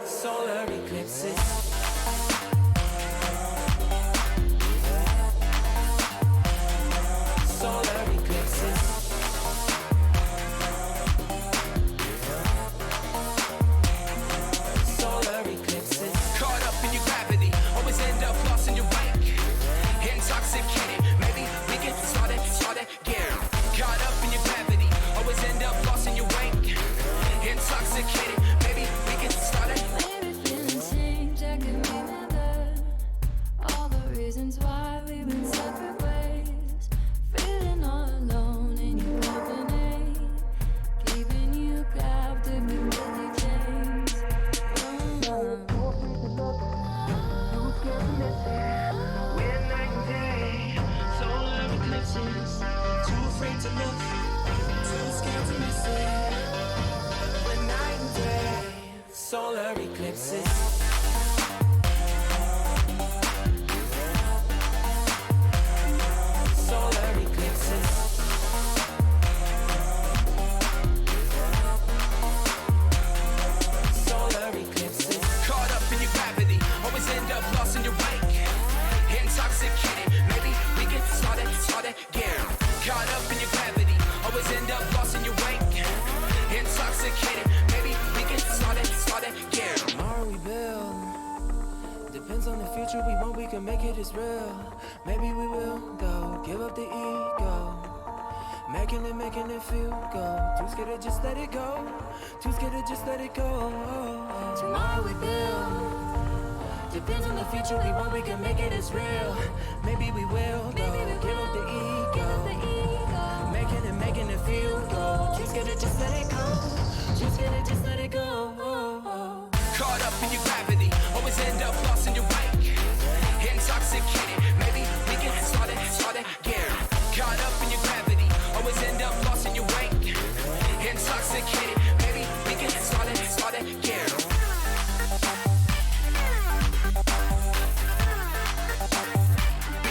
Solar eclipses. Solar eclipses. Solar eclipses. Caught up in your gravity, always end up lost in your wake. Intoxicated, maybe we can start again. Caught up in your gravity, always end up lost in your wake. Intoxicated, maybe we can start it. Reasons why we went separate ways, feeling all alone in your company, keeping you captive with your chains. We're night and day, solar eclipses. Too afraid to look, too scared to miss it. We're night and day, solar eclipses. End up lost in your wake. Intoxicated, maybe we can start again. Caught up in your gravity, always end up lost in your wake. Intoxicated, maybe we can start again. Tomorrow we build, depends on the future we want, we can make it as real. Maybe we will go, give up the ego. Making it feel good. Too scared to just let it go. Too scared to just let it go. Tomorrow we build, depends on the future we want, we can make it as real. Maybe we will go, give up the ego. Making it feel good. Too scared to just let it go. Too scared to just let it go. Caught up in your gravity, always end up lost in your wake. Intoxicated, maybe we can start again. Caught up in your gravity, always end up lost in your wake. Intoxicated, maybe we can start again. Start it again. We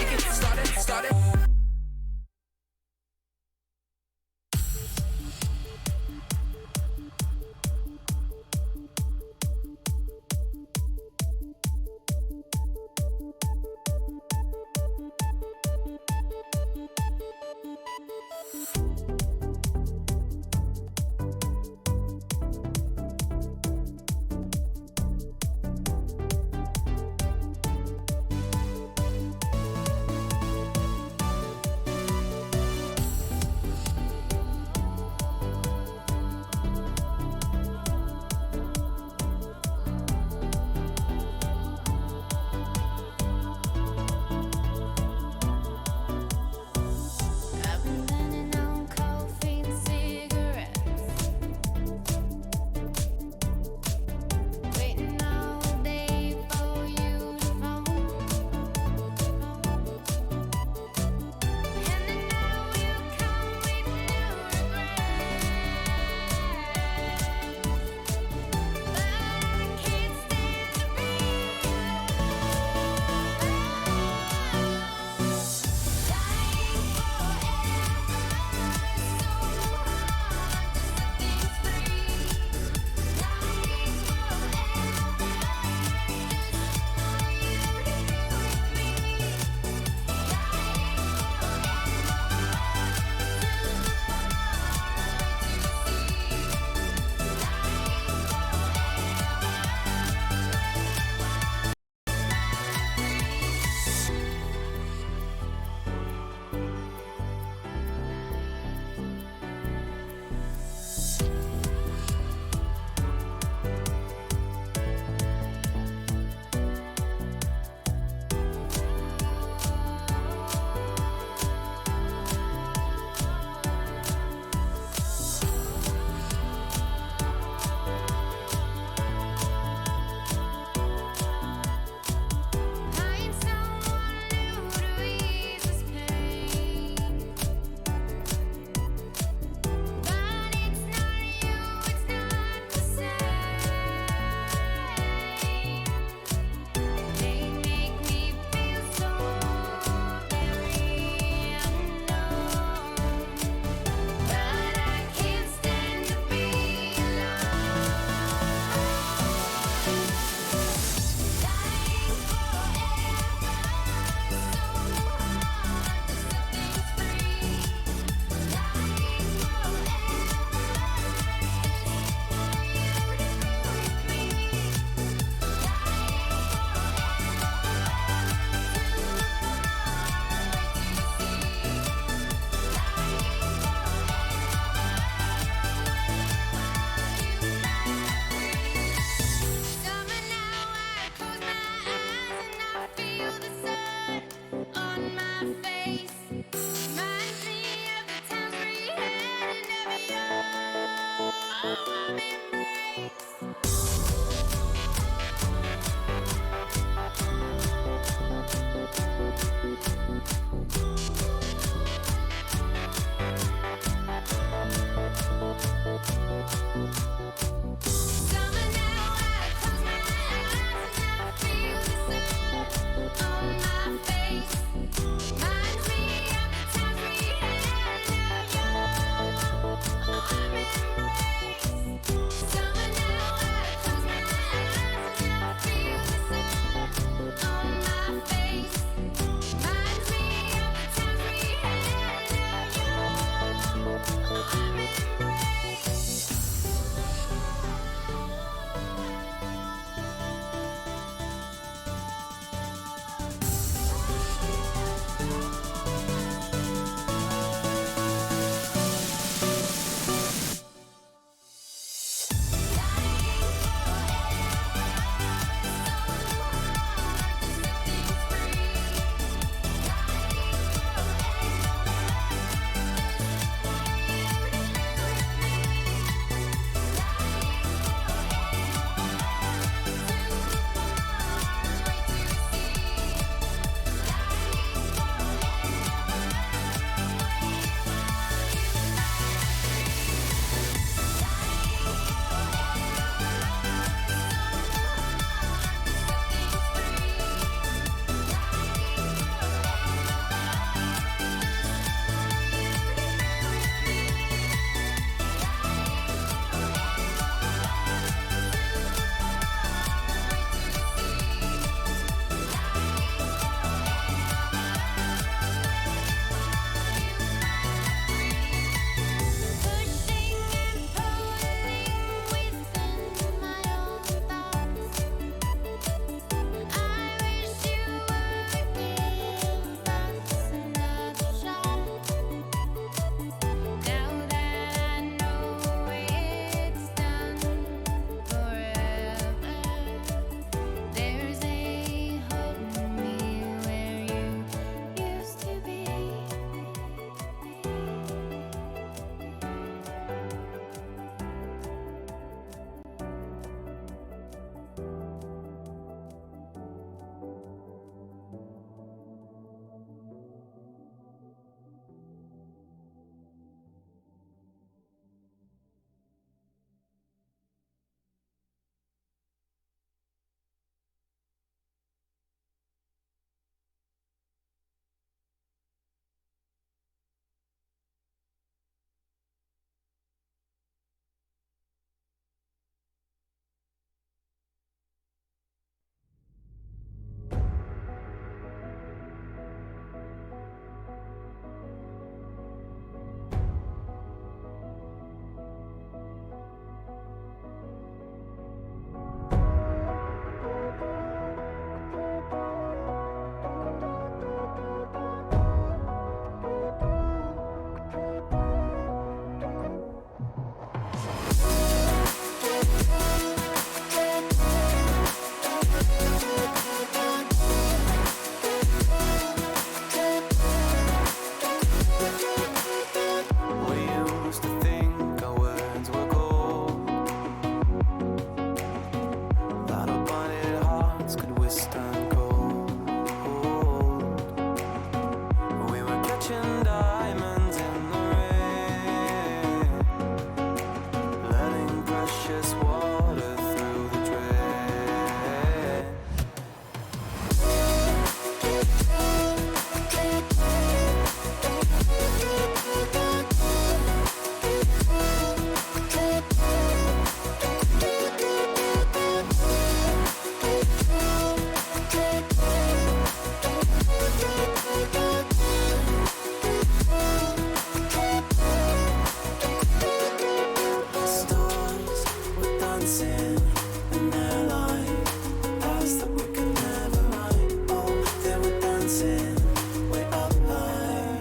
can start it. dancing way up high.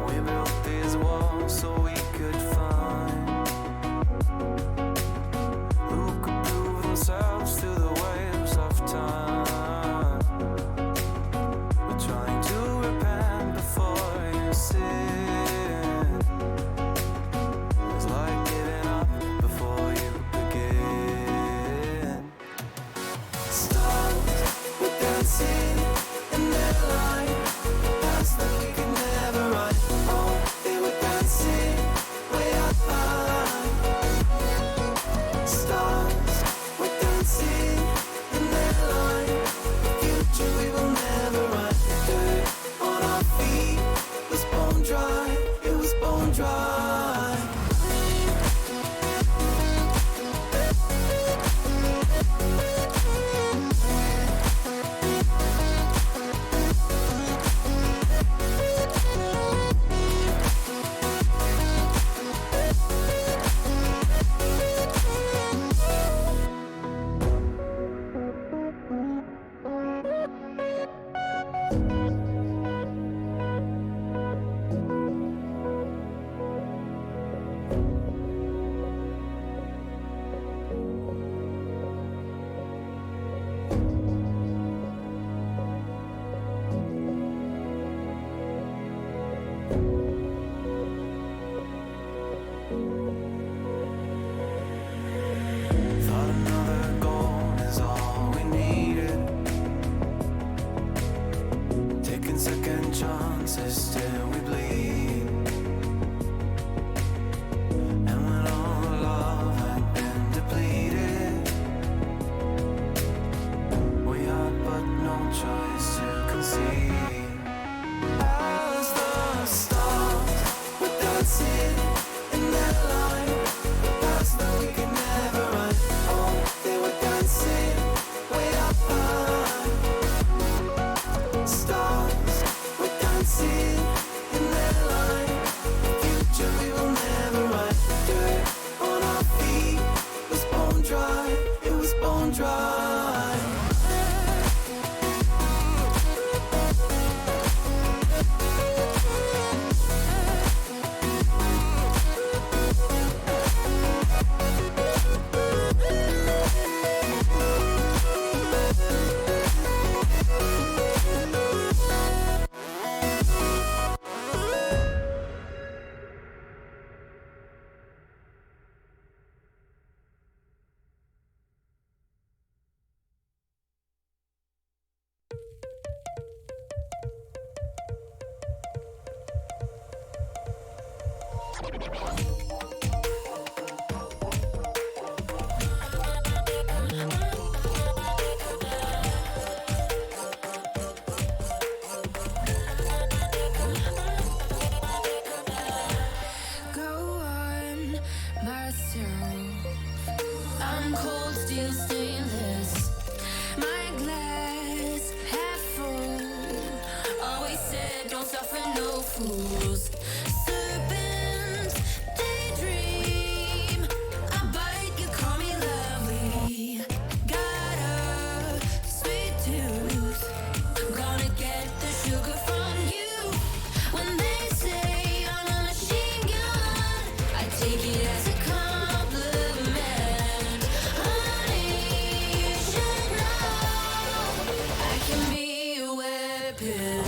We built these walls so we could find who could prove themselves to the waves of time. We're trying to repent before you sin. It's like giving up before you begin. Stars were dancing in their light, past that we could never run. Oh, they were dancing way up high. Stars were dancing in their light, the future we will never run. Dirt on our feet was bone dry, it was bone dry. Thought another goal is all we needed. Taking second chances till we bleed. And when all love had been depleted, we had but no choice to concede. As the stars were dancing in their light, past that we could never run. Oh, they were dancing way up high. Stars were dancing in their light, future we will never run. Dirt on our feet was bone dry, it was bone dry. Go on, myself. I'm cold steel stainless. My glass half full. Always said don't suffer no fools. Serpents daydream. I bite, you call me lovely. Got a sweet tooth. Gonna get the sugar from you. When they say I'm a machine gun, I take it as a compliment. Honey, you should know I can be a weapon.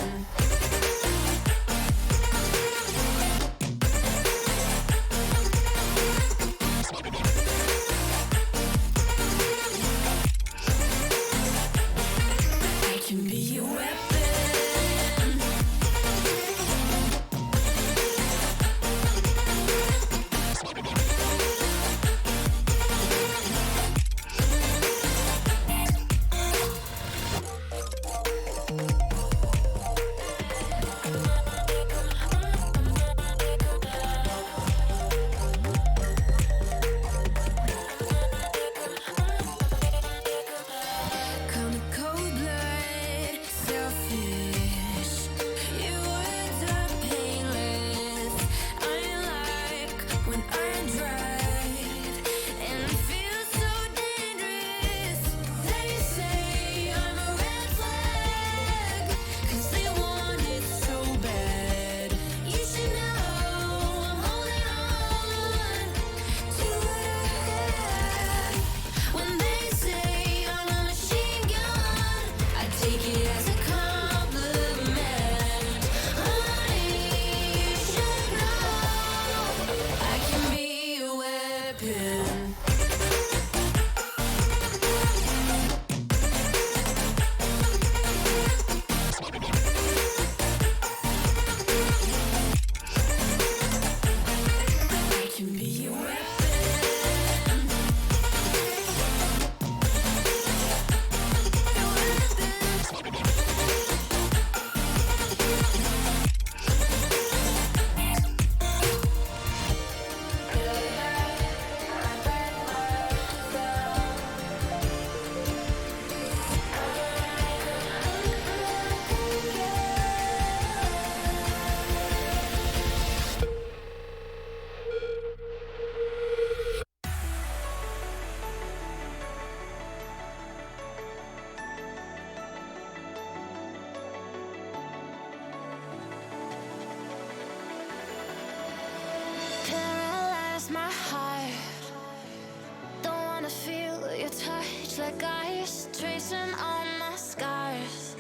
It's like ice tracing all my scars.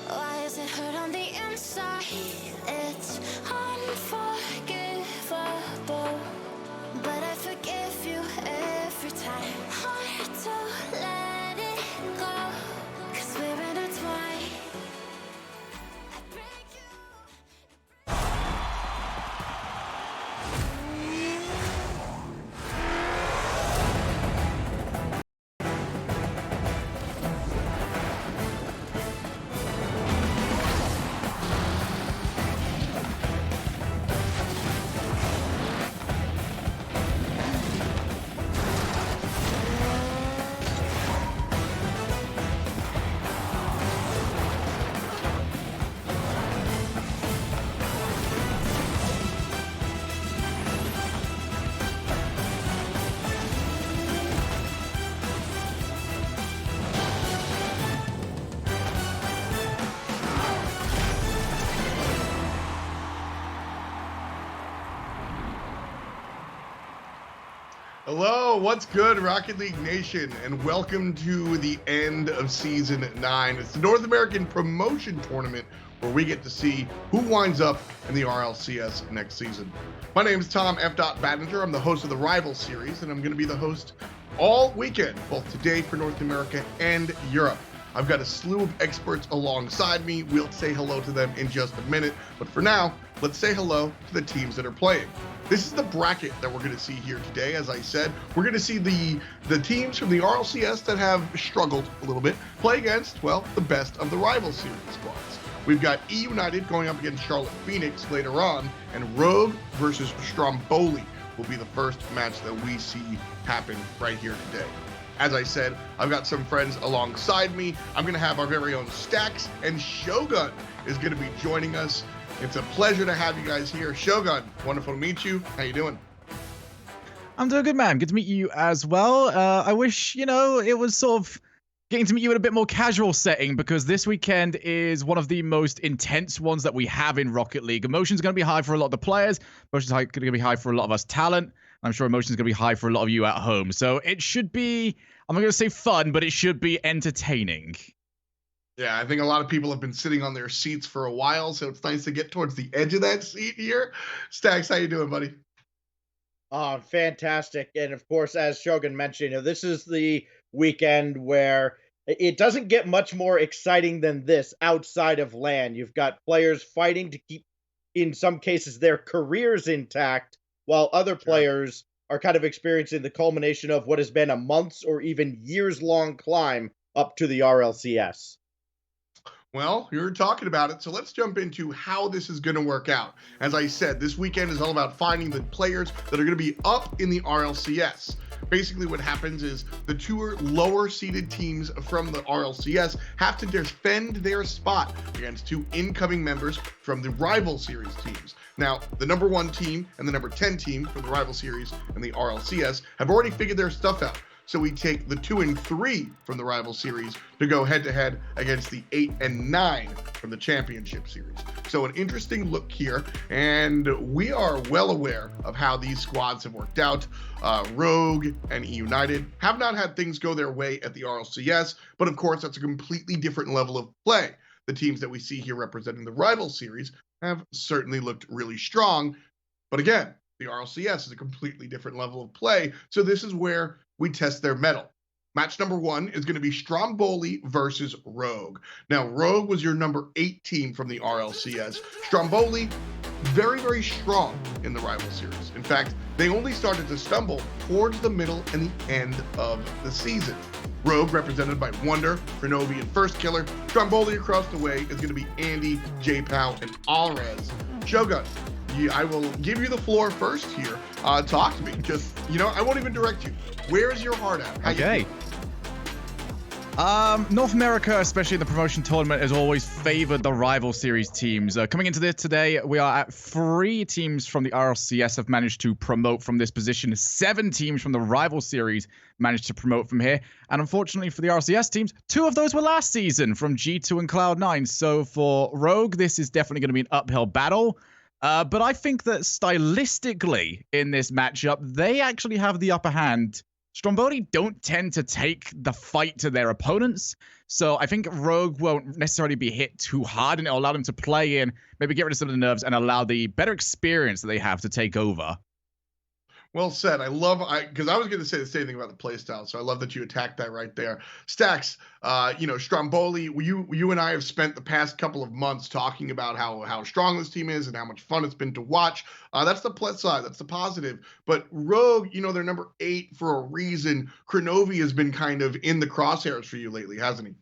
Why is it hurt on the inside? It's unforgivable, but I forgive you every time. Hard to let it go, 'cause we're intertwined. I break you. Hello, what's good, Rocket League Nation, and welcome to the end of Season 9. It's the North American Promotion Tournament where we get to see who winds up in the RLCS next season. My name is Tom F. Baddinger. I'm the host of the Rival Series, and I'm going to be the host all weekend, both today for North America and Europe. I've got a slew of experts alongside me. We'll say hello to them in just a minute, but for now, let's say hello to the teams that are playing. This is the bracket that we're going to see here today. As I said, we're going to see the teams from the RLCS that have struggled a little bit play against, well, the best of the Rival Series squads. We've got EUnited going up against Charlotte Phoenix later on, and Rogue versus Stromboli will be the first match that we see happen right here today. As I said, I've got some friends alongside me. I'm going to have our very own Stacks, and Shogun is going to be joining us. It's a pleasure to have you guys here. Shogun, wonderful to meet you. How you doing? I'm doing good, man. Good to meet you as well. I wish, it was sort of getting to meet you in a bit more casual setting, because this weekend is one of the most intense ones that we have in Rocket League. Emotion's going to be high for a lot of the players. Emotion's going to be high for a lot of us talent. I'm sure emotion's going to be high for a lot of you at home. So it should be, I'm not going to say fun, but it should be entertaining. Yeah, I think a lot of people have been sitting on their seats for a while, so it's nice to get towards the edge of that seat here. Stacks, how you doing, buddy? Fantastic. And of course, as Shogun mentioned, this is the weekend where it doesn't get much more exciting than this outside of LAN. You've got players fighting to keep, in some cases, their careers intact, while other players are kind of experiencing the culmination of what has been a months or even years-long climb up to the RLCS. Well, you're talking about it, so let's jump into how this is going to work out. As I said, this weekend is all about finding the players that are going to be up in the RLCS. Basically, what happens is the two lower-seeded teams from the RLCS have to defend their spot against two incoming members from the Rival Series teams. Now, the number 1 team and the number 10 team from the Rival Series and the RLCS have already figured their stuff out. So we take the 2 and 3 from the Rival Series to go head-to-head against the 8 and 9 from the Championship Series. So an interesting look here, and we are well aware of how these squads have worked out. Rogue and EUnited have not had things go their way at the RLCS, but of course that's a completely different level of play. The teams that we see here representing the Rival Series have certainly looked really strong, but again, the RLCS is a completely different level of play, so this is where we test their mettle. Match number 1 is going to be Stromboli versus Rogue. Now, Rogue was your number 8 team from the RLCS. Stromboli, very, very strong in the Rival Series. In fact, they only started to stumble towards the middle and the end of the season. Rogue, represented by Wonder, Frenobi, and First Killer. Stromboli across the way is going to be Andy, J-Pow, and Alres. Shogun, I will give you the floor first here. Talk to me. Just, I won't even direct you. Where is your heart at? How Okay. North America, especially in the promotion tournament, has always favored the Rival Series teams. Coming into this today, we are at 3 teams from the RLCS have managed to promote from this position. 7 teams from the Rival Series managed to promote from here. And unfortunately for the RLCS teams, 2 of those were last season from G2 and Cloud9. So for Rogue, this is definitely going to be an uphill battle. But I think that stylistically in this matchup, they actually have the upper hand Stromboli don't tend to take the fight to their opponents, so I think Rogue won't necessarily be hit too hard, and it'll allow them to play in, maybe get rid of some of the nerves, and allow the better experience that they have to take over. Well said. Because I was going to say the same thing about the playstyle, so I love that you attacked that right there. Stacks, Stromboli, you and I have spent the past couple of months talking about how strong this team is and how much fun it's been to watch. That's the plus side. That's the positive. But Rogue, they're number 8 for a reason. Kronovi has been kind of in the crosshairs for you lately, hasn't he?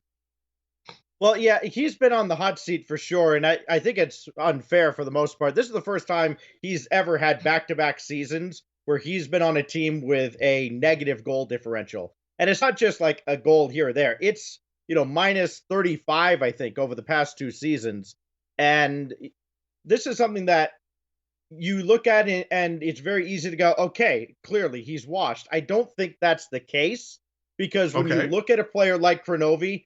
Well, yeah, he's been on the hot seat for sure, and I think it's unfair for the most part. This is the first time he's ever had back-to-back seasons where he's been on a team with a negative goal differential. And it's not just like a goal here or there. It's, minus 35, I think, over the past 2 seasons. And this is something that you look at it and it's very easy to go, okay, clearly he's washed. I don't think that's the case, because when you look at a player like Kronovi,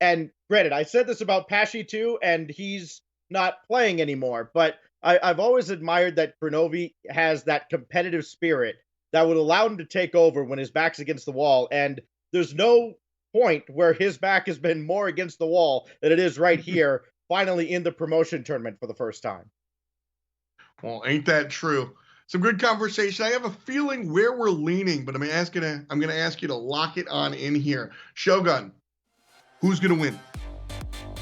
and granted, I said this about Pesci too, and he's not playing anymore, but I've always admired that Kronovi has that competitive spirit that would allow him to take over when his back's against the wall. And there's no point where his back has been more against the wall than it is right here, finally in the promotion tournament for the first time. Well, ain't that true? Some good conversation. I have a feeling where we're leaning, but I'm going to ask you to lock it on in here. Shogun, who's going to win?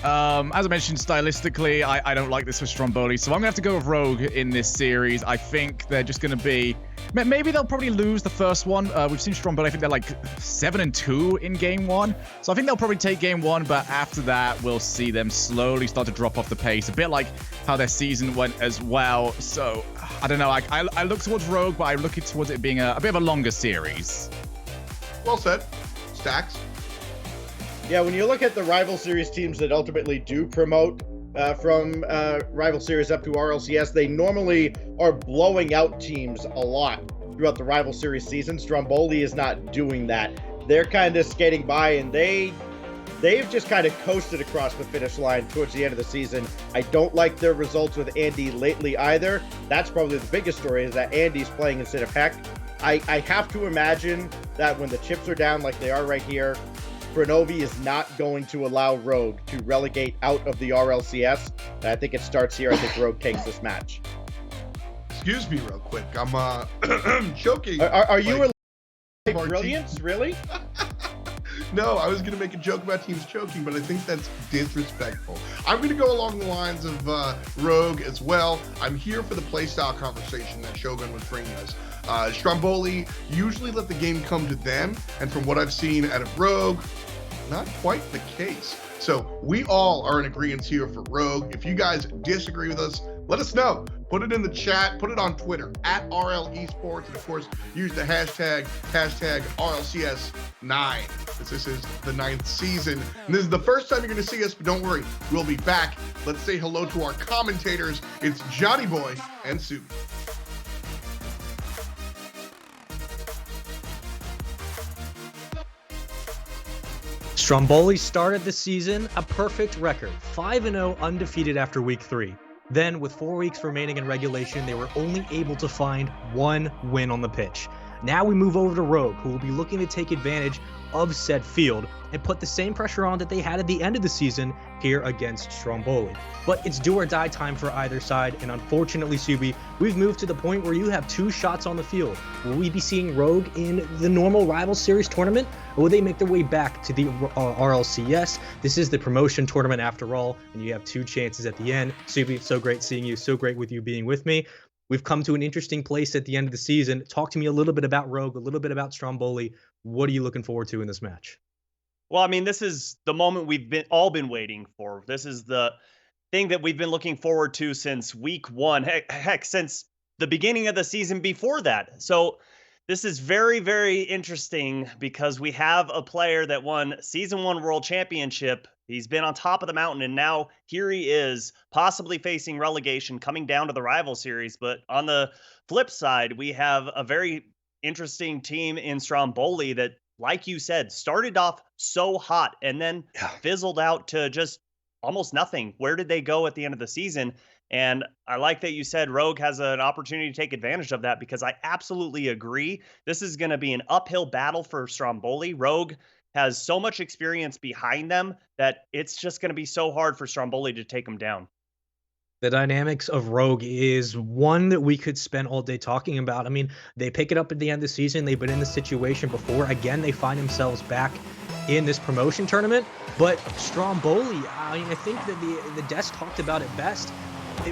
As I mentioned, stylistically, I don't like this for Stromboli, so I'm going to have to go with Rogue in this series. I think they're just going to be... Maybe they'll probably lose the first one. We've seen Stromboli, I think they're like 7-2 in game 1. So I think they'll probably take game 1, but after that, we'll see them slowly start to drop off the pace. A bit like how their season went as well. So, I don't know. I look towards Rogue, but I'm looking towards it being a bit of a longer series. Well said. Stacks? Yeah, when you look at the rival series teams that ultimately do promote from rival series up to RLCS, they normally are blowing out teams a lot throughout the rival series season. Stromboli is not doing that. They're kind of skating by, and they've just kind of coasted across the finish line towards the end of the season. I don't like their results with Andy lately either. That's probably the biggest story, is that Andy's playing instead of Heck. I have to imagine that when the chips are down like they are right here, Kronovi is not going to allow Rogue to relegate out of the RLCS. And I think it starts here. I think Rogue takes this match. Excuse me real quick. I'm choking. Are you brilliance? Really? No, I was going to make a joke about teams choking, but I think that's disrespectful. I'm going to go along the lines of Rogue as well. I'm here for the playstyle conversation that Shogun was bringing us. Stromboli usually let the game come to them, and from what I've seen out of Rogue, not quite the case. So we all are in agreement here for Rogue. If you guys disagree with us, let us know. Put it in the chat. Put it on Twitter at RL Esports. And of course, use the hashtag RLCS9. This is the 9th season. And this is the first time you're going to see us, but don't worry, we'll be back. Let's say hello to our commentators. It's Johnny Boy and Sue. Stromboli started the season a perfect record, 5-0 undefeated after week 3. Then, with 4 weeks remaining in regulation, they were only able to find 1 win on the pitch. Now we move over to Rogue, who will be looking to take advantage of said field and put the same pressure on that they had at the end of the season here against Stromboli. But it's do or die time for either side, and unfortunately, Subi, we've moved to the point where you have 2 shots on the field. Will we be seeing Rogue in the normal rival series tournament, or will they make their way back to the RLCS? This is the promotion tournament after all, and you have 2 chances at the end. Subi, it's so great seeing you, so great with you being with me. We've come to an interesting place at the end of the season. Talk to me a little bit about Rogue, a little bit about Stromboli. What are you looking forward to in this match? Well, I mean, this is the moment we've all been waiting for. This is the thing that we've been looking forward to since week 1. Heck, since the beginning of the season before that. So this is very, very interesting because we have a player that won Season 1 World Championship. He's been on top of the mountain, and now here he is, possibly facing relegation, coming down to the rival series. But on the flip side, we have a very interesting team in Stromboli that, like you said, started off so hot and then fizzled out to just almost nothing. Where did they go at the end of the season? And I like that you said Rogue has an opportunity to take advantage of that because I absolutely agree. This is going to be an uphill battle for Stromboli. Rogue has so much experience behind them that it's just going to be so hard for Stromboli to take them down. The dynamics of Rogue is one that we could spend all day talking about. I mean, they pick it up at the end of the season. They've been in this situation before. Again, they find themselves back in this promotion tournament. But Stromboli, I mean, I think that the desk talked about it best.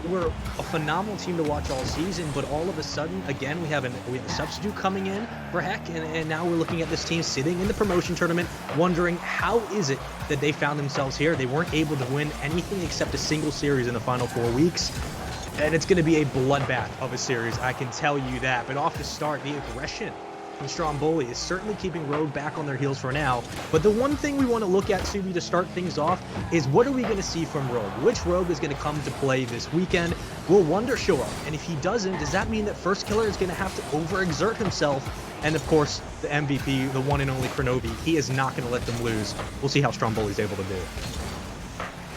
We're a phenomenal team to watch all season, but all of a sudden, again, we have a substitute coming in for Heck, and now we're looking at this team sitting in the promotion tournament, wondering how is it that they found themselves here. They weren't able to win anything except a single series in the final 4 weeks, and it's going to be a bloodbath of a series, I can tell you that. But off the start, the aggression from Stromboli is certainly keeping Rogue back on their heels for now. But the one thing we want to look at, Subi, to start things off is what are we going to see from Rogue? Which Rogue is going to come to play this weekend? Will Wonder show up? And if he doesn't, does that mean that First Killer is going to have to overexert himself? And of course, the MVP, the one and only Kronovi, he is not going to let them lose. We'll see how Stromboli is able to do it.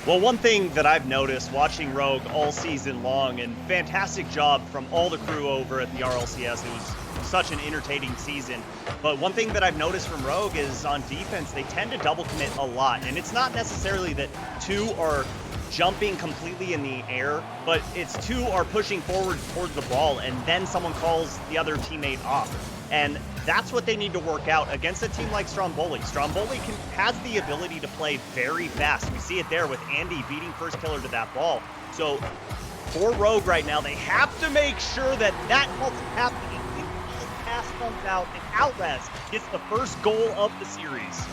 Well, one thing that I've noticed watching Rogue all season long, and fantastic job from all the crew over at the RLCS, it was such an entertaining season. But one thing that I've noticed from Rogue is on defense, they tend to double commit a lot. And it's not necessarily that two are jumping completely in the air, but it's two are pushing forward towards the ball and then someone calls the other teammate off. And that's what they need to work out against a team like Stromboli. Stromboli has the ability to play very fast. We see it there with Andy beating First Killer to that ball. So for Rogue right now, they have to make sure that that helps happening. Pass comes out and Outraz gets the first goal of the series.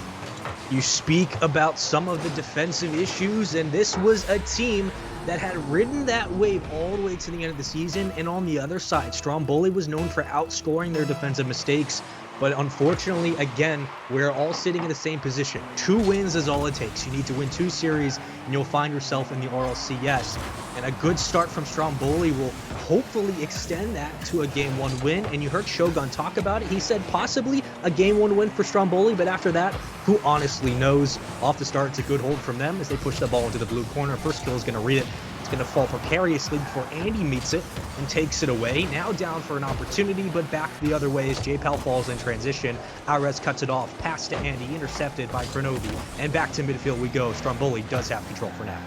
You speak about some of the defensive issues, and this was a team that had ridden that wave all the way to the end of the season. And on the other side, Stromboli was known for outscoring their defensive mistakes. But unfortunately, again, we're all sitting in the same position. 2 wins is all it takes. You need to win 2 series, and you'll find yourself in the RLCS. And a good start from Stromboli will hopefully extend that to a Game 1 win. And you heard Shogun talk about it. He said possibly a Game 1 win for Stromboli, but after that, who honestly knows? Off the start, it's a good hold from them as they push the ball into the blue corner. First Kill is going to read it. It's going to fall precariously before Andy meets it and takes it away. Now down for an opportunity, but back the other way as J-Pal falls in transition. Alvarez cuts it off. Pass to Andy, intercepted by Kronovi. And back to midfield we go. Stromboli does have control for now.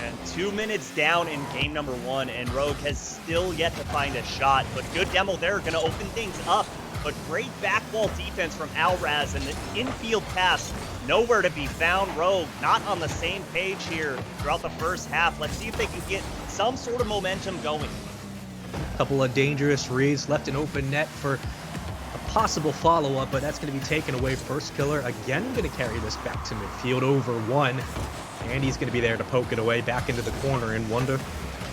And 2 minutes down in game number 1, and Rogue has still yet to find a shot. But good demo there, going to open things up. But great back wall defense from Alraz, and the infield pass nowhere to be found. Rogue not on the same page here throughout the first half. Let's see if they can get some sort of momentum going. A couple of dangerous reads, left an open net for a possible follow-up, but that's going to be taken away. First Killer again going to carry this back to midfield over 1. Andy's going to be there to poke it away back into the corner, and Wonder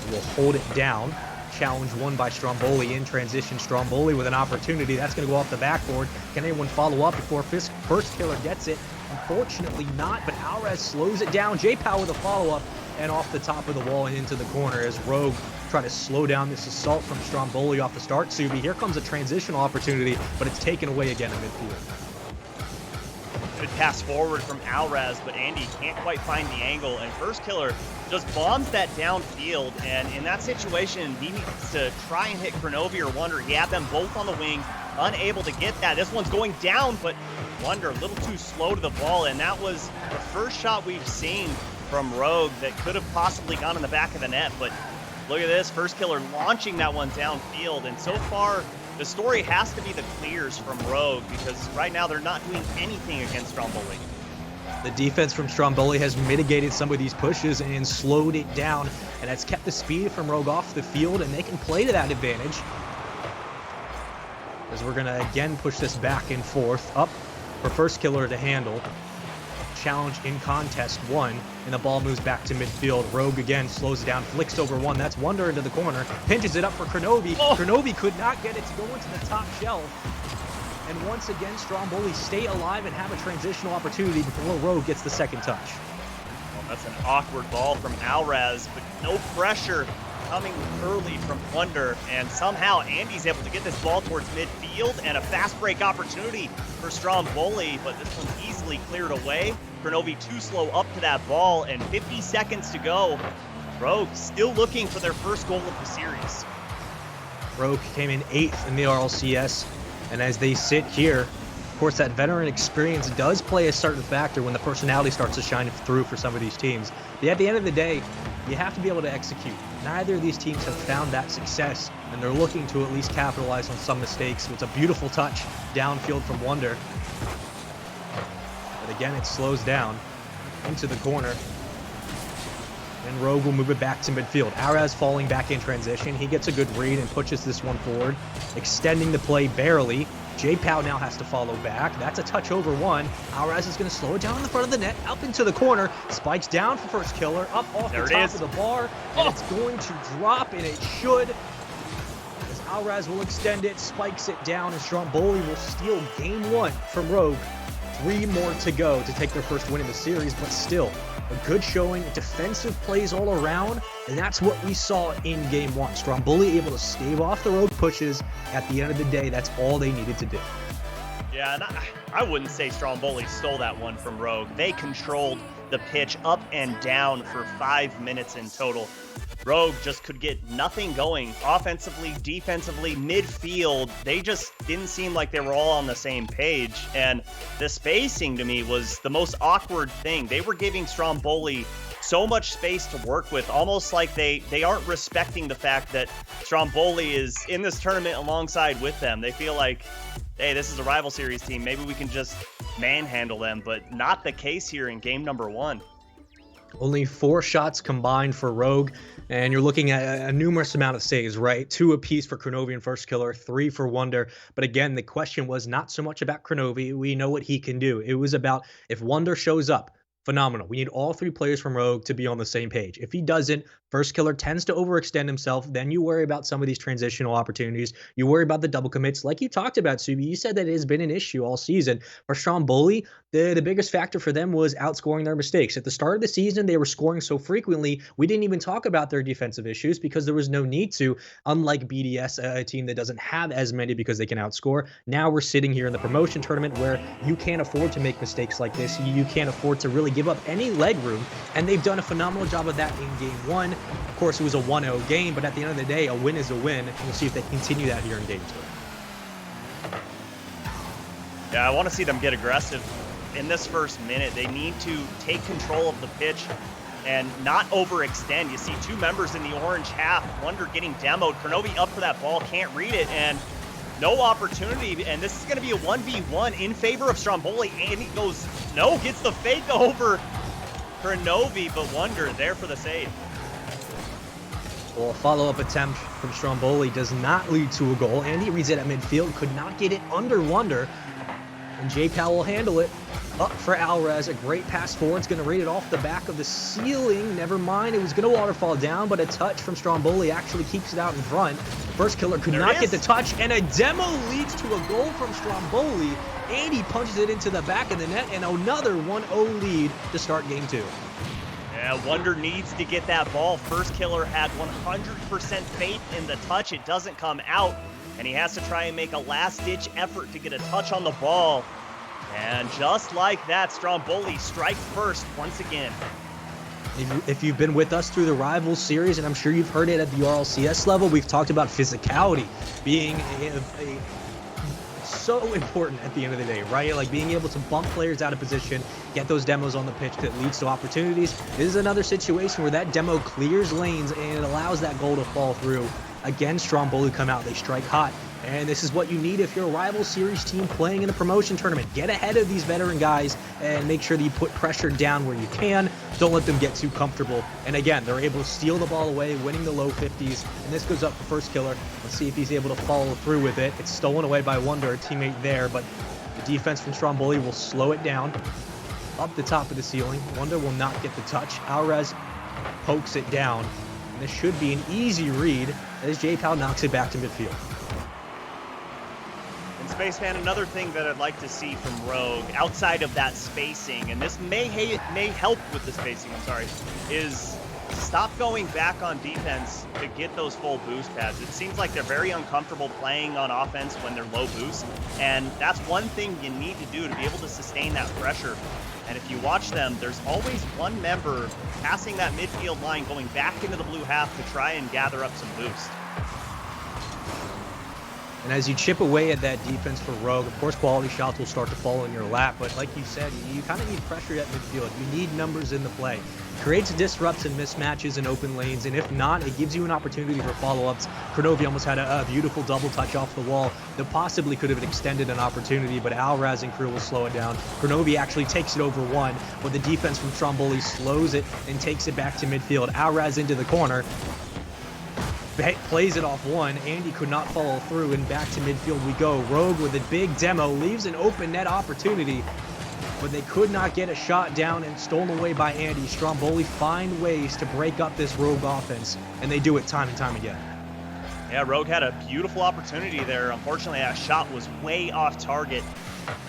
will hold it down. Challenge won by Stromboli in transition. Stromboli with an opportunity. That's going to go off the backboard. Can anyone follow up before First Killer gets it? Unfortunately not, but Alvarez slows it down. J-Pow with a follow-up and off the top of the wall and into the corner as Rogue try to slow down this assault from Stromboli off the start. Subi, here comes a transitional opportunity, but it's taken away again in midfield. Good pass forward from Alraz, but Andy can't quite find the angle, and First Killer just bombs that downfield, and in that situation, he needs to try and hit Kronovi or Wonder. He had them both on the wing, unable to get that. This one's going down, but Wonder a little too slow to the ball, and that was the first shot we've seen from Rogue that could have possibly gone in the back of the net, but look at this, First Killer launching that one downfield, and so far, the story has to be the clears from Rogue, because right now they're not doing anything against Stromboli. The defense from Stromboli has mitigated some of these pushes and slowed it down, and that's kept the speed from Rogue off the field, and they can play to that advantage. As we're going to again push this back and forth, up for First Killer to handle. Challenge in contest 1, and the ball moves back to midfield. Rogue again slows it down, flicks over 1. That's Wonder into the corner, pinches it up for Kronovi. Kronovi could not get it to go into the top shelf. And once again, Stromboli stay alive and have a transitional opportunity before Rogue gets the second touch. Well, that's an awkward ball from Alraz, but no pressure coming early from Wonder, and somehow Andy's able to get this ball towards midfield, and a fast break opportunity for Stromboli, but this one's easily cleared away. Kronovi too slow up to that ball, and 50 seconds to go. Rogue still looking for their first goal of the series. Rogue came in 8th in the RLCS, and as they sit here, of course, that veteran experience does play a certain factor when the personality starts to shine through for some of these teams. But at the end of the day, you have to be able to execute. Neither of these teams have found that success, and they're looking to at least capitalize on some mistakes. It's a beautiful touch downfield from Wonder. But again, it slows down into the corner. And Rogue will move it back to midfield. Araz falling back in transition. He gets a good read and pushes this one forward, extending the play barely. J-Pow now has to follow back. That's a touch over one. Araz is going to slow it down in the front of the net, up into the corner. Spikes down for first killer, up off the top of the bar. And it's going to drop, and it should. As Araz will extend it, spikes it down, and Stromboli will steal game 1 from Rogue. 3 more to go to take their first win in the series, but still a good showing, defensive plays all around, and that's what we saw in game 1. Stromboli able to stave off the Rogue pushes. At the end of the day, that's all they needed to do. Yeah, and I wouldn't say Stromboli stole that one from Rogue. They controlled the pitch up and down for 5 minutes in total. Rogue just could get nothing going offensively, defensively, midfield. They just didn't seem like they were all on the same page. And the spacing to me was the most awkward thing. They were giving Stromboli so much space to work with, almost like they aren't respecting the fact that Stromboli is in this tournament alongside with them. They feel like, hey, this is a rival series team. Maybe we can just manhandle them, but not the case here in game number 1. Only 4 shots combined for Rogue, and you're looking at a numerous amount of saves, right? 2 apiece for Kronovi first killer, 3 for Wonder. But again, the question was not so much about Kronovi. We know what he can do. It was about if Wonder shows up, phenomenal. We need all 3 players from Rogue to be on the same page. If he doesn't, first killer tends to overextend himself. Then you worry about some of these transitional opportunities. You worry about the double commits. Like you talked about, Subi, you said that it has been an issue all season. For Stromboli, the biggest factor for them was outscoring their mistakes. At the start of the season, they were scoring so frequently, we didn't even talk about their defensive issues because there was no need to, unlike BDS, a team that doesn't have as many because they can outscore. Now we're sitting here in the promotion tournament where you can't afford to make mistakes like this. You can't afford to really give up any leg room, and they've done a phenomenal job of that in game 1. Of course, it was a 1-0 game, but at the end of the day, a win is a win, and we'll see if they continue that here in game 2. Yeah, I want to see them get aggressive in this first minute. They need to take control of the pitch and not overextend. You see 2 members in the orange half, Wonder getting demoed. Kronovi up for that ball, can't read it, and no opportunity. And this is going to be a 1v1 in favor of Stromboli, and he goes, no, gets the fake over Kronovi, but Wonder there for the save. Well, a follow-up attempt from Stromboli does not lead to a goal. Andy reads it at midfield, could not get it under Wonder. And J-Pow will handle it. Up for Alvarez, a great pass forward. It's going to read it off the back of the ceiling. Never mind, it was going to waterfall down, but a touch from Stromboli actually keeps it out in front. First killer could not get the touch, and a demo leads to a goal from Stromboli. Andy punches it into the back of the net, and another 1-0 lead to start game 2. Yeah, Wonder needs to get that ball. First killer had 100% faith in the touch. It doesn't come out, and he has to try and make a last-ditch effort to get a touch on the ball. And just like that, Stromboli strikes first once again. If you've been with us through the Rivals series, and I'm sure you've heard it at the RLCS level, we've talked about physicality being so important at the end of the day, right? Like being able to bump players out of position, get those demos on the pitch that leads to opportunities. This is another situation where that demo clears lanes and it allows that goal to fall through. Again, Stromboli come out, they strike hot. And this is what you need if you're a rival series team playing in a promotion tournament. Get ahead of these veteran guys and make sure that you put pressure down where you can. Don't let them get too comfortable. And again, they're able to steal the ball away, winning the low 50s. And this goes up for first killer. Let's see if he's able to follow through with it. It's stolen away by Wonder, a teammate there, but the defense from Stromboli will slow it down. Up the top of the ceiling. Wonder will not get the touch. Alvarez pokes it down. And this should be an easy read as J-Pow knocks it back to midfield. Spaceman, another thing that I'd like to see from Rogue, outside of that spacing, and this may help with the spacing, is stop going back on defense to get those full boost pads. It seems like they're very uncomfortable playing on offense when they're low boost, and that's one thing you need to do to be able to sustain that pressure. And if you watch them, there's always one member passing that midfield line going back into the blue half to try and gather up some boost. And as you chip away at that defense for Rogue, of course, quality shots will start to fall in your lap. But like you said, you kind of need pressure at midfield. You need numbers in the play. Creates disrupts and mismatches in open lanes. And if not, it gives you an opportunity for follow-ups. Kronovi almost had a beautiful double touch off the wall that possibly could have extended an opportunity, but Alraz and crew will slow it down. Kronovi actually takes it over one, but the defense from Stromboli slows it and takes it back to midfield. Alraz into the corner. Plays it off one. Andy could not follow through, and back to midfield we go. Rogue with a big demo leaves an open net opportunity, but they could not get a shot down and stolen away by Andy. Stromboli find ways to break up this Rogue offense, and they do it time and time again. Yeah, Rogue had a beautiful opportunity there. Unfortunately, that shot was way off target.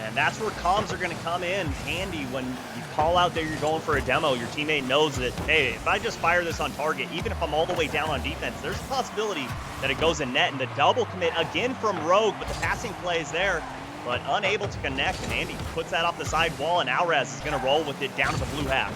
And that's where comms are going to come in handy when you call out that you're going for a demo. Your teammate knows that, hey, if I just fire this on target, even if I'm all the way down on defense, there's a possibility that it goes in net. And the double commit again from Rogue, but the passing play is there, but unable to connect. And Andy puts that off the side wall, and Alraz is going to roll with it down to the blue half.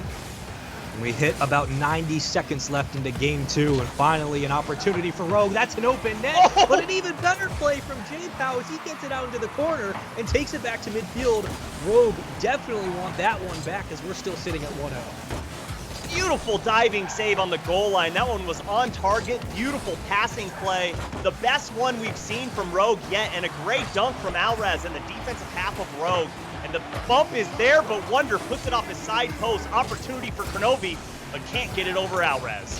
And we hit about 90 seconds left into game two, and finally an opportunity for Rogue. That's an open net, but an even better play from J-Pow as he gets it out into the corner and takes it back to midfield. Rogue definitely want that one back as we're still sitting at 1-0. Beautiful diving save on the goal line. That one was on target. Beautiful passing play. The best one we've seen from Rogue yet, and a great dunk from Alraz in the defensive half of Rogue. And the bump is there, but Wonder puts it off his side post. Opportunity for Kronovi, but can't get it over Alraz.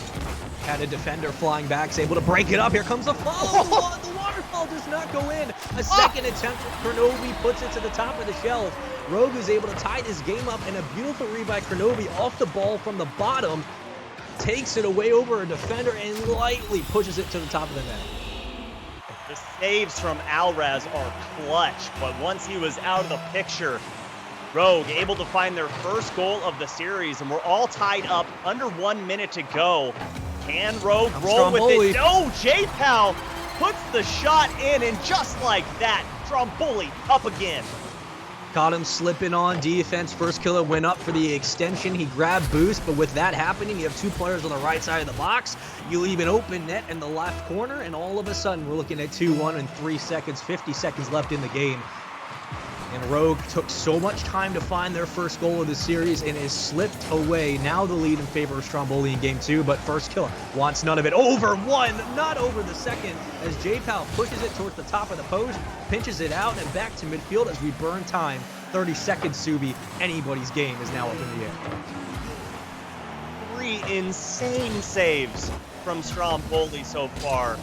Had a defender flying back, is able to break it up. Here comes the follow. The waterfall does not go in. A second attempt. Kronovi puts it to the top of the shelf. Rogue is able to tie this game up, and a beautiful read by Kronovi off the ball from the bottom. Takes it away over a defender and lightly pushes it to the top of the net. The saves from Alraz are clutch, but once he was out of the picture, Rogue able to find their first goal of the series, and we're all tied up under 1 minute to go. Can Rogue roll with it? No, J-Pow puts the shot in, and just like that, Stromboli up again. Caught him slipping on defense. First killer went up for the extension. He grabbed boost, but with that happening, you have two players on the right side of the box. You leave an open net in the left corner, and all of a sudden, we're looking at 2-1 in 3 seconds, 50 seconds left in the game. And Rogue took so much time to find their first goal of the series and is slipped away. Now the lead in favor of Stromboli in game two, but first killer wants none of it. Over one, not over the second, as J-Pow pushes it towards the top of the post, pinches it out, and back to midfield as we burn time. 30 seconds, Subi. Anybody's game is now up in the air. 3 insane saves from Stromboli so far.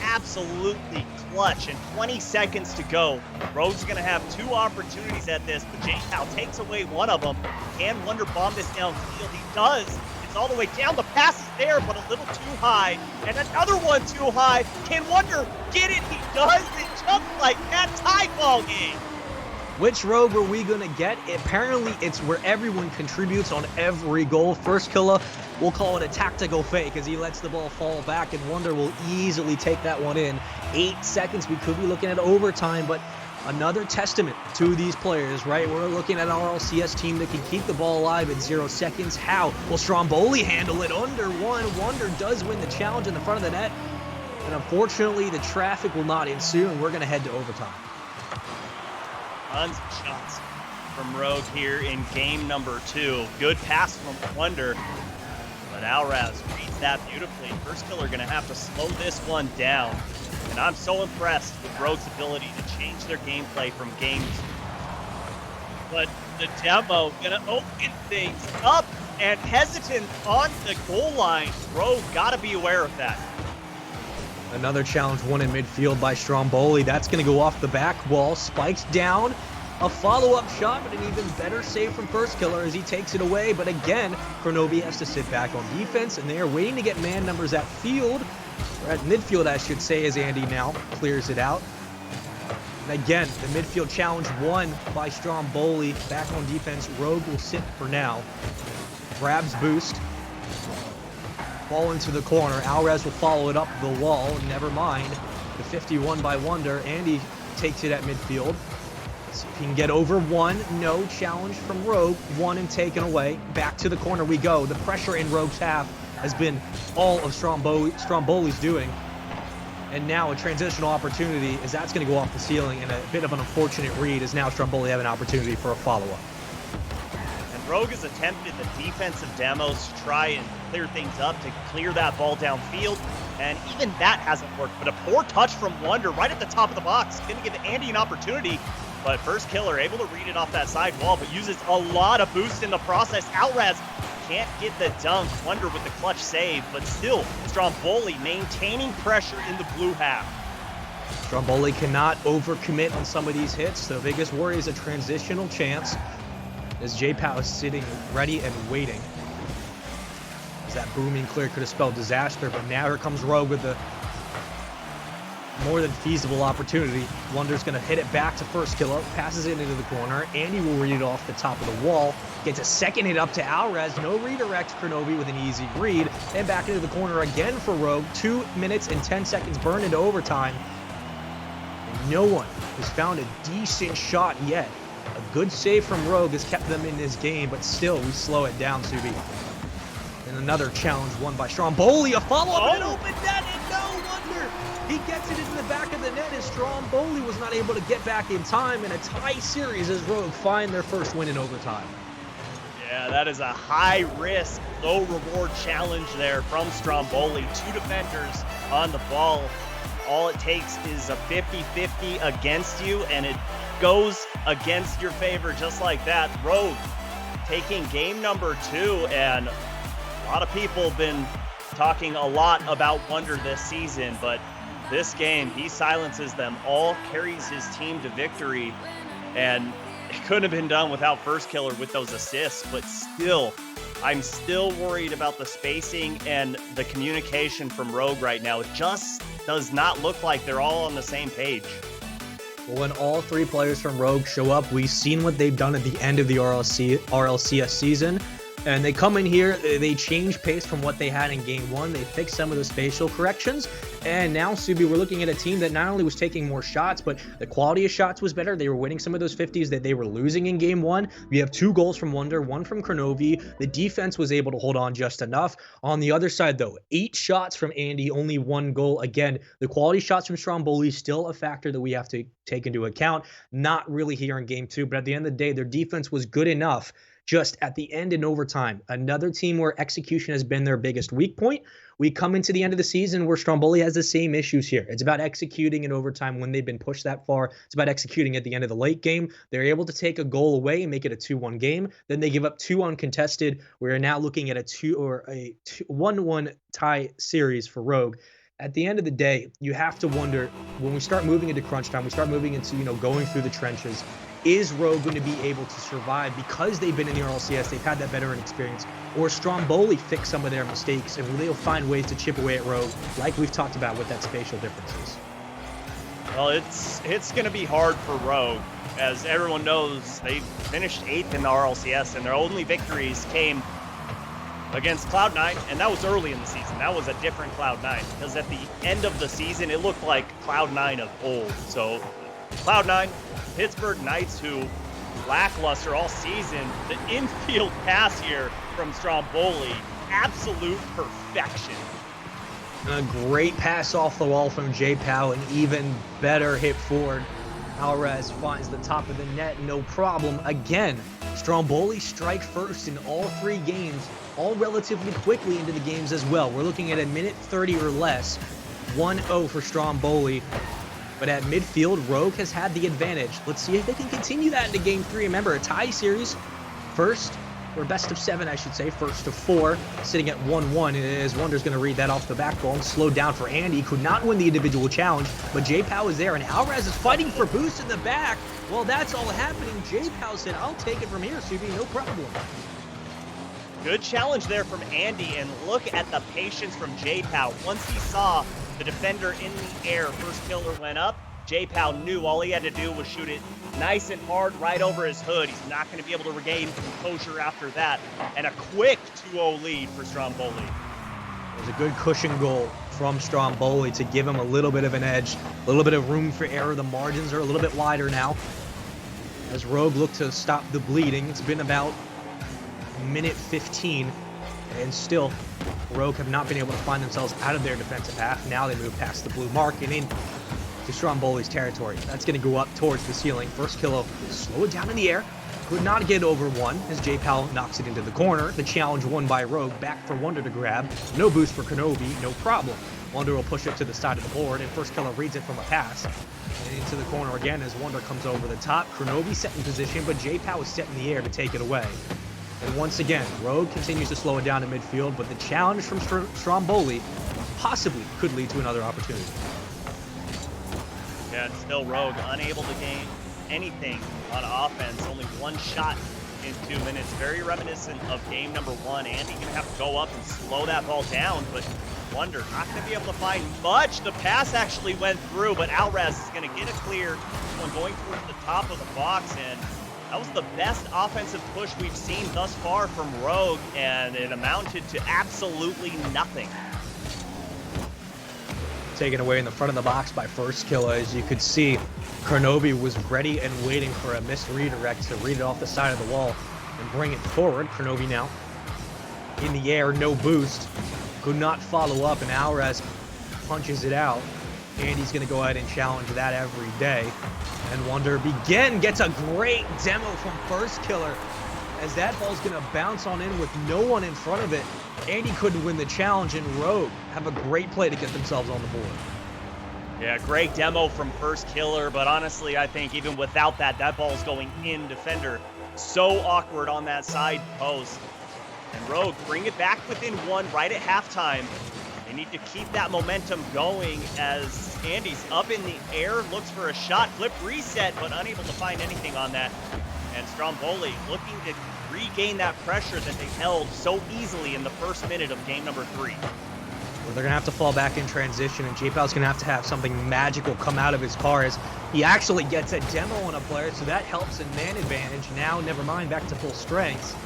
Absolutely clutch, and 20 seconds to go. Rogue's going to have 2 opportunities at this, but J-Pow takes away one of them. Can Wonder bomb this downfield? He does. It's all the way down. The pass is there, but a little too high. And another one too high. Can Wonder get it? He does. It just like that. Tie ball game. Which Rogue are we going to get? Apparently, it's where everyone contributes on every goal. First killer, we'll call it a tactical fake as he lets the ball fall back, and Wonder will easily take that one in. 8 seconds, we could be looking at overtime, but another testament to these players, right? We're looking at an RLCS team that can keep the ball alive in 0 seconds. How will Stromboli handle it? Under one. Wonder does win the challenge in the front of the net, and unfortunately, the traffic will not ensue, and we're going to head to overtime. Tons of shots from Rogue here in game number 2. Good pass from Wonder, but Alraz reads that beautifully. First killer going to have to slow this one down. And I'm so impressed with Rogue's ability to change their gameplay from games. But the demo going to open things up, and hesitant on the goal line. Rogue got to be aware of that. Another challenge won in midfield by Stromboli. That's going to go off the back wall. Spikes down. A follow-up shot, but an even better save from first killer as he takes it away. But again, Kronovi has to sit back on defense, and they are waiting to get man numbers at field. Or at midfield, I should say, as Andy now clears it out. And again, the midfield challenge won by Stromboli. Back on defense, Rogue will sit for now. Grabs boost. Ball into the corner. Alraz will follow it up the wall. Never mind. The 51 by Wonder. Andy takes it at midfield. See if he can get over one. No challenge from Rogue. One and taken away. Back to the corner we go. The pressure in Rogue's half has been all of Stromboli's doing. And now a transitional opportunity as that's going to go off the ceiling, and a bit of an unfortunate read as now Stromboli have an opportunity for a follow-up. And Rogue has attempted the defensive demos to try and clear things up, to clear that ball downfield, and even that hasn't worked. But a poor touch from Wonder right at the top of the box, going to give Andy an opportunity. But first killer able to read it off that side wall, but uses a lot of boost in the process. Outraz can't get the dunk. Wonder with the clutch save, but still Stromboli maintaining pressure in the blue half. Stromboli cannot overcommit on some of these hits. The biggest worry is a transitional chance as J-Pow is sitting ready and waiting. As that booming clear could have spelled disaster, but now here comes Rogue with the more than feasible opportunity. Wonder's going to hit it back to first killer, passes it into the corner. Andy will read it off the top of the wall, gets a second hit up to Alrez. No redirect, Kronovi with an easy read, and back into the corner again for Rogue. 2 minutes and 10 seconds burned into overtime. And no one has found a decent shot yet. A good save from Rogue has kept them in this game, but still we slow it down, Subi. And another challenge won by Stromboli, a follow-up and an open net, and no wonder he gets it in the back of the net as Stromboli was not able to get back in time, in a tie series as Rogue find their first win in overtime. Yeah, that is a high-risk, low-reward challenge there from Stromboli. 2 defenders on the ball. All it takes is a 50-50 against you, and it goes against your favor just like that. Rogue taking game number 2, and a lot of people have been talking a lot about Wonder this season, but this game, he silences them all, carries his team to victory, and it couldn't have been done without first killer with those assists, but still, I'm still worried about the spacing and the communication from Rogue right now. It just does not look like they're all on the same page. Well, when all 3 players from Rogue show up, we've seen what they've done at the end of the RLCS season. And they come in here, they change pace from what they had in game 1. They fix some of the spatial corrections. And now, Subi, we're looking at a team that not only was taking more shots, but the quality of shots was better. They were winning some of those 50s that they were losing in game 1. We have 2 goals from Wonder, 1 from Kronovi. The defense was able to hold on just enough. On the other side, though, 8 shots from Andy, only 1 goal. Again, the quality shots from Stromboli is still a factor that we have to take into account. Not really here in game 2, but at the end of the day, their defense was good enough. Just at the end in overtime, another team where execution has been their biggest weak point. We come into the end of the season where Stromboli has the same issues here. It's about executing in overtime when they've been pushed that far. It's about executing at the end of the late game. They're able to take a goal away and make it a 2-1 game. Then they give up 2 uncontested. We're now looking at a 1-1 tie series for Rogue. At the end of the day, you have to wonder, when we start moving into crunch time, we start moving into, going through the trenches, is Rogue going to be able to survive because they've been in the RLCS, they've had that veteran experience, or Stromboli fix some of their mistakes and they'll find ways to chip away at Rogue, like we've talked about with that spatial differences? Well, it's going to be hard for Rogue. As everyone knows, they finished 8th in the RLCS, and their only victories came against Cloud9, and that was early in the season. That was a different Cloud9, because at the end of the season, it looked like Cloud9 of old. So Cloud9, Pittsburgh Knights, who lackluster all season. The infield pass here from Stromboli, absolute perfection. A great pass off the wall from J-Pow, an even better hit forward. Alrez finds the top of the net, no problem. Again, Stromboli strike first in all 3 games, all relatively quickly into the games as well. We're looking at a minute 30 or less. 1-0 for Stromboli. But at midfield, Rogue has had the advantage. Let's see if they can continue that into game 3. Remember, a tie series. First, or best of 7, I should say. First of 4, sitting at 1-1. As Wonder's going to read that off the backbone. Slowed down for Andy. Could not win the individual challenge, but J-Pow is there, and Alrez is fighting for boost in the back. Well, that's all happening. J-Pow said, I'll take it from here, Subi, no problem. Good challenge there from Andy, and look at the patience from J-Pow. Once he saw the defender in the air, first killer went up, J-Pow knew all he had to do was shoot it nice and hard right over his hood. He's not going to be able to regain composure after that. And a quick 2-0 lead for Stromboli. It was a good cushion goal from Stromboli to give him a little bit of an edge, a little bit of room for error. The margins are a little bit wider now. as Rogue look to stop the bleeding. It's been about minute 15, and still Rogue have not been able to find themselves out of their defensive half. Now they move past the blue mark and in to Stromboli's territory. That's going to go up towards the ceiling. First Killer slow it down in the air. Could not get over one as J-Pal knocks it into the corner. The challenge won by Rogue. Back for Wonder to grab. No boost for Kenobi. No problem. Wonder will push it to the side of the board, and First Killer reads it from a pass. And into the corner again as Wonder comes over the top. Kenobi set in position, but J-Pal is set in the air to take it away. And once again, Rogue continues to slow it down in midfield, but the challenge from Stromboli possibly could lead to another opportunity. Yeah, and still Rogue unable to gain anything on offense. Only one shot in 2 minutes. Very reminiscent of game number 1. Andy gonna have to go up and slow that ball down, but Wonder not gonna be able to find much. The pass actually went through, but Alrez is gonna get it clear. One going towards the top of the box, and that was the best offensive push we've seen thus far from Rogue, and it amounted to absolutely nothing. Taken away in the front of the box by First Killer. As you could see, Kenobi was ready and waiting for a missed redirect to read it off the side of the wall and bring it forward. Kenobi now in the air, no boost. Could not follow up, and Alrez punches it out. Andy's going to go ahead and challenge that every day. And Wonder gets a great demo from First Killer as that ball's going to bounce on in with no one in front of it. Andy couldn't win the challenge, and Rogue have a great play to get themselves on the board. Yeah, great demo from First Killer, but honestly, I think even without that, that ball's going in. Defender so awkward on that side post. And Rogue bring it back within 1 right at halftime. They need to keep that momentum going as Andy's up in the air, looks for a shot, flip reset, but unable to find anything on that. And Stromboli looking to regain that pressure that they held so easily in the first minute of game number 3. Well, they're going to have to fall back in transition, and J-Pal's going to have something magical come out of his car as he actually gets a demo on a player, so that helps in man advantage. Now, never mind, back to full strength.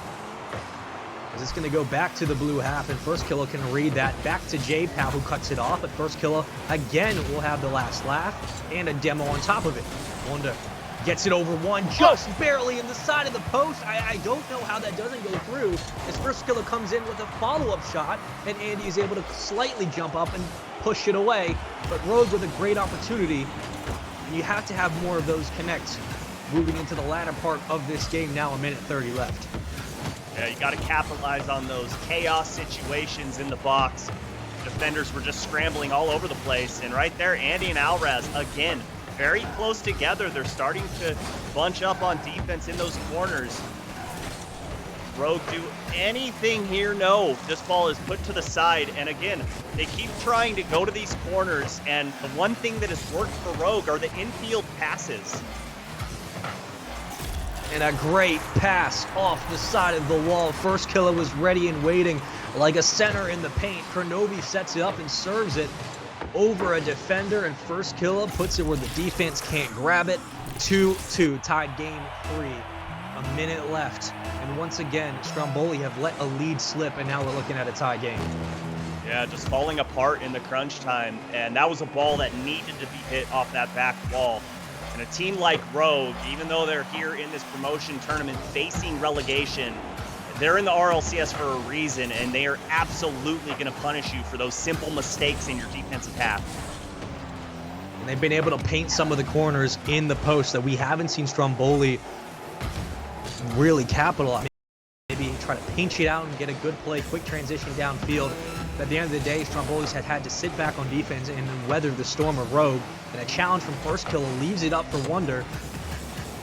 As it's going to go back to the blue half, and First Killer can read that. Back to J-Pal, who cuts it off, but First Killer again will have the last laugh and a demo on top of it. Wonder gets it over one, just barely in the side of the post. I don't know how that doesn't go through, as First Killer comes in with a follow-up shot, and Andy is able to slightly jump up and push it away. But Rogue with a great opportunity. You have to have more of those connects moving into the latter part of this game. Now a minute 30 left. Yeah, you got to capitalize on those chaos situations in the box. Defenders were just scrambling all over the place, and right there, Andy and Alrez again very close together. They're starting to bunch up on defense in those corners. Rogue do anything here? No. This ball is put to the side, and again, they keep trying to go to these corners, and the one thing that has worked for Rogue are the infield passes. And a great pass off the side of the wall. First Killer was ready and waiting like a center in the paint. Kenobi sets it up and serves it over a defender, and First Killer puts it where the defense can't grab it. 2-2, tied game 3. A minute left. And once again, Stromboli have let a lead slip, and now we're looking at a tie game. Yeah, just falling apart in the crunch time. And that was a ball that needed to be hit off that back wall. And a team like Rogue, even though they're here in this promotion tournament facing relegation, they're in the RLCS for a reason, and they are absolutely going to punish you for those simple mistakes in your defensive half. And they've been able to paint some of the corners in the post that we haven't seen Stromboli really capitalize. Maybe try to pinch it out and get a good play, quick transition downfield. But at the end of the day, Stromboli's had to sit back on defense and weather the storm of Rogue. And a challenge from First Killer leaves it up for Wonder.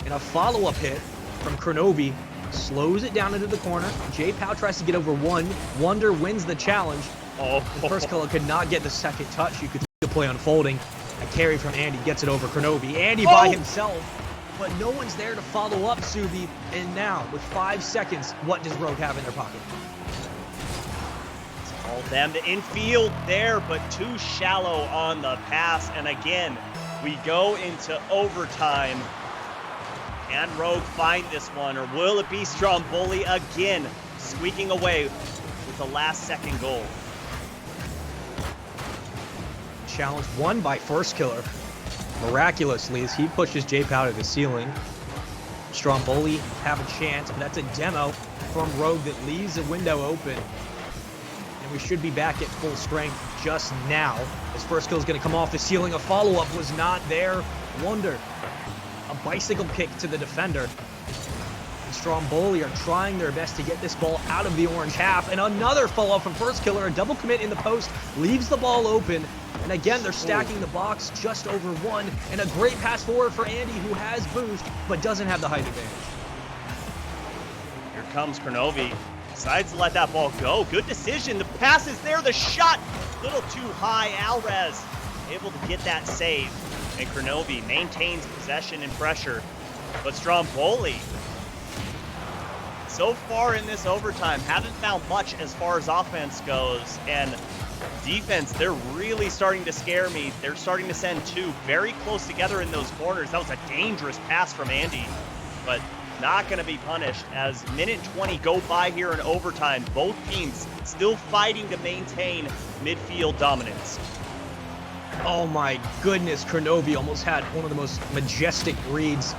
And a follow-up hit from Kenobi slows it down into the corner. J-Pal tries to get over one. Wonder wins the challenge. And First Killer could not get the second touch. You could see the play unfolding. A carry from Andy gets it over Kenobi. Andy by himself, but no one's there to follow up Subi. And now, with 5 seconds, what does Rogue have in their pocket? All them the infield there, but too shallow on the pass. And again, we go into overtime. Can Rogue find this one, or will it be Stromboli again squeaking away with the last second goal? Challenge won by First Killer. Miraculously, as he pushes J-Pal to the ceiling. Stromboli have a chance, but that's a demo from Rogue that leaves the window open. And we should be back at full strength just now. His first kill is going to come off the ceiling. A follow-up was not there. Wonder. A bicycle kick to the defender. And Stromboli are trying their best to get this ball out of the orange half. And another follow-up from first killer. A double commit in the post. Leaves the ball open. And again, they're stacking the box just over one. And a great pass forward for Andy, who has boost, but doesn't have the height advantage. Here comes Kronovi. Decides to let that ball go. Good decision. The pass is there. The shot, little too high. Alrez able to get that save. And Kronovi maintains possession and pressure. But Stromboli, so far in this overtime, haven't found much as far as offense goes. And defense, they're really starting to scare me. They're starting to send two very close together in those corners. That was a dangerous pass from Andy, but not going to be punished as minute 20 go by here in overtime. Both teams still fighting to maintain midfield dominance. Oh my goodness, Kronovi almost had one of the most majestic reads.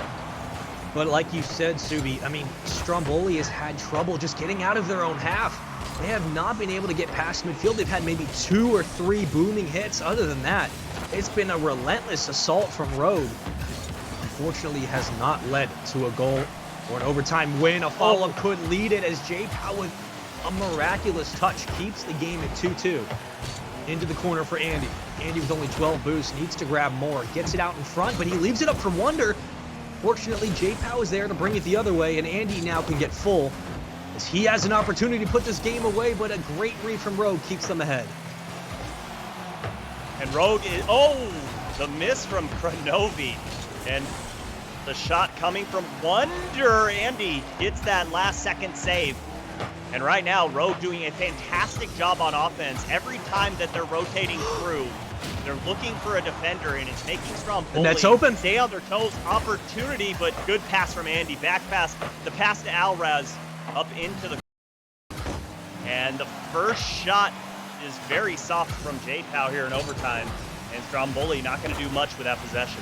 But like you said, Subi, I mean, Stromboli has had trouble just getting out of their own half. They have not been able to get past midfield. They've had maybe 2 or 3 booming hits. Other than that, it's been a relentless assault from Rogue. Unfortunately, has not led to a goal or an overtime win. A follow-up could lead it as Jay Powell with a miraculous touch keeps the game at 2-2. Into the corner for Andy. Andy with only 12 boosts, needs to grab more. Gets it out in front, but he leaves it up for Wonder. Fortunately, Jay Powell is there to bring it the other way, and Andy now can get full. As he has an opportunity to put this game away, but a great read from Rogue keeps them ahead. And Rogue is, the miss from Kronovi. And the shot coming from Wonder. Andy gets that last second save. And right now, Rogue doing a fantastic job on offense. Every time that they're rotating through, they're looking for a defender, and it's making Stromboli and that's open. Stay on their toes. Opportunity, but good pass from Andy. Back pass, the pass to Alrez. Up into the, and the first shot is very soft from J-Pow here in overtime, and Stromboli not going to do much with that possession.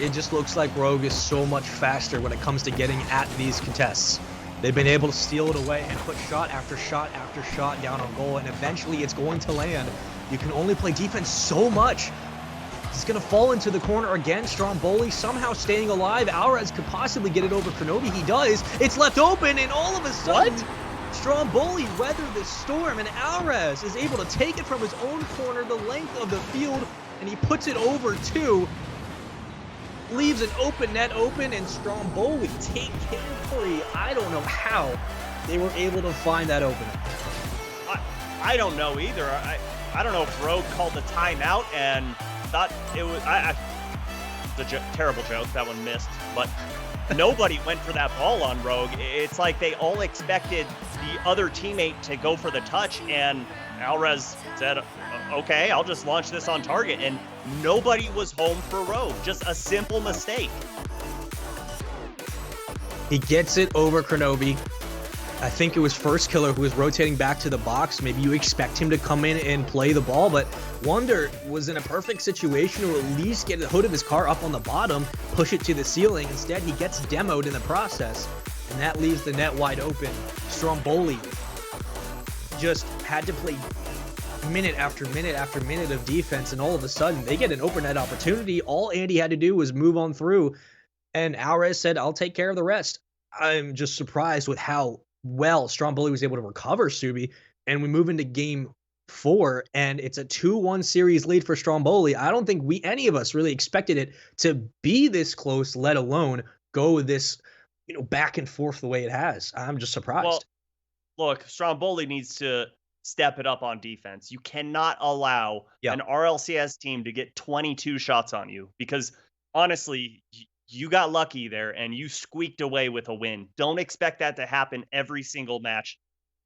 It just looks like Rogue is so much faster when it comes to getting at these contests. They've been able to steal it away and put shot after shot after shot down on goal, and eventually it's going to land. You can only play defense so much. He's going to fall into the corner again. Stromboli somehow staying alive. Alrez could possibly get it over Kronovi. He does. It's left open, and all of a sudden, Stromboli weathered the storm, and Alrez is able to take it from his own corner, the length of the field, and he puts it over two. Leaves an open net open, and Stromboli take carefully. I don't know how they were able to find that opening. I don't know either. I don't know if Rogue called the timeout and thought it was terrible joke. That one missed, but nobody went for that ball on Rogue. It's like they all expected the other teammate to go for the touch, and Alrez said, okay, I'll just launch this on target, and nobody was home for Rogue. Just a simple mistake. He gets it over Kronovi. I think it was First Killer who was rotating back to the box. Maybe you expect him to come in and play the ball, but Wonder was in a perfect situation to at least get the hood of his car up on the bottom, push it to the ceiling. Instead, he gets demoed in the process, and that leaves the net wide open. Stromboli just had to play minute after minute after minute of defense, and all of a sudden, they get an open net opportunity. All Andy had to do was move on through, and Alrez said, I'll take care of the rest. I'm just surprised with how well Stromboli was able to recover, Subi, and we move into game 4, and it's a 2-1 series lead for Stromboli. I don't think any of us really expected it to be this close, let alone go this, back and forth the way it has. I'm just surprised. Well, look, Stromboli needs to step it up on defense. You cannot allow an RLCS team to get 22 shots on you, because honestly, you got lucky there and you squeaked away with a win. Don't expect that to happen every single match,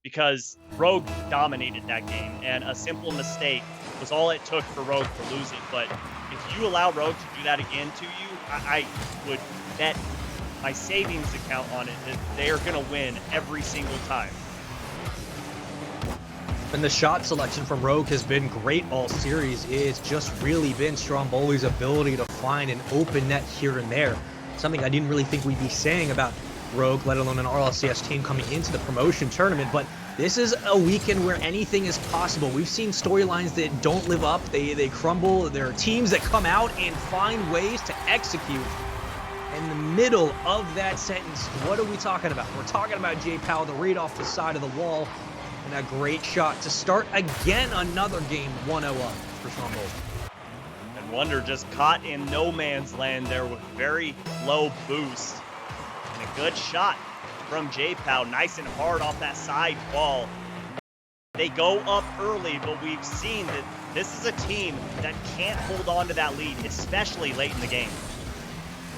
because Rogue dominated that game, and a simple mistake was all it took for Rogue to lose it. But if you allow Rogue to do that again to you, I would bet my savings account on it that they are going to win every single time. And the shot selection from Rogue has been great all series. It's just really been Stromboli's ability to find an open net here and there. something I didn't really think we'd be saying about Rogue, let alone an RLCS team coming into the promotion tournament, but this is a weekend where anything is possible. We've seen storylines that don't live up, they crumble. There are teams that come out and find ways to execute. In the middle of that sentence, what are we talking about? We're talking about J Powell, the read off the side of the wall, and a great shot to start again another game 1-0 up for Stromboli. And Wonder just caught in no man's land there with very low boost. And a good shot from J Powell, nice and hard off that side wall. They go up early, but we've seen that this is a team that can't hold on to that lead, especially late in the game.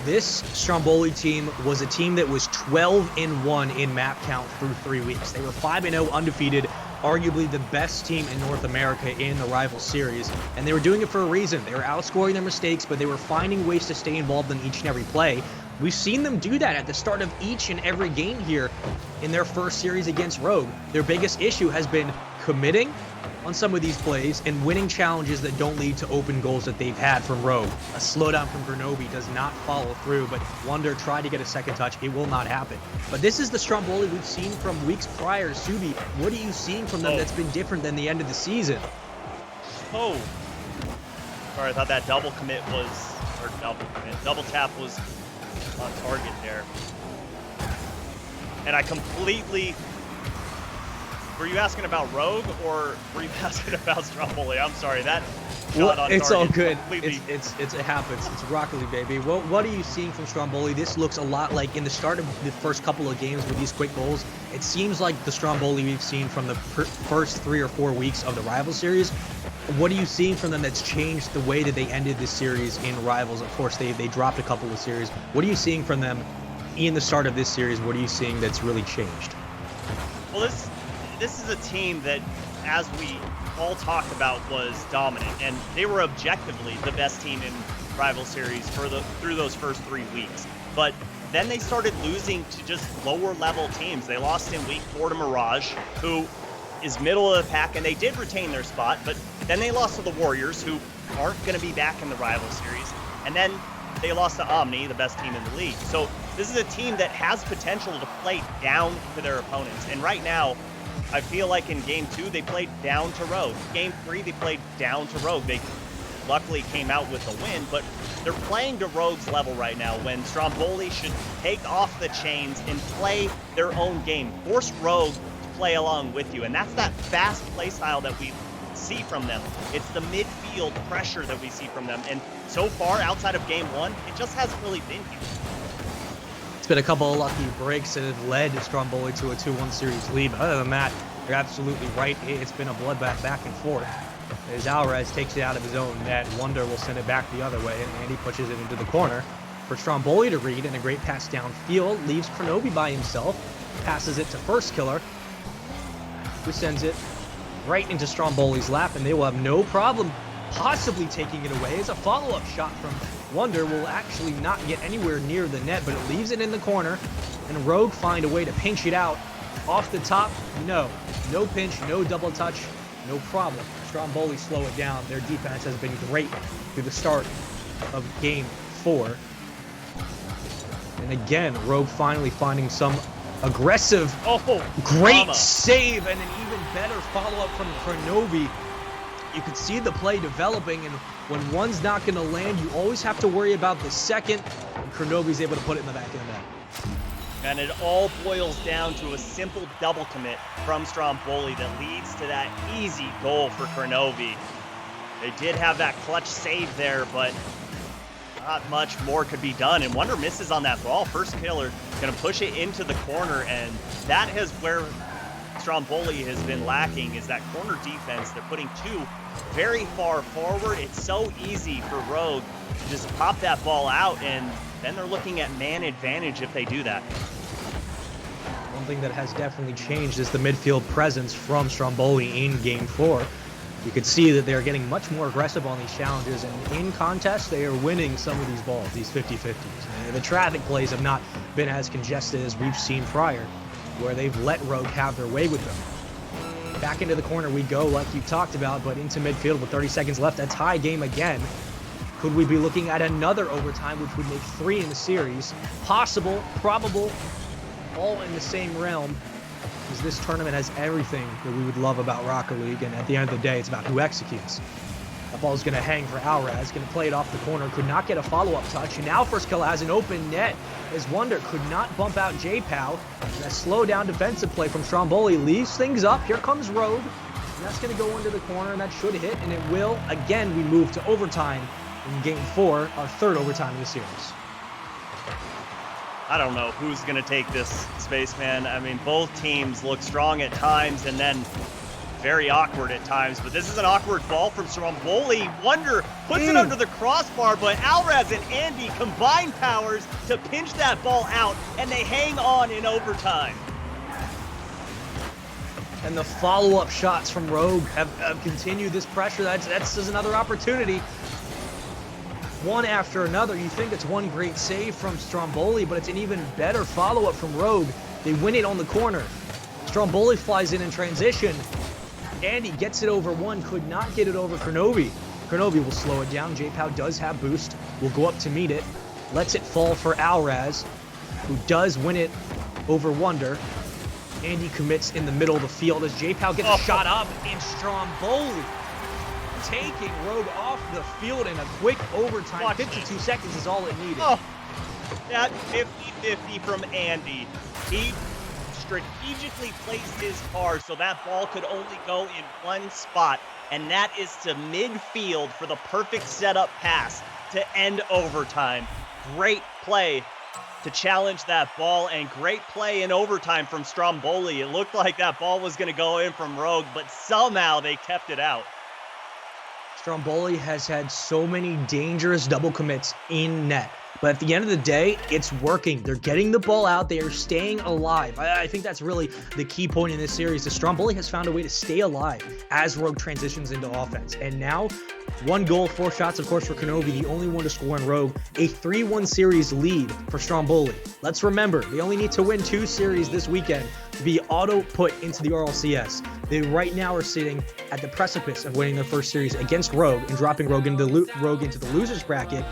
This Stromboli team was a team that was 12-1 in map count through 3 weeks. They were 5-0 undefeated, arguably the best team in North America in the rival series, and they were doing it for a reason. They were outscoring their mistakes, but they were finding ways to stay involved in each and every play. We've seen them do that at the start of each and every game here in their first series against Rogue. Their biggest issue has been committing on some of these plays and winning challenges that don't lead to open goals that they've had from Rogue. A slowdown from Grenobi does not follow through, but Wonder tried to get a second touch. It will not happen. But this is the Stromboli we've seen from weeks prior. Subi, what are you seeing from them that's been different than the end of the season? Oh. Sorry, I thought that double tap was on target there. And I completely... Were you asking about Rogue or were you asking about Stromboli? I'm sorry, that shot on it's target all good. completely... It happens. It's Rocket League, baby. What are you seeing from Stromboli? This looks a lot like in the start of the first couple of games with these quick goals. It seems like the Stromboli we've seen from the first 3 or 4 weeks of the Rival Series. What are you seeing from them that's changed the way that they ended this series in Rivals? Of course, they dropped a couple of series. What are you seeing from them in the start of this series? What are you seeing that's really changed? Well, this is a team that, as we all talked about, was dominant, and they were objectively the best team in Rival Series through those first 3 weeks. But then they started losing to just lower level teams. They lost in week 4 to Mirage, who is middle of the pack, and they did retain their spot, but then they lost to the Warriors, who aren't going to be back in the Rival Series, and then they lost to Omni, the best team in the league. So this is a team that has potential to play down to their opponents, and right now, I feel like in Game 2, they played down to Rogue. Game 3, they played down to Rogue. They luckily came out with a win, but they're playing to Rogue's level right now when Stromboli should take off the chains and play their own game. Force Rogue to play along with you, and that's that fast play style that we see from them. It's the midfield pressure that we see from them, and so far, outside of Game 1, it just hasn't really been here. It's been a couple of lucky breaks that have led Stromboli to a 2-1 series lead. But other than that, you're absolutely right. It's been a bloodbath back and forth. As Alvarez takes it out of his own net, Wonder will send it back the other way, and Andy pushes it into the corner for Stromboli to read, and a great pass downfield leaves Grenobi by himself, passes it to First Killer, who sends it right into Stromboli's lap, and they will have no problem possibly taking it away as a follow-up shot from Wonder will actually not get anywhere near the net, but it leaves it in the corner, and Rogue find a way to pinch it out off the top. No pinch, no double touch, no problem. Stromboli slow it down. Their defense has been great through the start of Game 4. And again, Rogue finally finding some aggressive, great save, and an even better follow-up from Grenobi. You can see the play developing, and when one's not going to land, you always have to worry about the second, and Grenobi's able to put it in the back of the net. And it all boils down to a simple double commit from Stromboli that leads to that easy goal for Grenobi. They did have that clutch save there, but not much more could be done, and Wonder misses on that ball. First Killer going to push it into the corner, and that is where Stromboli has been lacking, is that corner defense. They're putting two very far forward. It's so easy for Rogue to just pop that ball out, and then they're looking at man advantage if they do that. One thing that has definitely changed is the midfield presence from Stromboli in Game 4. You could see that they're getting much more aggressive on these challenges, and in contests, they are winning some of these balls, these 50-50s. And the traffic plays have not been as congested as we've seen prior, where they've let Rogue have their way with them. Back into the corner we go, like you talked about, but into midfield with 30 seconds left. A tie game again. Could we be looking at another overtime, which would make 3 in the series? Possible, probable, all in the same realm, because this tournament has everything that we would love about Rocket League, and at the end of the day, it's about who executes. That ball's going to hang for Alraz, going to play it off the corner, could not get a follow-up touch, and now First Killer has an open net, as Wonder could not bump out J-Pow, and a slow down defensive play from Stromboli leaves things up. Here comes Rogue, and that's going to go into the corner, and that should hit, and it will. Again, we move to overtime in Game 4, our 3rd overtime of the series. I don't know who's going to take this, Spaceman. I mean, both teams look strong at times and then very awkward at times. But this is an awkward ball from Stromboli. Wonder puts it under the crossbar, but Alraz and Andy combine powers to pinch that ball out, and they hang on in overtime. And the follow-up shots from Rogue have continued this pressure. That's another opportunity. One after another. You think it's one great save from Stromboli, but it's an even better follow-up from Rogue. They win it on the corner. Stromboli flies in transition. Andy gets it over one, could not get it over Kernovi. Kernovi will slow it down. J-Pow does have boost, will go up to meet it. Lets it fall for Alraz, who does win it over Wonder. Andy commits in the middle of the field as J-Pow gets a shot up, and Stromboli taking Rogue off the field in a quick overtime. Watch 52 seconds is all it needed. Oh, that 50-50 from Andy. He strategically placed his car so that ball could only go in one spot, and that is to midfield for the perfect setup pass to end overtime. Great play to challenge that ball, and great play in overtime from Stromboli. It looked like that ball was going to go in from Rogue, but somehow they kept it out. Stromboli has had so many dangerous double commits in net. But at the end of the day, it's working. They're getting the ball out. They are staying alive. I think that's really the key point in this series. The Stromboli has found a way to stay alive as Rogue transitions into offense. And now, 1 goal, 4 shots, of course, for Kernovi, the only one to score in Rogue. A 3-1 series lead for Stromboli. Let's remember, they only need to win 2 series this weekend to be auto-put into the RLCS. They right now are sitting at the precipice of winning their first series against Rogue and dropping Rogue into the losers bracket.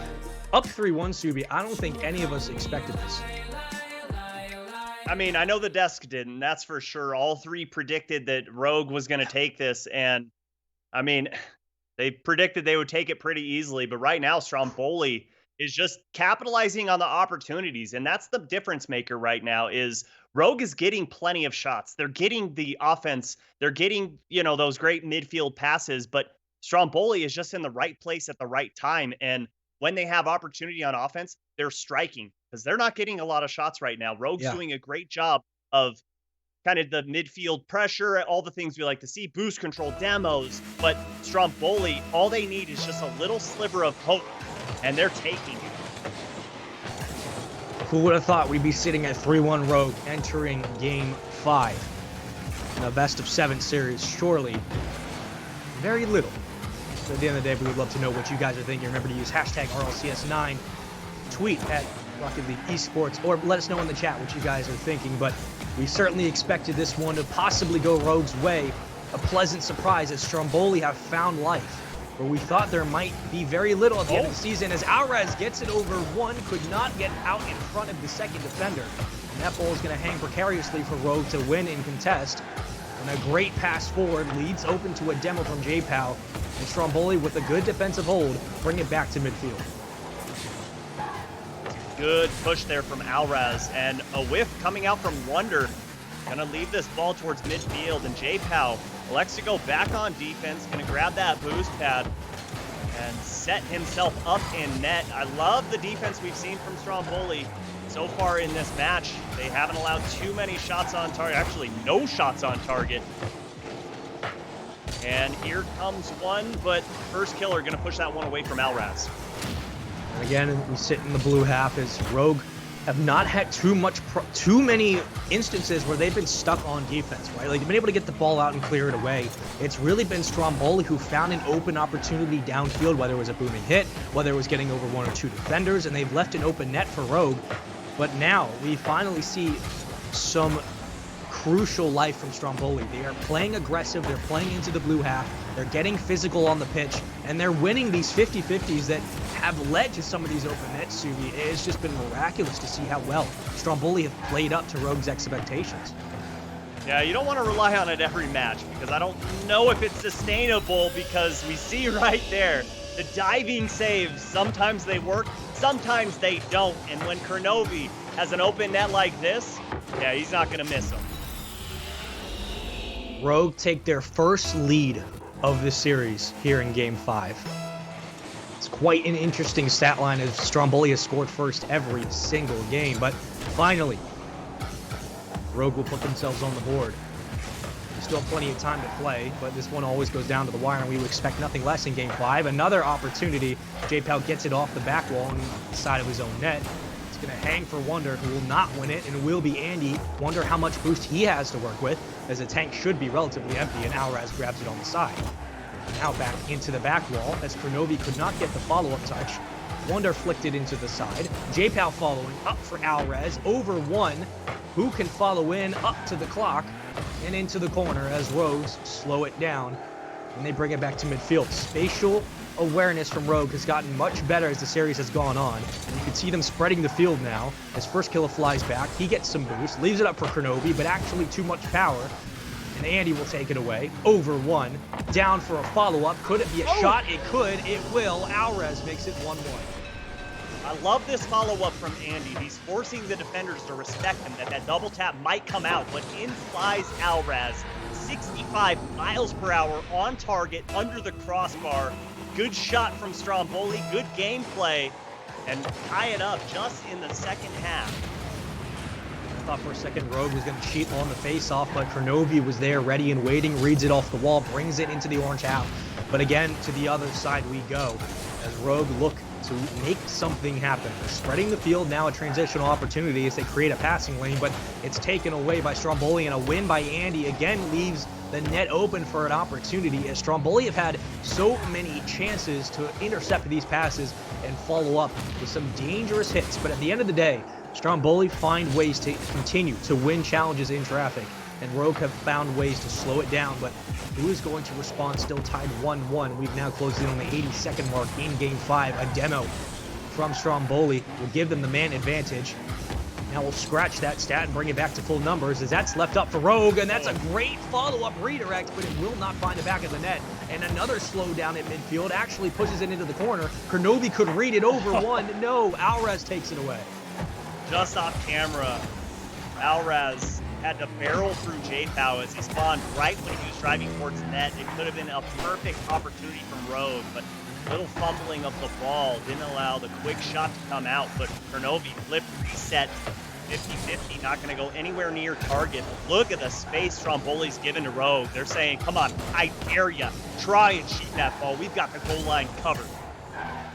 Up 3-1, Subi. I don't think any of us expected this. I mean, I know the desk didn't, that's for sure. All 3 predicted that Rogue was going to take this, and I mean, they predicted they would take it pretty easily, but right now Stromboli is just capitalizing on the opportunities, and that's the difference maker right now. Is Rogue is getting plenty of shots. They're getting the offense. They're getting, those great midfield passes, but Stromboli is just in the right place at the right time, and when they have opportunity on offense, they're striking because they're not getting a lot of shots right now. Rogue's doing a great job of kind of the midfield pressure, all the things we like to see, boost control demos, but Stromboli, all they need is just a little sliver of hope, and they're taking it. Who would have thought we'd be sitting at 3-1 Rogue entering Game 5 in a best-of-7 series? Surely very little. So at the end of the day, we would love to know what you guys are thinking. Remember to use hashtag RLCS9, tweet at Rocket League Esports, or let us know in the chat what you guys are thinking. But we certainly expected this one to possibly go Rogue's way. A pleasant surprise as Stromboli have found life, where we thought there might be very little at the end of the season, as Alraz gets it over one, could not get out in front of the second defender. And that ball is going to hang precariously for Rogue to win in contest. And a great pass forward leads open to a demo from J-Pow. And Stromboli, with a good defensive hold, bring it back to midfield. Good push there from Alraz, and a whiff coming out from Wonder. Gonna leave this ball towards midfield, and J-Pow elects to go back on defense, gonna grab that boost pad and set himself up in net. I love the defense we've seen from Stromboli so far in this match. They haven't allowed too many shots on target, actually no shots on target. And here comes one, but First Killer gonna push that one away from Alraz. And again, we sit in the blue half as Rogue have not had too many instances where they've been stuck on defense, right? Like, they've been able to get the ball out and clear it away. It's really been Stromboli who found an open opportunity downfield, whether it was a booming hit, whether it was getting over 1 or 2 defenders, and they've left an open net for Rogue. But now we finally see some crucial life from Stromboli. They are playing aggressive, they're playing into the blue half, they're getting physical on the pitch, and they're winning these 50-50s that have led to some of these open nets, Subi. It's just been miraculous to see how well Stromboli have played up to Rogue's expectations. Yeah, you don't want to rely on it every match because I don't know if it's sustainable, because we see right there the diving saves. Sometimes they work, sometimes they don't. And when Kurnovi has an open net like this, yeah, he's not going to miss them. Rogue take their first lead of the series here in Game 5. It's quite an interesting stat line as Stromboli has scored first every single game, but finally, Rogue will put themselves on the board. There's still plenty of time to play, but this one always goes down to the wire, and we would expect nothing less in Game 5. Another opportunity. J-Pal gets it off the back wall on the side of his own net. It's going to hang for Wonder, who will not win it, and it will be Andy. Wonder how much boost he has to work with, as the tank should be relatively empty, and Alraz grabs it on the side. Now back into the back wall, as Kurnovi could not get the follow-up touch. Wonder flicked it into the side. J-Pal following up for Alraz, over one. Who can follow in up to the clock and into the corner as Rogues slow it down and they bring it back to midfield. Spatial awareness from Rogue has gotten much better as the series has gone on. And you can see them spreading the field now. His first killer flies back. He gets some boost, leaves it up for Kurnovi, but actually too much power. And Andy will take it away. Over one. Down for a follow-up. Could it be a shot? It could. It will. Alraz makes it 1-1. I love this follow-up from Andy. He's forcing the defenders to respect him, that double tap might come out, but in flies Alraz. 65 miles per hour on target, under the crossbar. Good shot from Stromboli, good gameplay, and tie it up just in the second half. I thought for a second Rogue was going to cheat on the face-off, but Kurnovi was there ready and waiting, reads it off the wall, brings it into the orange half. But again, to the other side we go, as Rogue look to make something happen. They're spreading the field now, a transitional opportunity as they create a passing lane, but it's taken away by Stromboli, and a win by Andy again leaves the net open for an opportunity, as Stromboli have had so many chances to intercept these passes and follow up with some dangerous hits. But at the end of the day, Stromboli find ways to continue to win challenges in traffic, and Rogue have found ways to slow it down, but who is going to respond? Still tied 1-1. We've now closed in on the 82nd mark in Game 5. A demo from Stromboli will give them the man advantage. Now we'll scratch that stat and bring it back to full numbers, as that's left up for Rogue, and that's a great follow-up redirect, but it will not find the back of the net. And another slowdown at midfield actually pushes it into the corner. Kurnovi could read it over one. No, Alraz takes it away. Just off camera, Alraz had to barrel through J-Pow as he spawned right when he was driving towards net. It could have been a perfect opportunity from Rogue, but little fumbling of the ball didn't allow the quick shot to come out. But Kurnovi flipped, reset, 50-50, not going to go anywhere near target. Look at the space Stromboli's given to Rogue. They're saying, come on, I dare ya. Try and shoot that ball. We've got the goal line covered.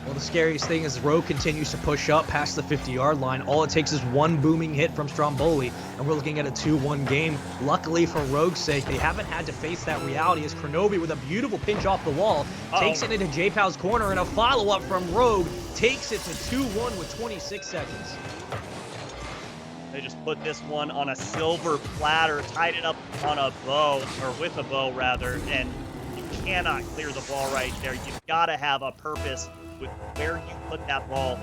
Well, the scariest thing is Rogue continues to push up past the 50-yard line. All it takes is one booming hit from Stromboli, and we're looking at a 2-1 game. Luckily for Rogue's sake, they haven't had to face that reality, as Kurnovi, with a beautiful pinch off the wall, takes it into J-Pow's corner, and a follow-up from Rogue takes it to 2-1 with 26 seconds. They just put this one on a silver platter, tied it up on a bow, or with a bow rather, and you cannot clear the ball right there. You've got to have a purpose with where you put that ball,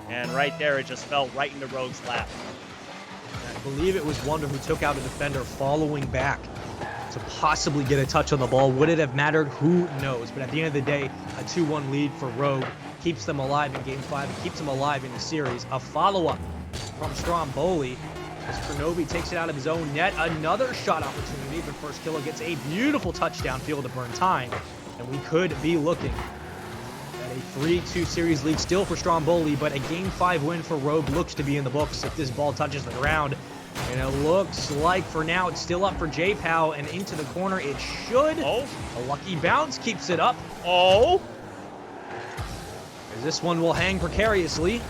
and right there it just fell right into Rogue's lap. I believe it was Wonder who took out a defender following back to possibly get a touch on the ball. Would it have mattered? Who knows? But at the end of the day, a 2-1 lead for Rogue keeps them alive in Game 5 and keeps them alive in the series. A follow-up from Stromboli as Kurnovi takes it out of his own net. Another shot opportunity, but first killer gets a beautiful touchdown field to burn time, and we could be looking at a 3-2 series lead still for Stromboli, but a Game 5 win for Rogue looks to be in the books if this ball touches the ground. And it looks like for now it's still up for J-Pow, and into the corner it should. Oh. A lucky bounce keeps it up. Oh. As this one will hang precariously.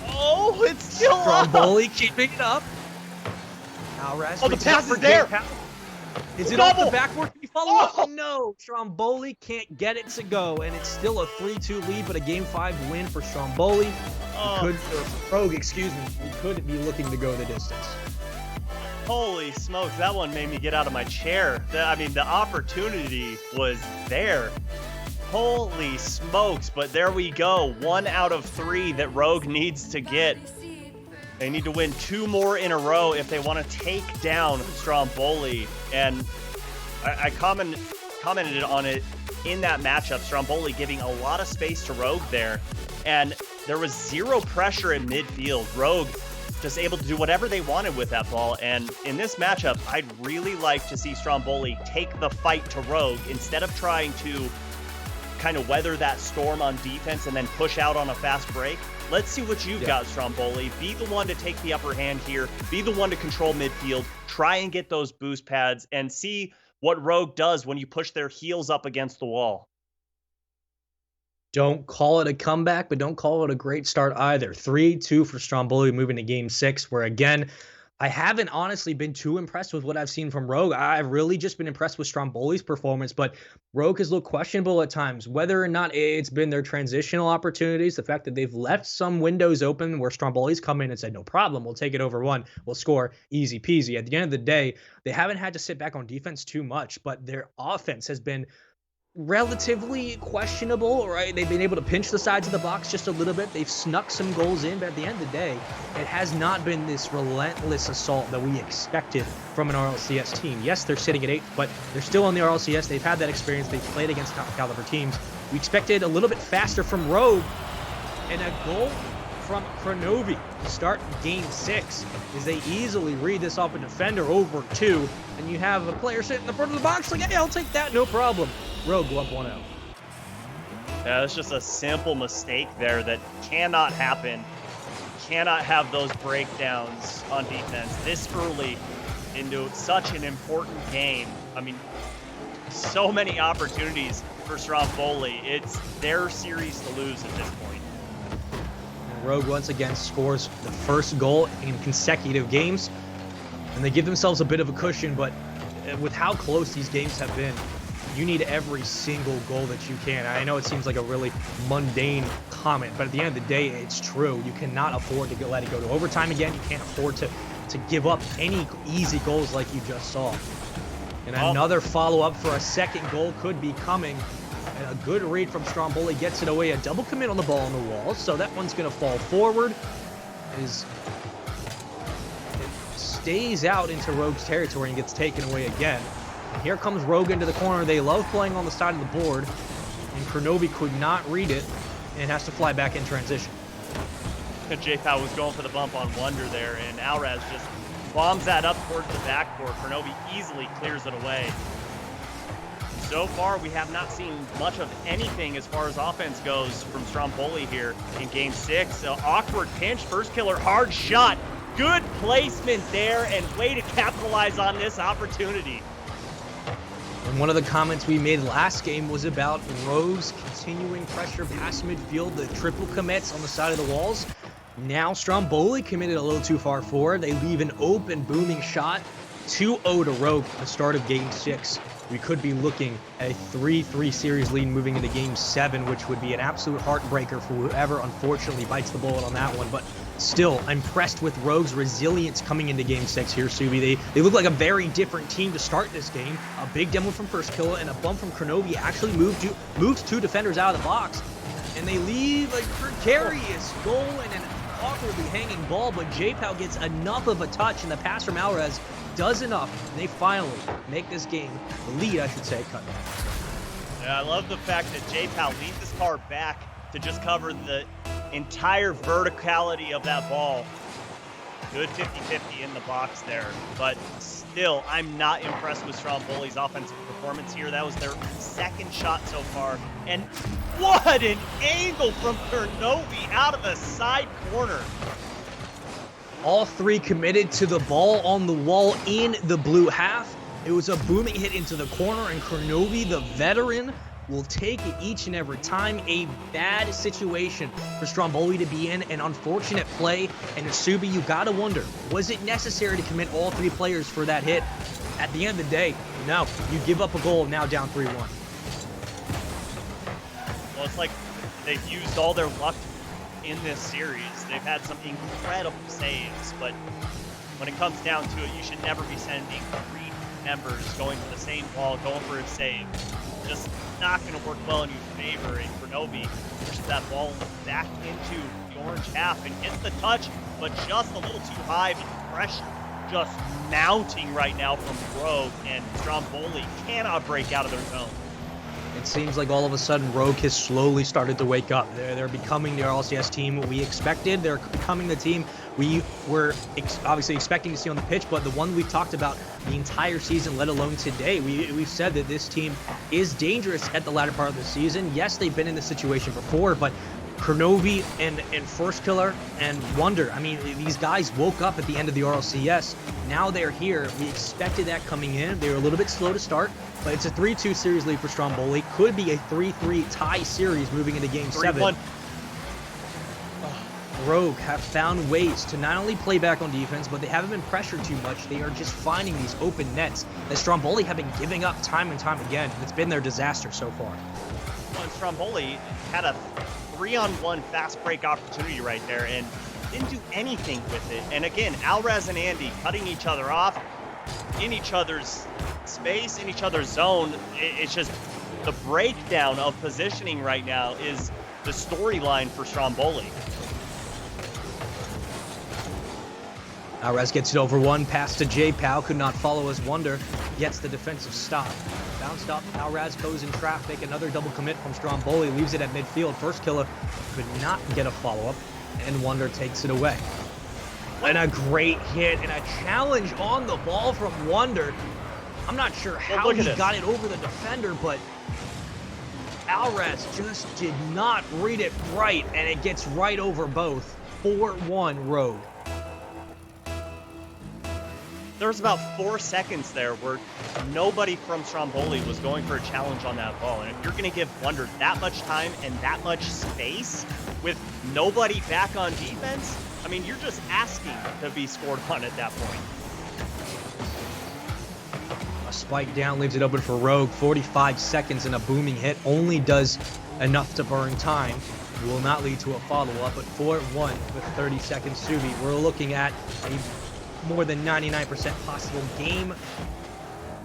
Oh, it's still up. Stromboli keeping it up. Alraz. Oh, the pass is there. Is it off the Double. backboard? Can he follow up? Oh. No. Stromboli can't get it to go, and it's still a 3-2 lead, but a Game 5 win for Stromboli. Oh. Rogue, excuse me. We could be looking to go the distance. Holy smokes, that one made me get out of my chair. The opportunity was there. Holy smokes, but there we go. 1 out of 3 that Rogue needs to get. They need to win 2 more in a row if they want to take down Stromboli. And I commented on it in that matchup, Stromboli giving a lot of space to Rogue there. And there was 0 pressure in midfield. Rogue just able to do whatever they wanted with that ball. And in this matchup, I'd really like to see Stromboli take the fight to Rogue instead of trying to kind of weather that storm on defense and then push out on a fast break. Let's see what you've got, Stromboli. Be the one to take the upper hand here. Be the one to control midfield. Try and get those boost pads and see what Rogue does when you push their heels up against the wall. Don't call it a comeback, but don't call it a great start either. 3-2 for Stromboli moving to game 6, where again, I haven't honestly been too impressed with what I've seen from Rogue. I've really just been impressed with Stromboli's performance, but Rogue has looked questionable at times. Whether or not it's been their transitional opportunities, the fact that they've left some windows open where Stromboli's come in and said, no problem, we'll take it over 1, we'll score, easy peasy. At the end of the day, they haven't had to sit back on defense too much, but their offense has been relatively questionable, right? They've been able to pinch the sides of the box just a little bit. They've snuck some goals in, but at the end of the day, it has not been this relentless assault that we expected from an RLCS team. Yes, they're sitting at 8th, but they're still on the RLCS. They've had that experience. They've played against top caliber teams. We expected a little bit faster from Rogue, and a goal from Kronovi to start game 6 as they easily read this off a defender over 2, and you have a player sitting in the front of the box like, hey, I'll take that, no problem. Rogue go up 1-0. Yeah, it's just a simple mistake there that cannot happen. Cannot have those breakdowns on defense this early into such an important game. I mean, so many opportunities for Stromboli. It's their series to lose at this point. And Rogue once again scores the first goal in consecutive games, and they give themselves a bit of a cushion, but with how close these games have been, you need every single goal that you can. I know it seems like a really mundane comment, but at the end of the day, it's true. You cannot afford to let it go to overtime again. You can't afford to give up any easy goals like you just saw. And another follow-up for a second goal could be coming. And a good read from Stromboli gets it away. A double commit on the ball on the wall, so that one's going to fall forward. It stays out into Rogue's territory and gets taken away again. And here comes Rogue into the corner. They love playing on the side of the board, and Kronovi could not read it and has to fly back in transition. J-Pow was going for the bump on Wonder there, and Alraz just bombs that up towards the backboard. Kronovi easily clears it away. So far, we have not seen much of anything as far as offense goes from Stromboli here in Game 6. Awkward pinch, first killer, hard shot. Good placement there, and way to capitalize on this opportunity. And one of the comments we made last game was about Rogue's continuing pressure past midfield, the triple commits on the side of the walls. Now Stromboli committed a little too far forward. They leave an open, booming shot. 2-0 to Rogue at the start of Game 6. We could be looking at a 3-3 series lead moving into Game 7, which would be an absolute heartbreaker for whoever unfortunately bites the bullet on that one. But still, I'm impressed with Rogue's resilience coming into Game 6 here, Subi. They look like a very different team to start this game. A big demo from first kill and a bump from Kronovi actually moved 2 defenders out of the box. And they leave a precarious goal and an awkwardly hanging ball, but J-Pow gets enough of a touch, and the pass from Alvarez does enough, and they finally make this game, the lead, I should say, cut. Yeah, I love the fact that J-Pow leads this car back to just cover the entire verticality of that ball. Good 50-50 in the box there, but still, I'm not impressed with Stromboli's offensive performance here. That was their second shot so far, and what an angle from Kronovi out of the side corner. All 3 committed to the ball on the wall in the blue half. It was a booming hit into the corner, and Kronovi, the veteran, will take it each and every time. A bad situation for Stromboli to be in, an unfortunate play, and Asubi, you gotta wonder, was it necessary to commit all 3 players for that hit? At the end of the day, no. You give up a goal, now down 3-1. Well, it's like they've used all their luck in this series. They've had some incredible saves, but when it comes down to it, you should never be sending 3 members going for the same ball, going for a save. Just not going to work well in your favor. And Kronovi pushes that ball back into the orange half and gets the touch, but just a little too high. But the pressure just mounting right now from Rogue, and Stromboli cannot break out of their zone. It seems like all of a sudden Rogue has slowly started to wake up. They're becoming the RLCS team we expected. They're becoming the team we were obviously expecting to see on the pitch, but the one we've talked about the entire season, let alone today. We've said that this team is dangerous at the latter part of the season. Yes, they've been in this situation before, but Kronovi and First Killer and Wonder, I mean, these guys woke up at the end of the RLCS. Now they're here. We expected that coming in. They were a little bit slow to start, but it's a 3-2 series lead for Stromboli. Could be a 3-3 tie series moving into Game 7. 3-1. Rogue have found ways to not only play back on defense, but they haven't been pressured too much. They are just finding these open nets that Stromboli have been giving up time and time again. It's been their disaster so far. Well, and Stromboli had a 3-on-1 fast break opportunity right there and didn't do anything with it. And again, Alraz and Andy cutting each other off in each other's space, in each other's zone. It's just the breakdown of positioning right now is the storyline for Stromboli. Alraz gets it over one, pass to J-Pow, could not follow as Wonder gets the defensive stop. Bounced up, Alraz goes in traffic, another double commit from Stromboli, leaves it at midfield. First Killer could not get a follow-up, and Wonder takes it away. And a great hit and a challenge on the ball from Wonder. I'm not sure how he got it over the defender, but Alraz just did not read it right, and it gets right over both. 4-1 Rogue. There was about 4 seconds there where nobody from Stromboli was going for a challenge on that ball. And if you're going to give Wonder that much time and that much space with nobody back on defense, I mean, you're just asking to be scored on at that point. A spike down leaves it open for Rogue. 45 seconds and a booming hit only does enough to burn time. It will not lead to a follow-up, but 4-1 with 30 seconds to beat. We're looking at a more than 99% possible Game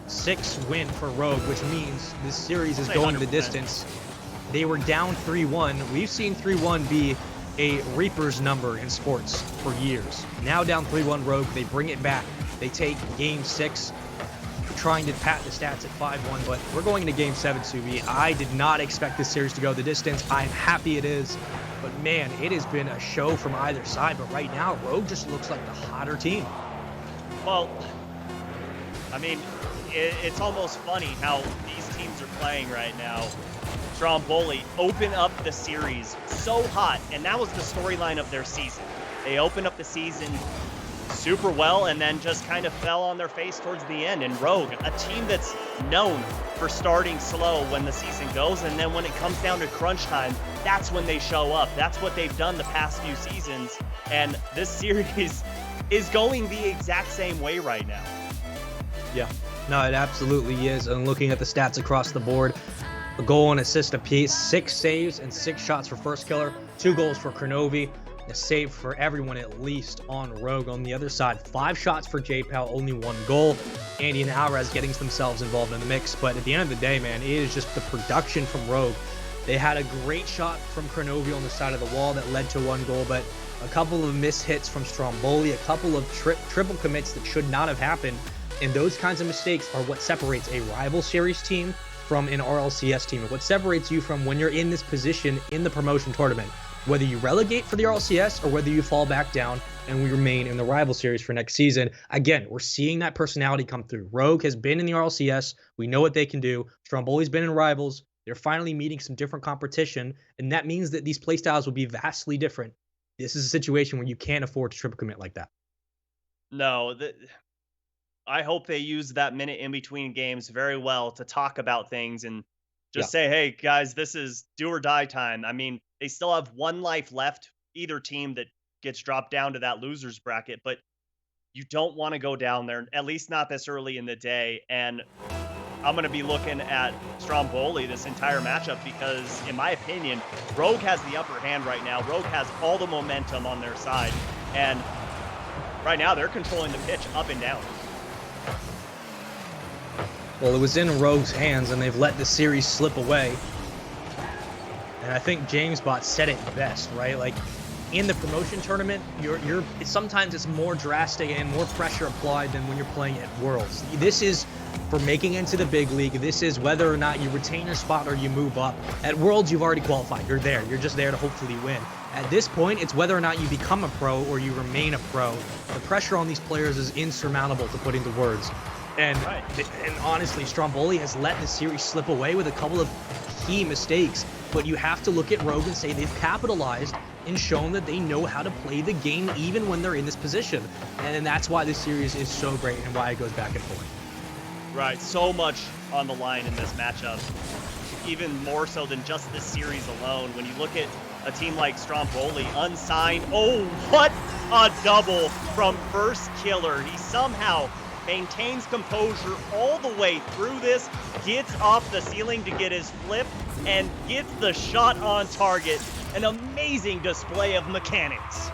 6 win for Rogue, which means this series is going the distance. They were down 3-1. We've seen 3-1 be a Reaper's number in sports for years. Now down 3-1 Rogue, they bring it back. They take Game 6, trying to pat the stats at 5-1, but we're going into Game 7, Subi. I did not expect this series to go the distance. I'm happy it is, but man, it has been a show from either side. But right now, Rogue just looks like the hotter team. Well, I mean, it's almost funny how these teams are playing right now. Stromboli open up the series so hot, and that was the storyline of their season. They opened up the season super well and then just kind of fell on their face towards the end. And Rogue, a team that's known for starting slow when the season goes, and then when it comes down to crunch time, that's when they show up. That's what they've done the past few seasons, and this series is going the exact same way right now. Yeah, no, it absolutely is. And looking at the stats across the board, a goal and assist apiece, 6 saves and 6 shots for First Killer, 2 goals for Kronovi, a save for everyone at least on Rogue. On the other side, 5 shots for J-Pow, only 1 goal. Andy and Alraz getting themselves involved in the mix. But at the end of the day, man, it is just the production from Rogue. They had a great shot from Kronovi on the side of the wall that led to 1 goal, but a couple of missed hits from Stromboli, a couple of triple commits that should not have happened. And those kinds of mistakes are what separates a rival series team from an RLCS team. And what separates you from when you're in this position in the promotion tournament, whether you relegate for the RLCS or whether you fall back down and we remain in the rival series for next season. Again, we're seeing that personality come through. Rogue has been in the RLCS. We know what they can do. Stromboli's been in rivals. They're finally meeting some different competition, and that means that these playstyles will be vastly different. This is a situation where you can't afford to triple commit like that. No, I hope they use that minute in between games very well to talk about things and just say, hey, guys, this is do or die time. I mean, they still have 1 life left, either team that gets dropped down to that loser's bracket, but you don't want to go down there, at least not this early in the day. And I'm going to be looking at Stromboli this entire matchup because, in my opinion, Rogue has the upper hand right now. Rogue has all the momentum on their side. And right now they're controlling the pitch up and down. Well, it was in Rogue's hands, and they've let the series slip away. And I think JamesBot said it best, right? Like, in the promotion tournament, sometimes it's more drastic and more pressure applied than when you're playing at Worlds. This is for making into the big league. This is whether or not you retain your spot or you move up. At Worlds, you've already qualified. You're there. You're just there to hopefully win. At this point, it's whether or not you become a pro or you remain a pro. The pressure on these players is insurmountable, to put into words. And honestly, Stromboli has let the series slip away with a couple of key mistakes. But you have to look at Rogue and say they've capitalized and shown that they know how to play the game even when they're in this position. And that's why this series is so great and why it goes back and forth. Right, so much on the line in this matchup. Even more so than just this series alone. When you look at a team like Stromboli, unsigned. Oh, what a double from First Killer. He somehow maintains composure all the way through this, gets off the ceiling to get his flip, and gets the shot on target. An amazing display of mechanics.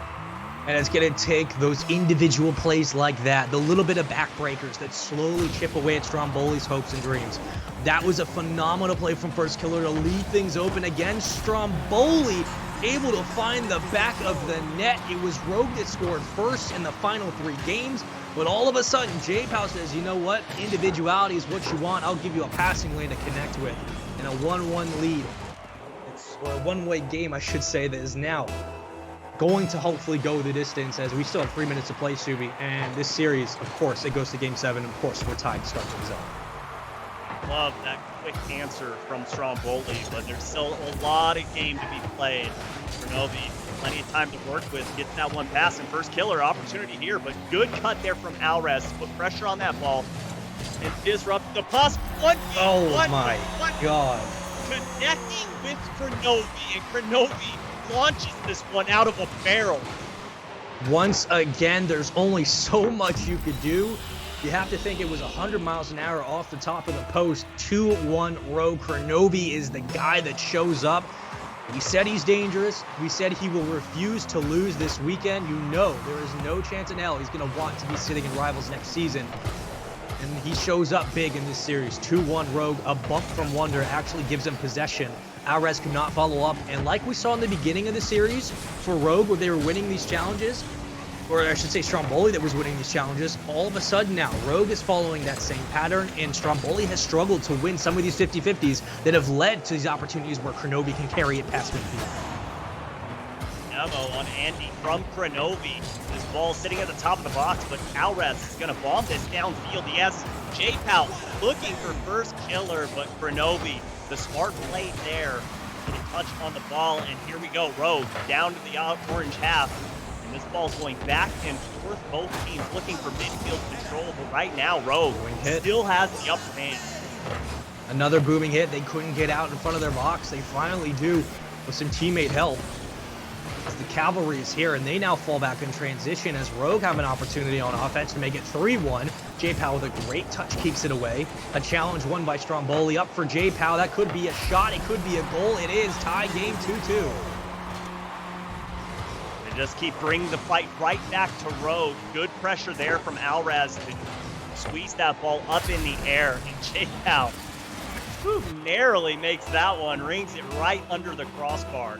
And it's going to take those individual plays like that, the little bit of backbreakers that slowly chip away at Stromboli's hopes and dreams. That was a phenomenal play from First Killer to leave things open again. Stromboli able to find the back of the net. It was Rogue that scored first in the final 3 games. But all of a sudden, J-Pow says, you know what? Individuality is what you want. I'll give you a passing lane to connect with. And a 1-1 lead. Or a one-way game, I should say, that is now going to hopefully go the distance, as we still have 3 minutes to play, Subi. And this series, of course, it goes to Game 7. Of course, we're tied to start things up. Love that quick answer from Stromboli, but there's still a lot of game to be played. Renovi, plenty of time to work with, gets that one pass, and First Killer opportunity here, but good cut there from Alres, put pressure on that ball, and disrupt the possible one. Oh my God. Connecting with Krenovi, and Krenovi launches this one out of a barrel. Once again, there's only so much you could do. You have to think it was 100 miles an hour off the top of the post. 2-1 Rogue. Krenovi is the guy that shows up. We said he's dangerous. We said he will refuse to lose this weekend. You know there is no chance in hell he's going to want to be sitting in Rivals next season. And he shows up big in this series. 2-1 Rogue, a bump from Wonder, actually gives him possession. Alres could not follow up. And like we saw in the beginning of the series, for Rogue, where they were winning these challenges, or I should say Stromboli that was winning these challenges, all of a sudden now, Rogue is following that same pattern, and Stromboli has struggled to win some of these 50-50s that have led to these opportunities where Krenovi can carry it past midfield. Ammo on Andy from Krenovi. This ball sitting at the top of the box, but Alres is going to bomb this downfield. Yes, J-Pow looking for First Killer, but Krenovi, the smart play there, getting touch on the ball, and here we go, Rogue down to the orange half. And this ball's going back and forth. Both teams looking for midfield control, but right now, Rogue still has the upper hand. Another booming hit. They couldn't get out in front of their box. They finally do with some teammate help. As the cavalry is here, and they now fall back in transition as Rogue have an opportunity on offense to make it 3-1. J-Pow with a great touch keeps it away. A challenge won by Stromboli. Up for J-Pow. That could be a shot. It could be a goal. It is. Tie game 2-2. Just keep bringing the fight right back to Rogue. Good pressure there from Alres to squeeze that ball up in the air. And J-Pow narrowly makes that one, rings it right under the crossbar.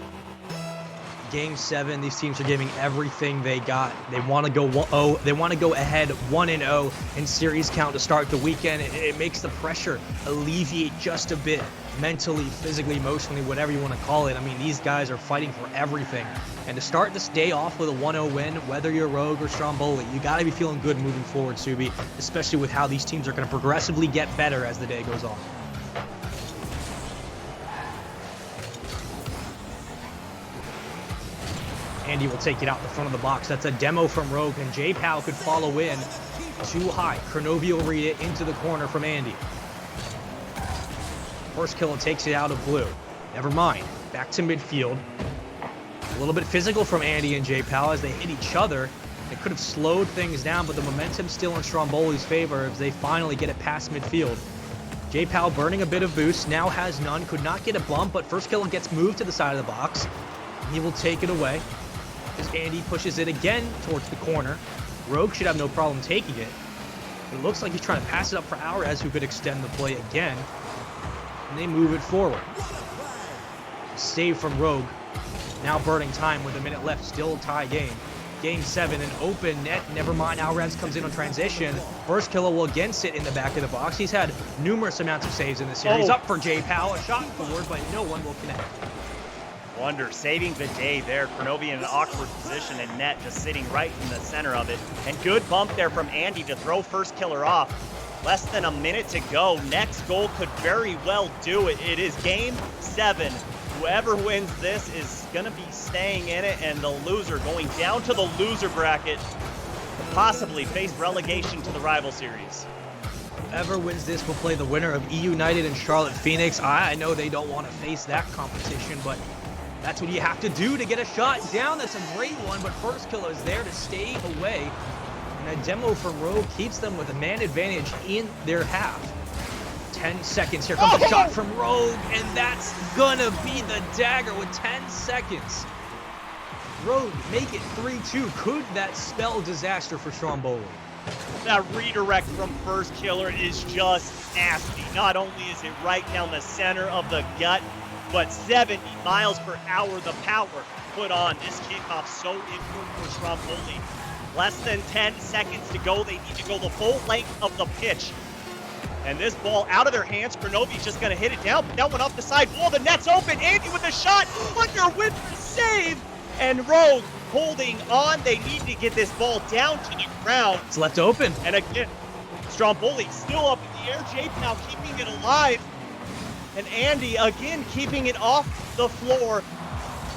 Game 7, these teams are giving everything they got. They want to go 1-0. They want to go ahead 1-0 in series count to start the weekend. It makes the pressure alleviate just a bit, mentally, physically, emotionally, whatever you want to call it. I mean, these guys are fighting for everything. And to start this day off with a 1-0 win, whether you're Rogue or Stromboli, you got to be feeling good moving forward, Subi, especially with how these teams are going to progressively get better as the day goes on. Andy will take it out the front of the box. That's a demo from Rogue, and J-Pow could follow in too high. Krenovi will read it into the corner from Andy. First Killer takes it out of blue. Never mind. Back to midfield. A little bit physical from Andy and J-Pow as they hit each other. It could have slowed things down, but the momentum's still in Stromboli's favor as they finally get it past midfield. J-Pow burning a bit of boost, now has none, could not get a bump, but First Killer gets moved to the side of the box. He will take it away as Andy pushes it again towards the corner. Rogue should have no problem taking it. It looks like he's trying to pass it up for Alvarez, who could extend the play again. And they move it forward. Save from Rogue. Now burning time with a minute left, still a tie game. Game 7, an open net. Never mind, Alvarez comes in on transition. First killer will again sit in the back of the box. He's had numerous amounts of saves in this series. Up for J Powell, a shot forward, but no one will connect. Wonder saving the day there. Kronovi in an awkward position and net just sitting right in the center of it. And good bump there from Andy to throw first killer off. Less than a minute to go. Next goal could very well do it. It is game 7. Whoever wins this is going to be staying in it, and the loser going down to the loser bracket to possibly face relegation to the rival series. Whoever wins this will play the winner of EUnited and Charlotte Phoenix. I know they don't want to face that competition, but that's what you have to do to get a shot down. That's a great one, but first killer is there to stay away. And a demo from Rogue keeps them with a man advantage in their half. 10 seconds. Here comes a shot from Rogue, and that's gonna be the dagger with 10 seconds. Rogue make it 3-2. Could that spell disaster for Stromboli? That redirect from first killer is just nasty. Not only is it right down the center of the gut, but 70 miles per hour, the power put on this kickoff so important for Stromboli. Less than 10 seconds to go. They need to go the full length of the pitch. And this ball out of their hands. Kronovi's just going to hit it down. But that one off the side wall. The net's open. Andy with a shot. Under with the save. And Rogue holding on. They need to get this ball down to the ground. It's left open. And again, Stromboli still up in the air. J-Pow keeping it alive. And Andy again keeping it off the floor.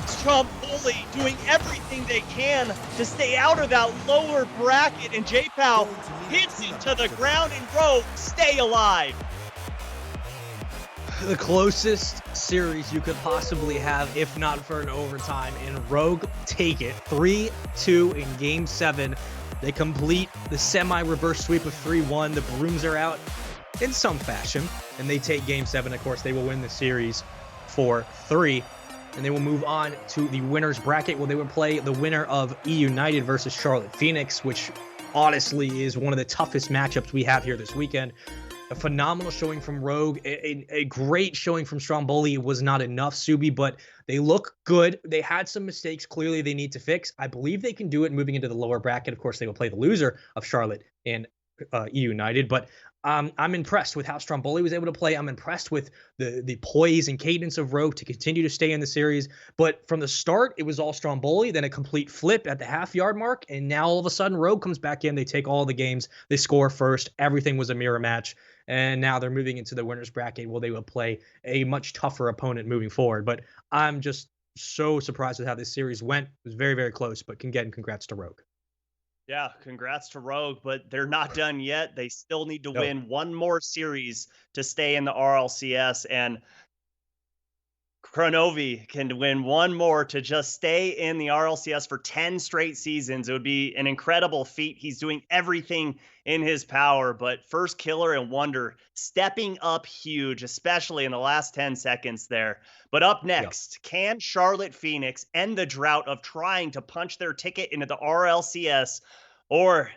Stromboli doing everything they can to stay out of that lower bracket, and J-Pow hits it to the ground, and Rogue stay alive. The closest series you could possibly have, if not for an overtime, and Rogue take it 3-2 in Game 7. They complete the semi-reverse sweep of 3-1. The brooms are out in some fashion, and they take Game 7. Of course, they will win the series 4-3. And they will move on to the winner's bracket, where they would play the winner of EUnited versus Charlotte Phoenix, which honestly is one of the toughest matchups we have here this weekend. A phenomenal showing from Rogue, a great showing from Stromboli. Was not enough, Subi, but they look good. They had some mistakes clearly they need to fix. I believe they can do it moving into the lower bracket. Of course, they will play the loser of Charlotte and EUnited, but I'm impressed with how Stromboli was able to play. I'm impressed with the poise and cadence of Rogue to continue to stay in the series. But from the start, it was all Stromboli, then a complete flip at the half-yard mark, and now all of a sudden, Rogue comes back in. They take all the games. They score first. Everything was a mirror match, and now they're moving into the winner's bracket, where they will play a much tougher opponent moving forward. But I'm just so surprised with how this series went. It was very, very close, but again, congrats to Rogue. Yeah, congrats to Rogue, but they're not done yet. They still need to win one more series to stay in the RLCS, and Kronovi can win one more to just stay in the RLCS for 10 straight seasons. It would be an incredible feat. He's doing everything in his power, but first killer and wonder stepping up huge, especially in the last 10 seconds there. But up next, can Charlotte Phoenix end the drought of trying to punch their ticket into the RLCS, or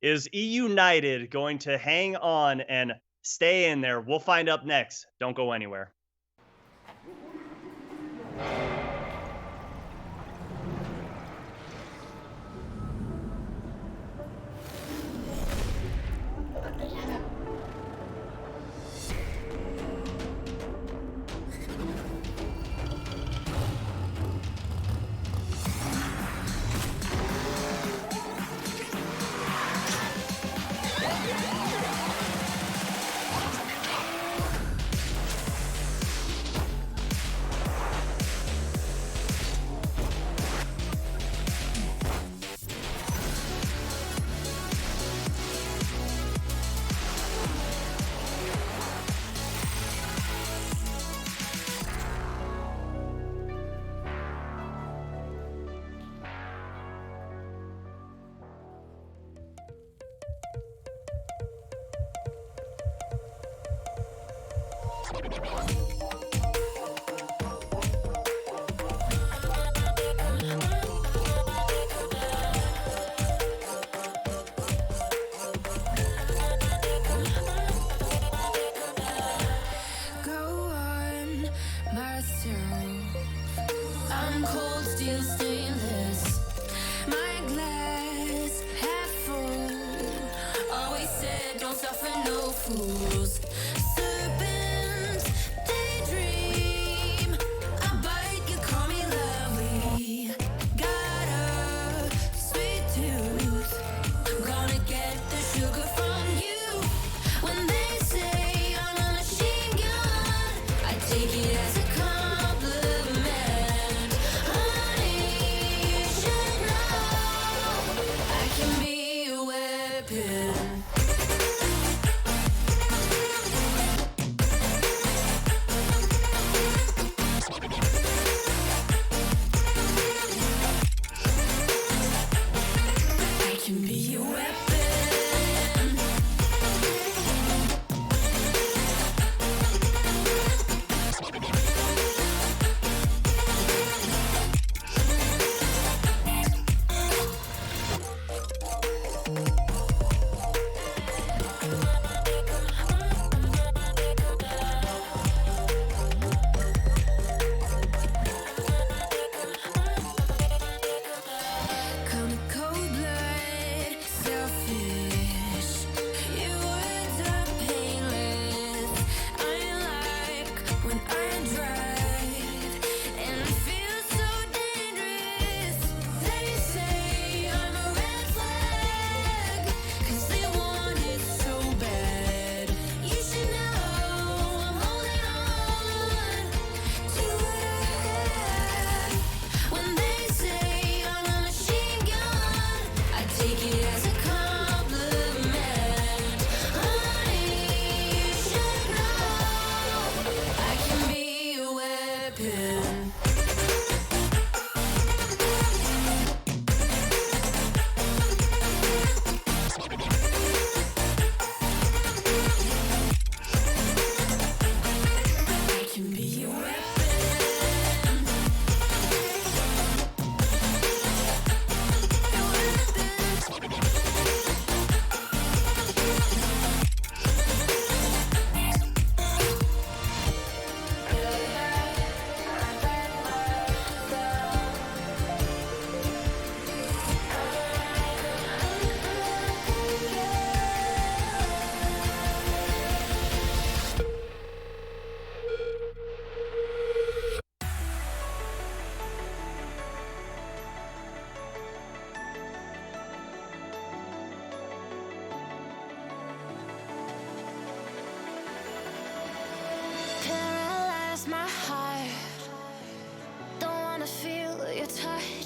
is EUnited going to hang on and stay in there? We'll find up next. Don't go anywhere.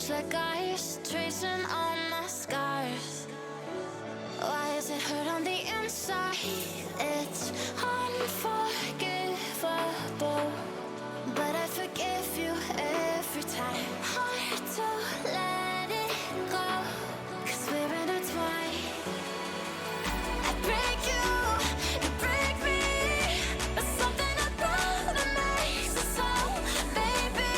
Touch like ice, tracing all my scars. Why is it hurt on the inside? It's unforgivable, but I forgive you every time. Hard to let it go, 'cause we're intertwined. I break you, you break me, but something about it makes us so, baby.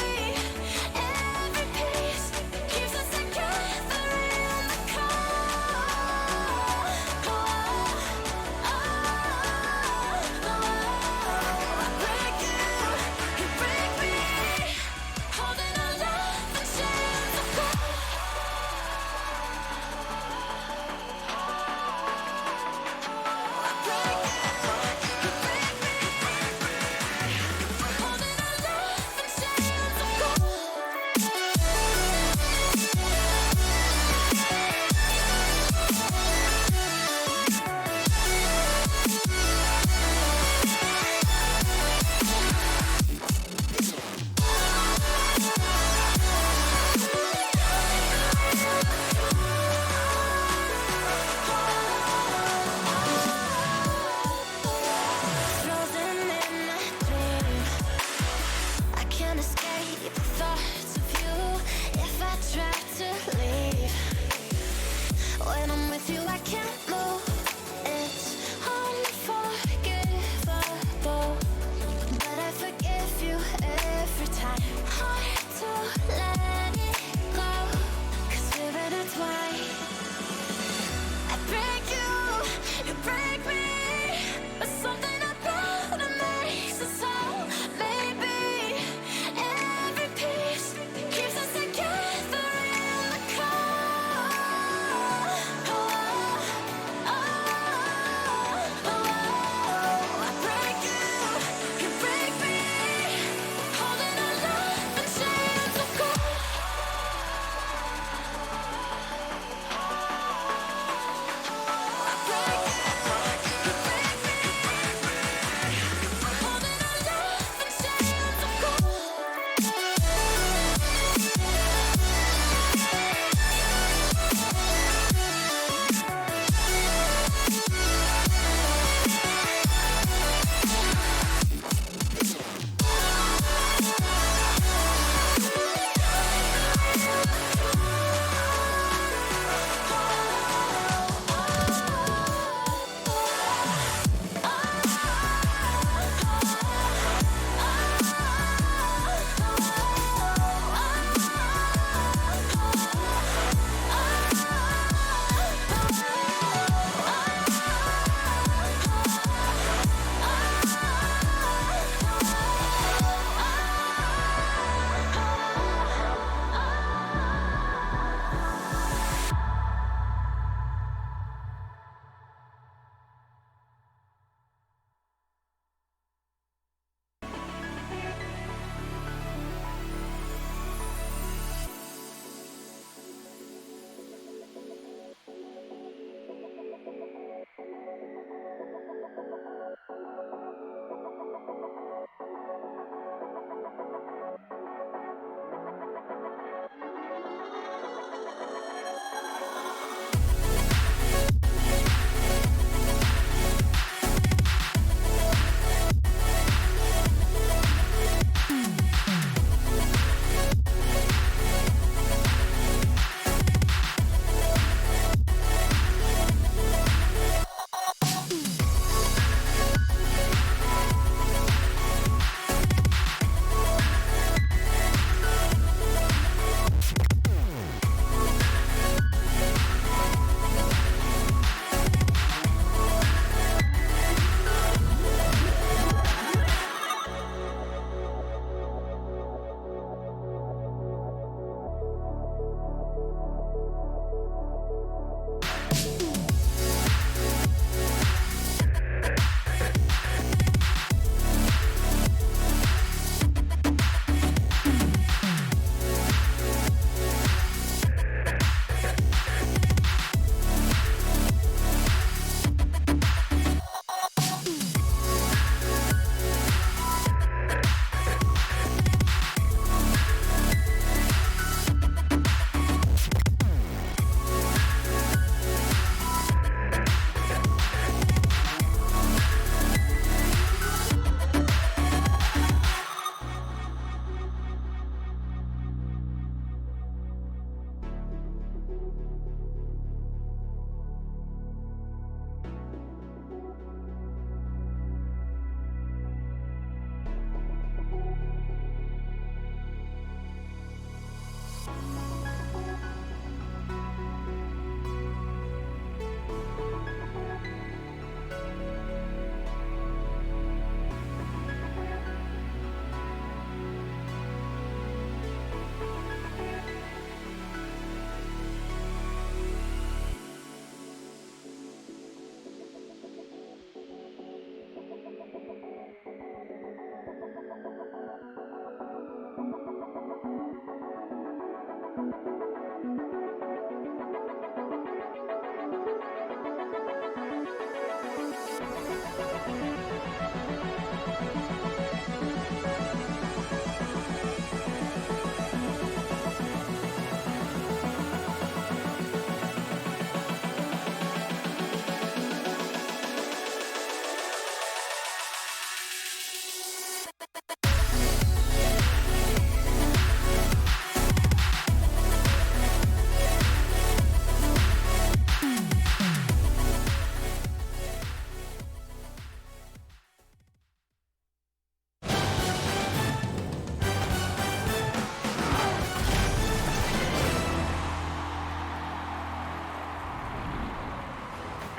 Every piece keeps us together in the cold. I break you break me, holding our love in chains of gold. I break you break me, holding our love in chains of gold. Frozen in my dream, I can't escape the thoughts of you. If I try to leave, when I'm with you I can't move. It's unforgivable, but I forgive you every time. Hard to let it go, 'cause we're intertwined. I break you, you break me, but something about it makes us whole, baby. Every piece keeps us together in the cold. I break you break me, holding our love in chains of gold. I break you break me, holding our love in chains of gold.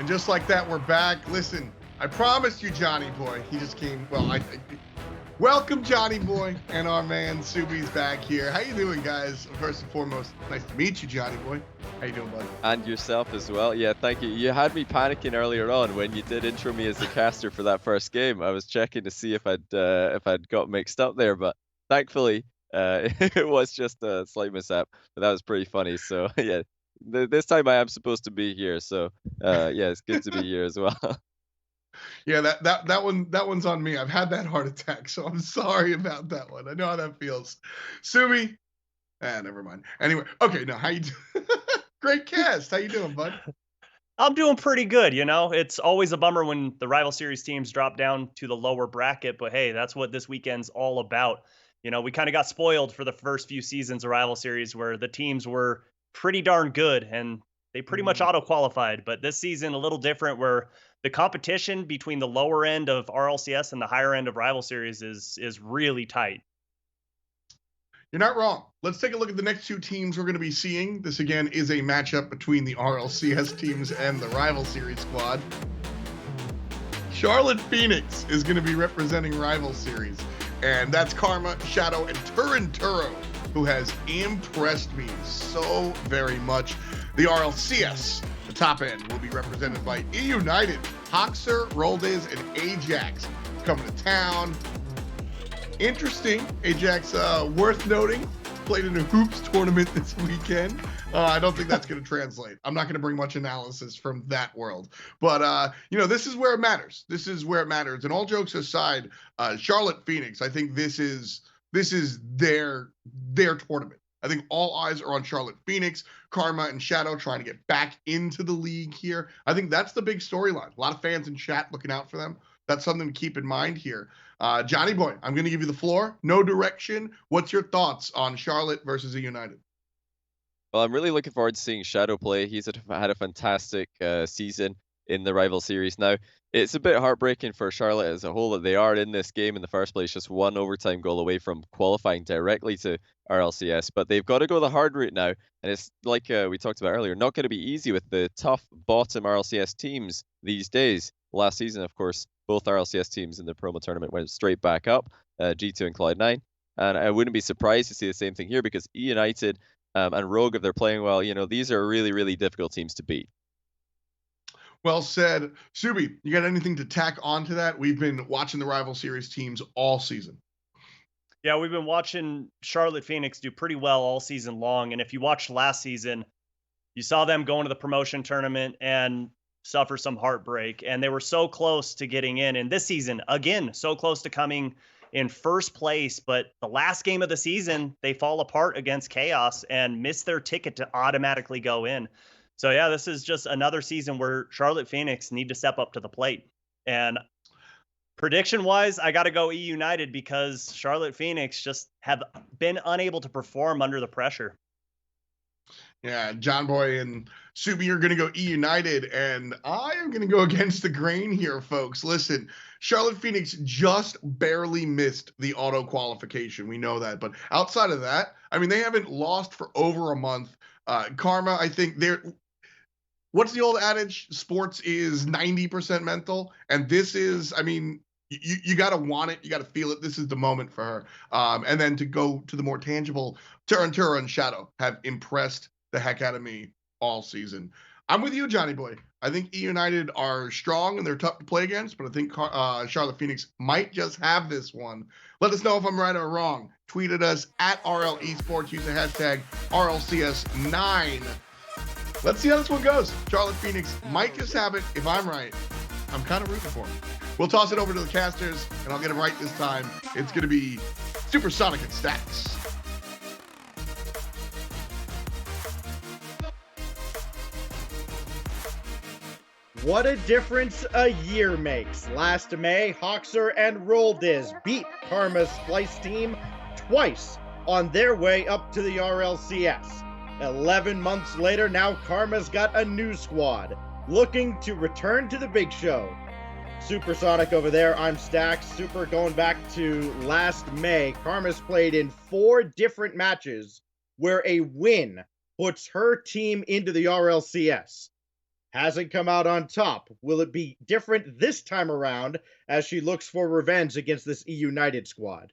And just like that, we're back. Listen, I promised you Johnny Boy. He just came. Well, welcome Johnny Boy and our man Subi's back here. How you doing, guys? First and foremost, nice to meet you, Johnny Boy. How you doing, buddy? And yourself as well. Yeah, thank you. You had me panicking earlier on when you did intro me as the caster for that first game. I was checking to see if I'd got mixed up there, but thankfully it was just a slight mishap. But that was pretty funny. So yeah, this time I am supposed to be here. So yeah, it's good to be here as well. Yeah, that one's on me. I've had that heart attack, so I'm sorry about that one. I know how that feels. Subi, never mind. Anyway, okay, now how you doing? Great cast. How you doing, bud? I'm doing pretty good, you know. It's always a bummer when the rival series teams drop down to the lower bracket, but hey, that's what this weekend's all about. You know, we kind of got spoiled for the first few seasons of rival series where the teams were pretty darn good and they pretty much auto-qualified, but this season a little different where the competition between the lower end of RLCS and the higher end of rival series is really tight. You're not wrong. Let's take a look at the next two teams we're going to be seeing. This, again, is a matchup between the RLCS teams and the rival series squad. Charlotte Phoenix is going to be representing rival series, and that's Karma, Shadow, and Turinturo, who has impressed me so very much. The RLCS, the top end, will be represented by EUnited, Hoxer, Roldiz, and Ajax coming to town. Interesting. Ajax, worth noting, played in a hoops tournament this weekend. I don't think that's going to translate. I'm not going to bring much analysis from that world. But, this is where it matters. This is where it matters. And all jokes aside, Charlotte Phoenix, I think this is their tournament. I think all eyes are on Charlotte Phoenix, Karma, and Shadow trying to get back into the league here. I think that's the big storyline. A lot of fans in chat looking out for them. That's something to keep in mind here. Johnny Boy, I'm going to give you the floor. No direction. What's your thoughts on Charlotte versus EUnited? Well, I'm really looking forward to seeing Shadow play. He's had a fantastic season in the rival series. Now, it's a bit heartbreaking for Charlotte as a whole that they are in this game in the first place, just one overtime goal away from qualifying directly to RLCS. But they've got to go the hard route now. And it's like we talked about earlier, not going to be easy with the tough bottom RLCS teams these days. Last season, of course, both RLCS teams in the promo tournament went straight back up, G2 and Cloud9. And I wouldn't be surprised to see the same thing here because EUnited and Rogue, if they're playing well, these are really, really difficult teams to beat. Well said. Subi, you got anything to tack onto that? We've been watching the rival series teams all season. Yeah, we've been watching Charlotte Phoenix do pretty well all season long. And if you watched last season, you saw them go into the promotion tournament and suffer some heartbreak. And they were so close to getting in. And this season, again, so close to coming in first place. But the last game of the season, they fall apart against Chaos and miss their ticket to automatically go in. So, yeah, this is just another season where Charlotte Phoenix need to step up to the plate. And prediction-wise, I got to go EUnited because Charlotte Phoenix just have been unable to perform under the pressure. Yeah, John Boy and Subi are going to go EUnited, and I am going to go against the grain here, folks. Listen, Charlotte Phoenix just barely missed the auto qualification. We know that. But outside of that, I mean, they haven't lost for over a month. Karma, I think they're... What's the old adage? Sports is 90% mental. And this is, I mean, you got to want it. You got to feel it. This is the moment for her. And then to go to the more tangible, Turinturo and Shadow have impressed the heck out of me all season. I'm with you, Johnny Boy. I think EUnited are strong and they're tough to play against, but I think Charlotte Phoenix might just have this one. Let us know if I'm right or wrong. Tweet at us at RL Esports. Use the hashtag RLCS9. Let's see how this one goes. Charlotte Phoenix might just have it. If I'm right, I'm kind of rooting for him. We'll toss it over to the casters, and I'll get him right this time. It's going to be Supersonic and Stacks. What a difference a year makes. Last May, Hoxer and Roldiz beat Karma's Splice team twice on their way up to the RLCS. 11 months later, now Karma's got a new squad, looking to return to the big show. Supersonic over there, I'm Stacks. Super going back to last May. Karma's played in 4 different matches where a win puts her team into the RLCS. hasn't come out on top. Will it be different this time around as she looks for revenge against this EUnited squad?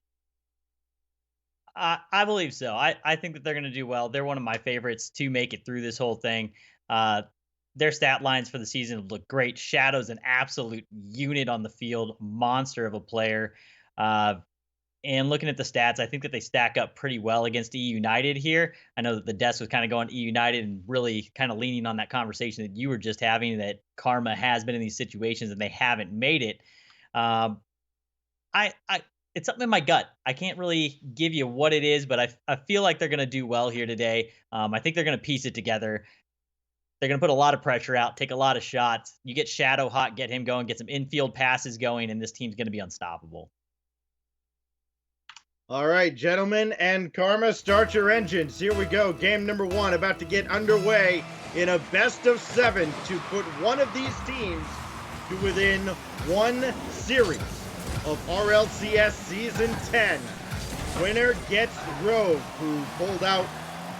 I believe so. I think that they're going to do well. They're one of my favorites to make it through this whole thing. Their stat lines for the season look great. Shadow's an absolute unit on the field, monster of a player. And looking at the stats, I think that they stack up pretty well against EUnited here. I know that the desk was kind of going EUnited and really kind of leaning on that conversation that you were just having, that Karma has been in these situations and they haven't made it. It's something in my gut. I can't really give you what it is, but I feel like they're going to do well here today. I think they're going to piece it together. They're going to put a lot of pressure out, take a lot of shots. You get Shadow hot, get him going, get some infield passes going, and this team's going to be unstoppable. All right, gentlemen and Karma, start your engines. Here we go. Game number 1 about to get underway in a best of 7 to put one of these teams to within one series of RLCS Season 10. Winner gets Rogue, who pulled out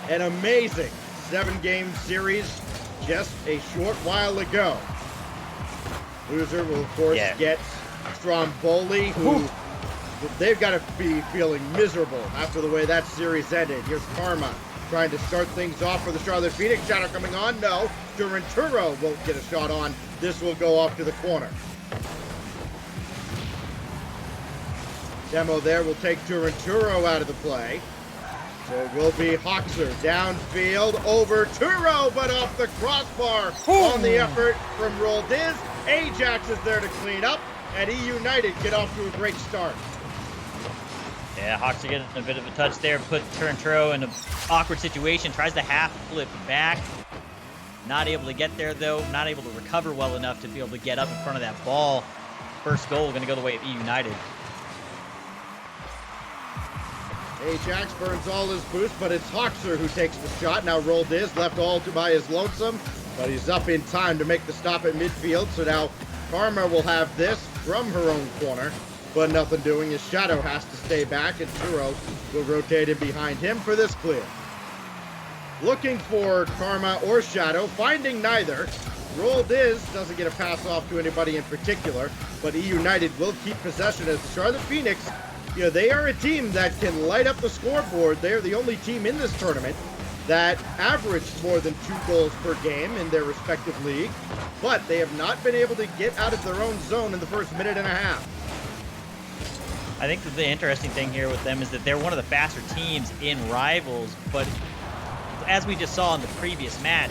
an amazing 7-game series just a short while ago. Loser will, of course, get Stromboli, who they've got to be feeling miserable after the way that series ended. Here's Karma trying to start things off for the Charlotte Phoenix. Shadow coming on. No. Duranturo won't get a shot on. This will go off to the corner. Demo there will take Duranturo out of the play. So it will be Hoxer downfield over Turo, but off the crossbar on the effort from Roldiz. Ajax is there to clean up, and EUnited get off to a great start. Yeah, Hoxer getting a bit of a touch there, put Turnturo in an awkward situation, tries to half flip back. Not able to get there, though. Not able to recover well enough to be able to get up in front of that ball. First goal going to go the way of EUnited. Ajax burns all his boost, but it's Hoxer who takes the shot. Now Roldiz left all by his lonesome, but he's up in time to make the stop at midfield. So now Karma will have this from her own corner, but nothing doing as Shadow has to stay back, and Turo will rotate in behind him for this clear. Looking for Karma or Shadow, finding neither. Roldiz doesn't get a pass off to anybody in particular, but EUnited will keep possession as the Charlotte Phoenix, they are a team that can light up the scoreboard. They're the only team in this tournament that averaged more than 2 goals per game in their respective league, but they have not been able to get out of their own zone in the first minute and a half. I think that the interesting thing here with them is that they're one of the faster teams in Rivals, but as we just saw in the previous match,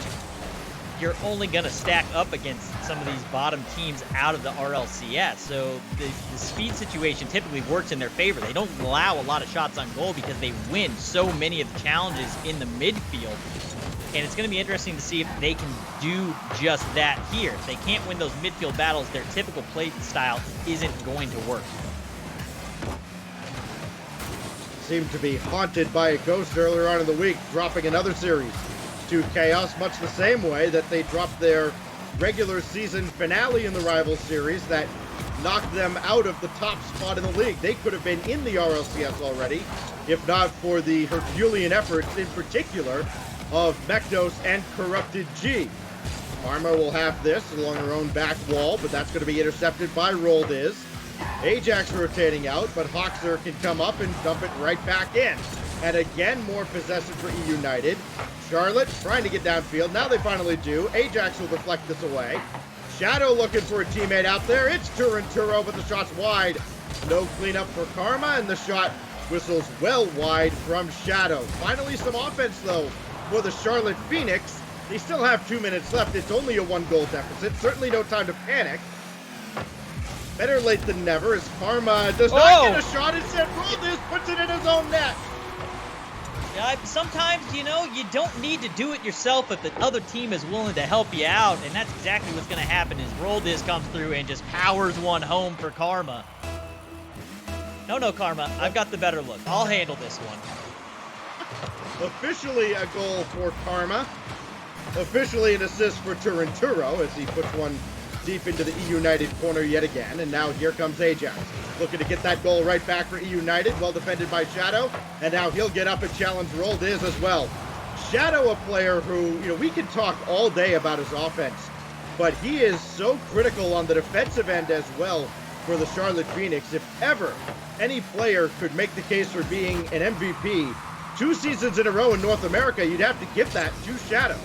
you're only going to stack up against some of these bottom teams out of the RLCS. So the speed situation typically works in their favor. They don't allow a lot of shots on goal because they win so many of the challenges in the midfield. And it's going to be interesting to see if they can do just that here. If they can't win those midfield battles, their typical play style isn't going to work. Seemed to be haunted by a ghost earlier on in the week, dropping another series to Chaos, much the same way that they dropped their regular season finale in the Rival Series that knocked them out of the top spot in the league. They could have been in the RLCS already, if not for the Herculean efforts, in particular, of Mekdos and Corrupted G. Karma will have this along her own back wall, but that's going to be intercepted by Roldiz. Ajax rotating out, but Hoxer can come up and dump it right back in. And again, more possession for EUnited. Charlotte trying to get downfield. Now they finally do. Ajax will deflect this away. Shadow looking for a teammate out there. It's Turanturo, but the shot's wide. No cleanup for Karma, and the shot whistles well wide from Shadow. Finally some offense, though, for the Charlotte Phoenix. They still have 2 minutes left. It's only a 1-goal deficit. Certainly no time to panic. Better late than never as Karma does not get a shot. Instead, Roldiz puts it in his own net. Sometimes, you don't need to do it yourself if the other team is willing to help you out, and that's exactly what's going to happen is Roldiz comes through and just powers one home for Karma. No, Karma, I've got the better look. I'll handle this one. Officially a goal for Karma. Officially an assist for Turanturo as he puts one deep into the EUnited corner yet again. And now here comes Ajax, looking to get that goal right back for EUnited. Well defended by Shadow. And now he'll get up and challenge Roldiz as well. Shadow, a player who, we can talk all day about his offense. but he is so critical on the defensive end as well for the Charlotte Phoenix. If ever any player could make the case for being an MVP 2 seasons in a row in North America, you'd have to give that to Shadow.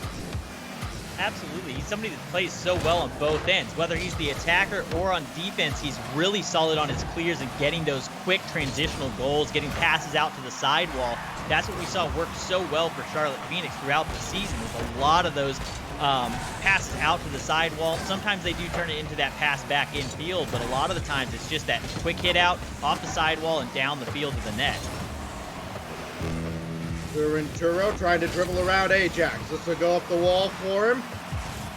Absolutely. He's somebody that plays so well on both ends. Whether he's the attacker or on defense, he's really solid on his clears and getting those quick transitional goals, getting passes out to the sidewall. That's what we saw work so well for Charlotte Phoenix throughout the season. There's a lot of those passes out to the sidewall. Sometimes they do turn it into that pass back in field, but a lot of the times it's just that quick hit out off the sidewall and down the field to the net. Turo trying to dribble around Ajax. This will go up the wall for him.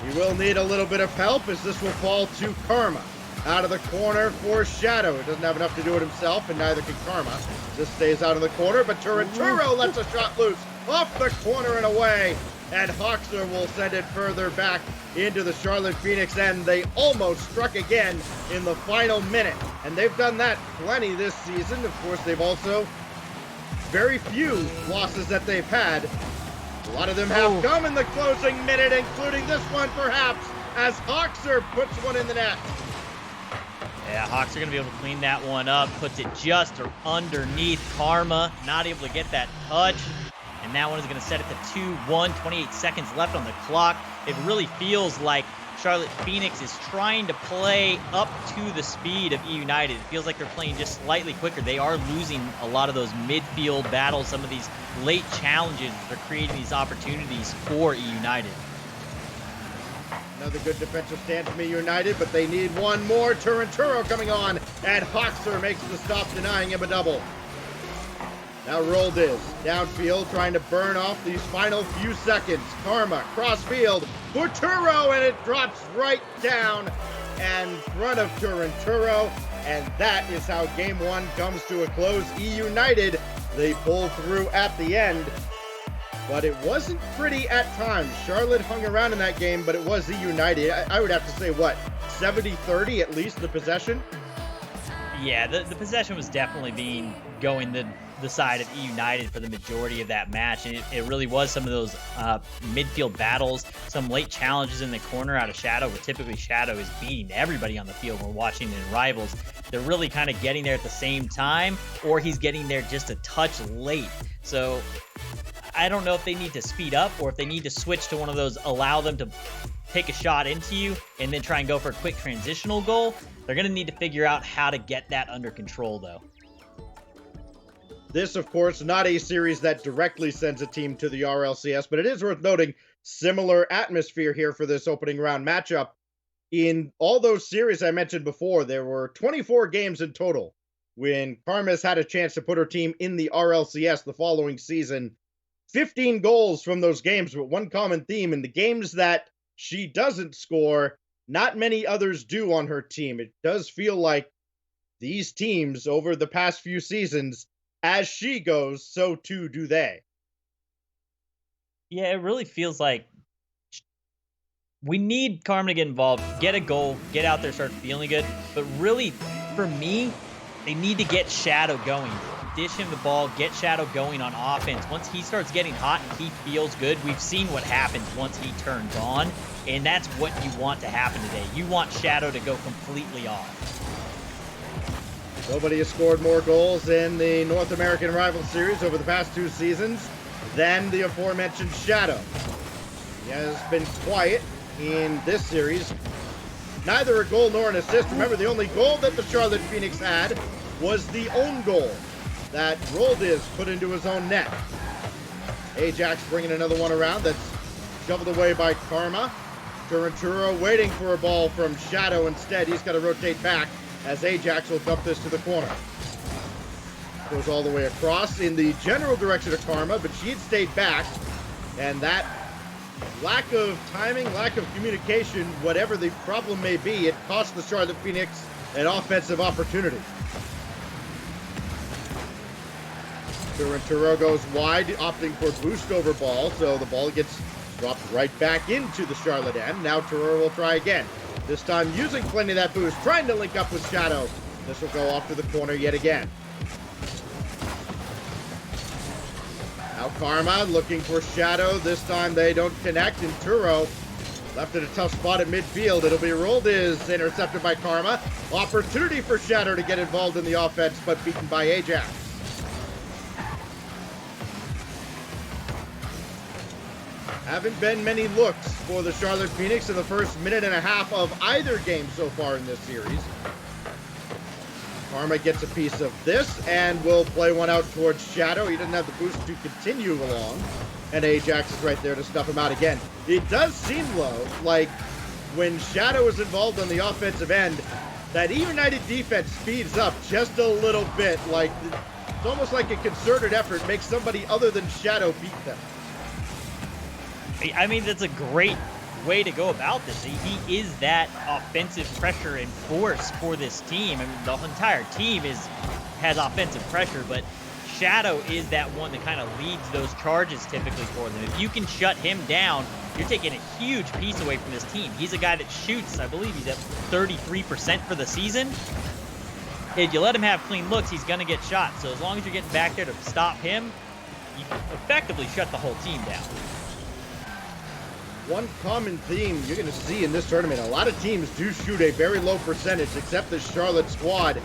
He will need a little bit of help as this will fall to Karma. Out of the corner for Shadow. He doesn't have enough to do it himself, and neither can Karma. This stays out of the corner, but Turo lets a shot loose off the corner and away. And Hoxer will send it further back into the Charlotte Phoenix end. They almost struck again in the final minute, and they've done that plenty this season. Of course, they've also very few losses that they've had. A lot of them have come in the closing minute, including this one perhaps, as Hoxer puts one in the net. Yeah, Hawks are going to be able to clean that one up. Puts it just underneath Karma. Not able to get that touch. And that one is going to set it to 2-1. 28 seconds left on the clock. It really feels like Charlotte Phoenix is trying to play up to the speed of EUnited. It feels like they're playing just slightly quicker. They are losing a lot of those midfield battles, some of these late challenges. They're creating these opportunities for EUnited. Another good defensive stand from EUnited, but they need one more. Turinturo coming on, and Hoxer makes the stop, denying him a double. Now Roldiz, downfield, trying to burn off these final few seconds. Karma, crossfield, for Turo, and it drops right down in front of Turinturo, and that is how Game 1 comes to a close. EUnited, they pull through at the end, but it wasn't pretty at times. Charlotte hung around in that game, but it was EUnited. I would have to say, what, 70-30 at least, the possession? Yeah, the possession was definitely going the side of EUnited for the majority of that match, and it really was some of those midfield battles, some late challenges in the corner out of Shadow, where typically Shadow is beating everybody on the field. We're watching in Rivals. They're really kind of getting there at the same time, or he's getting there just a touch late. So I don't know if they need to speed up or if they need to switch to one of those, allow them to take a shot into you and then try and go for a quick transitional goal. They're going to need to figure out how to get that under control, though. This, of course, not a series that directly sends a team to the RLCS, but it is worth noting similar atmosphere here for this opening round matchup. In all those series I mentioned before, there were 24 games in total when Karma's had a chance to put her team in the RLCS the following season. 15 goals from those games, but one common theme: in the games that she doesn't score, not many others do on her team. It does feel like these teams over the past few seasons, as she goes, so too do they. Yeah, it really feels like we need Karma to get involved, get a goal, get out there, start feeling good. But really, for me, they need to get Shadow going. Dish him the ball, get Shadow going on offense. Once he starts getting hot and he feels good, we've seen what happens once he turns on, and that's what you want to happen today. You want Shadow to go completely off. Nobody has scored more goals in the North American Rival Series over the past 2 seasons than the aforementioned Shadow. He has been quiet in this series. Neither a goal nor an assist. Remember, the only goal that the Charlotte Phoenix had was the own goal that Roldiz put into his own net. Ajax bringing another one around that's shoveled away by Karma. Turinturo waiting for a ball from Shadow instead. He's got to rotate back as Ajax will dump this to the corner. Goes all the way across in the general direction of Karma, but she had stayed back, and that lack of timing, lack of communication, whatever the problem may be, it cost the Charlotte Phoenix an offensive opportunity. Turinturo goes wide, opting for boost over ball, so the ball gets dropped right back into the Charlotte end. Now Turinturo will try again. This time using plenty of that boost, trying to link up with Shadow. This will go off to the corner yet again. Now Karma looking for Shadow. This time they don't connect, and Turo Left in a tough spot at midfield. It'll be rolled, is intercepted by Karma. Opportunity for Shadow to get involved in the offense, but beaten by Ajax. Haven't been many looks for the Charlotte Phoenix in the first minute and a half of either game so far in this series. Karma gets a piece of this and will play one out towards Shadow. He doesn't have the boost to continue along. And Ajax is right there to snuff him out again. It does seem, though, like when Shadow is involved on the offensive end, that EUnited defense speeds up just a little bit. Like, it's almost like a concerted effort makes somebody other than Shadow beat them. I mean, that's a great way to go about this. He is that offensive pressure and force for this team. I mean, the entire team has offensive pressure, but Shadow is that one that kind of leads those charges typically for them. If you can shut him down, you're taking a huge piece away from this team. He's a guy that shoots, I believe he's at 33% for the season. If you let him have clean looks, he's going to get shot. So as long as you're getting back there to stop him, you can effectively shut the whole team down. One common theme you're going to see in this tournament, a lot of teams do shoot a very low percentage, except the Charlotte squad,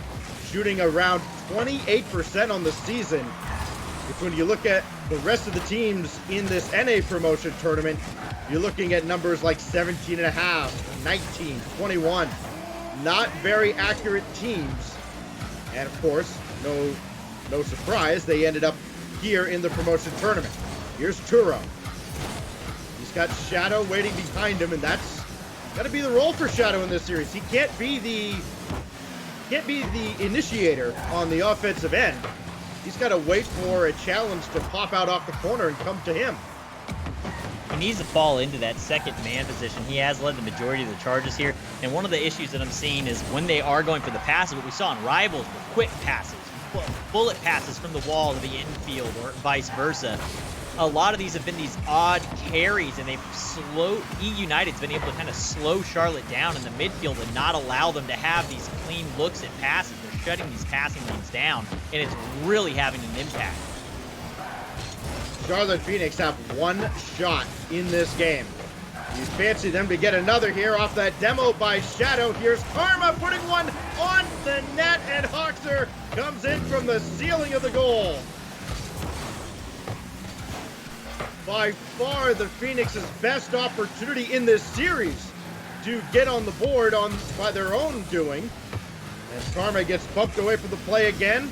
shooting around 28% on the season. Which when you look at the rest of the teams in this NA promotion tournament, you're looking at numbers like 17.5, 19, 21. Not very accurate teams. And of course, no surprise, they ended up here in the promotion tournament. Here's Turo. He's got Shadow waiting behind him, and that's got to be the role for Shadow in this series. He can't be the initiator on the offensive end. He's got to wait for a challenge to pop out off the corner and come to him. He needs to fall into that second man position. He has led the majority of the charges here, and one of the issues that I'm seeing is when they are going for the passes, what we saw in Rivals were quick passes, bullet passes from the wall to the infield or vice versa. A lot of these have been these odd carries, and they've EUnited's been able to kind of slow Charlotte down in the midfield and not allow them to have these clean looks at passes. They're shutting these passing lanes down, and it's really having an impact. Charlotte Phoenix have one shot in this game. You fancy them to get another here off that demo by Shadow. Here's Karma putting one on the net, and Hoxer comes in from the ceiling of the goal. By far the Phoenix's best opportunity in this series to get on the board by their own doing. As Karma gets bumped away from the play again.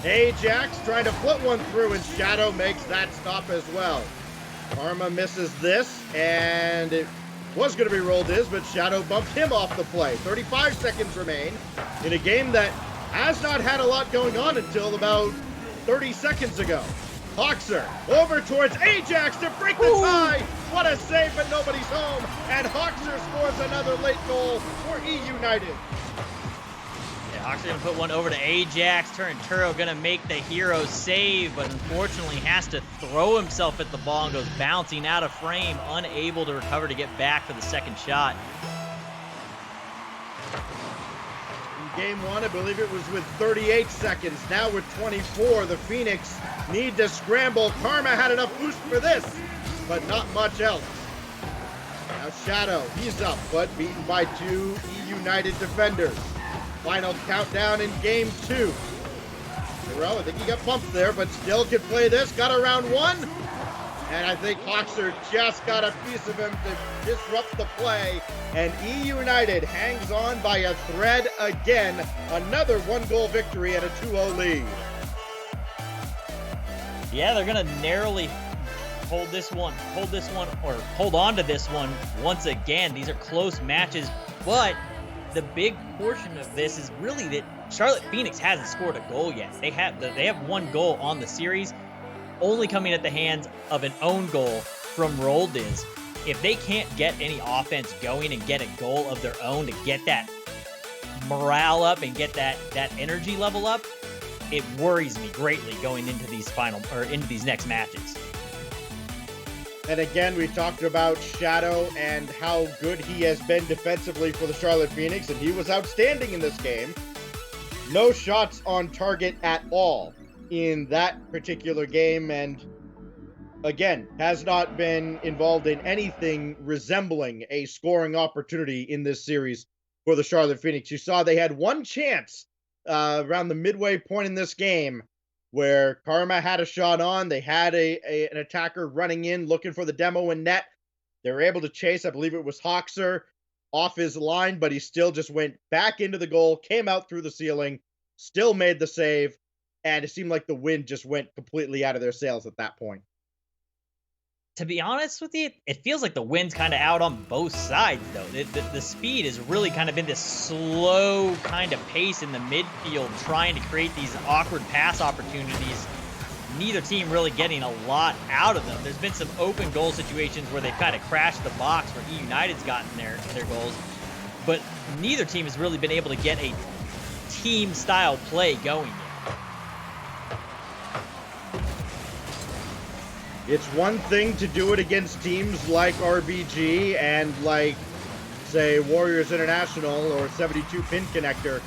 Ajax trying to flip one through, and Shadow makes that stop as well. Karma misses this, and it was going to be rolled but Shadow bumped him off the play. 35 seconds remain in a game that has not had a lot going on until about 30 seconds ago. Hoxer over towards Ajax to break the tie. What a save, but nobody's home. And Hoxer scores another late goal for EUnited. Yeah, Hoxer going to put one over to Ajax. Turo going to make the hero save, but unfortunately has to throw himself at the ball and goes bouncing out of frame, unable to recover to get back for the second shot. Game one, I believe it was with 38 seconds. Now with 24, the Phoenix need to scramble. Karma had enough boost for this, but not much else. Now Shadow, he's up, but beaten by two EUnited defenders. Final countdown in game two. Hero, I think he got bumped there, but still can play this. Got around one. And I think Hoxer just got a piece of him to disrupt the play. And EUnited hangs on by a thread again. Another one-goal victory and a 2-0 lead. Yeah, they're going to narrowly hold on to this one once again. These are close matches, but the big portion of this is really that Charlotte Phoenix hasn't scored a goal yet. They have one goal on the series, only coming at the hands of an own goal from Roldiz. If they can't get any offense going and get a goal of their own to get that morale up and get that energy level up, it worries me greatly going into these next matches. And again, we talked about Shadow and how good he has been defensively for the Charlotte Phoenix, and he was outstanding in this game. No shots on target at all in that particular game, and again, has not been involved in anything resembling a scoring opportunity in this series for the Charlotte Phoenix. You saw they had one chance around the midway point in this game where Karma had a shot on. They had an attacker running in, looking for the demo in net. They were able to chase, I believe it was Hoxer, off his line, but he still just went back into the goal, came out through the ceiling, still made the save, and it seemed like the wind just went completely out of their sails at that point. To be honest with you, it feels like the wind's kind of out on both sides, though. The speed has really kind of been this slow kind of pace in the midfield, trying to create these awkward pass opportunities. Neither team really getting a lot out of them. There's been some open goal situations where they've kind of crashed the box where EUnited's gotten their goals, but neither team has really been able to get a team-style play going yet. It's one thing to do it against teams like RBG and like, say, Warriors International or 72 Pin Connector.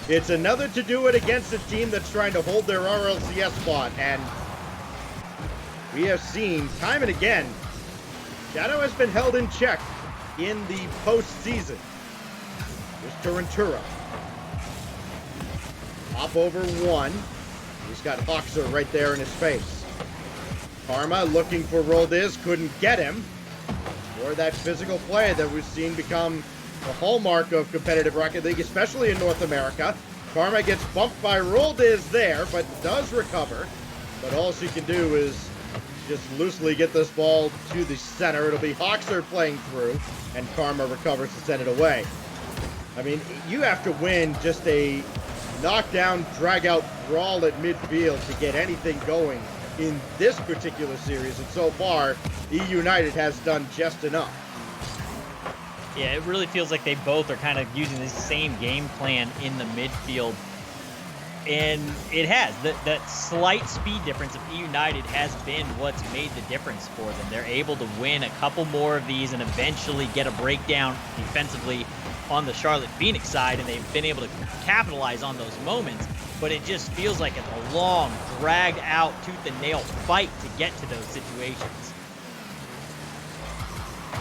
It's another to do it against a team that's trying to hold their RLCS spot. And we have seen time and again, Shadow has been held in check in the postseason. Here's Turinturo. Hop over one. He's got Hoxer right there in his face. Karma looking for Roldiz, couldn't get him. Or that physical play that we've seen become a hallmark of competitive Rocket League, especially in North America. Karma gets bumped by Roldiz there, but does recover. But all she can do is just loosely get this ball to the center. It'll be Hoxer playing through, and Karma recovers to send it away. I mean, you have to win just a knockdown, drag-out brawl at midfield to get anything going in this particular series, and so far, EUnited has done just enough. Yeah, it really feels like they both are kind of using the same game plan in the midfield. And it has. That slight speed difference of EUnited has been what's made the difference for them. They're able to win a couple more of these and eventually get a breakdown defensively on the Charlotte Phoenix side, and they've been able to capitalize on those moments. But it just feels like it's a long, dragged-out, tooth-and-nail fight to get to those situations.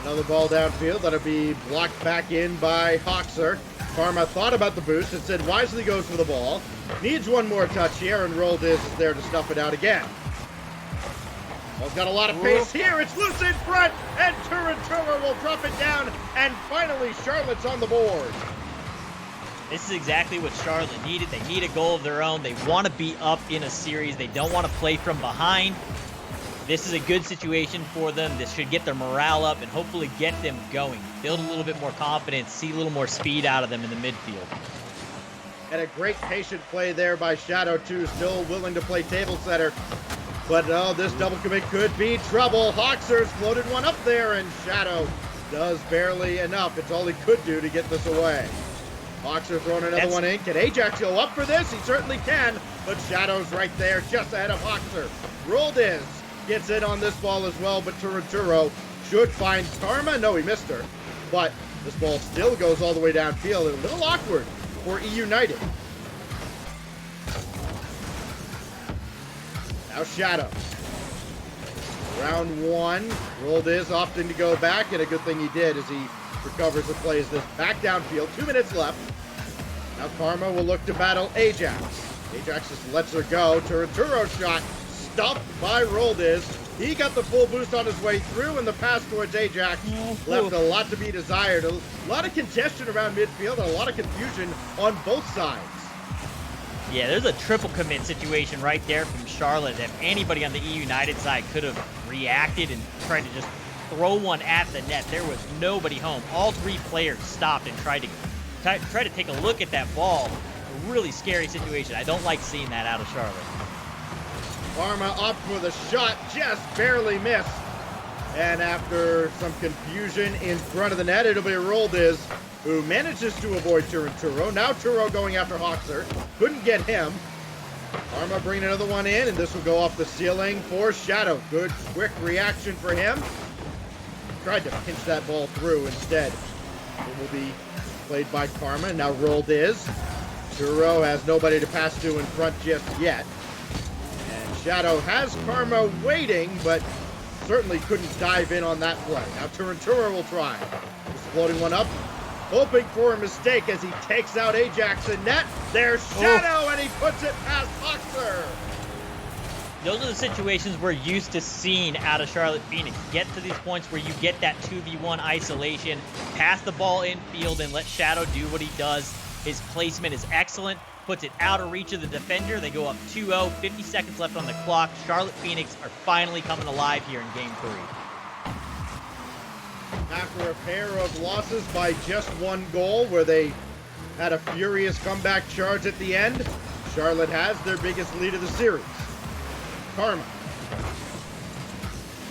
Another ball downfield. That'll be blocked back in by Hoxer. Karma thought about the boost and said wisely goes for the ball. Needs one more touch here, and Roldiz is there to stuff it out again. Ball's got a lot of pace here. It's loose in front, and Turinturo will drop it down, and finally Charlotte's on the board. This is exactly what Charlotte needed. They need a goal of their own. They want to be up in a series. They don't want to play from behind. This is a good situation for them. This should get their morale up and hopefully get them going. Build a little bit more confidence, see a little more speed out of them in the midfield. And a great patient play there by Shadow, too. Still willing to play table setter. But oh, this double commit could be trouble. Hoxer's floated one up there, and Shadow does barely enough. It's all he could do to get this away. Hoxer throwing another one in. Can Ajax go up for this? He certainly can, but Shadow's right there just ahead of Hoxer. Roldiz gets in on this ball as well, but Turinturo should find Karma. No, he missed her, but this ball still goes all the way downfield. A little awkward for EUnited. Now Shadow. Round one. Roldiz opting to go back, and a good thing he did as he recovers and plays this back downfield. 2 minutes left. Now Karma will look to battle Ajax. Ajax just lets her go. Turinturo shot stopped by Roldiz. He got the full boost on his way through, and the pass towards Ajax left a lot to be desired. A lot of congestion around midfield and a lot of confusion on both sides. Yeah, there's a triple commit situation right there from Charlotte. If anybody on the EUnited side could have reacted and tried to just throw one at the net, there was nobody home. All three players stopped and tried to take a look at that ball. A really scary situation. I don't like seeing that out of Charlotte. Karma up for the shot, just barely missed. And after some confusion in front of the net, it'll be Roldiz, who manages to avoid Turinturo. Now Turo going after Hoxer. Couldn't get him. Karma bringing another one in, and this will go off the ceiling for Shadow. Good, quick reaction for him. Tried to pinch that ball through instead. It will be played by Karma. Now Roldiz. Turo has nobody to pass to in front just yet. And Shadow has Karma waiting, but certainly couldn't dive in on that play. Now Turanturo will try. Just floating one up, hoping for a mistake as he takes out Ajax in net. There's Shadow, and he puts it past Boxer. Those are the situations we're used to seeing out of Charlotte Phoenix. Get to these points where you get that 2v1 isolation, pass the ball infield, and let Shadow do what he does. His placement is excellent, puts it out of reach of the defender. They go up 2-0, 50 seconds left on the clock. Charlotte Phoenix are finally coming alive here in Game 3. After a pair of losses by just one goal, where they had a furious comeback charge at the end, Charlotte has their biggest lead of the series. Karma.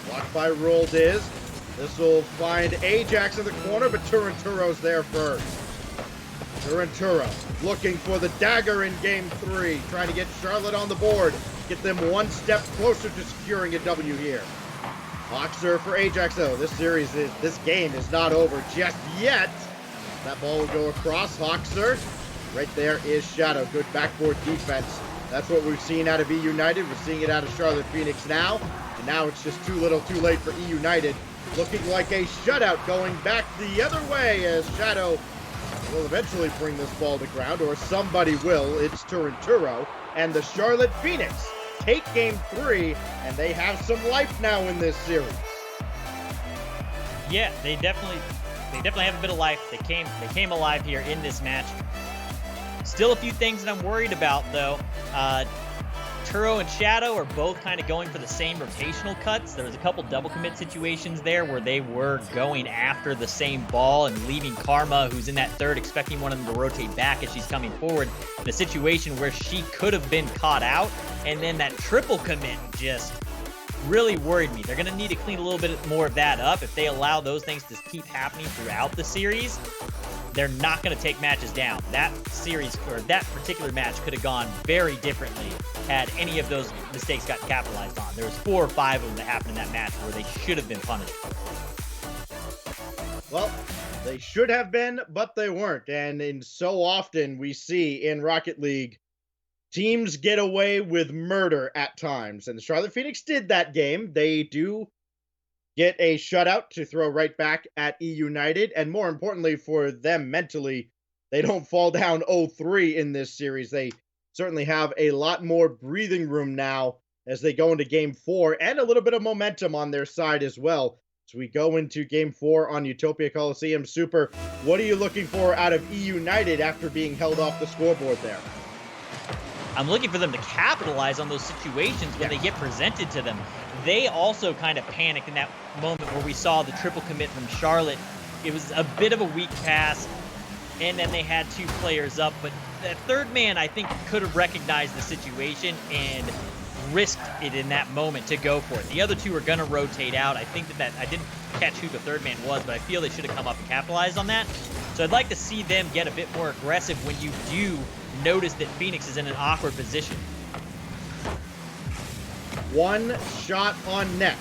Blocked by Roll Diz. This will find Ajax in the corner, but Turanturo's there first. Turanturo looking for the dagger in Game 3, trying to get Charlotte on the board, get them one step closer to securing a W here. Boxer for Ajax, though. This game is not over just yet. That ball will go across. Hoxer. Right there is Shadow. Good backboard defense. That's what we've seen out of EUnited. We're seeing it out of Charlotte Phoenix now. And now it's just too little too late for EUnited. Looking like a shutout going back the other way as Shadow will eventually bring this ball to ground, or somebody will. It's Turanturo. And the Charlotte Phoenix take Game 3, and they have some life now in this series. Yeah, they definitely have a bit of life. They came alive here in this match. Still a few things that I'm worried about, though. Turo and Shadow are both kind of going for the same rotational cuts. There was a couple double commit situations there where they were going after the same ball and leaving Karma, who's in that third, expecting one of them to rotate back as she's coming forward, in a situation where she could have been caught out. And then that triple commit just really worried me. They're going to need to clean a little bit more of that up. If they allow those things to keep happening throughout the series, they're not going to take matches down. That series, or that particular match, could have gone very differently had any of those mistakes got capitalized on. There was 4 or 5 of them that happened in that match where they should have been punished. Well, they should have been, but they weren't. And in so often we see in Rocket League, teams get away with murder at times. And the Charlotte Phoenix did that game. They do get a shutout to throw right back at EUnited. And more importantly for them mentally, they don't fall down 0-3 in this series. They certainly have a lot more breathing room now as they go into Game 4, and a little bit of momentum on their side as well. So we go into Game 4 on Utopia Coliseum. Super, what are you looking for out of EUnited after being held off the scoreboard there? I'm looking for them to capitalize on those situations when they get presented to them. They also kind of panicked in that moment where we saw the triple commit from Charlotte. It was a bit of a weak pass, and then they had 2 players up. But that third man, I think, could have recognized the situation and risked it in that moment to go for it. The other 2 are going to rotate out. I think that I didn't catch who the third man was, but I feel they should have come up and capitalized on that. So I'd like to see them get a bit more aggressive when you do notice that Phoenix is in an awkward position. 1 shot on net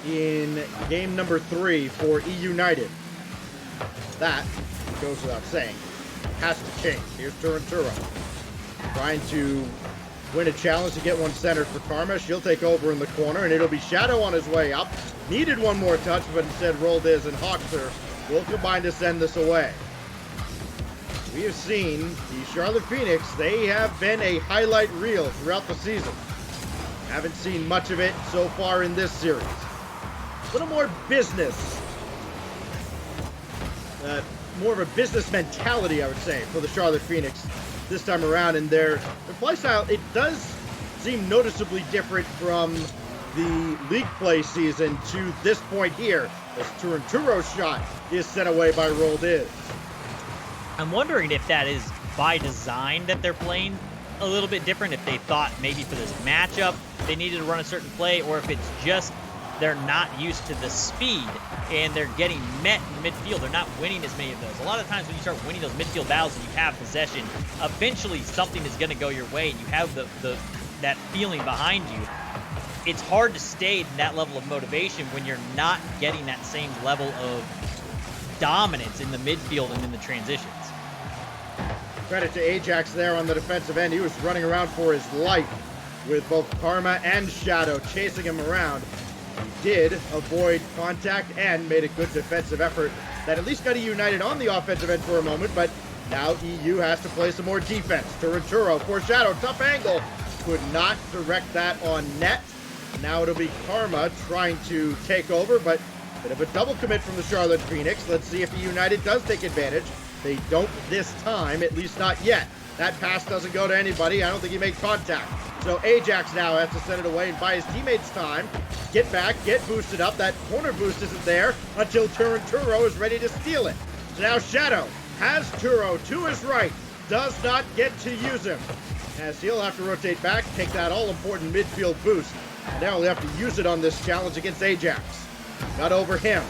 in game number 3 for EUnited. That goes without saying. Has to change. Here's Turanturo trying to win a challenge to get one centered for Karma. She'll take over in the corner, and it'll be Shadow on his way up. Needed one more touch, but instead Roll Diz and Hoxer will combine to send this away. We have seen the Charlotte Phoenix. They have been a highlight reel throughout the season. Haven't seen much of it so far in this series. A little more business. More of a business mentality, I would say, for the Charlotte Phoenix this time around. And their play style, it does seem noticeably different from the league play season to this point here, as Turanturo's shot is sent away by Roll Diz. I'm wondering if that is by design that they're playing a little bit different, if they thought maybe for this matchup they needed to run a certain play, or if it's just they're not used to the speed and they're getting met in midfield. They're not winning as many of those. A lot of times when you start winning those midfield battles and you have possession, eventually something is going to go your way and you have that feeling behind you. It's hard to stay in that level of motivation when you're not getting that same level of dominance in the midfield and in the transitions. Credit to Ajax there on the defensive end. He was running around for his life with both Karma and Shadow chasing him around. He did avoid contact and made a good defensive effort that at least got EUnited on the offensive end for a moment, but now EU has to play some more defense. Turinturo for Shadow, tough angle. Could not direct that on net. Now it'll be Karma trying to take over, but bit of a double commit from the Charlotte Phoenix. Let's see if EUnited does take advantage. They don't this time, at least not yet. That pass doesn't go to anybody. I don't think he made contact. So Ajax now has to send it away and buy his teammates time. Get back, get boosted up. That corner boost isn't there until Turinturo is ready to steal it. So now Shadow has Turo to his right. Does not get to use him, as he'll have to rotate back, take that all-important midfield boost. Now he'll have to use it on this challenge against Ajax. Got over him.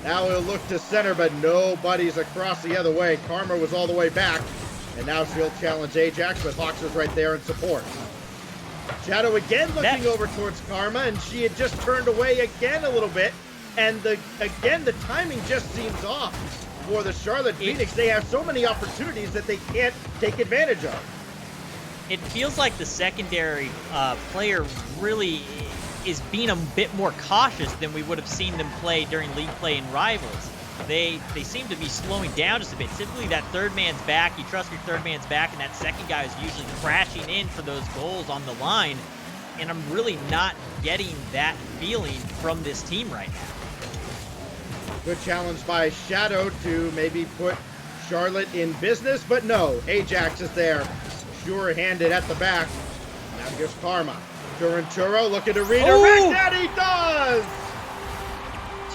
Now he'll look to center, but nobody's across the other way. Karma was all the way back. And now she'll challenge Ajax, but Hoxer's right there in support. Shadow again looking over towards Karma, and she had just turned away again a little bit. And the timing just seems off for the Charlotte Phoenix. They have so many opportunities that they can't take advantage of. It feels like the secondary player really is being a bit more cautious than we would have seen them play during league play in Rivals. They seem to be slowing down just a bit. Typically, that third man's back, you trust your third man's back, and that second guy is usually crashing in for those goals on the line. And I'm really not getting that feeling from this team right now. Good challenge by Shadow to maybe put Charlotte in business, but no, Ajax is there, sure-handed at the back. Now here's Karma. Turinturo looking to redirect, and he does!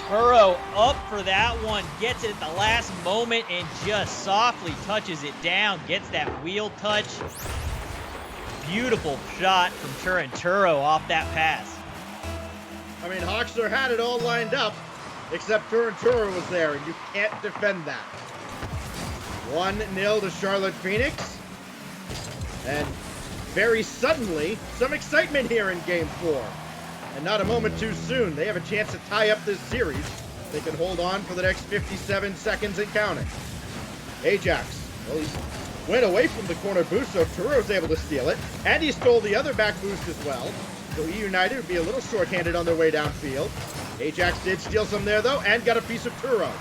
Turo up for that one, gets it at the last moment and just softly touches it down, gets that wheel touch. Beautiful shot from Turinturo off that pass. I mean, Hoxer had it all lined up, except Turinturo was there, and you can't defend that. 1-0 to Charlotte Phoenix. And very suddenly, some excitement here in Game 4. And not a moment too soon. They have a chance to tie up this series. They can hold on for the next 57 seconds and counting. Ajax, well, he went away from the corner boost, so Turo's able to steal it. And he stole the other back boost as well. So EUnited would be a little short-handed on their way downfield. Ajax did steal some there, though, and got a piece of Turo.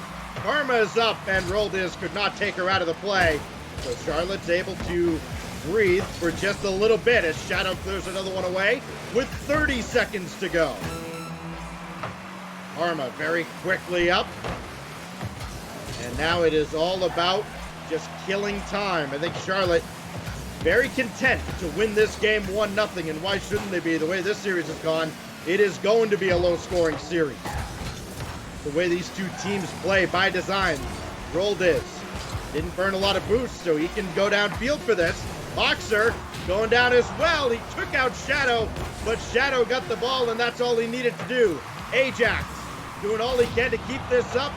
Karma is up, and Roldiz could not take her out of the play. So Charlotte's able to breathe for just a little bit as Shadow clears another one away with 30 seconds to go. Karma very quickly up. And now it is all about just killing time. I think Charlotte very content to win this game 1-0, and why shouldn't they be? The way this series has gone, it is going to be a low-scoring series. The way these two teams play by design. Roldiz didn't burn a lot of boost, so he can go downfield for this. Boxer going down as well. He took out Shadow, but Shadow got the ball, and that's all he needed to do. Ajax doing all he can to keep this up.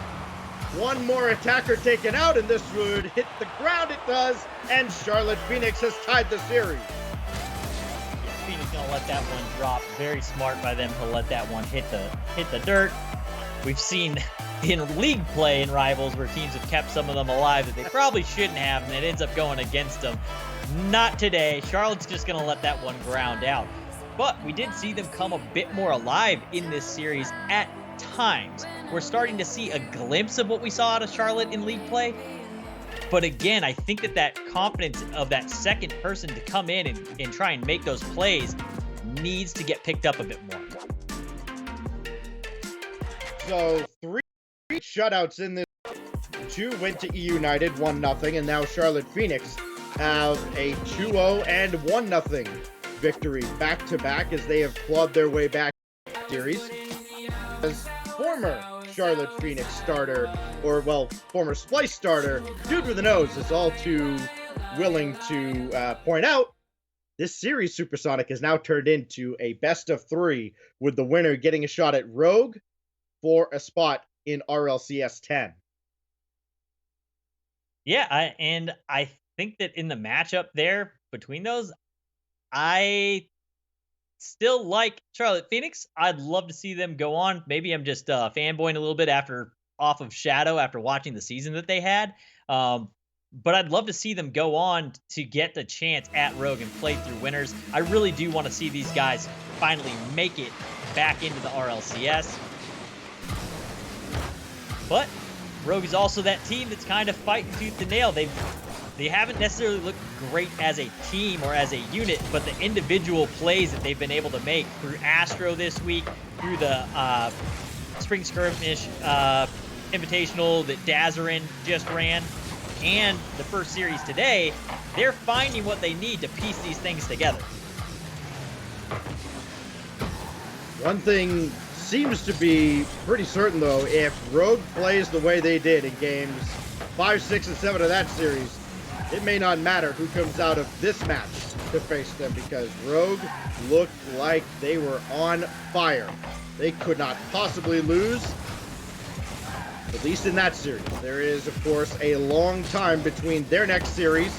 One more attacker taken out, and this would hit the ground. It does, and Charlotte Phoenix has tied the series. Yeah, Phoenix gonna let that one drop. Very smart by them to let that one hit the dirt. We've seen in league play in Rivals where teams have kept some of them alive that they probably shouldn't have, and it ends up going against them. Not today. Charlotte's just going to let that one ground out. But we did see them come a bit more alive in this series at times. We're starting to see a glimpse of what we saw out of Charlotte in league play. But again, I think that confidence of that second person to come in and try and make those plays needs to get picked up a bit more. So 3 shutouts in this. 2 went to EUnited, 1-0, and now Charlotte Phoenix have a 2-0 and 1-0 victory back-to-back as they have clawed their way back in the series. As former Charlotte Phoenix starter, or well, former Splice starter, Dude with a Nose is all too willing to point out, this series, Supersonic, has now turned into a best-of-3, with the winner getting a shot at Rogue for a spot in RLCS 10. Yeah, I think that in the matchup there between those, I still like Charlotte Phoenix. I'd love to see them go on. Maybe I'm just fanboying a little bit off of Shadow after watching the season that they had. But I'd love to see them go on to get the chance at Rogue and play through winners. I really do want to see these guys finally make it back into the RLCS. But Rogue is also that team that's kind of fighting tooth and nail. They haven't necessarily looked great as a team or as a unit, but the individual plays that they've been able to make through Astro this week, through the Spring Skirmish Invitational that Dazarin just ran, and the first series today, they're finding what they need to piece these things together. One thing seems to be pretty certain, though, if Rogue plays the way they did in games 5, 6, and 7 of that series, it may not matter who comes out of this match to face them, because Rogue looked like they were on fire. They could not possibly lose, at least in that series. There is, of course, a long time between their next series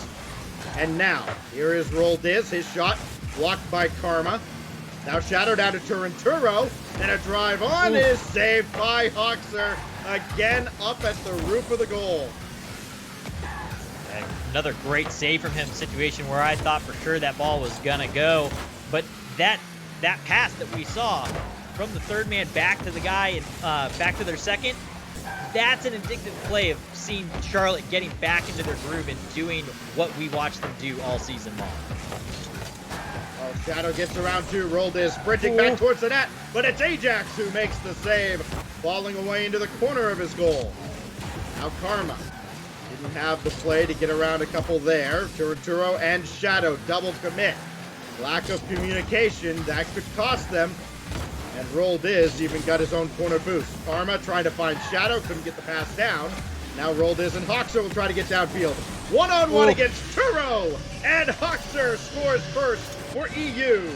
and now. Here is Roll Diz, his shot blocked by Karma. Now Shadow down to Turinturo, and a drive on is saved by Hoxer, again up at the roof of the goal. Another great save from him, situation where I thought for sure that ball was gonna go, but that pass that we saw from the third man back to the guy and back to their second, that's an indicative play of seeing Charlotte getting back into their groove and doing what we watched them do all season long. Oh, Shadow gets around to Roll Diz, sprinting back towards the net, but it's Ajax who makes the save, falling away into the corner of his goal. Now Karma didn't have the play to get around a couple there. Turinturo and Shadow double commit. Lack of communication, that could cost them. And Roll Diz even got his own corner boost. Karma trying to find Shadow, couldn't get the pass down. Now Roll Diz and Hoxer will try to get downfield. One-on-one against Turo, and Hoxer scores first for EU.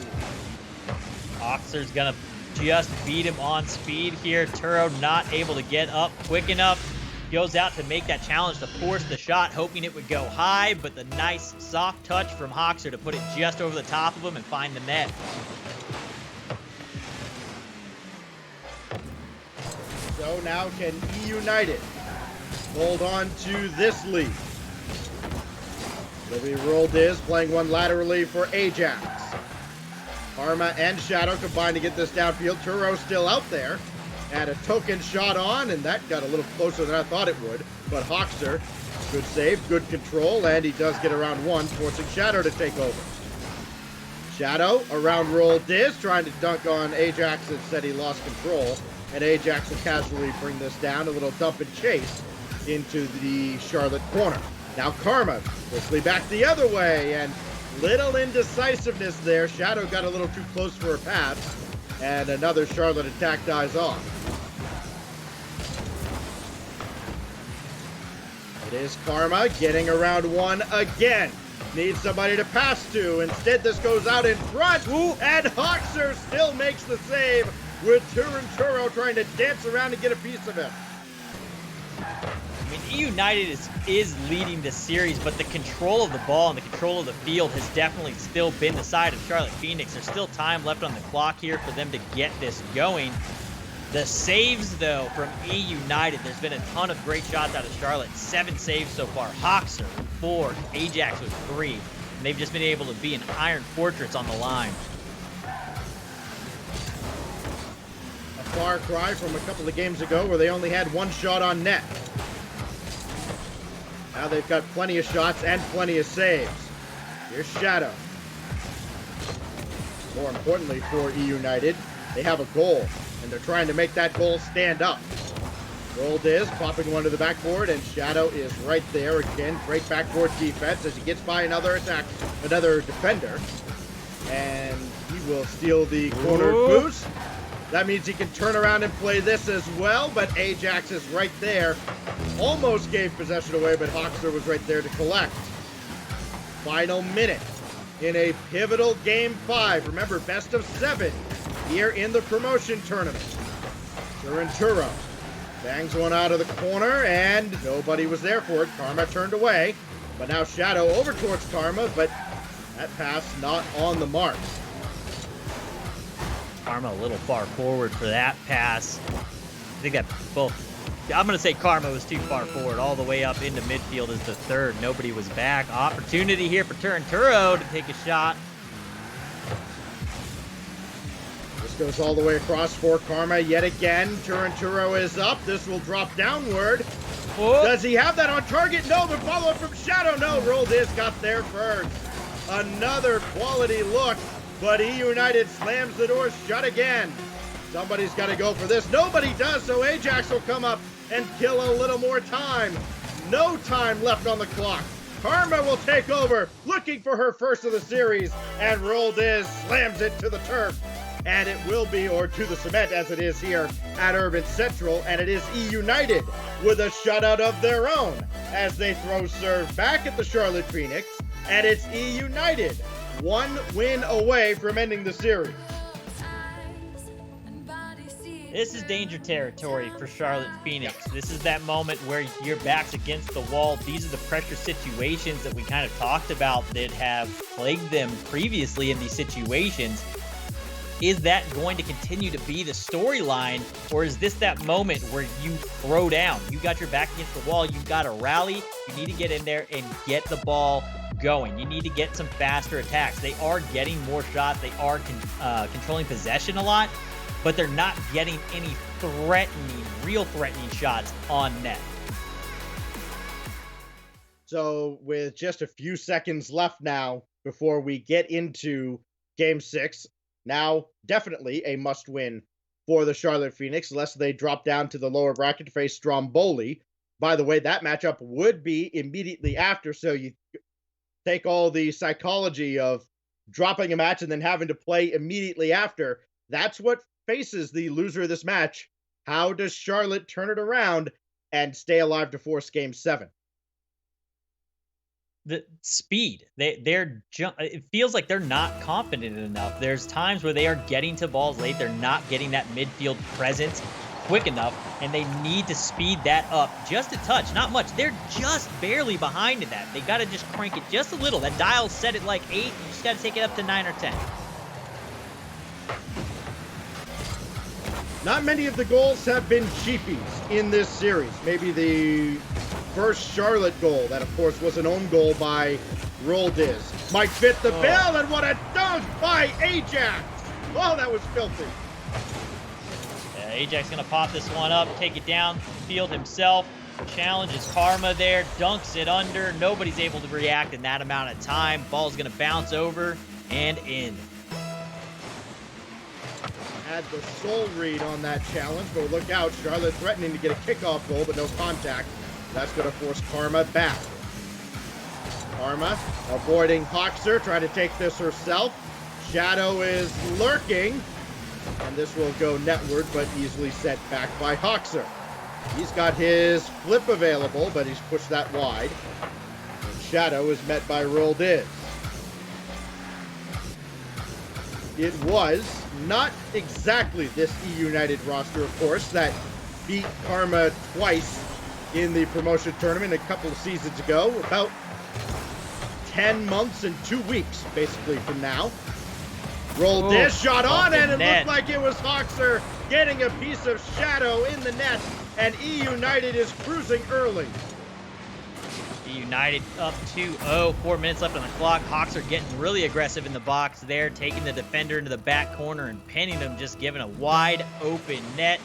Hoxer's gonna just beat him on speed here. Turo not able to get up quick enough. Goes out to make that challenge to force the shot, hoping it would go high, but the nice soft touch from Hoxer to put it just over the top of him and find the net. So now can EUnited hold on to this lead? It'll be Roll Diz playing one laterally for Ajax. Karma and Shadow combine to get this downfield. Turo still out there. And a token shot on, and that got a little closer than I thought it would. But Hoxer, good save, good control, and he does get around one, forcing Shadow to take over. Shadow around Roll Diz, trying to dunk on Ajax, and said he lost control. And Ajax will casually bring this down, a little dump and chase into the Charlotte corner. Now Karma quickly back the other way, and little indecisiveness there. Shadow got a little too close for a pass, and another Charlotte attack dies off. It is Karma getting around one again. Needs somebody to pass to. Instead, this goes out in front. And Hoxer still makes the save with Turinturo trying to dance around and get a piece of him. I mean, EUnited is leading the series, but the control of the ball and the control of the field has definitely still been the side of Charlotte Phoenix. There's still time left on the clock here for them to get this going. The saves, though, from EUnited, there's been a ton of great shots out of Charlotte. 7 saves so far. Hoxer, 4. Ajax with 3. And they've just been able to be an iron fortress on the line. A far cry from a couple of games ago where they only had one shot on net. Now they've got plenty of shots and plenty of saves. Here's Shadow. More importantly for EUnited, they have a goal, and they're trying to make that goal stand up. Roll Diz popping one to the backboard, and Shadow is right there again. Great backboard defense as he gets by another defender. And he will steal the corner boost. That means he can turn around and play this as well, but Ajax is right there. Almost gave possession away, but Hoxer was right there to collect. Final minute in a pivotal Game 5. Remember, best of 7 here in the promotion tournament. Turinturo bangs one out of the corner, and nobody was there for it. Karma turned away, but now Shadow over towards Karma, but that pass not on the mark. Karma a little far forward for that pass. I think that I'm going to say Karma was too far forward. All the way up into midfield is the third. Nobody was back. Opportunity here for Turinturo to take a shot. This goes all the way across for Karma yet again. Turinturo is up. This will drop downward. Whoa. Does he have that on target? No, but follow up from Shadow. No, Roldiz got there first. Another quality look, but EUnited slams the door shut again. Somebody's got to go for this. Nobody does, so Ajax will come up and kill a little more time. No time left on the clock. Karma will take over, looking for her first of the series, and Roldiz slams it to the turf. And it will be, or to the cement as it is here at Urban Central, and it is EUnited with a shutout of their own as they throw serve back at the Charlotte Phoenix, and it's EUnited, one win away from ending the series. This is danger territory for Charlotte Phoenix. This is that moment where your back's against the wall. These are the pressure situations that we kind of talked about that have plagued them previously in these situations. Is that going to continue to be the storyline, or is this that moment where you throw down? You got your back against the wall. You got to rally. You need to get in there and get the ball going. You need to get some faster attacks. They are getting more shots. They are controlling possession a lot, but they're not getting any real threatening shots on net. So with just a few seconds left now before we get into Game 6, now definitely a must-win for the Charlotte Phoenix, unless they drop down to the lower bracket to face Stromboli. By the way, that matchup would be immediately after, so you take all the psychology of dropping a match and then having to play immediately after. That's what faces the loser of this match. How does Charlotte turn it around and stay alive to force Game 7? The speed, it feels like they're not confident enough. There's times where they are getting to balls late. They're not getting that midfield presence quick enough, and they need to speed that up just a touch, not much. They're just barely behind in that. They got to just crank it just a little. That dial set at like 8. You just got to take it up to 9 or 10. Not many of the goals have been cheapies in this series. Maybe the first Charlotte goal, that of course was an own goal by Roldiz, might fit the bill, and what a dunk by Ajax! Oh, that was filthy. Yeah, Ajax gonna pop this one up, take it down field himself. Challenges Karma there, dunks it under. Nobody's able to react in that amount of time. Ball's gonna bounce over and in. Had the soul read on that challenge, but look out, Charlotte threatening to get a kickoff goal, but no contact. That's going to force Karma back. Karma avoiding Hoxer, trying to take this herself. Shadow is lurking, and this will go netward, but easily set back by Hoxer. He's got his flip available, but he's pushed that wide. And Shadow is met by Roldiz. It was not exactly this EUnited roster, of course, that beat Karma twice in the promotion tournament a couple of seasons ago, about 10 months and 2 weeks, basically, from now. Roldiz shot on, and it looked like it was Hoxer getting a piece of Shadow in the net, and EUnited is cruising early. EUnited up 2-0, 4 minutes left on the clock. Hoxer getting really aggressive in the box there, taking the defender into the back corner and pinning him, just giving a wide open net.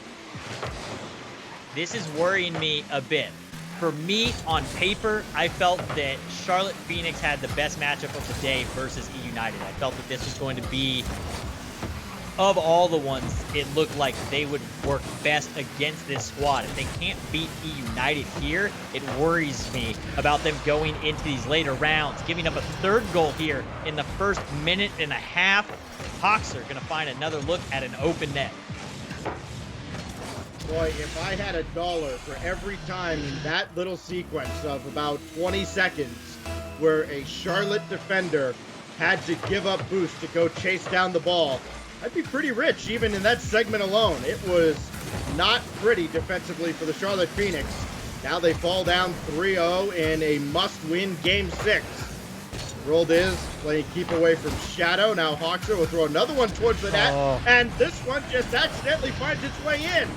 This is worrying me a bit. For me, on paper, I felt that Charlotte Phoenix had the best matchup of the day versus EUnited. I felt that this was going to be, of all the ones, it looked like they would work best against this squad. If they can't beat EUnited here, it worries me about them going into these later rounds, giving up a third goal here in the first minute and a half. Hoxer going to find another look at an open net. Boy, if I had $1 for every time in that little sequence of about 20 seconds where a Charlotte defender had to give up boost to go chase down the ball, I'd be pretty rich even in that segment alone. It was not pretty defensively for the Charlotte Phoenix. Now they fall down 3-0 in a must-win Game 6. Roldiz playing keep away from Shadow. Now Hoxer will throw another one towards the net, and this one just accidentally finds its way in.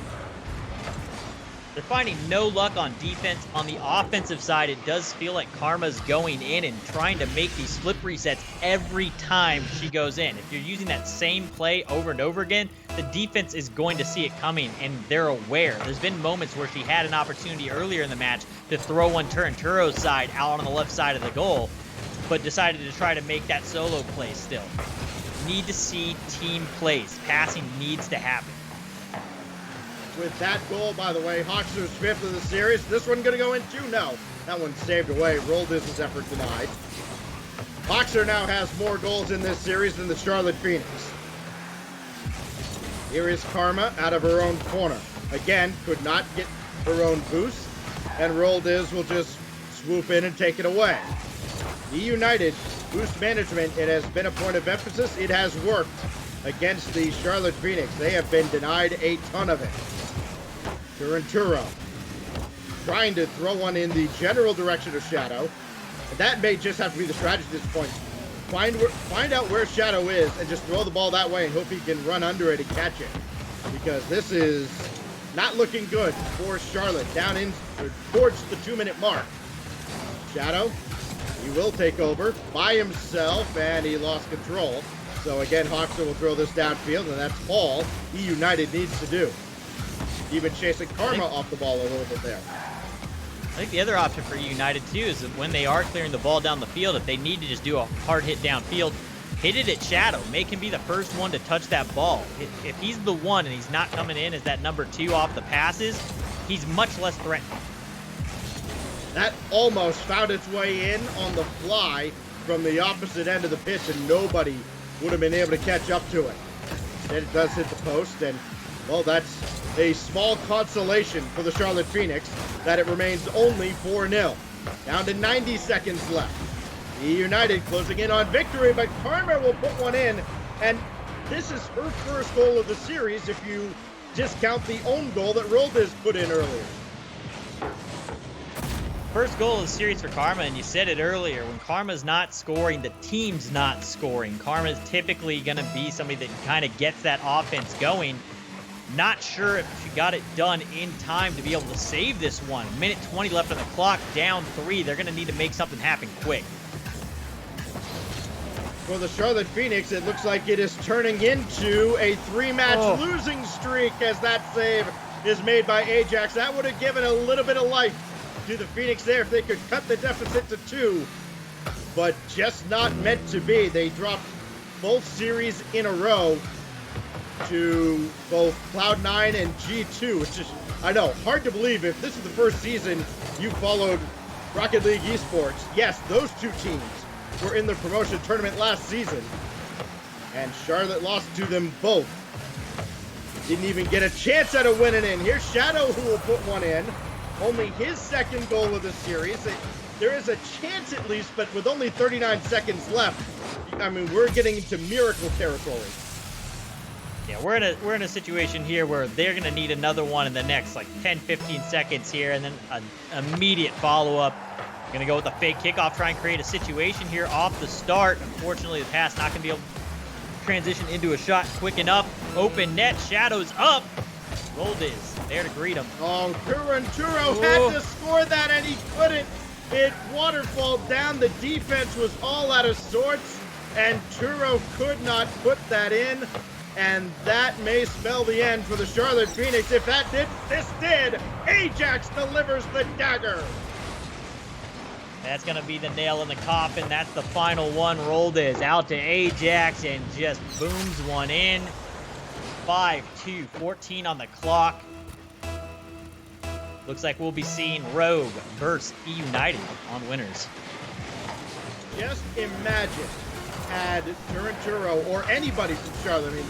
They're finding no luck on defense. On the offensive side, it does feel like Karma's going in and trying to make these flip resets every time she goes in. If you're using that same play over and over again, the defense is going to see it coming, and they're aware. There's been moments where she had an opportunity earlier in the match to throw one Turanturo's side out on the left side of the goal, but decided to try to make that solo play still. Need to see team plays. Passing needs to happen. With that goal, by the way, Hawkster's 5th of the series. This one going to go in too? No. That one's saved away. Roldiz's effort denied. Hawkster now has more goals in this series than the Charlotte Phoenix. Here is Karma out of her own corner. Again, could not get her own boost, and Roldiz will just swoop in and take it away. EUnited boost management, it has been a point of emphasis. It has worked against the Charlotte Phoenix. They have been denied a ton of it. Turanturo trying to throw one in the general direction of Shadow. And that may just have to be the strategy at this point. Find out where Shadow is and just throw the ball that way and hope he can run under it and catch it. Because this is not looking good for Charlotte. Down in towards the 2-minute mark. Shadow, he will take over by himself, and he lost control. So again, Hawkster will throw this downfield, and that's all EUnited needs to do. Even chasing Karma off the ball a little bit there. I think the other option for United too is that when they are clearing the ball down the field, if they need to just do a hard hit downfield, hit it at Shadow. Make him be the first one to touch that ball. If he's the one and he's not coming in as that number 2 off the passes, he's much less threatening. That almost found its way in on the fly from the opposite end of the pitch, and nobody would have been able to catch up to it. Instead, it does hit the post, and, well, that's a small consolation for the Charlotte Phoenix that it remains only 4-0. Down to 90 seconds left. EUnited closing in on victory, but Karma will put one in, and this is her first goal of the series if you discount the own goal that Roldiz put in earlier. First goal of the series for Karma, and you said it earlier, when Karma's not scoring, the team's not scoring. Karma's typically going to be somebody that kind of gets that offense going. Not sure if she got it done in time to be able to save this one. Minute 20 left on the clock, down 3. They're going to need to make something happen quick. For the Charlotte Phoenix, it looks like it is turning into a 3-match losing streak as that save is made by Ajax. That would have given a little bit of life to the Phoenix there if they could cut the deficit to 2, but just not meant to be. They dropped both series in a row to both Cloud9 and G2, which is, I know, hard to believe if this is the first season you followed Rocket League Esports. Yes, those two teams were in the promotion tournament last season, and Charlotte lost to them both. Didn't even get a chance at a winning in. Here's Shadow, who will put one in. Only his second goal of the series. There is a chance at least, but with only 39 seconds left, I mean, we're getting into miracle territory. Yeah, we're in a situation here where they're going to need another one in the next like 10-15 seconds here, and then an immediate follow-up. Going to go with a fake kickoff, try and create a situation here off the start. Unfortunately, the pass not going to be able to transition into a shot quick enough. Open net, Shadows up. Roldiz there to greet him. Oh, Turanturo had to score that, and he couldn't. It waterfalled down. The defense was all out of sorts, and Turo could not put that in. And that may spell the end for the Charlotte Phoenix. If that did, this did. Ajax delivers the dagger. That's going to be the nail in the coffin. That's the final one. Roldiz out to Ajax and just booms one in. 5-2, 14 on the clock. Looks like we'll be seeing Rogue versus EUnited on winners. Just imagine had Turanturo or anybody from Charlotte, I mean,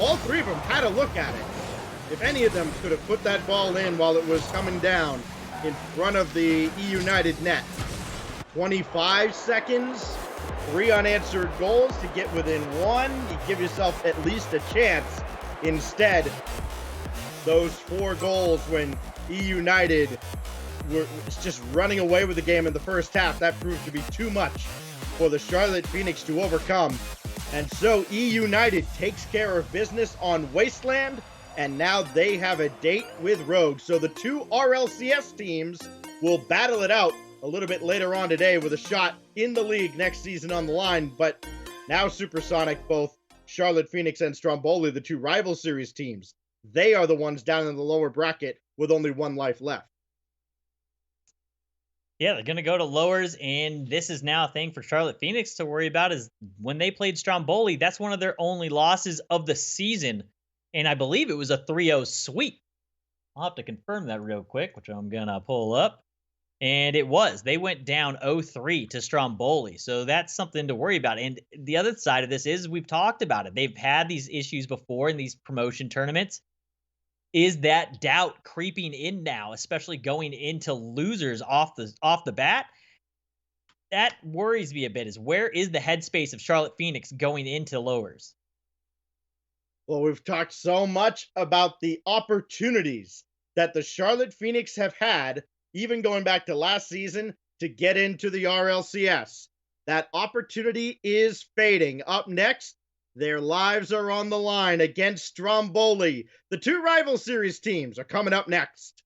all three of them had a look at it. If any of them could have put that ball in while it was coming down in front of the EUnited net. 25 seconds, 3 unanswered goals to get within 1. You give yourself at least a chance. Instead, those 4 goals when EUnited were just running away with the game in the first half, that proved to be too much for the Charlotte Phoenix to overcome. And so EUnited takes care of business on Wasteland, and now they have a date with Rogue. So the 2 RLCS teams will battle it out a little bit later on today with a shot in the league next season on the line. But now Supersonic, both Charlotte Phoenix and Stromboli, the two rival series teams, they are the ones down in the lower bracket with only one life left. Yeah, they're going to go to lowers, and this is now a thing for Charlotte Phoenix to worry about is when they played Stromboli, that's one of their only losses of the season, and I believe it was a 3-0 sweep. I'll have to confirm that real quick, which I'm going to pull up. And it was. They went down 0-3 to Stromboli. So that's something to worry about. And the other side of this is we've talked about it. They've had these issues before in these promotion tournaments. Is that doubt creeping in now, especially going into losers off the bat? That worries me a bit. Is where is the headspace of Charlotte Phoenix going into lowers? Well, we've talked so much about the opportunities that the Charlotte Phoenix have had, even going back to last season, to get into the RLCS. That opportunity is fading. Up next, their lives are on the line against Stromboli. The two rival series teams are coming up next.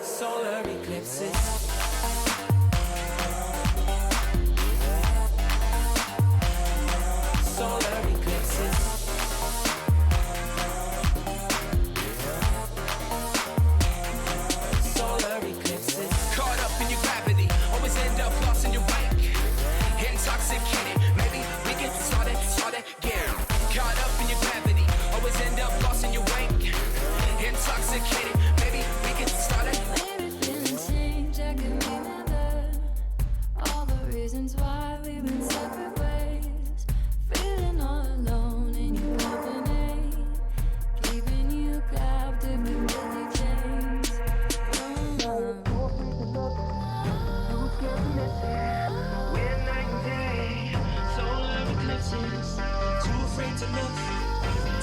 Solar eclipses. Solar eclipses. Solar eclipses. Caught up in your gravity, always end up lost in your wake. Intoxicated, maybe we can start again. Caught up in your gravity, always end up lost in your wake. Intoxicated, maybe we can start it. Maybe feelings change, I can remember all the reasons why we've been separate ways. Feeling all alone in your company, keeping you captive with guilty chains. We're night and day. Solar eclipses. Too afraid to look,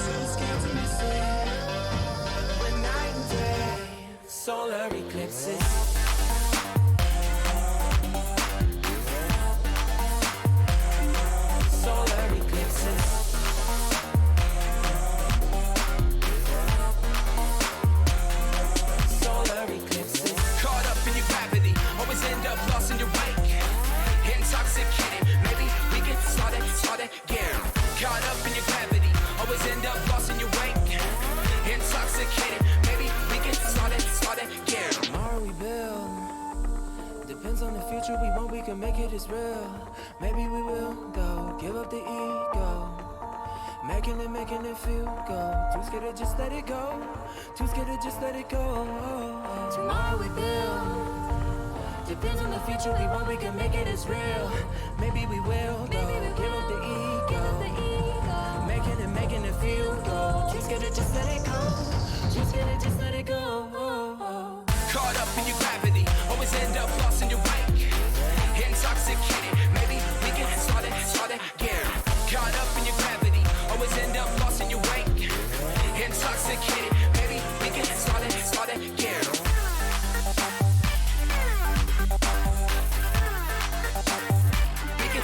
too scared to miss it. We're night and day. Solar eclipses. Solar eclipses. Solar eclipses. Caught up in your gravity, always end up lost in your wake. Intoxicated, maybe we can start again. Caught up in your gravity, always end up lost in your wake. Intoxicated, maybe we can start again. Tomorrow we build. Depends on the future we want, we can make it as real. Maybe we will go, give up the ego. Making it feel good. Too scared to just let it go. Too scared to just let it go. Tomorrow we build. Depends on the future we want, we can make it as real. Maybe we will go, give up the ego. Making it feel good. Too scared to just let it go. Too scared to just let it go. Caught up in your gravity, always end up lost in your wake. Intoxicated, maybe we can start again. Caught up in your gravity, always end up lost in your wake. Intoxicated, maybe we can start again. We can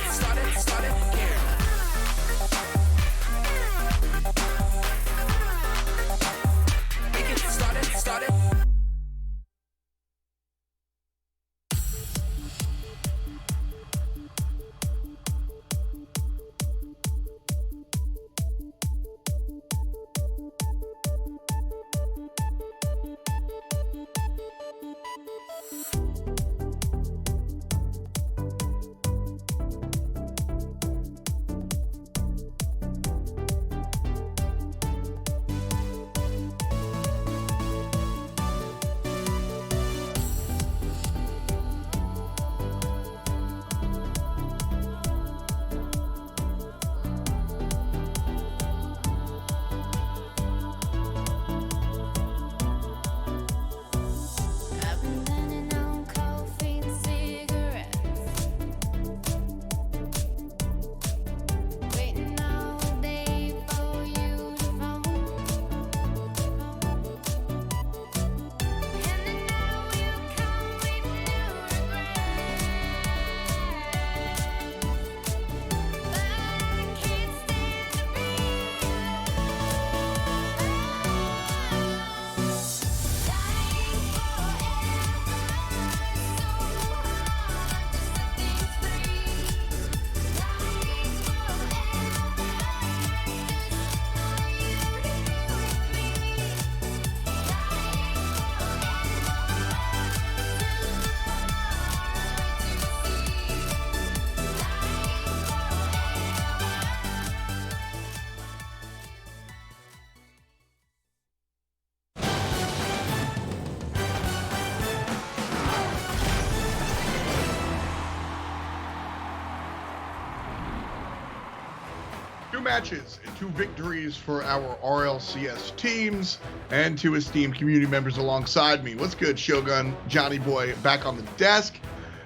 2 matches and 2 victories for our RLCS teams and 2 esteemed community members alongside me. What's good, Shogun? Johnny Boy back on the desk.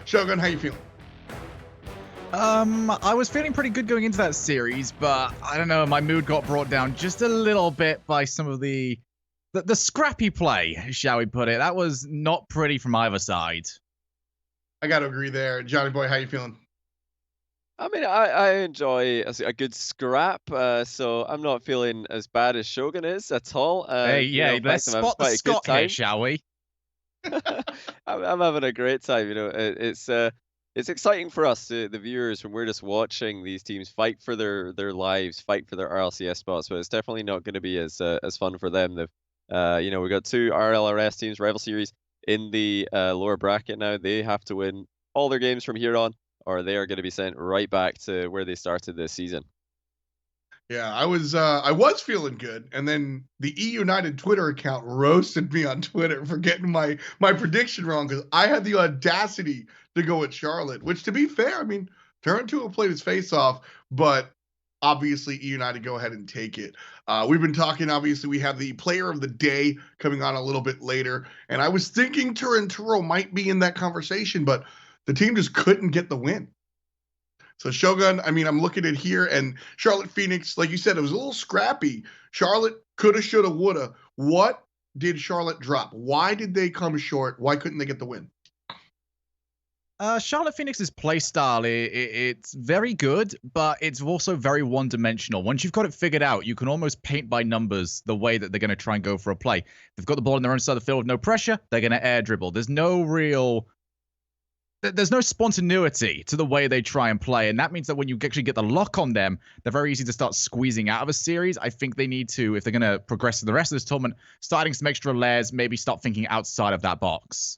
Shogun, how you feeling? I was feeling pretty good going into that series, but I don't know, my mood got brought down just a little bit by some of the scrappy play, shall we put it. That was not pretty from either side. I got to agree there. Johnny Boy, how you feeling? I mean, I enjoy a good scrap, so I'm not feeling as bad as Shogun is at all. Hey, yeah, in let's fact, I'm having spot the quite a good Scot here, time. shall we? I'm having a great time. It's exciting for us, the viewers, when we're just watching these teams fight for their lives, fight for their RLCS spots. But it's definitely not going to be as fun for them. We've got 2 RLRS teams, rival series in the lower bracket now. They have to win all their games from here on, or they are going to be sent right back to where they started this season. Yeah, I was feeling good, and then the EUnited Twitter account roasted me on Twitter for getting my prediction wrong because I had the audacity to go with Charlotte, which, to be fair, I mean, Turn 2 will play his face off, but obviously EUnited go ahead and take it. We've been talking, obviously, we have the player of the day coming on a little bit later, and I was thinking Turinturo might be in that conversation, but the team just couldn't get the win. So Shogun, I mean, I'm looking at here, and Charlotte Phoenix, like you said, it was a little scrappy. Charlotte coulda, shoulda, woulda. What did Charlotte drop? Why did they come short? Why couldn't they get the win? Charlotte Phoenix's playstyle, it's very good, but it's also very one-dimensional. Once you've got it figured out, you can almost paint by numbers the way that they're going to try and go for a play. If they've got the ball on their own side of the field with no pressure, they're going to air dribble. There's no spontaneity to the way they try and play, and that means that when you actually get the lock on them, they're very easy to start squeezing out of a series. I think they need to, if they're going to progress to the rest of this tournament, starting some extra layers, maybe start thinking outside of that box.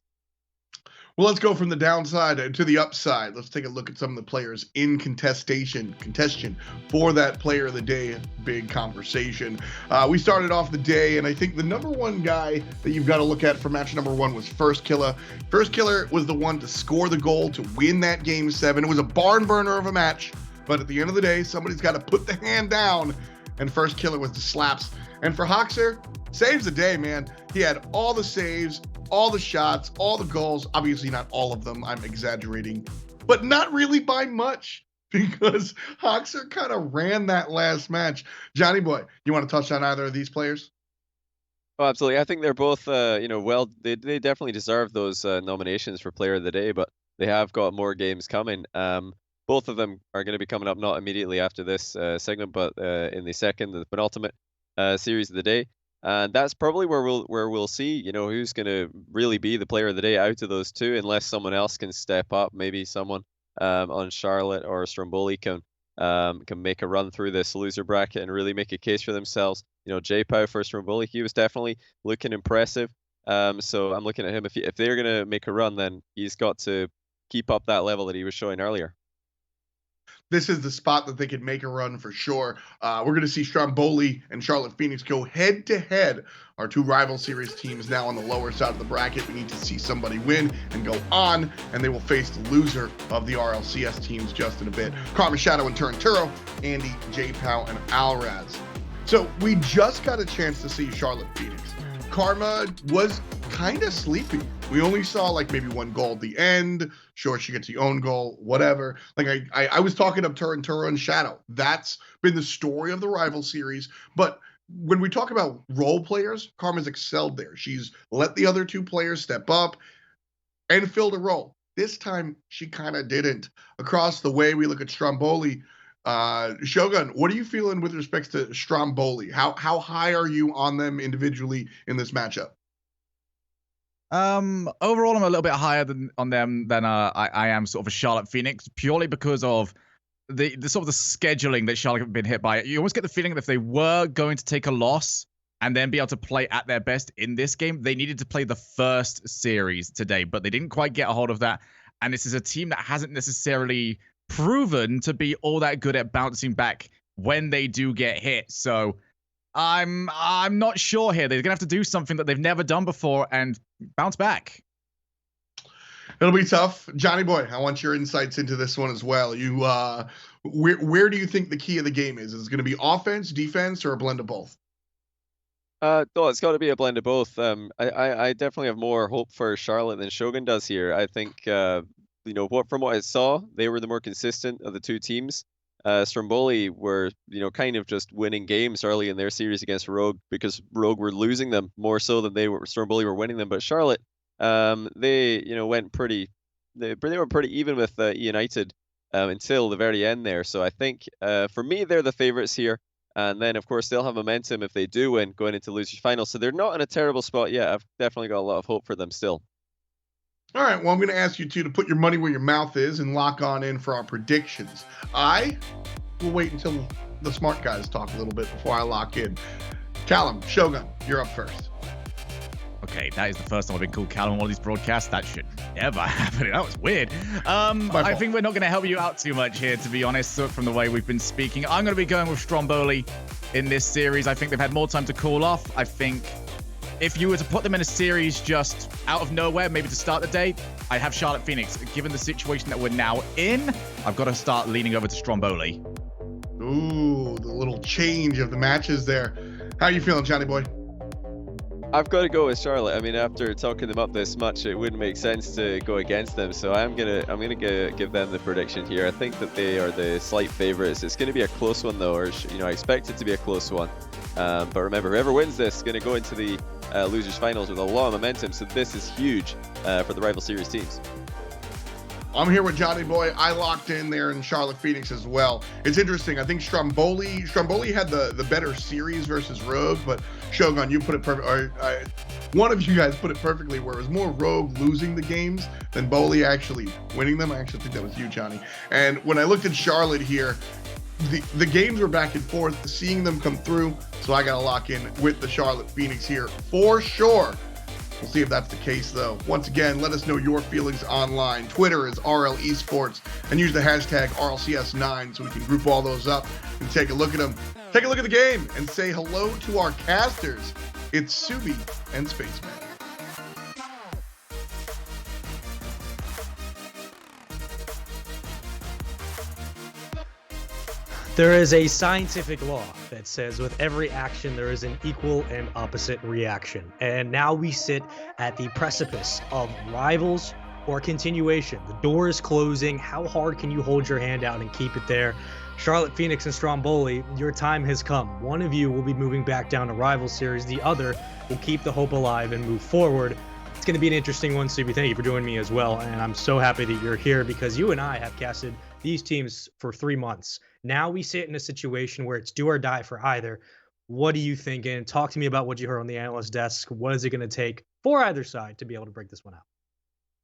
Well, let's go from the downside to the upside. Let's take a look at some of the players in contention for that player of the day big conversation. We started off the day, and I think the number one guy that you've got to look at for match number 1 was First Killer. First Killer was the one to score the goal to win that game 7. It was a barn burner of a match, but at the end of the day, somebody's got to put the hand down, and First Killer was the slaps. And for Hoxer, saves the day, man. He had all the saves, all the shots, all the goals. Obviously not all of them, I'm exaggerating, but not really by much because Hoxer kind of ran that last match. Johnny Boy, you want to touch on either of these players? Oh, absolutely. I think they're both, they definitely deserve those nominations for player of the day, but they have got more games coming. Both of them are going to be coming up not immediately after this segment, but in the penultimate series of the day. And that's probably where we'll see, who's going to really be the player of the day out of those 2, unless someone else can step up. Maybe someone on Charlotte or Stromboli can make a run through this loser bracket and really make a case for themselves. J-Pow for Stromboli, he was definitely looking impressive. So I'm looking at him. If they're going to make a run, then he's got to keep up that level that he was showing earlier. This is the spot that they could make a run for sure. We're going to see Stromboli and Charlotte Phoenix go head-to-head. Our 2 rival series teams now on the lower side of the bracket. We need to see somebody win and go on, and they will face the loser of the RLCS teams just in a bit. Karma Shadow and Turinturo, Andy, J-Pow, and Alraz. So we just got a chance to see Charlotte Phoenix. Karma was kind of sleepy. We only saw like maybe 1 goal at the end. Sure, she gets the own goal, whatever. Like I was talking up Turinturo and Shadow. That's been the story of the rival series. But when we talk about role players, Karma's excelled there. She's let the other 2 players step up and filled a role. This time, she kind of didn't. Across the way, we look at Stromboli. Shogun, what are you feeling with respect to Stromboli? How high are you on them individually in this matchup? Overall, I'm a little bit higher on them than I am sort of a Charlotte Phoenix, purely because of the sort of the scheduling that Charlotte have been hit by. You always get the feeling that if they were going to take a loss and then be able to play at their best in this game, they needed to play the first series today, but they didn't quite get a hold of that. And this is a team that hasn't necessarily proven to be all that good at bouncing back when they do get hit. So I'm not sure here. They're gonna have to do something that they've never done before and bounce back. It'll be tough. Johnny Boy, I want your insights into this one as well. Where do you think the key of the game is? Is it going to be offense, defense, or a blend of both? No, it's got to be a blend of both. I definitely have more hope for Charlotte than Shogun does here. I think, from what I saw, they were the more consistent of the two teams. Stromboli were, kind of just winning games early in their series against Rogue because Rogue were losing them more so than Stromboli were winning them. But Charlotte, they, went they were pretty even with EUnited until the very end there. So I think, for me, they're the favorites here. And then, of course, they'll have momentum if they do win going into losers final. So they're not in a terrible spot yet. I've definitely got a lot of hope for them still. All right, well, I'm going to ask you two to put your money where your mouth is and lock on in for our predictions. I will wait until the smart guys talk a little bit before I lock in. Callum, Shogun, you're up first. Okay, that is the first time I've been called Callum on one of these broadcasts. That should never happen. That was weird. I think we're not going to help you out too much here, to be honest, from the way we've been speaking. I'm going to be going with Stromboli in this series. I think they've had more time to cool off. I think if you were to put them in a series just out of nowhere, maybe to start the day, I'd have Charlotte Phoenix. Given the situation that we're now in, I've got to start leaning over to Stromboli. Ooh, the little change of the matches there. How are you feeling, Johnny boy? I've got to go with Charlotte. I mean, after talking them up this much, it wouldn't make sense to go against them. So I'm gonna give them the prediction here. I think that they are the slight favorites. It's going to be a close one though, or I expect it to be a close one. But remember, whoever wins this is going to go into the losers finals with a lot of momentum. So this is huge for the rival series teams. I'm here with Johnny Boy. I locked in there in Charlotte Phoenix as well. It's interesting. I think Stromboli had the better series versus Rogue, but Shogun, you put it perfect. One of you guys put it perfectly, where it was more Rogue losing the games than Boli actually winning them. I actually think that was you, Johnny. And when I looked at Charlotte here, the games were back and forth, seeing them come through. So I got to lock in with the Charlotte Phoenix here for sure. We'll see if that's the case, though. Once again, let us know your feelings online. Twitter is RL Esports, and use the hashtag RLCS9 so we can group all those up and take a look at them. Take a look at the game and say hello to our casters. It's Subi and Spaceman. There is a scientific law that says with every action there is an equal and opposite reaction. And now we sit at the precipice of rivals or continuation. The door is closing. How hard can you hold your hand out and keep it there? Charlotte Phoenix and Stromboli, your time has come. One of you will be moving back down to rival series. The other will keep the hope alive and move forward. It's going to be an interesting one, Subi. Thank you for joining me as well. And I'm so happy that you're here because you and I have casted these teams for 3 months. Now we sit in a situation where it's do or die for either. What are you thinking? Talk to me about what you heard on the analyst desk. What is it going to take for either side to be able to break this one out?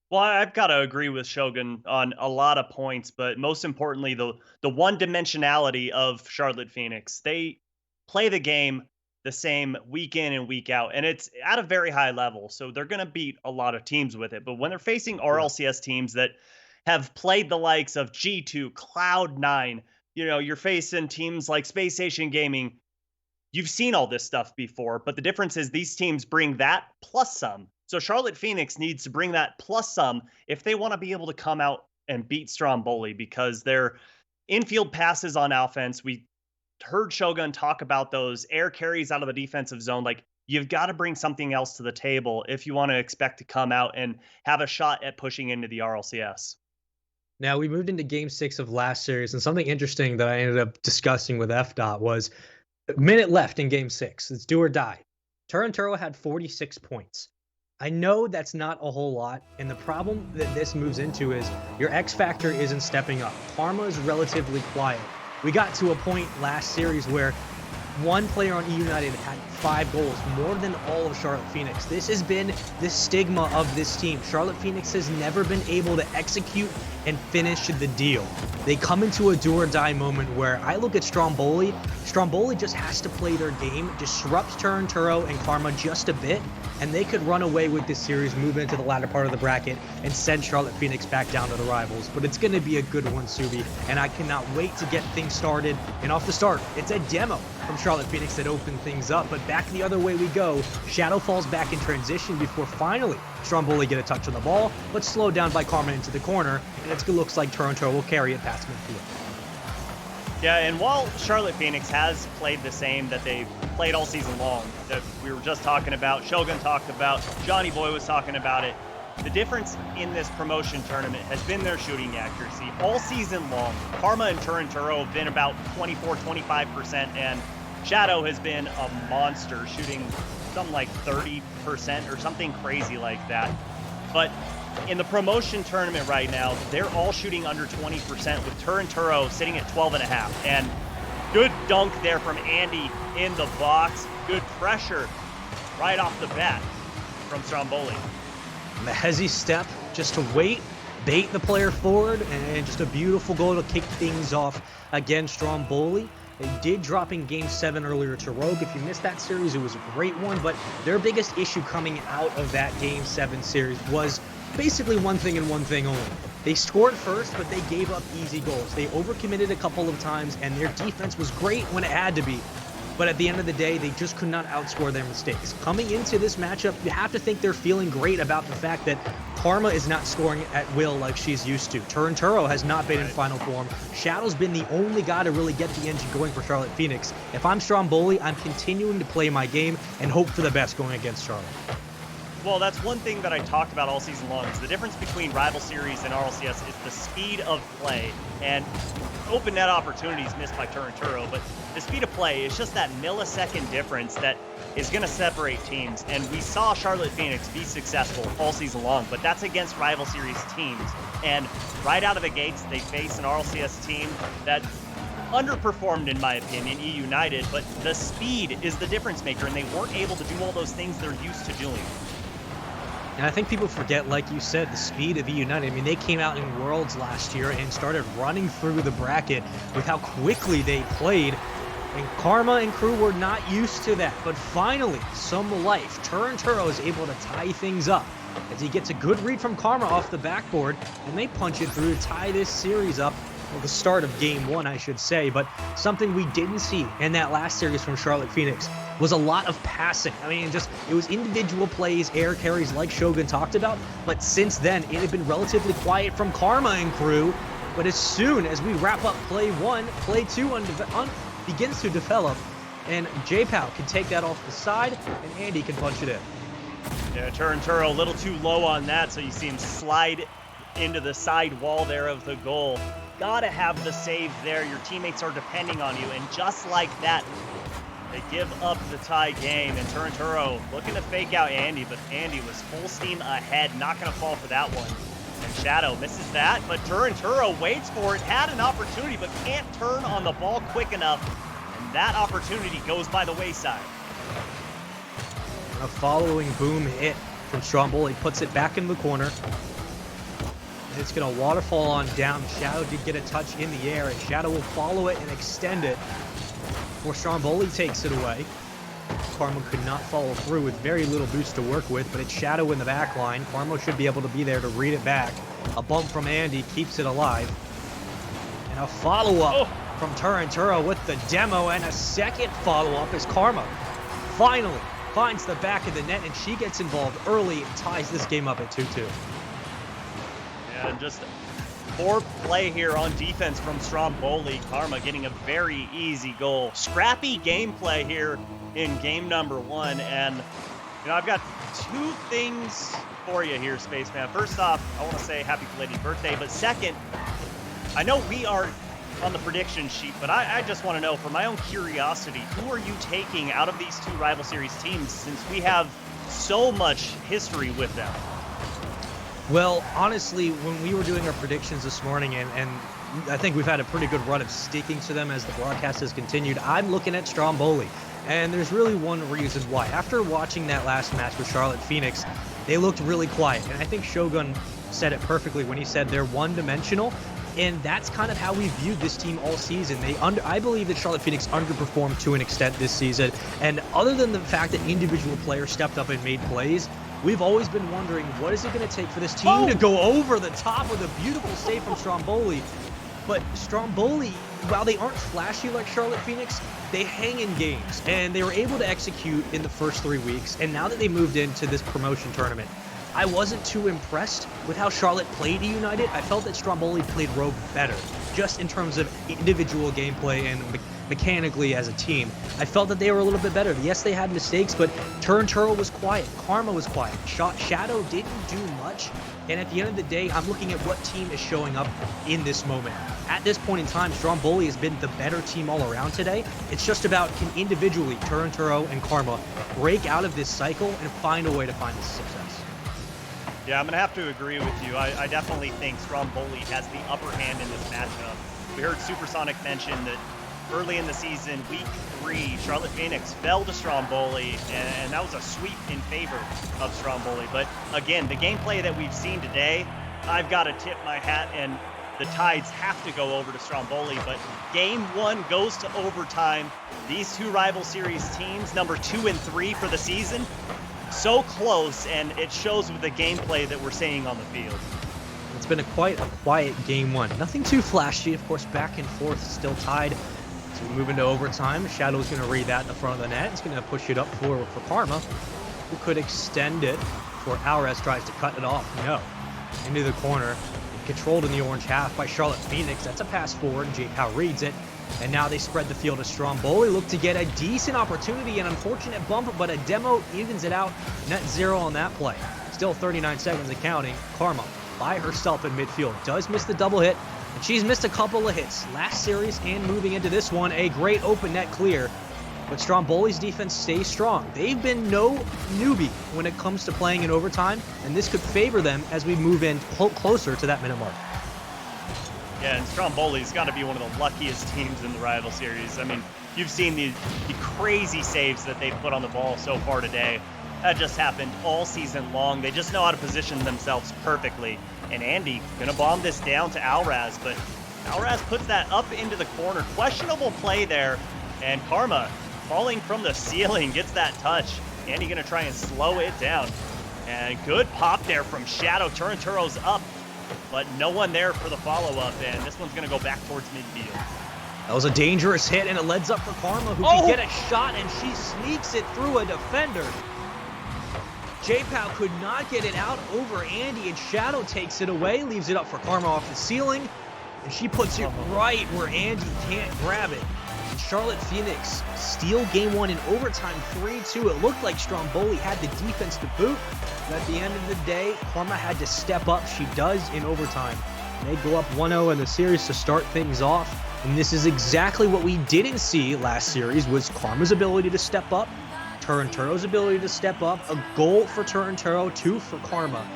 Well, I've got to agree with Shogun on a lot of points, but most importantly, the one-dimensionality of Charlotte Phoenix. They play the game the same week in and week out, and it's at a very high level, so they're going to beat a lot of teams with it. But when they're facing RLCS teams that have played the likes of G2, Cloud9, you're facing teams like Space Station Gaming. You've seen all this stuff before, but the difference is these teams bring that plus some. So Charlotte Phoenix needs to bring that plus some if they want to be able to come out and beat Stromboli, because their infield passes on offense. We heard Shogun talk about those air carries out of the defensive zone. Like, you've got to bring something else to the table if you want to expect to come out and have a shot at pushing into the RLCS. Now, we moved into Game 6 of last series, and something interesting that I ended up discussing with FDOT was a minute left in Game 6. It's do or die. Turanturo had 46 points. I know that's not a whole lot, and the problem that this moves into is your X factor isn't stepping up. Karma is relatively quiet. We got to a point last series where one player on EUnited had 5 goals, more than all of Charlotte Phoenix. This has been the stigma of this team. Charlotte Phoenix has never been able to execute and finish the deal. They come into a do or die moment where I look at Stromboli. Stromboli just has to play their game, disrupts Turanturo and Karma just a bit, and they could run away with this series, move into the latter part of the bracket, and send Charlotte Phoenix back down to the rivals. But it's going to be a good one, Subi, and I cannot wait to get things started. And off the start, it's a demo from Charlotte Phoenix that opened things up, but back the other way we go. Shadow falls back in transition before finally Stromboli get a touch on the ball, but slowed down by Karma into the corner, and it looks like Toronto will carry it past midfield. Yeah, and while Charlotte Phoenix has played the same that they've played all season long, that we were just talking about, Shogun talked about, Johnny Boy was talking about it, the difference in this promotion tournament has been their shooting accuracy. All season long, Karma and Turinturo have been about 24, 25%, and Shadow has been a monster, shooting something like 30% or something crazy like that. But in the promotion tournament right now, they're all shooting under 20%, with Turinturo sitting at 12.5. And good dunk there from Andy in the box. Good pressure right off the bat from Stromboli. Mahezi step just to wait, bait the player forward, and just a beautiful goal to kick things off against Stromboli. They did drop in Game 7 earlier to Rogue. If you missed that series, it was a great one, but their biggest issue coming out of that Game 7 series was basically one thing and one thing only. They scored first, but they gave up easy goals. They overcommitted a couple of times, and their defense was great when it had to be. But at the end of the day, they just could not outscore their mistakes. Coming into this matchup, you have to think they're feeling great about the fact that Karma is not scoring at will like she's used to. Turinturo has not been in final form. Shadow's been the only guy to really get the engine going for Charlotte Phoenix. If I'm Stromboli, I'm continuing to play my game and hope for the best going against Charlotte. Well, that's one thing that I talked about all season long, is the difference between Rival Series and RLCS is the speed of play, and open net opportunities missed by Turinturo, but the speed of play is just that millisecond difference that is going to separate teams. And we saw Charlotte Phoenix be successful all season long, but that's against Rival Series teams. And right out of the gates, they face an RLCS team that underperformed, in my opinion, EUnited, but the speed is the difference maker, and they weren't able to do all those things they're used to doing. And I think people forget, like you said, the speed of EUnited. I mean, they came out in Worlds last year and started running through the bracket with how quickly they played. And Karma and crew were not used to that. But finally, some life. Turinturo is able to tie things up as he gets a good read from Karma off the backboard, and they punch it through to tie this series up. Well, the start of Game 1, I should say, but something we didn't see in that last series from Charlotte Phoenix was a lot of passing. I mean, it was individual plays, air carries like Shogun talked about, but since then, it had been relatively quiet from Karma and crew. But as soon as we wrap up Play 1, Play 2 begins to develop, and J-Pow can take that off the side, and Andy can punch it in. Yeah, Turinturo a little too low on that, so you see him slide into the side wall there of the goal. Gotta have the save there. Your teammates are depending on you, and just like that, they give up the tie game. And Turinturo looking to fake out Andy, but Andy was full steam ahead, not gonna fall for that one. And Shadow misses that, but Turinturo waits for it, had an opportunity, but can't turn on the ball quick enough, and that opportunity goes by the wayside. A following boom hit from Stromboli puts it back in the corner. It's going to waterfall on down. Shadow did get a touch in the air, and Shadow will follow it and extend it before Stromboli takes it away. Karma could not follow through with very little boost to work with, but it's Shadow in the back line. Karma should be able to be there to read it back. A bump from Andy keeps it alive. And a follow-up from Turinturo with the demo, and a second follow-up as Karma finally finds the back of the net, and she gets involved early and ties this game up at 2-2. And just poor play here on defense from Stromboli. Karma getting a very easy goal. Scrappy gameplay here in game number 1. And, you know, I've got two things for you here, Spaceman. First off, I want to say happy belated birthday. But second, I know we are on the prediction sheet, but I just want to know, for my own curiosity, who are you taking out of these two Rival Series teams, since we have so much history with them? Well, honestly, when we were doing our predictions this morning, and I think we've had a pretty good run of sticking to them as the broadcast has continued, I'm looking at Stromboli. And there's really one reason why. After watching that last match with Charlotte Phoenix, they looked really quiet. And I think Shogun said it perfectly when he said they're one-dimensional. And that's kind of how we viewed this team all season. I believe that Charlotte Phoenix underperformed to an extent this season. And other than the fact that individual players stepped up and made plays, we've always been wondering, what is it going to take for this team to go over the top with a beautiful save from Stromboli? But Stromboli, while they aren't flashy like Charlotte Phoenix, they hang in games. And they were able to execute in the first 3 weeks. And now that they moved into this promotion tournament, I wasn't too impressed with how Charlotte played EUnited. I felt that Stromboli played Rogue better, just in terms of individual gameplay and mechanically as a team. I felt that they were a little bit better. Yes, they had mistakes, but Turnturo was quiet. Karma was quiet. Shadow didn't do much. And at the end of the day, I'm looking at what team is showing up in this moment. At this point in time, Stromboli has been the better team all around today. It's just about can individually Turnturo and Karma break out of this cycle and find a way to find this success. Yeah, I'm going to have to agree with you. I definitely think Stromboli has the upper hand in this matchup. We heard Supersonic mention that early in the season, week 3, Charlotte Phoenix fell to Stromboli, and that was a sweep in favor of Stromboli. But again, the gameplay that we've seen today, I've got to tip my hat, and the Tides have to go over to Stromboli. But game 1 goes to overtime. These two rival series teams, number 2 and 3 for the season, so close, and it shows with the gameplay that we're seeing on the field. It's been quite a quiet game 1. Nothing too flashy, of course, back and forth, still tied. So we move into overtime. Shadow's going to read that in the front of the net. It's going to push it up for Karma, who could extend it before Alvarez tries to cut it off. No. Into the corner. Controlled in the orange half by Charlotte Phoenix. That's a pass forward. Jake Howe reads it. And now they spread the field to Stromboli. Look to get a decent opportunity. An unfortunate bump, but a demo evens it out. Net 0 on that play. Still 39 seconds and counting. Karma by herself in midfield. Does miss the double hit. And she's missed a couple of hits last series and moving into this one. A great open net clear. But Stromboli's defense stays strong. They've been no newbie when it comes to playing in overtime, and this could favor them as we move in closer to that minute mark. Yeah, and Stromboli's got to be one of the luckiest teams in the rival series. I mean, you've seen the crazy saves that they've put on the ball so far today. That just happened all season long. They just know how to position themselves perfectly. And Andy gonna bomb this down to Alraz, but Alraz puts that up into the corner. Questionable play there, and Karma falling from the ceiling gets that touch. Andy gonna try and slow it down. And good pop there from Shadow. Turanturo's up, but no one there for the follow-up, and this one's gonna go back towards midfield. That was a dangerous hit, and it leads up for Karma, who can get a shot, and she sneaks it through a defender. J-Pow could not get it out over Andy, and Shadow takes it away, leaves it up for Karma off the ceiling, and she puts it right where Andy can't grab it. And Charlotte Phoenix steal game 1 in overtime 3-2. It looked like Stromboli had the defense to boot, but at the end of the day, Karma had to step up. She does in overtime. They go up 1-0 in the series to start things off, and this is exactly what we didn't see last series, was Karma's ability to step up, Turanturo's ability to step up, a goal for Turanturo, 2 for Karma.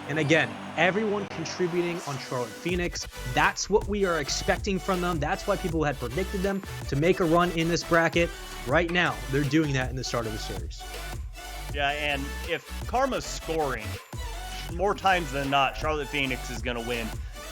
And again, everyone contributing on Charlotte Phoenix. That's what we are expecting from them. That's why people had predicted them to make a run in this bracket. Right now, they're doing that in the start of the series. Yeah, and if Karma's scoring, more times than not, Charlotte Phoenix is going to win.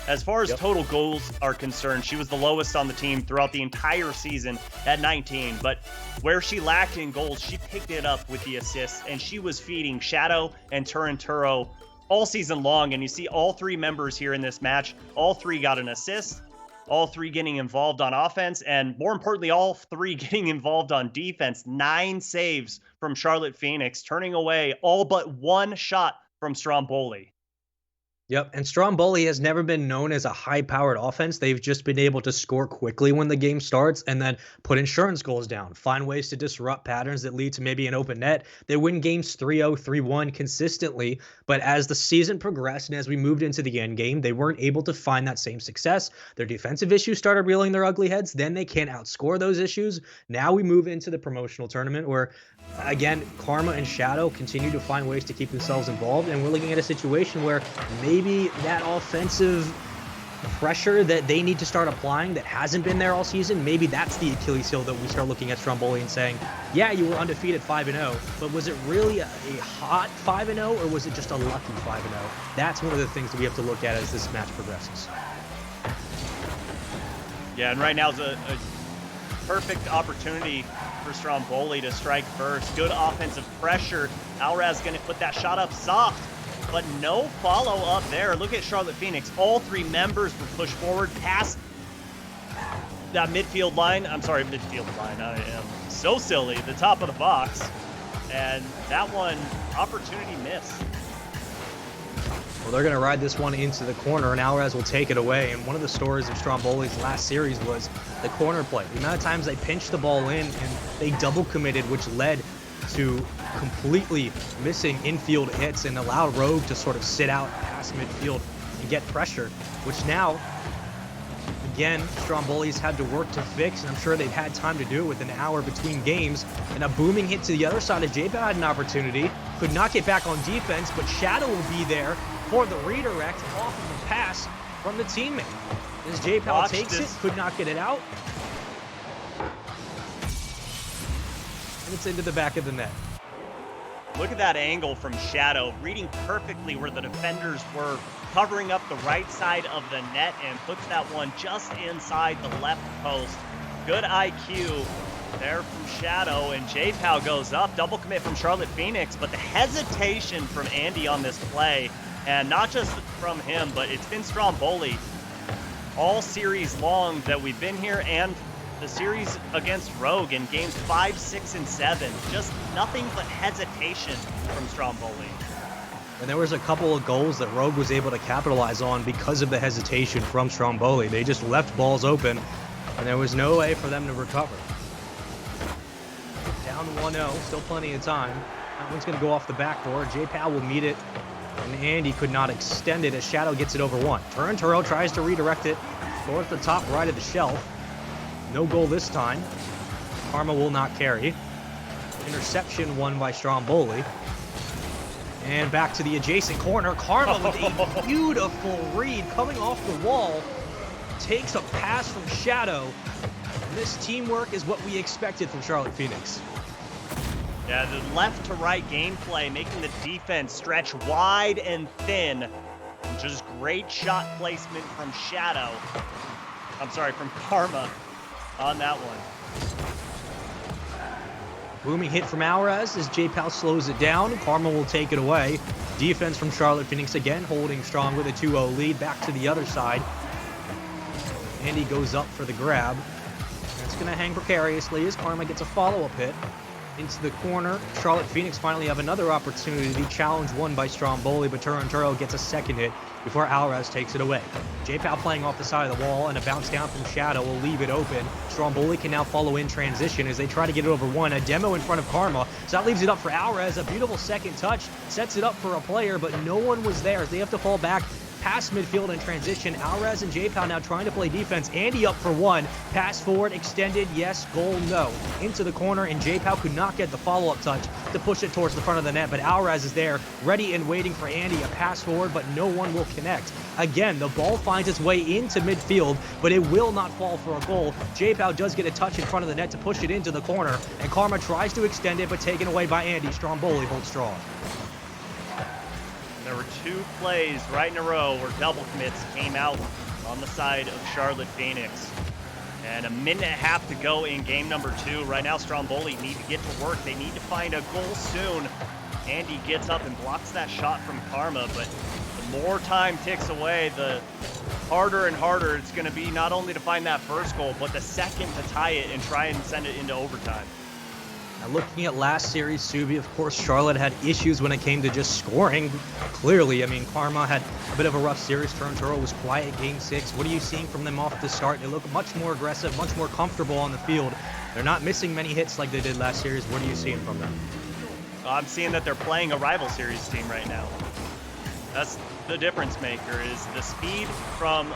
As far as total goals are concerned, she was the lowest on the team throughout the entire season at 19. But where she lacked in goals, she picked it up with the assists, and she was feeding Shadow and Turanturo all season long. And you see all 3 members here in this match, all 3 got an assist, all 3 getting involved on offense, and more importantly, all 3 getting involved on defense. 9 saves from Charlotte Phoenix, turning away all but 1 shot from Stromboli. Yep, and Stromboli has never been known as a high-powered offense. They've just been able to score quickly when the game starts and then put insurance goals down, find ways to disrupt patterns that lead to maybe an open net. They win games 3-0, 3-1 consistently, but as the season progressed and as we moved into the end game, they weren't able to find that same success. Their defensive issues started reeling their ugly heads. Then they can't outscore those issues. Now we move into the promotional tournament where, again, Karma and Shadow continue to find ways to keep themselves involved, and we're looking at a situation where maybe that offensive pressure that they need to start applying that hasn't been there all season, maybe that's the Achilles heel that we start looking at Stromboli and saying, yeah, you were undefeated 5-0, but was it really a hot 5-0, or was it just a lucky 5-0? That's one of the things that we have to look at as this match progresses. Yeah, and right now is a perfect opportunity for Stromboli to strike first. Good offensive pressure. Alraz going to put that shot up soft, but no follow-up there. Look at Charlotte Phoenix. All 3 members were pushed forward past that midfield line. I'm sorry, midfield line. I am so silly. The top of the box. And that one, opportunity missed. Well, they're going to ride this one into the corner, and Alvarez will take it away. And one of the stories of Stromboli's last series was the corner play. The amount of times they pinched the ball in and they double committed, which led to completely missing infield hits and allowed Rogue to sort of sit out past midfield and get pressure, which now, again, Stromboli's had to work to fix, and I'm sure they've had time to do it with an hour between games. And a booming hit to the other side of JPal had an opportunity, could not get back on defense, but Shadow will be there for the redirect off of the pass from the teammate. As JPal takes it, could not get it out. And it's into the back of the net. Look at that angle from Shadow, reading perfectly where the defenders were, covering up the right side of the net, and puts that one just inside the left post. Good IQ there from Shadow, and JPal goes up. Double commit from Charlotte Phoenix, but the hesitation from Andy on this play, and not just from him, but it's been Stromboli all series long that we've been here, and the series against Rogue in games 5, 6, and 7. Just nothing but hesitation from Stromboli. And there was a couple of goals that Rogue was able to capitalize on because of the hesitation from Stromboli. They just left balls open, and there was no way for them to recover. Down 1-0, still plenty of time. That one's going to go off the backboard. JPal will meet it, and Andy could not extend it as Shadow gets it over one. Turnturo tries to redirect it towards the top right of the shelf. No goal this time. Karma will not carry. Interception won by Stromboli. And back to the adjacent corner. Karma with a beautiful read coming off the wall. Takes a pass from Shadow. And this teamwork is what we expected from Charlotte Phoenix. Yeah, the left to right gameplay, making the defense stretch wide and thin. And just great shot placement from Shadow. I'm sorry, from Karma on that one. Booming hit from Alvarez as JPal slows it down. Karma will take it away. Defense from Charlotte Phoenix again holding strong with a 2-0 lead. Back to the other side. Andy goes up for the grab. It's going to hang precariously as Karma gets a follow-up hit. Into the corner. Charlotte Phoenix finally have another opportunity. Challenge won by Stromboli, but Turanturo gets a second hit before Alvarez takes it away. JPal playing off the side of the wall, and a bounce down from Shadow will leave it open. Stromboli can now follow in transition as they try to get it over one. A demo in front of Karma, so that leaves it up for Alvarez. A beautiful second touch, sets it up for a player, but no one was there as they have to fall back past midfield and transition. Alvarez and JPal now trying to play defense. Andy up for one. Pass forward, extended, yes, goal, no. Into the corner, and JPal could not get the follow-up touch to push it towards the front of the net, but Alvarez is there, ready and waiting for Andy. A pass forward, but no one will connect. Again, the ball finds its way into midfield, but it will not fall for a goal. JPal does get a touch in front of the net to push it into the corner, and Karma tries to extend it, but taken away by Andy. Stromboli holds strong. There were two plays right in a row where double commits came out on the side of Charlotte Phoenix. And a minute and a half to go in game number 2. Right now, Stromboli need to get to work. They need to find a goal soon. Andy gets up and blocks that shot from Karma, but the more time ticks away, the harder and harder it's going to be not only to find that first goal, but the second to tie it and try and send it into overtime. Now looking at last series, Subi, of course, Charlotte had issues when it came to just scoring. Clearly, I mean, Karma had a bit of a rough series. Turnturo was quiet game 6. What are you seeing from them off the start? They look much more aggressive, much more comfortable on the field. They're not missing many hits like they did last series. What are you seeing from them? I'm seeing that they're playing a rival series team right now. That's the difference maker, is the speed from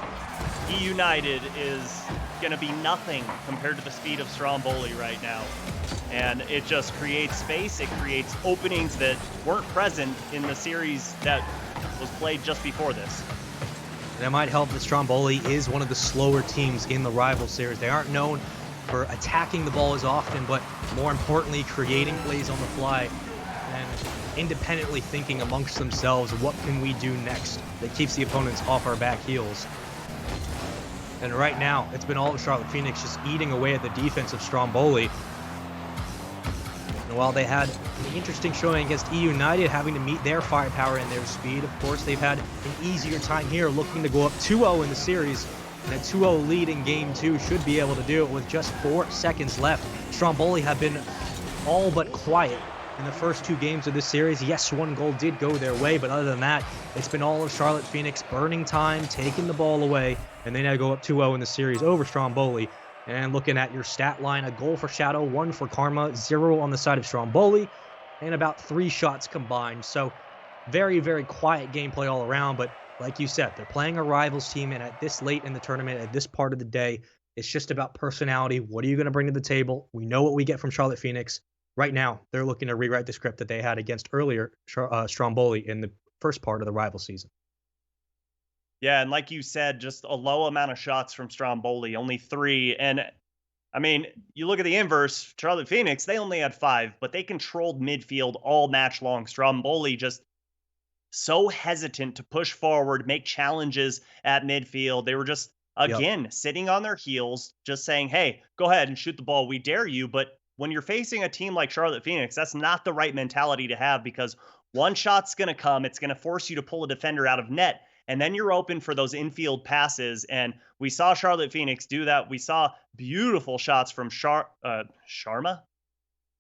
EUnited is going to be nothing compared to the speed of Stromboli right now. And it just creates space, it creates openings that weren't present in the series that was played just before this. That might help that Stromboli is one of the slower teams in the rival series. They aren't known for attacking the ball as often, but more importantly, creating plays on the fly and independently thinking amongst themselves, what can we do next that keeps the opponents off our back heels. And right now, it's been all of Charlotte Phoenix just eating away at the defense of Stromboli. And while they had an interesting showing against EUnited, having to meet their firepower and their speed, of course, they've had an easier time here, looking to go up 2-0 in the series. And a 2-0 lead in game 2 should be able to do it with just 4 seconds left. Stromboli have been all but quiet in the first 2 games of this series. Yes, 1 goal did go their way, but other than that, it's been all of Charlotte Phoenix burning time, taking the ball away, and they now go up 2-0 in the series over Stromboli. And looking at your stat line, a goal for Shadow, 1 for Karma, 0 on the side of Stromboli, and about 3 shots combined. So very, very quiet gameplay all around, but like you said, they're playing a rivals team, and at this late in the tournament, at this part of the day, it's just about personality. What are you going to bring to the table? We know what we get from Charlotte Phoenix. Right now, they're looking to rewrite the script that they had against earlier Stromboli in the first part of the rival season. Yeah, and like you said, just a low amount of shots from Stromboli, only 3. And I mean, you look at the inverse, Charlotte Phoenix, they only had 5, but they controlled midfield all match long. Stromboli just so hesitant to push forward, make challenges at midfield. They were just, again, sitting on their heels, just saying, hey, go ahead and shoot the ball. We dare you. But when you're facing a team like Charlotte Phoenix, that's not the right mentality to have, because one shot's going to come. It's going to force you to pull a defender out of net. And then you're open for those infield passes. And we saw Charlotte Phoenix do that. We saw beautiful shots from Sharma.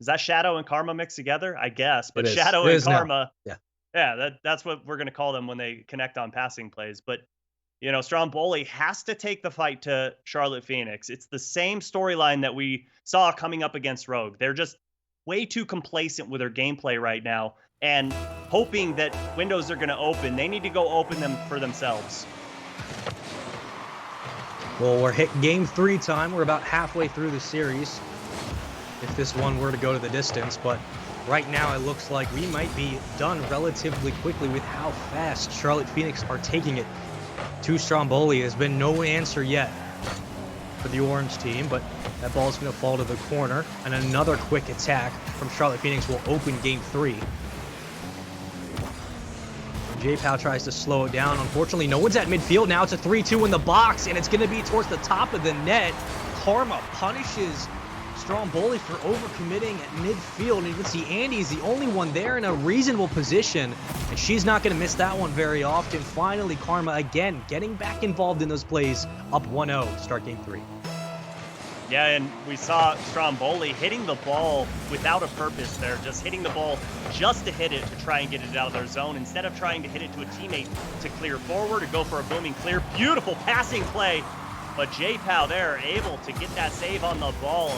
Is that Shadow and Karma mixed together? I guess. But Shadow and Karma. Now. Yeah, that's what we're going to call them when they connect on passing plays. But, you know, Stromboli has to take the fight to Charlotte Phoenix. It's the same storyline that we saw coming up against Rogue. They're just way too complacent with their gameplay right now, and hoping that windows are going to open. They need to go open them for themselves. Well, we're hit game 3 time. We're about halfway through the series, if this one were to go to the distance. But right now, it looks like we might be done relatively quickly with how fast Charlotte Phoenix are taking it to Stromboli. Has been no answer yet for the orange team, but that ball's going to fall to the corner, and another quick attack from Charlotte Phoenix will open game 3. J-Pow tries to slow it down. Unfortunately, no one's at midfield now. It's a 3-2 in the box, and it's going to be towards the top of the net. Karma punishes Stromboli for overcommitting at midfield, and you can see Andy's the only one there in a reasonable position, and she's not going to miss that one very often. Finally, Karma again getting back involved in those plays, up 1-0 to start game 3. Yeah, and we saw Stromboli hitting the ball without a purpose there, just hitting the ball just to hit it to try and get it out of their zone, instead of trying to hit it to a teammate to clear forward or go for a booming clear. Beautiful passing play, but J-Pow there able to get that save on the ball.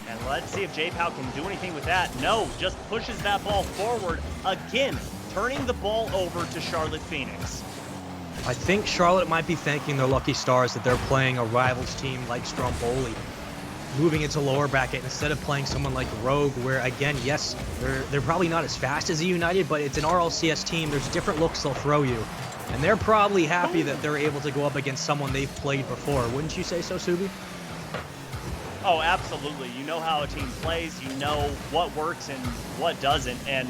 And let's see if J-Pow can do anything with that. No, just pushes that ball forward, again, turning the ball over to Charlotte Phoenix. I think Charlotte might be thanking their lucky stars that they're playing a rivals team like Stromboli, moving into lower bracket instead of playing someone like Rogue, where again, yes, they're probably not as fast as EUnited, but it's an RLCS team. There's different looks they'll throw you, and they're probably happy that they're able to go up against someone they've played before. Wouldn't you say so, Subi? Oh, absolutely. You know how a team plays, you know what works and what doesn't. And,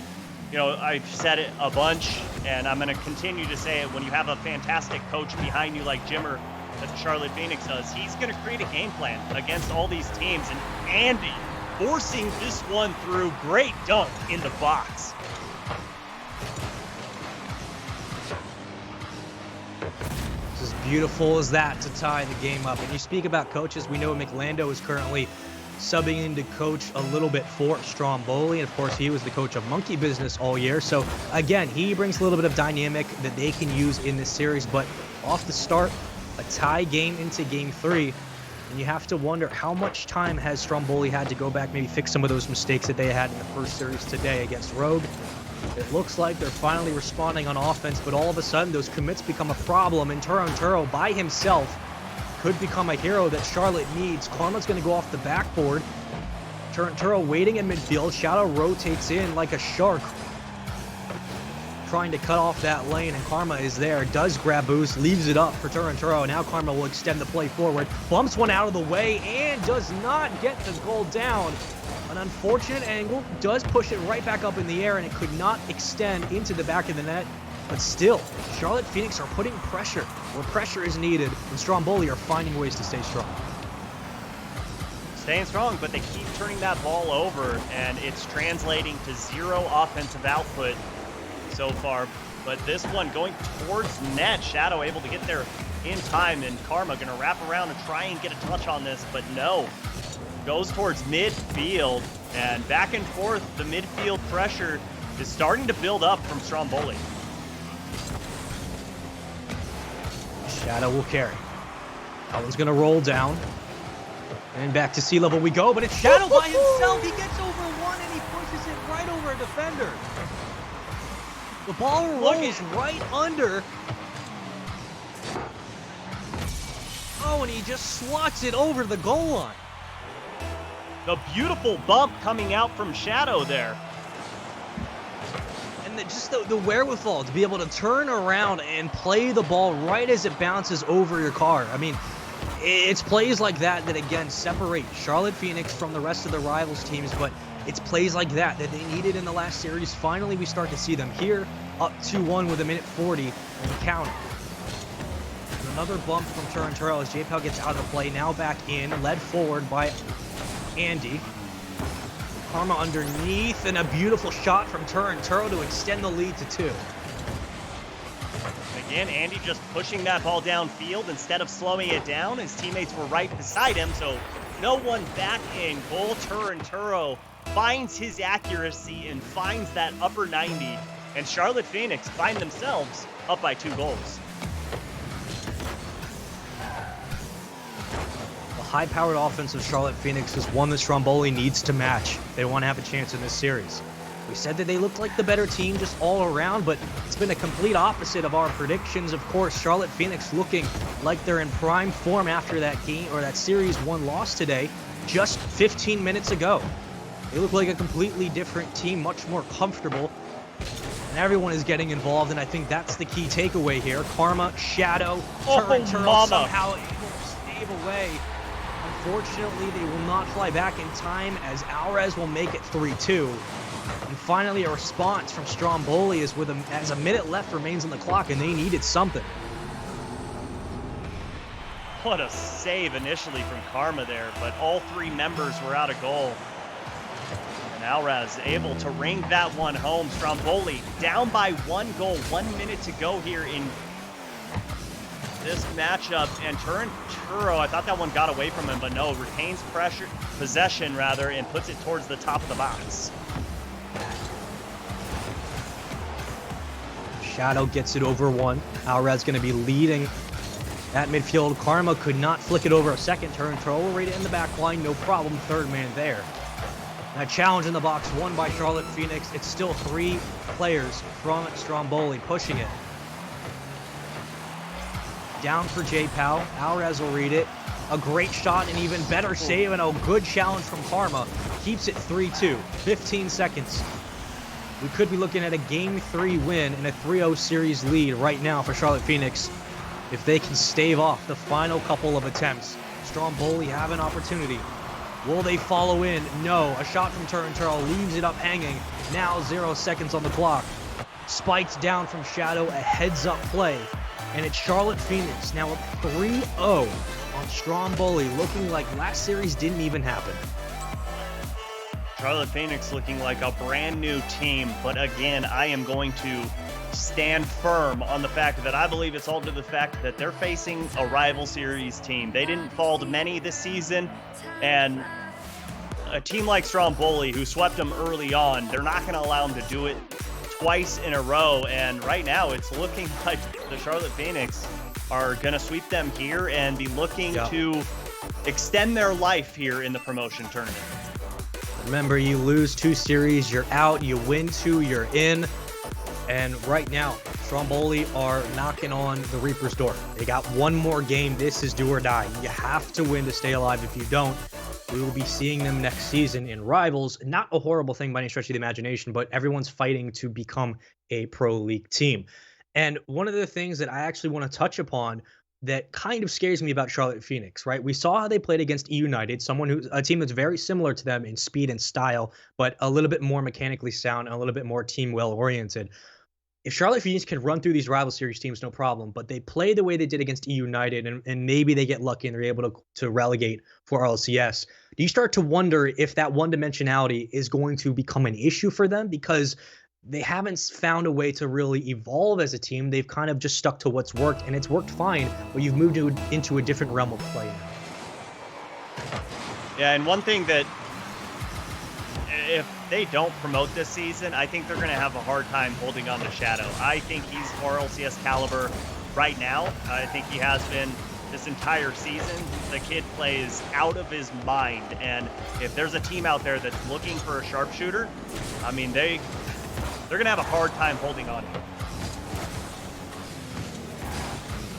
you know, I've said it a bunch, and I'm going to continue to say it. When you have a fantastic coach behind you like Jimmer, that Charlotte Phoenix does, he's going to create a game plan against all these teams. And Andy forcing this one through. Great dunk in the box. As beautiful as that to tie the game up. And you speak about coaches, we know McLando is currently subbing in to coach a little bit for Stromboli, and of course he was the coach of Monkey Business all year, so again, he brings a little bit of dynamic that they can use in this series. But off the start, a tie game into game 3, and you have to wonder how much time has Stromboli had to go back, maybe fix some of those mistakes that they had in the first series today against Rogue. It looks like they're finally responding on offense, but all of a sudden those commits become a problem, and Turanturo by himself could become a hero that Charlotte needs. Karma's going to go off the backboard. Turanturo waiting in midfield. Shadow rotates in like a shark, trying to cut off that lane, and Karma is there, does grab boost, leaves it up for Turanturo. Now Karma will extend the play forward, bumps one out of the way, and does not get the goal down. An unfortunate angle, does push it right back up in the air, and it could not extend into the back of the net. But still, Charlotte Phoenix are putting pressure where pressure is needed, and Stromboli are finding ways to stay strong. Staying strong, but they keep turning that ball over, and it's translating to 0 offensive output so far. But this one going towards net, Shadow able to get there in time, and Karma going to wrap around and try and get a touch on this, but no. goes towards midfield, and back and forth, the midfield pressure is starting to build up from Stromboli. Shadow will carry. That one's gonna roll down. And back to sea level we go, but it's Shadow by himself. He gets over one and he pushes it right over a defender. The ball rolls right under. Oh, and he just slots it over the goal line. The beautiful bump coming out from Shadow there. And just the wherewithal to be able to turn around and play the ball right as it bounces over your car. I mean, it's plays like that that, again, separate Charlotte Phoenix from the rest of the rivals teams, but it's plays like that that they needed in the last series. Finally, we start to see them here, up 2-1 with 1:40 and counting. Another bump from Turinturo as JPL gets out of the play, now back in, led forward by Andy. Karma underneath, and a beautiful shot from Turinturo to extend the lead to 2. Again, Andy just pushing that ball downfield instead of slowing it down. His teammates were right beside him, so no one back in goal. Turinturo finds his accuracy and finds that upper 90, and Charlotte Phoenix find themselves up by 2 goals. High-powered offense of Charlotte Phoenix is one that Stromboli needs to match. They want to have a chance in this series. We said that they looked like the better team just all around, but it's been a complete opposite of our predictions. Of course, Charlotte Phoenix looking like they're in prime form after that game, or that series 1 loss today, just 15 minutes ago. They look like a completely different team, much more comfortable, and everyone is getting involved, and I think that's the key takeaway here. Karma, Shadow, Turinturo somehow able to stave away. Unfortunately, they will not fly back in time as Alres will make it 3-2. And finally, a response from Stromboli as a minute left remains on the clock, and they needed something. What a save initially from Karma there, but all 3 members were out of goal. And Alres able to ring that one home. Stromboli down by 1 goal, 1 minute to go here in this matchup, and Turinturo, I thought that one got away from him, but no, retains possession rather, and puts it towards the top of the box. Shadow gets it over 1. Alres going to be leading at midfield. Karma could not flick it over a second. Turinturo will read it in the back line, no problem, 3rd man there. A challenge in the box won by Charlotte Phoenix. It's still 3 players from Stromboli pushing it. Down for JPal. Alres will read it. A great shot, an even better save, and a good challenge from Karma. Keeps it 3-2. 15 seconds. We could be looking at a Game 3 win and a 3-0 series lead right now for Charlotte Phoenix if they can stave off the final couple of attempts. Stromboli have an opportunity. Will they follow in? No. A shot from Turinturo leaves it up hanging. Now 0 seconds on the clock. Spiked down from Shadow, a heads-up play. And it's Charlotte Phoenix now up 3-0 on Stromboli, looking like last series didn't even happen. Charlotte Phoenix looking like a brand new team, but again, I am going to stand firm on the fact that I believe it's all to the fact that they're facing a rival series team. They didn't fall to many this season, and a team like Stromboli, who swept them early on, they're not going to allow them to do it twice in a row, and right now it's looking like the Charlotte Phoenix are going to sweep them here and be looking to extend their life here in the promotion tournament. Remember, you lose 2 series, you're out. You win 2, you're in. And right now, Stromboli are knocking on the Reaper's door. They got 1 more game. This is do or die. You have to win to stay alive. If you don't, we will be seeing them next season in Rivals. Not a horrible thing by any stretch of the imagination, but everyone's fighting to become a pro league team. And one of the things that I actually want to touch upon that kind of scares me about Charlotte Phoenix, right? We saw how they played against EUnited, a team that's very similar to them in speed and style, but a little bit more mechanically sound and a little bit more team well-oriented. If Charlotte Phoenix can run through these rival series teams, no problem, but they play the way they did against EUnited, and maybe they get lucky and they're able to relegate for RLCS. Do you start to wonder if that one-dimensionality is going to become an issue for them? Because they haven't found a way to really evolve as a team. They've kind of just stuck to what's worked, and it's worked fine, but you've moved into a different realm of play now. Yeah, and one thing that if they don't promote this season, I think they're going to have a hard time holding on to Shadow. I think he's RLCS caliber right now. I think he has been this entire season. The kid plays out of his mind, and if there's a team out there that's looking for a sharpshooter, I mean, they're going to have a hard time holding on to him.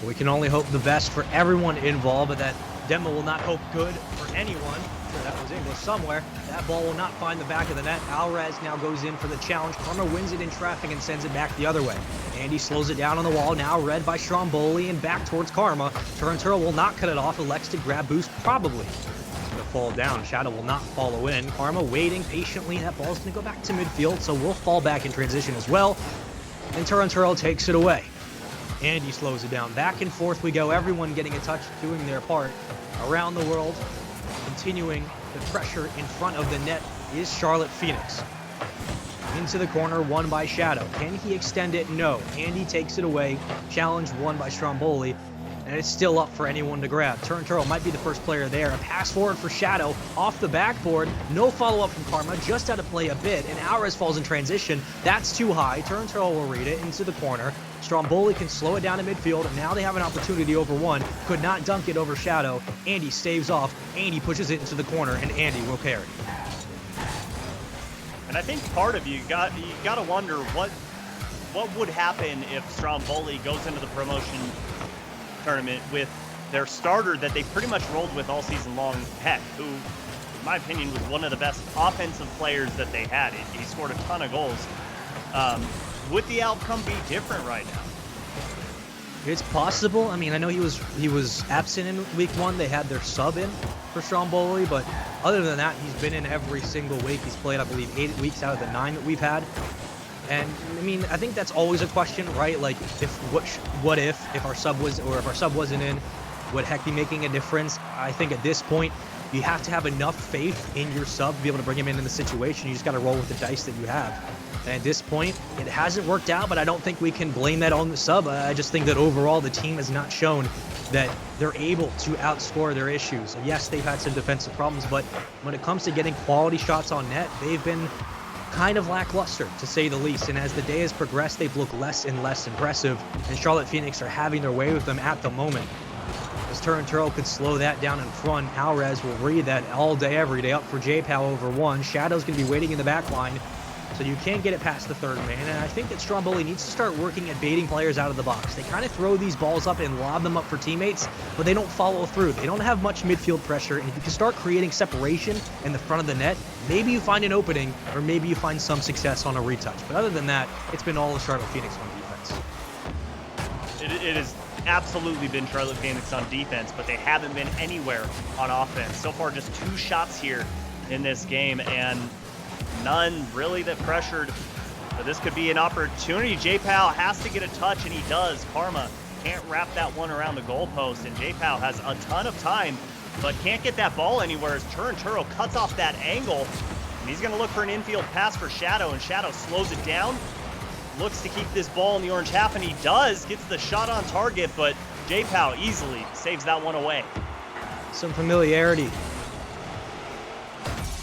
We can only hope the best for everyone involved, but that demo will not hope good for anyone. Sure, that was English somewhere. That ball will not find the back of the net. Alrez now goes in for the challenge. Karma wins it in traffic and sends it back the other way. Andy slows it down on the wall, now read by Stromboli and back towards Karma. Turnturo will not cut it off, elects to grab boost, probably. It's going to fall down. Shadow will not follow in. Karma waiting patiently. That ball's going to go back to midfield, so we'll fall back in transition as well. And Turnturo takes it away. Andy slows it down. Back and forth we go. Everyone getting a touch, doing their part. Around the world, continuing the pressure in front of the net is Charlotte Phoenix. Into the corner, won by Shadow. Can he extend it? No. Andy takes it away. Challenge won by Stromboli. And it's still up for anyone to grab. Turnturo might be the first player there. A pass forward for Shadow off the backboard. No follow-up from Karma. Just out of play a bit. And Alrez falls in transition. That's too high. Turnturo will read it into the corner. Stromboli can slow it down to midfield. And now they have an opportunity over one. Could not dunk it over Shadow. Andy staves off. Andy pushes it into the corner. And Andy will carry. And I think part of you got to wonder what would happen if Stromboli goes into the promotion tournament with their starter that they pretty much rolled with all season long, Heck, who, in my opinion, was one of the best offensive players that they had. He scored a ton of goals. Would the outcome be different right now? It's possible. I mean, I know he was absent in week one. They had their sub in for Stromboli, but other than that, he's been in every single week. He's played, I believe, 8 weeks out of the 9 that we've had. And I mean, I think that's always a question, right? Like, if our sub wasn't in, would Heck be making a difference? I think at this point, you have to have enough faith in your sub to be able to bring him in the situation. You just got to roll with the dice that you have. And at this point, it hasn't worked out, but I don't think we can blame that on the sub. I just think that overall, the team has not shown that they're able to outscore their issues. So yes, they've had some defensive problems, but when it comes to getting quality shots on net, they've been kind of lackluster, to say the least. And as the day has progressed, they've looked less and less impressive, and Charlotte Phoenix are having their way with them at the moment. As Turnturo could slow that down in front, Alrez will read that all day, every day, up for J-Pow over one. Shadow's going to be waiting in the back line, so you can't get it past the third man. And I think that Stromboli needs to start working at baiting players out of the box. They kind of throw these balls up and lob them up for teammates, but they don't follow through. They don't have much midfield pressure, and if you can start creating separation in the front of the net, maybe you find an opening, or maybe you find some success on a retouch. But other than that, it's been all of Charlotte Phoenix on defense. It has absolutely been Charlotte Phoenix on defense, but they haven't been anywhere on offense. So far, just 2 shots here in this game, and none really that pressured. But this could be an opportunity. J-Pow has to get a touch, and he does. Karma can't wrap that one around the goalpost, and J-Pow has a ton of time, but can't get that ball anywhere as Turnturo cuts off that angle. And he's going to look for an infield pass for Shadow, and Shadow slows it down. Looks to keep this ball in the orange half, and he does. Gets the shot on target, but J-Pow easily saves that one away. Some familiarity.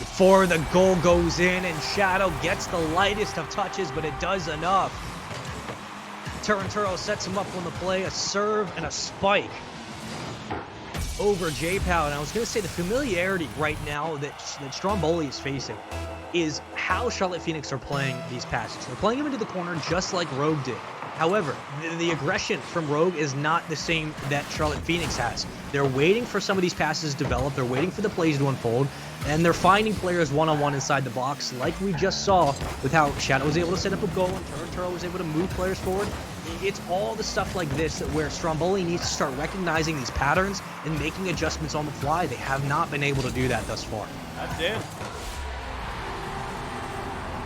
Before the goal goes in, and Shadow gets the lightest of touches, but it does enough. Turnturo sets him up on the play, a serve and a spike over J-Pow. And I was going to say the familiarity right now that Stromboli is facing is how Charlotte Phoenix are playing these passes. They're playing them into the corner just like Rogue did. However, the aggression from Rogue is not the same that Charlotte Phoenix has. They're waiting for some of these passes to develop. They're waiting for the plays to unfold. And they're finding players one-on-one inside the box, like we just saw with how Shadow was able to set up a goal and Turnturo was able to move players forward. It's all the stuff like this where Stromboli needs to start recognizing these patterns and making adjustments on the fly. They have not been able to do that thus far. That's it.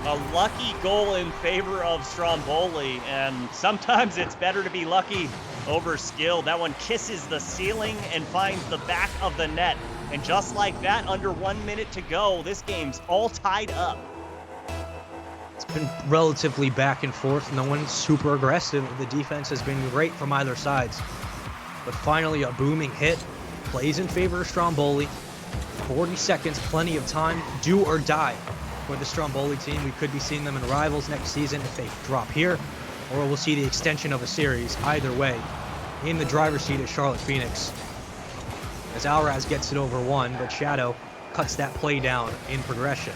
A lucky goal in favor of Stromboli, and sometimes it's better to be lucky over skill. That one kisses the ceiling and finds the back of the net. And just like that, under 1 minute to go, this game's all tied up. It's been relatively back and forth. No one's super aggressive. The defense has been great from either sides. But finally, a booming hit plays in favor of Stromboli. 40 seconds, plenty of time, do or die for the Stromboli team. We could be seeing them in Rivals next season if they drop here, or we'll see the extension of a series. Either way, in the driver's seat is Charlotte Phoenix, as Alraz gets it over one, but Shadow cuts that play down in progression.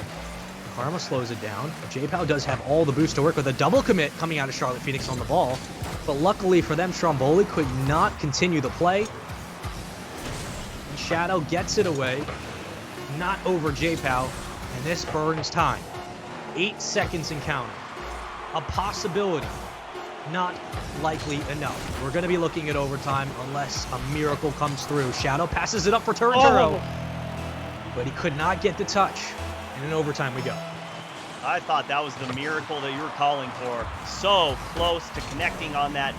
Karma slows it down, but J-Pow does have all the boost to work with. A double commit coming out of Charlotte Phoenix on the ball, but luckily for them, Stromboli could not continue the play. And Shadow gets it away, not over J-Pow, and this burns time. 8 seconds and counting. A possibility, not likely enough. We're going to be looking at overtime unless a miracle comes through. Shadow passes it up for Turnturo, but he could not get the touch. And in overtime we go. I thought that was the miracle that you were calling for. So close to connecting on that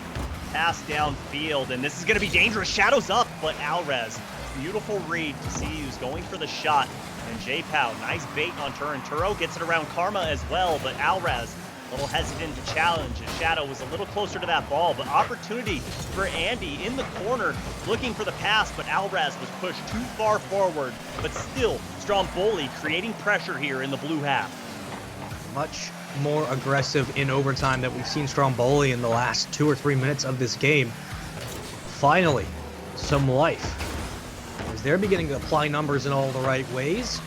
pass downfield, and this is going to be dangerous. Shadow's up, but Alrez, beautiful read to see who's going for the shot. And J-Pow, nice bait on Turnturo, gets it around Karma as well, but Alrez a little hesitant to challenge, and Shadow was a little closer to that ball, but opportunity for Andy in the corner looking for the pass, but Alraz was pushed too far forward, but still Stromboli creating pressure here in the blue half. Much more aggressive in overtime than we've seen Stromboli in the last 2 or 3 minutes of this game. Finally, some life, as they're beginning to apply numbers in all the right ways.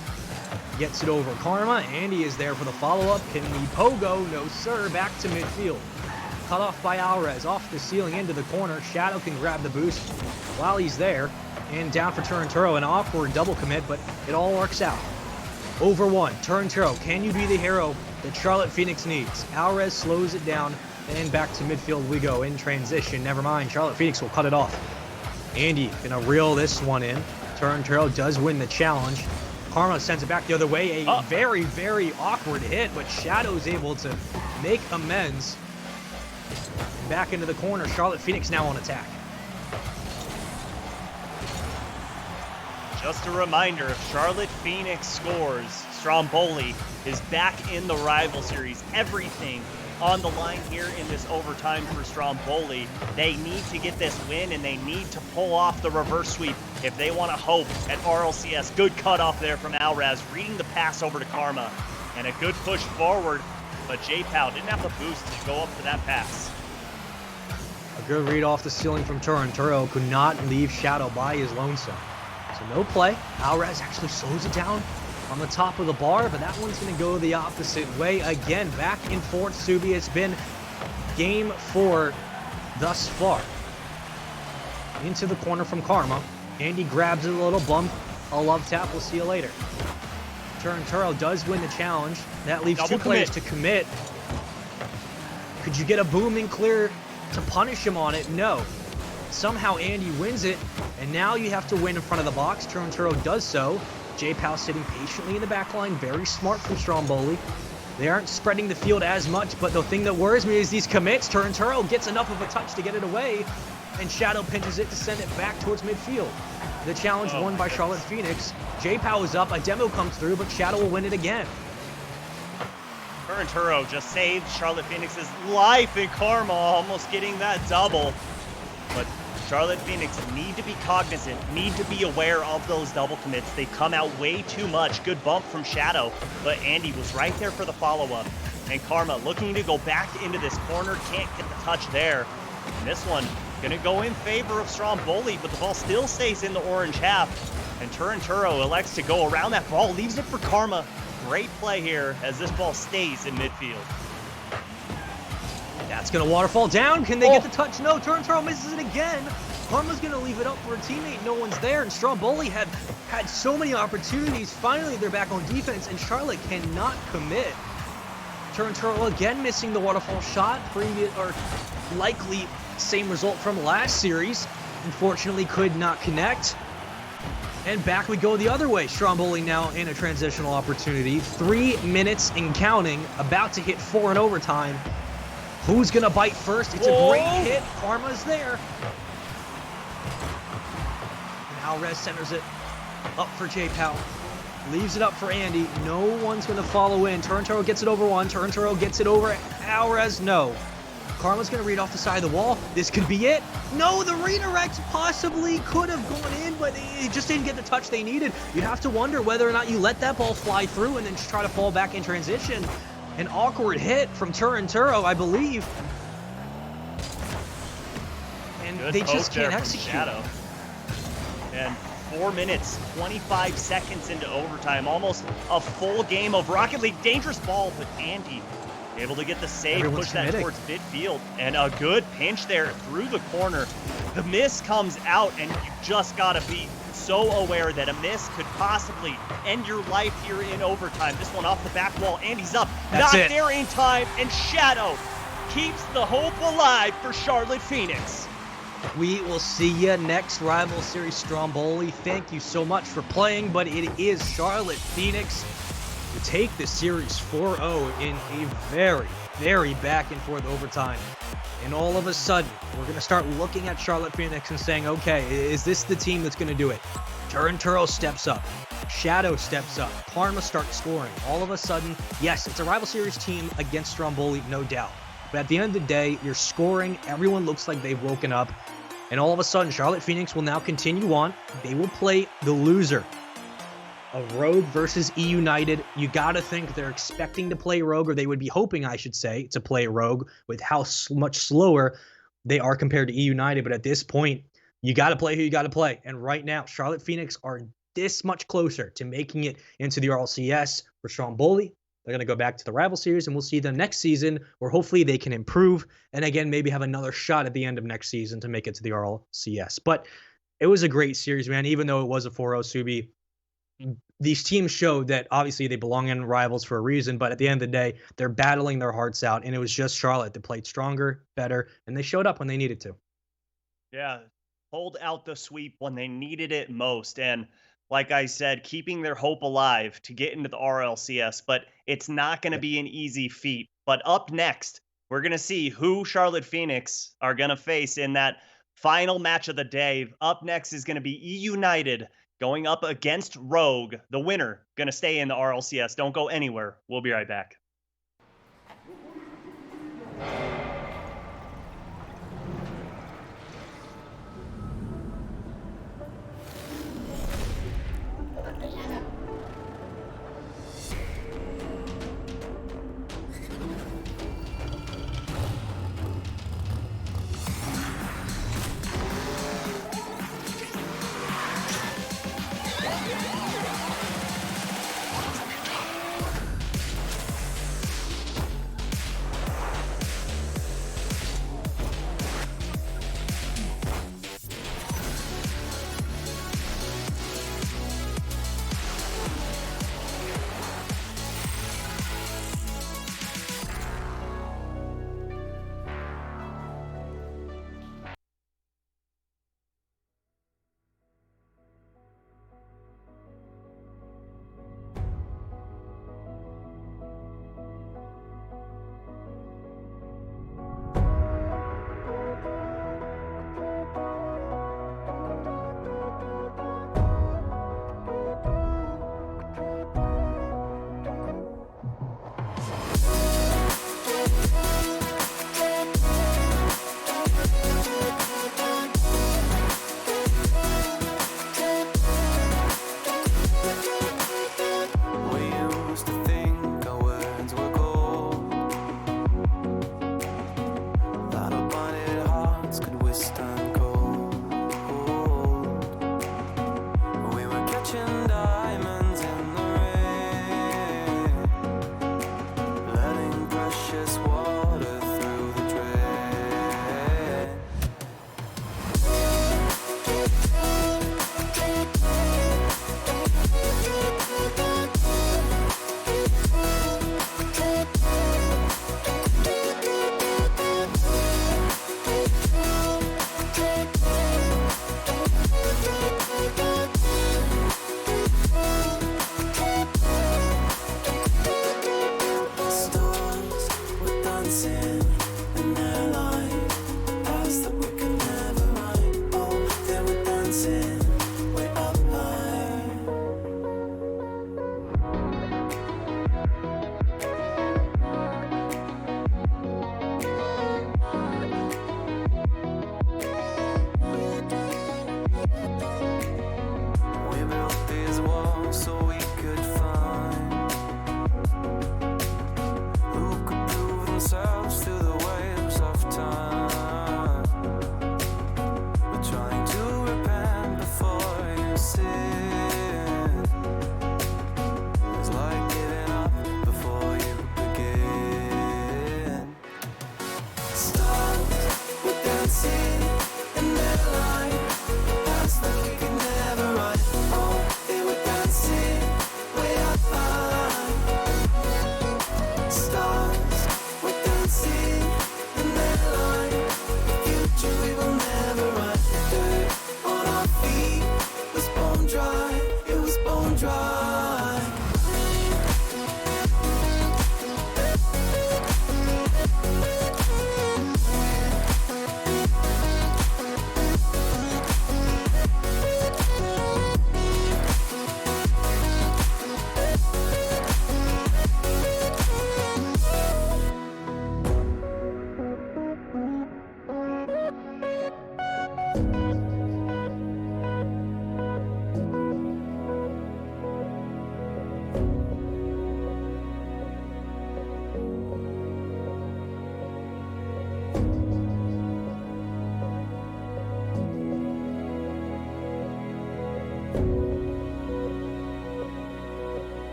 Gets it over Karma. Andy is there for the follow-up. Can we pogo? No, sir. Back to midfield. Cut off by Alrez. Off the ceiling into the corner. Shadow can grab the boost while he's there. And down for Turnturo. An awkward double commit, but it all works out. Over one. Turnturo, can you be the hero that Charlotte Phoenix needs? Alrez slows it down. And back to midfield we go in transition. Never mind. Charlotte Phoenix will cut it off. Andy gonna reel this one in. Turnturo does win the challenge. Karma sends it back the other way. A very, very awkward hit, but Shadow's able to make amends. Back into the corner. Charlotte Phoenix now on attack. Just a reminder, if Charlotte Phoenix scores, Stromboli is back in the rival series. Everything on the line here in this overtime for Stromboli. They need to get this win, and they need to pull off the reverse sweep if they want to hope at RLCS. Good cutoff there from Alraz, reading the pass over to Karma, and a good push forward, but J-Pow didn't have the boost to go up for that pass. A good read off the ceiling from Turnturo. Could not leave Shadow by his lonesome. So no play. Alraz actually slows it down on the top of the bar, but that one's going to go the opposite way again. Back in Fort Subi. It's been game 4 thus far. Into the corner from Karma. Andy grabs it, a little bump. A love tap. We'll see you later. Turnturo does win the challenge. That leaves Double two players to commit. Could you get a booming clear to punish him on it? No. Somehow Andy wins it, and now you have to win in front of the box. Turnturo does so. J-Pow sitting patiently in the back line. Very smart from Stromboli. They aren't spreading the field as much, but the thing that worries me is these commits. Turnturo gets enough of a touch to get it away, and Shadow pinches it to send it back towards midfield. The challenge won by Charlotte Phoenix. J-Pow is up. A demo comes through, but Shadow will win it again. Turnturo just saved Charlotte Phoenix's life in Karma, almost getting that double. But Charlotte Phoenix need to be cognizant, need to be aware of those double commits. They come out way too much. Good bump from Shadow, but Andy was right there for the follow-up. And Karma looking to go back into this corner, can't get the touch there. And this one gonna go in favor of Stromboli, but the ball still stays in the orange half. And Turnturo elects to go around that ball, leaves it for Karma. Great play here as this ball stays in midfield. That's going to waterfall down. Can they get the touch? No. Turnturo misses it again. Karma's going to leave it up for a teammate. No one's there. And Stromboli had so many opportunities. Finally, they're back on defense, and Charlotte cannot commit. Turnturo again missing the waterfall shot. Likely same result from last series. Unfortunately, could not connect. And back we go the other way. Stromboli now in a transitional opportunity. 3 minutes and counting. About to hit 4 in overtime. Who's going to bite first? It's a great hit. Karma's there. And Alrez centers it up for J-Pow. Leaves it up for Andy. No one's going to follow in. Turnturo gets it over one. Turnturo gets it over Alrez. No. Karma's going to read off the side of the wall. This could be it. No, the redirects possibly could have gone in, but it just didn't get the touch they needed. You have to wonder whether or not you let that ball fly through and then just try to fall back in transition. An awkward hit from Turinturo, I believe. And Good they poke just can't there from execute. Shadow. And 4 minutes, 25 seconds into overtime, almost a full game of Rocket League. Dangerous ball, but Andy able to get the save, Everyone's push that committing. towards midfield, and a good pinch there through the corner. The miss comes out, and you just gotta be so aware that a miss could possibly end your life here in overtime. This one off the back wall, Andy's up, That's not it. there in time, and Shadow keeps the hope alive for Charlotte Phoenix. We will see you next Rival Series Stromboli. Thank you so much for playing, but it is Charlotte Phoenix to take the series 4-0 in a very, very back and forth overtime. And all of a sudden, we're going to start looking at Charlotte Phoenix and saying, okay, is this the team that's going to do it? Turinturo steps up. Shadow steps up. Parma starts scoring. All of a sudden, yes, it's a Rival Series team against Stromboli, no doubt. But at the end of the day, you're scoring. Everyone looks like they've woken up. And all of a sudden, Charlotte Phoenix will now continue on. They will play the loser of Rogue versus EUnited. You got to think they're expecting to play Rogue, or they would be hoping, I should say, to play Rogue with how much slower they are compared to EUnited. But at this point, you got to play who you got to play. And right now, Charlotte Phoenix are this much closer to making it into the RLCS. For Stromboli, they're going to go back to the Rival Series, and we'll see them next season, where hopefully they can improve and, again, maybe have another shot at the end of next season to make it to the RLCS. But it was a great series, man, even though it was a 4-0 Subi. These teams showed that obviously they belong in rivals for a reason, but at the end of the day, they're battling their hearts out, and it was just Charlotte that played stronger, better, and they showed up when they needed to. Yeah, hold out the sweep when they needed it most. And like I said, keeping their hope alive to get into the RLCS, but it's not going to be an easy feat. But up next, we're going to see who Charlotte Phoenix are going to face in that final match of the day. Up next is going to be EUnited going up against Rogue. The winner going to stay in the RLCS. Don't go anywhere. We'll be right back.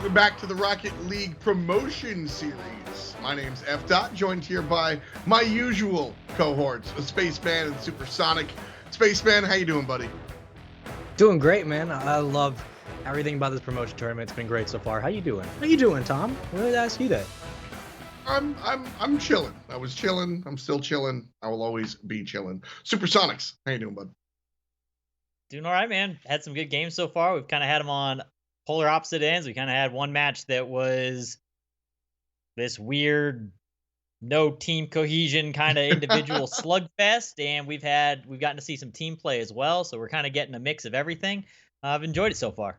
Welcome back to the Rocket League Promotion Series. My name's F. Dot, joined here by my usual cohorts, Spaceman and Supersonic. Spaceman, how you doing, buddy? Doing great, man. I love everything about this promotion tournament. It's been great so far. How you doing? How you doing, Tom? I wanted to ask you that. I'm chilling. I was chilling. I'm still chilling. I will always be chilling. Supersonics, how you doing, bud? Doing all right, man. Had some good games so far. We've kind of had them on polar opposite ends. We kind of had one match that was this weird, no team cohesion kind of individual slugfest, and we've gotten to see some team play as well. So we're kind of getting a mix of everything. I've enjoyed it so far.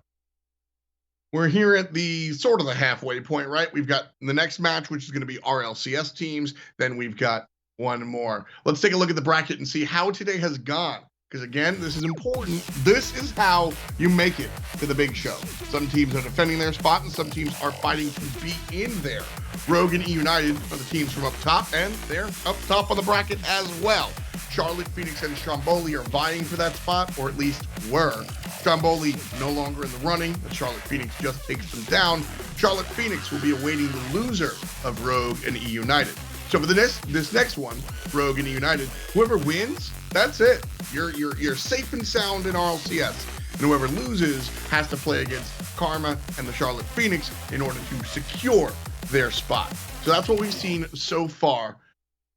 We're here at the sort of the halfway point, right? We've got the next match, which is going to be RLCS teams. Then we've got one more. Let's take a look at the bracket and see how today has gone. Because again, this is important. This is how you make it to the big show. Some teams are defending their spot, and some teams are fighting to be in there. Rogue and EUnited are the teams from up top, and they're up top on the bracket as well. Charlotte, Phoenix, and Stromboli are vying for that spot, or at least were. Stromboli no longer in the running, but Charlotte Phoenix just takes them down. Charlotte Phoenix will be awaiting the loser of Rogue and EUnited. So for this next one, Rogue and EUnited, whoever wins, that's it. You're safe and sound in RLCS. And whoever loses has to play against Karma and the Charlotte Phoenix in order to secure their spot. So that's what we've seen so far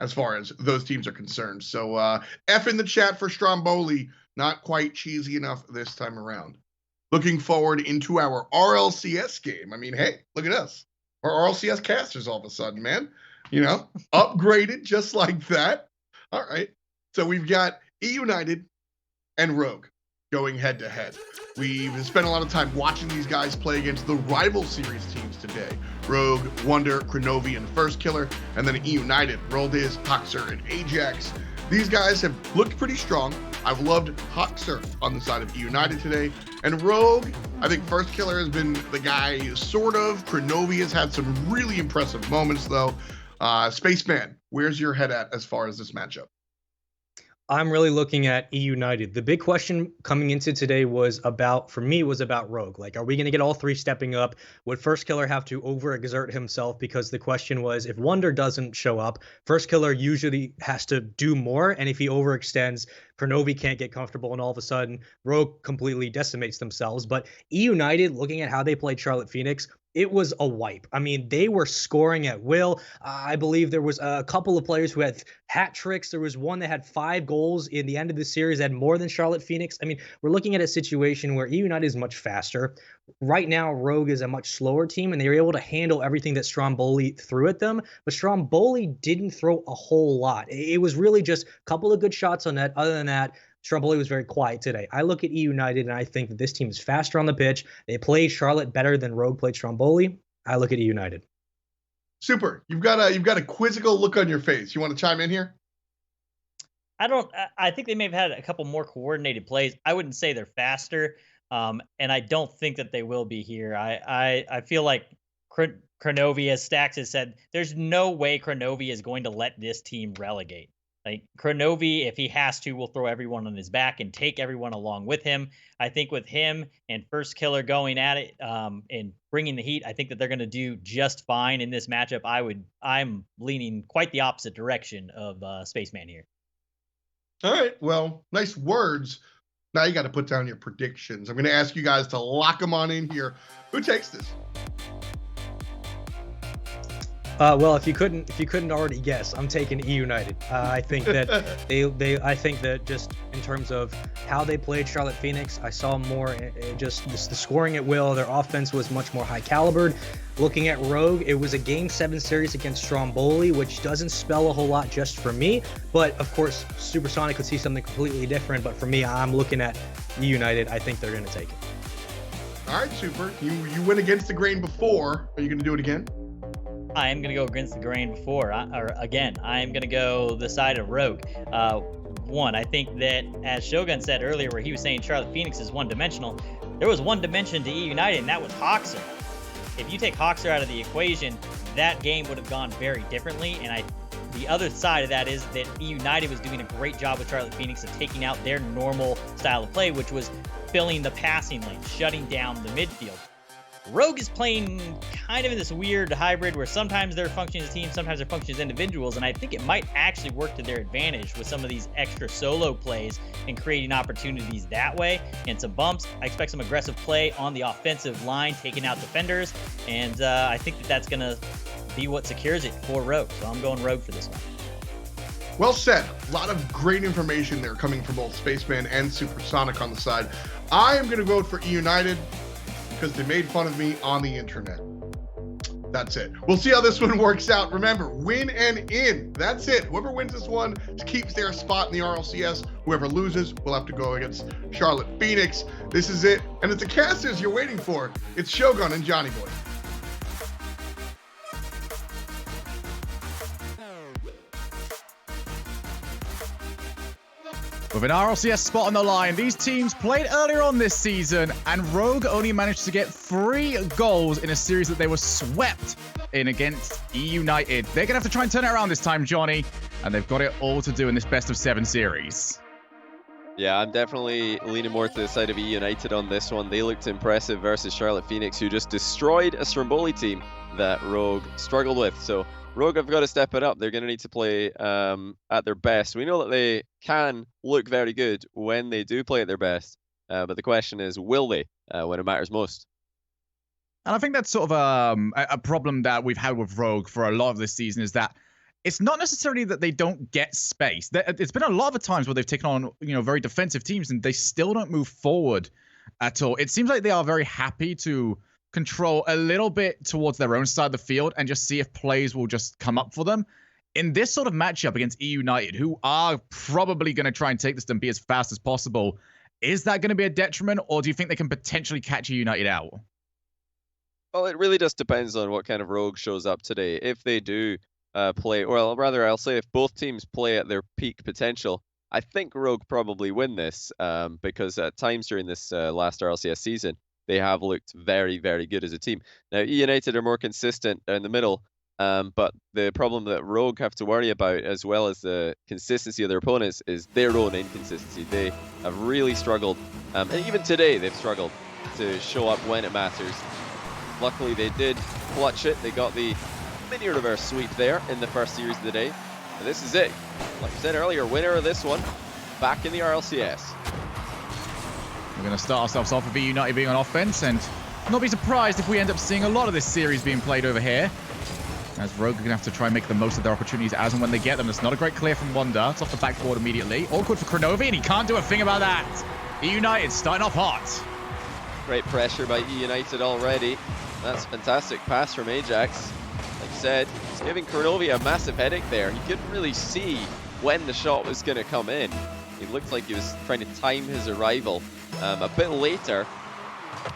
as those teams are concerned. So F in the chat for Stromboli. Not quite cheesy enough this time around. Looking forward into our RLCS game. I mean, hey, look at us. Our RLCS casters all of a sudden, man. You know, upgraded just like that. All right. So we've got EUnited and Rogue going head to head. We've spent a lot of time watching these guys play against the rival series teams today. Rogue, Wonder, Cronovi, and First Killer, and then EUnited, Roldiz, Hoxer, and Ajax. These guys have looked pretty strong. I've loved Hoxer on the side of EUnited today. And Rogue, I think First Killer has been the guy, sort of. Cronovi has had some really impressive moments, though. Spaceman, where's your head at as far as this matchup? I'm really looking at EUnited. The big question coming into today was about Rogue. Like, are we going to get all three stepping up? Would First Killer have to overexert himself? Because the question was, if Wonder doesn't show up, First Killer usually has to do more. And if he overextends, Cronovi can't get comfortable, and all of a sudden, Rogue completely decimates themselves. But EUnited, looking at how they played Charlotte Phoenix, it was a wipe. I mean, they were scoring at will. I believe there was a couple of players who had hat tricks. There was one that had 5 goals in the end of the series, had more than Charlotte Phoenix. I mean, we're looking at a situation where EUnited is much faster. Right now, Rogue is a much slower team, and they were able to handle everything that Stromboli threw at them. But Stromboli didn't throw a whole lot. It was really just a couple of good shots on net. Other than that, Stromboli was very quiet today. I look at EUnited, and I think that this team is faster on the pitch. They played Charlotte better than Rogue played Stromboli. I look at EUnited. Super. You've got a quizzical look on your face. You want to chime in here? I think they may have had a couple more coordinated plays. I wouldn't say they're faster, and I don't think that they will be here. I feel like Cronovi, as Stax has said, there's no way Cronovi is going to let this team relegate. Like, Cronovi, if he has to, will throw everyone on his back and take everyone along with him. I think with him and First Killer going at it and bringing the heat, I think that they're going to do just fine in this matchup. I'm leaning quite the opposite direction of Spaceman here. All right. Well, nice words. Now you got to put down your predictions. I'm going to ask you guys to lock them on in here. Who takes this? Well, if you couldn't already guess, I'm taking EUnited. I think that I think that just in terms of how they played Charlotte Phoenix, I saw more just the scoring at will. Their offense was much more high calibered. Looking at Rogue, it was a Game 7 series against Stromboli, which doesn't spell a whole lot just for me. But of course, Supersonic could see something completely different. But for me, I'm looking at EUnited. I think they're going to take it. All right, Super. You went against the grain before. Are you going to do it again? I am going to go against the grain again. I am going to go the side of Rogue. One, I think that, as Shogun said earlier, where he was saying Charlotte Phoenix is one-dimensional, there was one dimension to EUnited, and that was Hoxer. If you take Hoxer out of the equation, that game would have gone very differently, and the other side of that is that EUnited was doing a great job with Charlotte Phoenix of taking out their normal style of play, which was filling the passing lane, shutting down the midfield. Rogue is playing kind of in this weird hybrid where sometimes they're functioning as a team, sometimes they're functioning as individuals, and I think it might actually work to their advantage with some of these extra solo plays and creating opportunities that way. And some bumps. I expect some aggressive play on the offensive line, taking out defenders, and I think that's going to be what secures it for Rogue. So I'm going Rogue for this one. Well said. A lot of great information there coming from both Spaceman and Supersonic on the side. I am going to vote for EUnited because they made fun of me on the internet. That's it. We'll see how this one works out. Remember, win and in. That's it. Whoever wins this one keeps their spot in the RLCS. Whoever loses will have to go against Charlotte Phoenix. This is it. And it's the casters you're waiting for. It's Shogun and Johnny Boy. With an RLCS spot on the line, these teams played earlier on this season, and Rogue only managed to get 3 goals in a series that they were swept in against EUnited. They're going to have to try and turn it around this time, Johnny, and they've got it all to do in this best-of-7 series. Yeah, I'm definitely leaning more to the side of EUnited on this one. They looked impressive versus Charlotte Phoenix, who just destroyed a Stromboli team that Rogue struggled with. So Rogue have got to step it up. They're going to need to play at their best. We know that they can look very good when they do play at their best, but the question is, will they when it matters most? And I think that's sort of a problem that we've had with Rogue for a lot of this season, is that it's not necessarily that they don't get space. It's been a lot of times where they've taken on, very defensive teams and they still don't move forward at all. It seems like they are very happy to control a little bit towards their own side of the field and just see if plays will just come up for them. In this sort of matchup against EUnited, who are probably going to try and take this and be as fast as possible, is that going to be a detriment, or do you think they can potentially catch EUnited out? Well, it really just depends on what kind of Rogue shows up today. If they do play, or rather, I'll say if both teams play at their peak potential, I think Rogue probably win this because at times during this last RLCS season, they have looked very, very good as a team. Now, EUnited are more consistent in the middle, but the problem that Rogue have to worry about, as well as the consistency of their opponents, is their own inconsistency. They have really struggled, and even today they've struggled to show up when it matters. Luckily, they did clutch it. They got the mini reverse sweep there in the first series of the day. And this is it. Like I said earlier, winner of this one, back in the RLCS. We're going to start ourselves off with EUnited being on offense, and not be surprised if we end up seeing a lot of this series being played over here, as Rogue are going to have to try and make the most of their opportunities as and when they get them. It's not a great clear from Wonder. It's off the backboard immediately. Awkward for Kronovi, and he can't do a thing about that. EUnited starting off hot. Great pressure by EUnited already. That's a fantastic pass from Ajax. Like I said, he's giving Kronovi a massive headache there. He couldn't really see when the shot was going to come in. It looked like he was trying to time his arrival a bit later.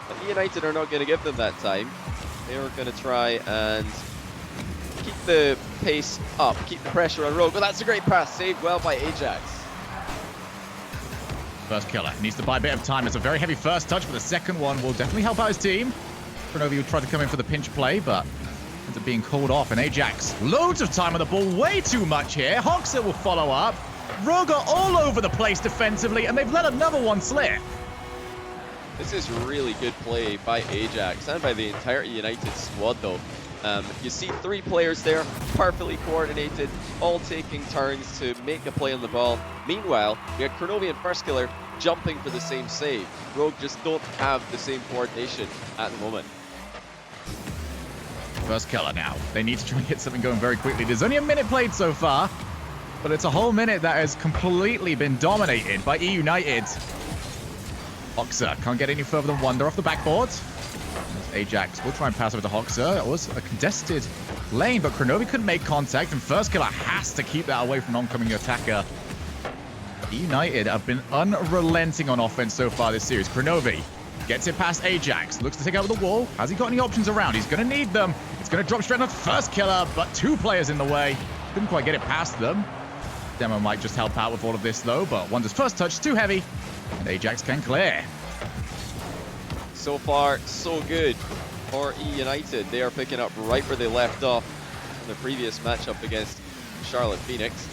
But EUnited are not going to give them that time. They are going to try and keep the pace up, keep the pressure on Rogue. But that's a great pass, saved well by Ajax. First killer needs to buy a bit of time. It's a very heavy first touch, but the second one will definitely help out his team. Kronovi would try to come in for the pinch play, but ends up being called off. And Ajax, loads of time on the ball, way too much here. Hoxer will follow up. Rogue are all over the place defensively, and they've let another one slip. This is really good play by Ajax and by the entire EUnited squad, though. You see 3 players there, perfectly coordinated, all taking turns to make a play on the ball. Meanwhile, we had Kronovi and First Killer jumping for the same save. Rogue just don't have the same coordination at the moment. First killer now. They need to try and get something going very quickly. There's only a minute played so far, but it's a whole minute that has completely been dominated by EUnited. Hoxer can't get any further than Wonder off the backboard. Ajax will try and pass over to Hoxer. It was a contested lane, but Kronovi couldn't make contact, and First Killer has to keep that away from an oncoming attacker. EUnited have been unrelenting on offense so far this series. Kronovi gets it past Ajax, looks to take out the wall. Has he got any options around? He's going to need them. It's going to drop straight on First Killer, but 2 players in the way. Couldn't quite get it past them. Demo might just help out with all of this, though, but Wonder's first touch is too heavy, and Ajax can clear. So far, so good for EUnited. They are picking up right where they left off in the previous matchup against Charlotte Phoenix.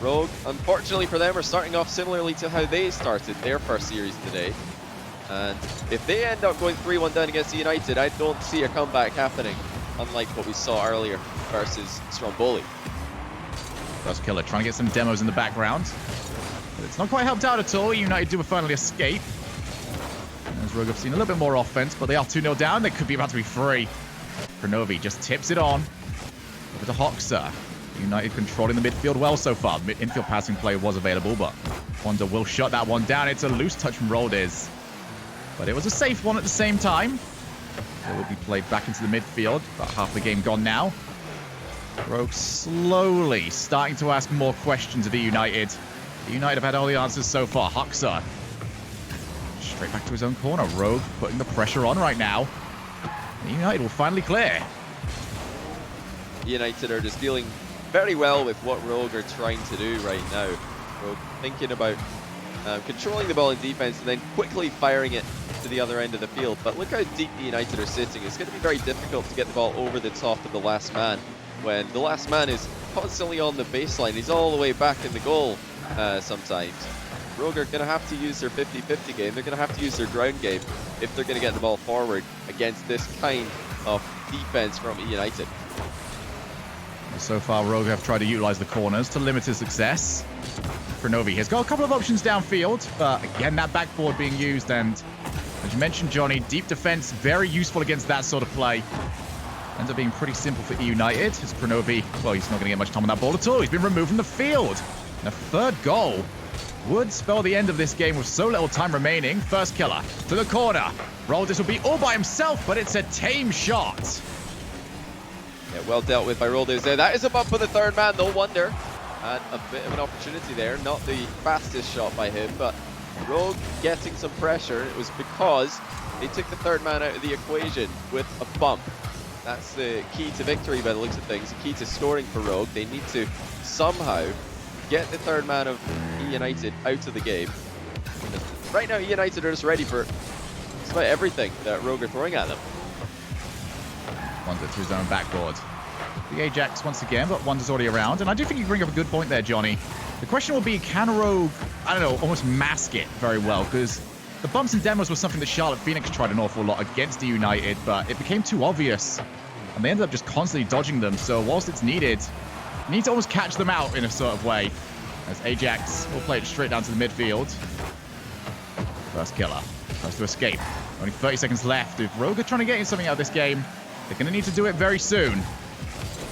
Rogue, unfortunately for them, are starting off similarly to how they started their first series today. And if they end up going 3-1 down against EUnited, I don't see a comeback happening, unlike what we saw earlier versus Stromboli. First killer trying to get some demos in the background. But it's not quite helped out at all. EUnited do finally escape. As Rogue have seen a little bit more offense, but they are 2-0 down. They could be about to be free. Kronovi just tips it on. Over to Hoxer. EUnited controlling the midfield well so far. Infield passing play was available, but Wanda will shut that one down. It's a loose touch from Roldiz. But it was a safe one at the same time. It will be played back into the midfield. About half the game gone now. Rogue slowly starting to ask more questions of EUnited. EUnited have had all the answers so far. Hoxer. Straight back to his own corner. Rogue putting the pressure on right now. EUnited will finally clear. EUnited are just dealing very well with what Rogue are trying to do right now. Rogue thinking about controlling the ball in defense and then quickly firing it to the other end of the field. But look how deep EUnited are sitting. It's going to be very difficult to get the ball over the top of the last man when the last man is constantly on the baseline. He's all the way back in the goal sometimes. Rogue are going to have to use their 50-50 game. They're going to have to use their ground game if they're going to get the ball forward against this kind of defense from EUnited. So far, Rogue have tried to utilize the corners to limited success. Kronovi has got a couple of options downfield, but again, that backboard being used, and as you mentioned, Johnny, deep defense, very useful against that sort of play. Ends up being pretty simple for EUnited. As Kronovi, well, he's not going to get much time on that ball at all. He's been removed from the field. And a third goal would spell the end of this game with so little time remaining. First killer to the corner. Roldiz will be all by himself, but it's a tame shot. Yeah, well dealt with by Roldiz there. That is a bump for the third man, no wonder. And a bit of an opportunity there. Not the fastest shot by him, but Rogue getting some pressure. It was because they took the third man out of the equation with a bump. That's the key to victory by the looks of things. The key to scoring for Rogue. They need to somehow get the third man of EUnited out of the game. Right now, EUnited are just ready for just about everything that Rogue are throwing at them. Wanda to his own backboard. The Ajax once again, but Wanda's already around. And I do think you bring up a good point there, Johnny. The question will be, can Rogue, I don't know, almost mask it very well? Because the bumps and demos was something that Charlotte Phoenix tried an awful lot against EUnited, but it became too obvious. And they ended up just constantly dodging them. So whilst it's needed, you need to almost catch them out in a sort of way. As Ajax will play it straight down to the midfield. First killer. Tries to escape. Only 30 seconds left. If Rogue are trying to get something out of this game, they're going to need to do it very soon.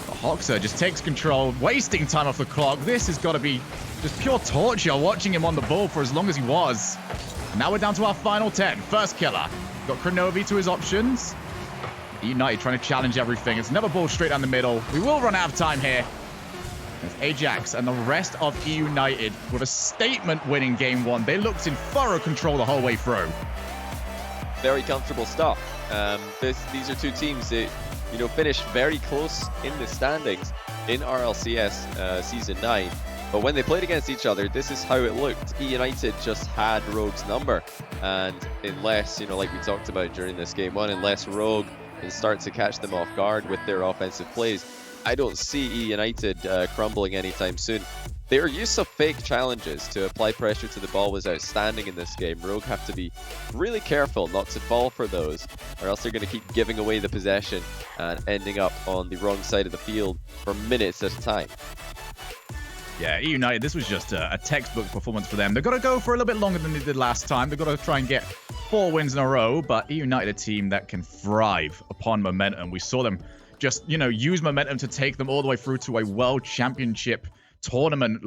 But Hoxer just takes control, wasting time off the clock. This has got to be just pure torture watching him on the ball for as long as he was. And now we're down to our final 10. First killer. Got Kronovi to his options. EUnited trying to challenge everything. It's another ball straight down the middle. We will run out of time here. As Ajax and the rest of EUnited with a statement win in game one. They looked in thorough control the whole way through. Very comfortable stuff. These are two teams that, finished very close in the standings in RLCS Season 9. But when they played against each other, this is how it looked. EUnited just had Rogue's number. And unless, like we talked about during this game one, unless Rogue can start to catch them off guard with their offensive plays, I don't see EUnited crumbling anytime soon. Their use of fake challenges to apply pressure to the ball was outstanding in this game. Rogue have to be really careful not to fall for those, or else they're going to keep giving away the possession and ending up on the wrong side of the field for minutes at a time. Yeah, EUnited, this was just a textbook performance for them. They've got to go for a little bit longer than they did last time. They've got to try and get 4 wins in a row, but EUnited, a team that can thrive upon momentum. We saw them just, use momentum to take them all the way through to a World Championship tournament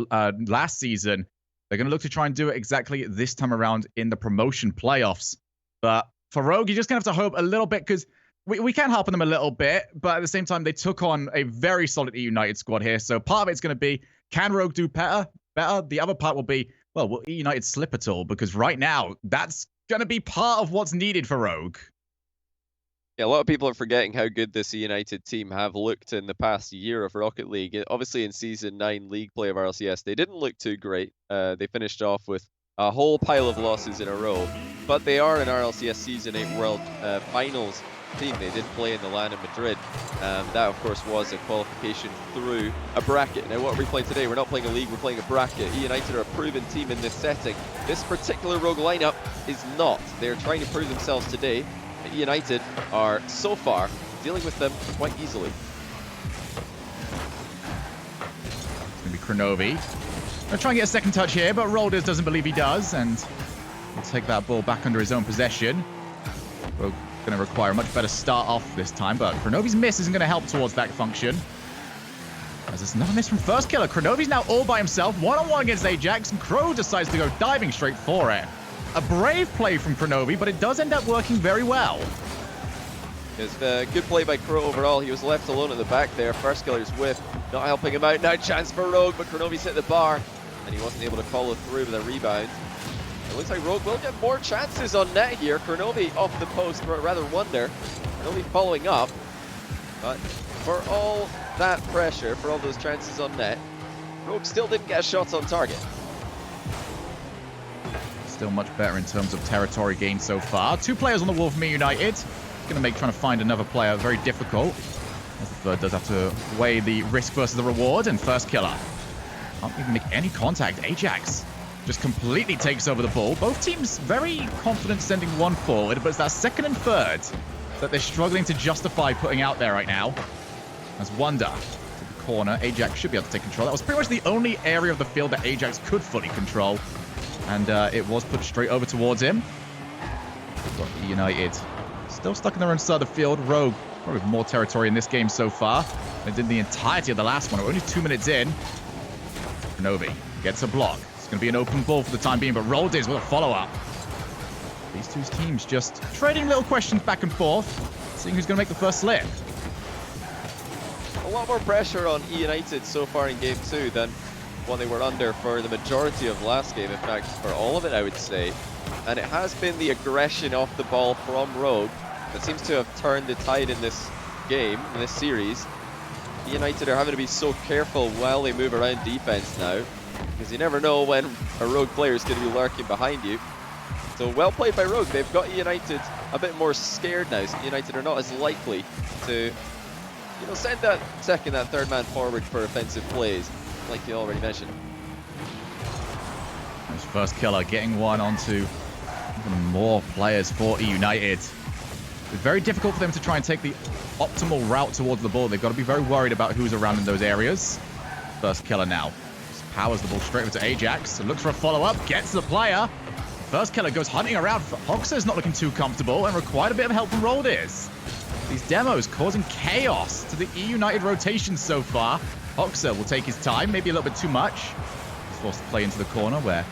last season. They're going to look to try and do it exactly this time around in the promotion playoffs. But for Rogue, you're just going to have to hope a little bit, because we can help them a little bit, but at the same time, they took on a very solid EUnited squad here. So part of it's going to be, can Rogue do better? The other part will be, well, will EUnited slip at all? Because right now, that's going to be part of what's needed for Rogue. Yeah, a lot of people are forgetting how good this EUnited team have looked in the past year of Rocket League. Obviously, in Season 9 League play of RLCS, they didn't look too great. They finished off with a whole pile of losses in a row. But they are in RLCS Season 8 World Finals team. They did play in the LAN in Madrid. That, of course, was a qualification through a bracket. Now, what are we playing today? We're not playing a league, we're playing a bracket. EUnited are a proven team in this setting. This particular Rogue lineup is not. They're trying to prove themselves today. EUnited are, so far, dealing with them quite easily. It's going to be Kronovi. Gonna try and get a second touch here, but Rolders doesn't believe he does, and he'll take that ball back under his own possession. Rogue going to require a much better start off this time, but Kronovi's miss isn't going to help towards that function. As it's another miss from First Killer. Kronovi's now all by himself, one-on-one against Ajax, and Crow decides to go diving straight for it. A brave play from Kronovi, but it does end up working very well. It's a good play by Crow overall. He was left alone at the back there. First Killer's whiff not helping him out. Now chance for Rogue, but Kronovi's hit the bar, and he wasn't able to follow through with a rebound. It looks like Rogue will get more chances on net here. Kronovi off the post, or rather Wonder. Kronovi following up, but for all that pressure, for all those chances on net, Rogue still didn't get a shot on target. Still much better in terms of territory gained so far. 2 players on the wall from EUnited. Going to make trying to find another player very difficult, as the third does have to weigh the risk versus the reward. And First Killer can't even make any contact. Ajax just completely takes over the ball. Both teams very confident sending one forward, but it's that second and third that they're struggling to justify putting out there right now. As Wonder to the corner, Ajax should be able to take control. That was pretty much the only area of the field that Ajax could fully control, and it was put straight over towards him. Got EUnited still stuck in their own side of the field. Rogue probably with more territory in this game so far. They did the entirety of the last one. We're only 2 minutes in. Kronovi gets a block. It's going to be an open ball for the time being, but Rolders with a follow-up. These two teams just trading little questions back and forth, seeing who's going to make the first slip. A lot more pressure on EUnited so far in Game 2 than what they were under for the majority of last game. In fact, for all of it, I would say. And it has been the aggression off the ball from Rogue that seems to have turned the tide in this game, in this series. EUnited are having to be so careful while they move around defense now, because you never know when a Rogue player is going to be lurking behind you. So well played by Rogue. They've got EUnited a bit more scared now. So EUnited are not as likely to, send that second, that third man forward for offensive plays, like you already mentioned. There's First Killer getting one onto even more players for EUnited. It's very difficult for them to try and take the optimal route towards the ball. They've got to be very worried about who's around in those areas. First Killer now just powers the ball straight over to Ajax. Looks for a follow-up, gets the player. First Killer goes hunting around. Hoxer's not looking too comfortable and required a bit of help from Rolders. These demos causing chaos to the EUnited rotation so far. Hoxer will take his time, maybe a little bit too much. He's forced to play into the corner where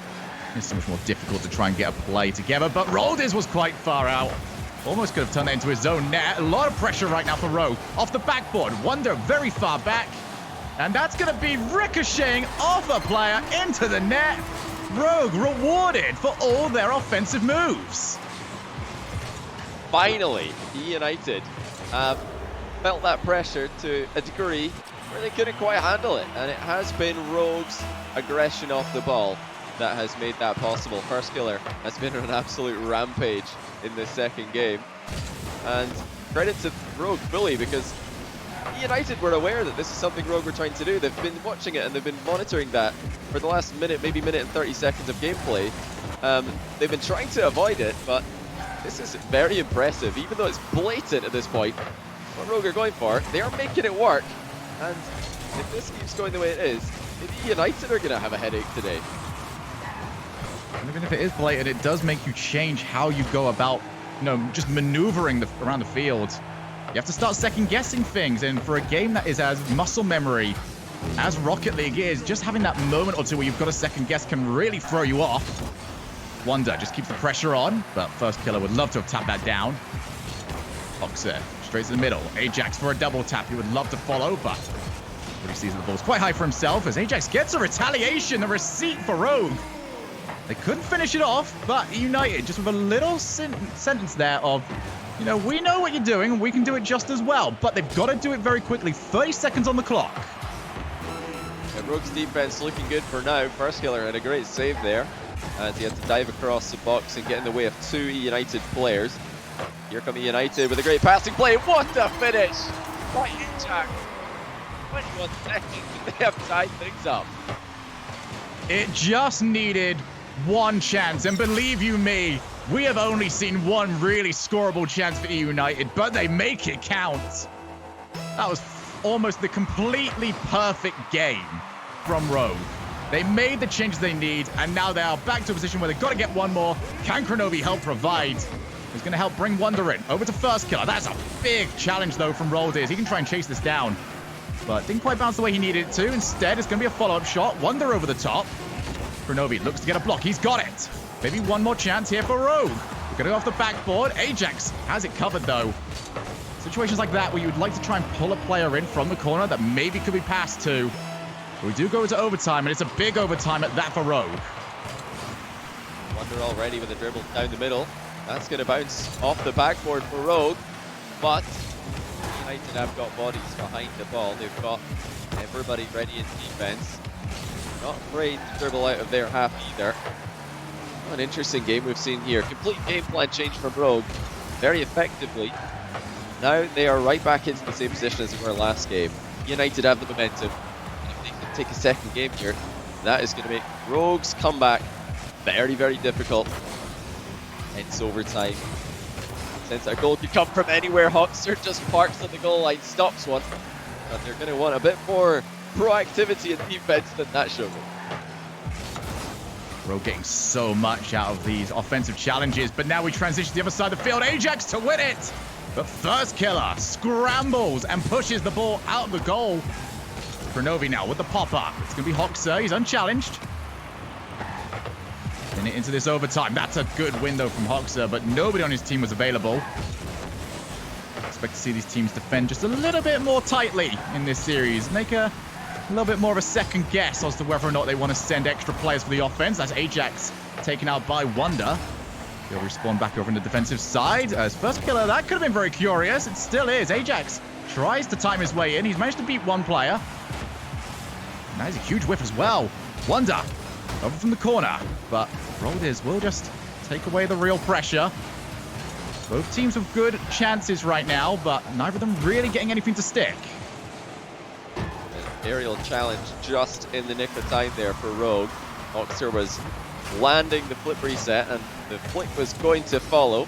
it's so much more difficult to try and get a play together, but Rolders was quite far out. Almost could have turned that into his own net. A lot of pressure right now for Rogue. Off the backboard, Wonder very far back. And that's going to be ricocheting off a player into the net. Rogue rewarded for all their offensive moves. Finally, EUnited felt that pressure to a degree where they couldn't quite handle it. And it has been Rogue's aggression off the ball that has made that possible. First Killer has been on an absolute rampage in this second game. And credit to Rogue fully, because EUnited were aware that this is something Rogue were trying to do. They've been watching it and they've been monitoring that for the last minute, maybe minute and 30 seconds of gameplay. They've been trying to avoid it, but this is very impressive. Even though it's blatant at this point, what Rogue are going for, they are making it work. And if this keeps going the way it is, maybe EUnited are going to have a headache today. And even if it is blatant, it does make you change how you go about, just maneuvering around the field. You have to start second-guessing things, and for a game that is as muscle memory as Rocket League is, just having that moment or two where you've got a second guess can really throw you off. Wonder just keeps the pressure on, but First Killer would love to have tapped that down. Hoxer straight to the middle. Ajax for a double tap. He would love to follow, but what he sees the ball's quite high for himself as Ajax gets a retaliation, a receipt for Rogue. They couldn't finish it off, but EUnited just with a little sentence there of, we know what you're doing and we can do it just as well, but they've got to do it very quickly. 30 seconds on the clock. And Rogue's defense looking good for now. First Killer had a great save there as he had to dive across the box and get in the way of 2 EUnited players. Here come EUnited with a great passing play. What a finish! Right in, Jack. 21 seconds, they have tied things up. It just needed one chance, and believe you me, we have only seen one really scoreable chance for EUnited, but they make it count. That was almost the completely perfect game from Rogue. They made the changes they need, and now they are back to a position where they've got to get one more. Can Kronovi help provide? He's going to help bring Wonder in. Over to first killer. That's a big challenge, though, from Roldiz. He can try and chase this down, but didn't quite bounce the way he needed it to. Instead, it's going to be a follow-up shot. Wonder over the top. Kronovi looks to get a block. He's got it. Maybe one more chance here for Rogue. We're going to go off the backboard. Ajax has it covered, though. Situations like that where you would like to try and pull a player in from the corner that maybe could be passed to. But we do go into overtime, and it's a big overtime at that for Rogue. Wonder already with a dribble down the middle. That's going to bounce off the backboard for Rogue, but United have got bodies behind the ball. They've got everybody ready in defense. Not afraid to dribble out of their half either. What an interesting game we've seen here. Complete game plan change from Rogue very effectively. Now they are right back into the same position as they were last game. United have the momentum. If they can take a second game here, that is going to make Rogue's comeback very, very difficult. Hence overtime. Since a goal could come from anywhere, Hoxer just parks on the goal line, stops one. But they're going to want a bit more proactivity in defense than that, Sugar. Rogue getting so much out of these offensive challenges, but now we transition to the other side of the field. Ajax to win it! But first killer scrambles and pushes the ball out of the goal. Kronovi now with the pop-up. It's going to be Hoxer. He's unchallenged. And into this overtime. That's a good window from Hoxer, but nobody on his team was available. Expect to see these teams defend just a little bit more tightly in this series. Make a little bit more of a second guess as to whether or not they want to send extra players for the offense. That's Ajax taken out by Wonder. He'll respawn back over in the defensive side. As first killer, that could have been very curious. It still is. Ajax tries to time his way in. He's managed to beat one player. That is a huge whiff as well. Wonder over from the corner, but Roldiz will just take away the real pressure. Both teams have good chances right now, but neither of them really getting anything to stick. An aerial challenge just in the nick of time there for Rogue. Hoxer was landing the flip reset, and the flick was going to follow.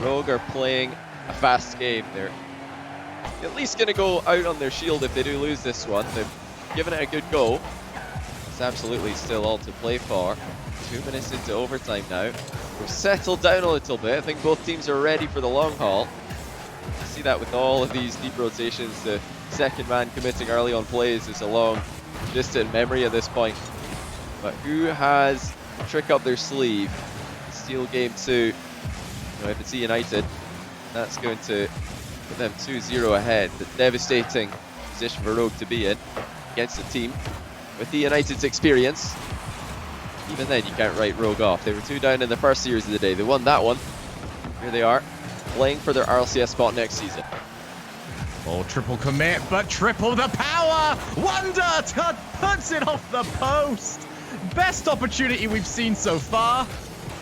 Rogue are playing a fast game. They're at least going to go out on their shield if they do lose this one. They've given it a good go. It's absolutely still all to play for. 2 minutes into overtime now. We're settled down a little bit. I think both teams are ready for the long haul. You see that with all of these deep rotations. The second man committing early on plays is a long distant memory at this point. But who has a trick up their sleeve? Steal game 2. You know, if it's EUnited, that's going to put them 2-0 ahead. The devastating position for Rogue to be in against a team with EUnited's experience. Even then, you can't write Rogue off. They were 2 down in the first series of the day. They won that one. Here they are, playing for their RLCS spot next season. Oh, triple commit, but triple the power! Wonder puts it off the post! Best opportunity we've seen so far.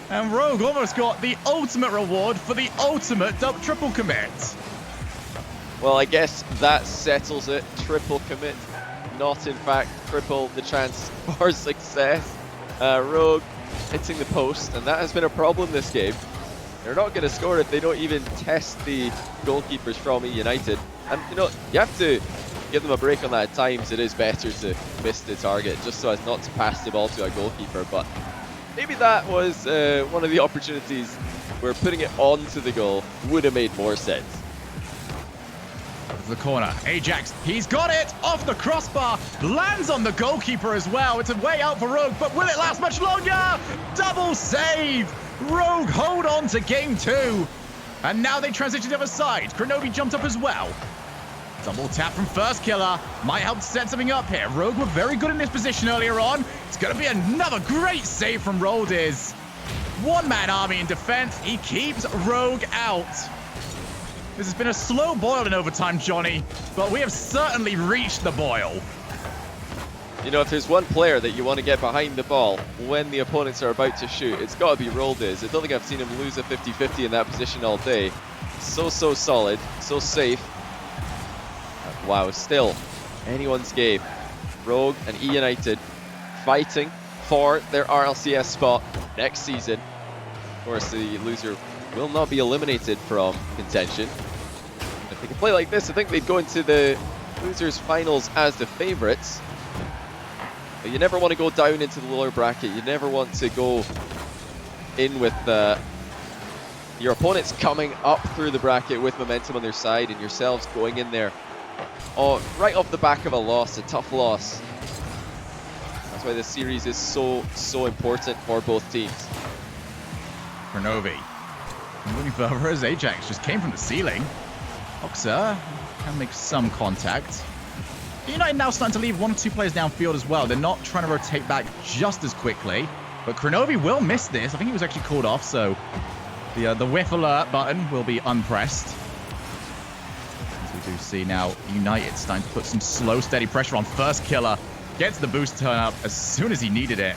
And Rogue almost got the ultimate reward for the ultimate triple commit. Well, I guess that settles it. Triple commit, not in fact triple the chance for success. Rogue hitting the post, and that has been a problem this game. They're not going to score if they don't even test the goalkeepers from EUnited. And you know, you have to give them a break on that at times. It is better to miss the target just so as not to pass the ball to a goalkeeper, but maybe that was one of the opportunities where putting it onto the goal would have made more sense. The corner, Ajax, he's got it off the crossbar, lands on the goalkeeper as well. It's a way out for Rogue, but will it last much longer? Double save! Rogue hold on to game 2. And now they transition to the other side. Kronovi jumped up as well. Double tap from first killer. Might help set something up here. Rogue were very good in this position earlier on. It's going to be another great save from Roldiz. One-man army in defense. He keeps Rogue out. This has been a slow boil in overtime, Johnny, but we have certainly reached the boil. You know, if there's one player that you want to get behind the ball when the opponents are about to shoot, it's got to be Roldiz. I don't think I've seen him lose a 50-50 in that position all day. So solid, so safe. Wow, still anyone's game. Rogue and EUnited fighting for their RLCS spot next season. Of course, the loser will not be eliminated from contention. If they can play like this, I think they'd go into the losers finals as the favorites. But you never want to go down into the lower bracket. You never want to go in with your opponents coming up through the bracket with momentum on their side and yourselves going in there right off the back of a loss, a tough loss. That's why this series is so important for both teams. Kronovi moving further as Ajax just came from the ceiling. Hoxer can make some contact. United now starting to leave 1 or 2 players downfield as well. They're not trying to rotate back just as quickly, but Kronovi will miss this. I think he was actually called off, so the whiff alert button will be unpressed. As we do see now, United starting to put some slow, steady pressure on. First killer gets the boost turn up as soon as he needed it.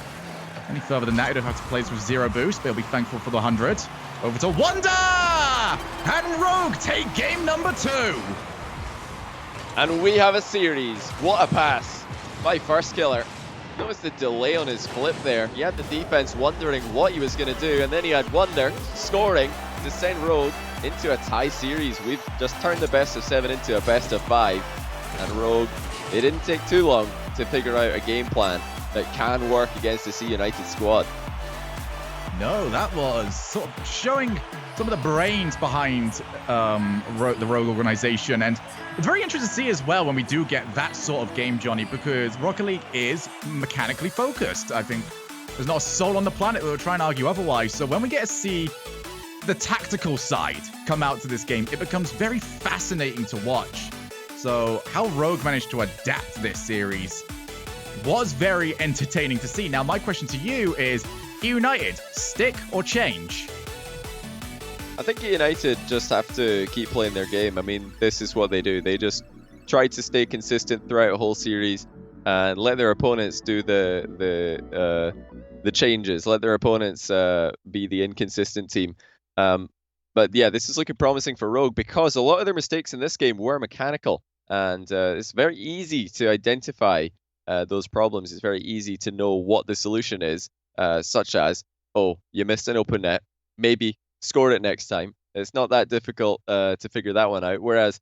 Any further than that, he'd have to play this with 0 boost, but he'll be thankful for the 100. Over to Wonder! And Rogue take game number 2. And we have a series. What a pass by First Killer. Notice the delay on his flip there. He had the defense wondering what he was going to do, and then he had Wonder scoring to send Rogue into a tie series. We've just turned the best of 7 into a best of 5. And Rogue, it didn't take too long to figure out a game plan that can work against this EUnited squad. No, that was sort of showing some of the brains behind the Rogue organization. And it's very interesting to see as well when we do get that sort of game, Johnny, because Rocket League is mechanically focused. I think there's not a soul on the planet that would try and argue otherwise. So when we get to see the tactical side come out to this game, it becomes very fascinating to watch. So how Rogue managed to adapt this series was very entertaining to see. Now, my question to you is, EUnited, stick or change? I think EUnited just have to keep playing their game. I mean, this is what they do. They just try to stay consistent throughout a whole series and let their opponents do the changes. Let their opponents be the inconsistent team. But yeah, this is looking promising for Rogue because a lot of their mistakes in this game were mechanical, and it's very easy to identify those problems. It's very easy to know what the solution is, such as, oh, you missed an open net, maybe score it next time. It's not that difficult to figure that one out. Whereas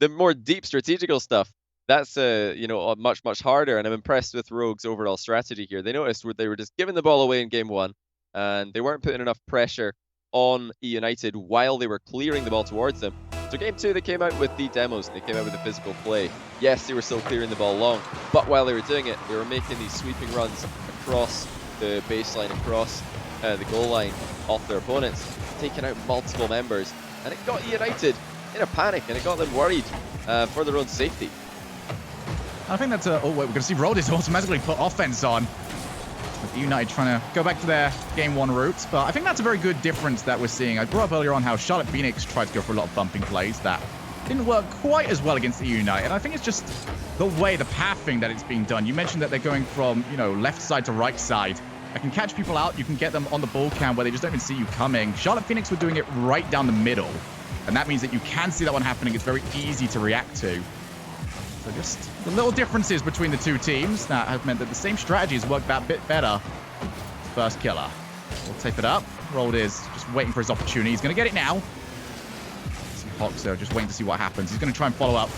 the more deep strategical stuff, that's much harder. And I'm impressed with Rogue's overall strategy here. They noticed they were just giving the ball away in game 1, and they weren't putting enough pressure on EUnited while they were clearing the ball towards them. So game 2, they came out with the demos, and they came out with the physical play. Yes, they were still clearing the ball long, but while they were doing it, they were making these sweeping runs across the baseline, across the goal line off their opponents, taking out multiple members, and it got EUnited in a panic, and it got them worried for their own safety. I think that's oh wait, we're going to see Roldiz automatically put offense on. With EUnited trying to go back to their game 1 roots, but I think that's a very good difference that we're seeing. I brought up earlier on how Charlotte Phoenix tried to go for a lot of bumping plays that didn't work quite as well against EUnited, and I think it's just the way, the pathing that it's being done. You mentioned that they're going from, left side to right side. I can catch people out, you can get them on the ball cam where they just don't even see you coming. Charlotte Phoenix were doing it right down the middle, and that means that you can see that one happening. It's very easy to react to. So just the little differences between the two teams that have meant that the same strategy has worked that bit better. First killer. We'll tape it up. Roldiz just waiting for his opportunity. He's going to get it now. Hoxer just waiting to see what happens. He's going to try and follow up.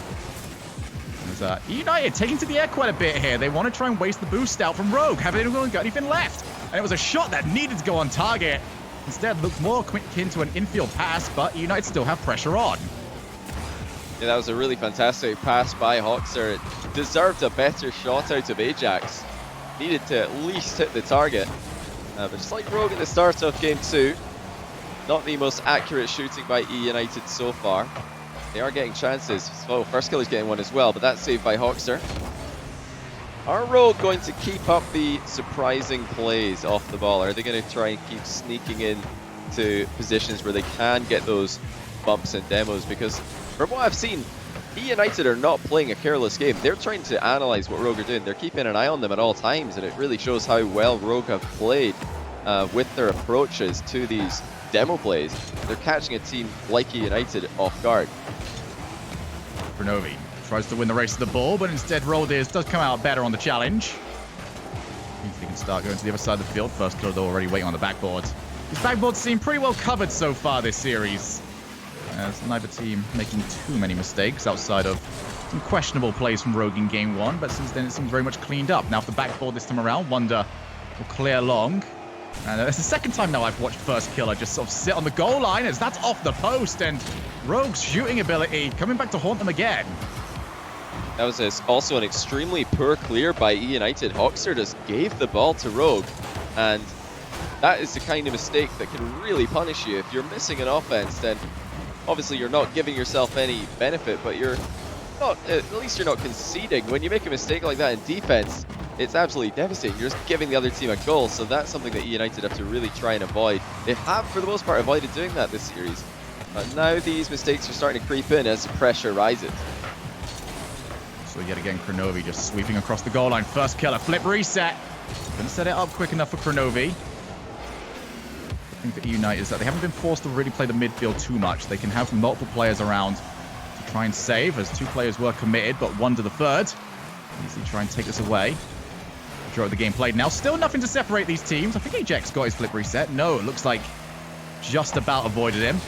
There's EUnited taking to the air quite a bit here. They want to try and waste the boost out from Rogue. Have anyone got anything left? And it was a shot that needed to go on target. Instead, looked more akin to an infield pass, but EUnited still have pressure on. Yeah, that was a really fantastic pass by Hoxer. It deserved a better shot out of Ajax. Needed to at least hit the target. But just like Rogue at the start of game 2, not the most accurate shooting by EUnited so far. They are getting chances. So First Killer's getting one as well, but that's saved by Hoxer. Are Rogue going to keep up the surprising plays off the ball? Are they going to try and keep sneaking in to positions where they can get those bumps and demos? Because from what I've seen, EUnited are not playing a careless game. They're trying to analyze what Rogue are doing. They're keeping an eye on them at all times, and it really shows how well Rogue have played with their approaches to these demo plays. They're catching a team like EUnited off guard. Kronovi tries to win the race to the ball, but instead Roldiz does come out better on the challenge. Means he can start going to the other side of the field. First kill, though, already waiting on the backboard. These backboards seem pretty well covered so far this series, as neither team making too many mistakes outside of some questionable plays from Rogue in game 1, but since then it seems very much cleaned up. Now for the backboard this time around, Wonder will clear long. And it's the second time now I've watched First Killer just sort of sit on the goal line as that's off the post, and Rogue's shooting ability coming back to haunt them again. That was also an extremely poor clear by EUnited. Hoxer just gave the ball to Rogue, and that is the kind of mistake that can really punish you. If you're missing an offense, then obviously you're not giving yourself any benefit, but you're not, at least you're not conceding. When you make a mistake like that in defense, it's absolutely devastating. You're just giving the other team a goal, so that's something that EUnited have to really try and avoid. They have, for the most part, avoided doing that this series, but now these mistakes are starting to creep in as the pressure rises. So yet again, Kronovi just sweeping across the goal line. First Killer, flip reset. Couldn't set it up quick enough for Kronovi. I think that EUnited is that they haven't been forced to really play the midfield too much. They can have multiple players around to try and save, as 2 players were committed, but Wonder the third. Easily try and take this away. Draw the game played now. Still nothing to separate these teams. I think Ajax got his flip reset. No, it looks like just about avoided him.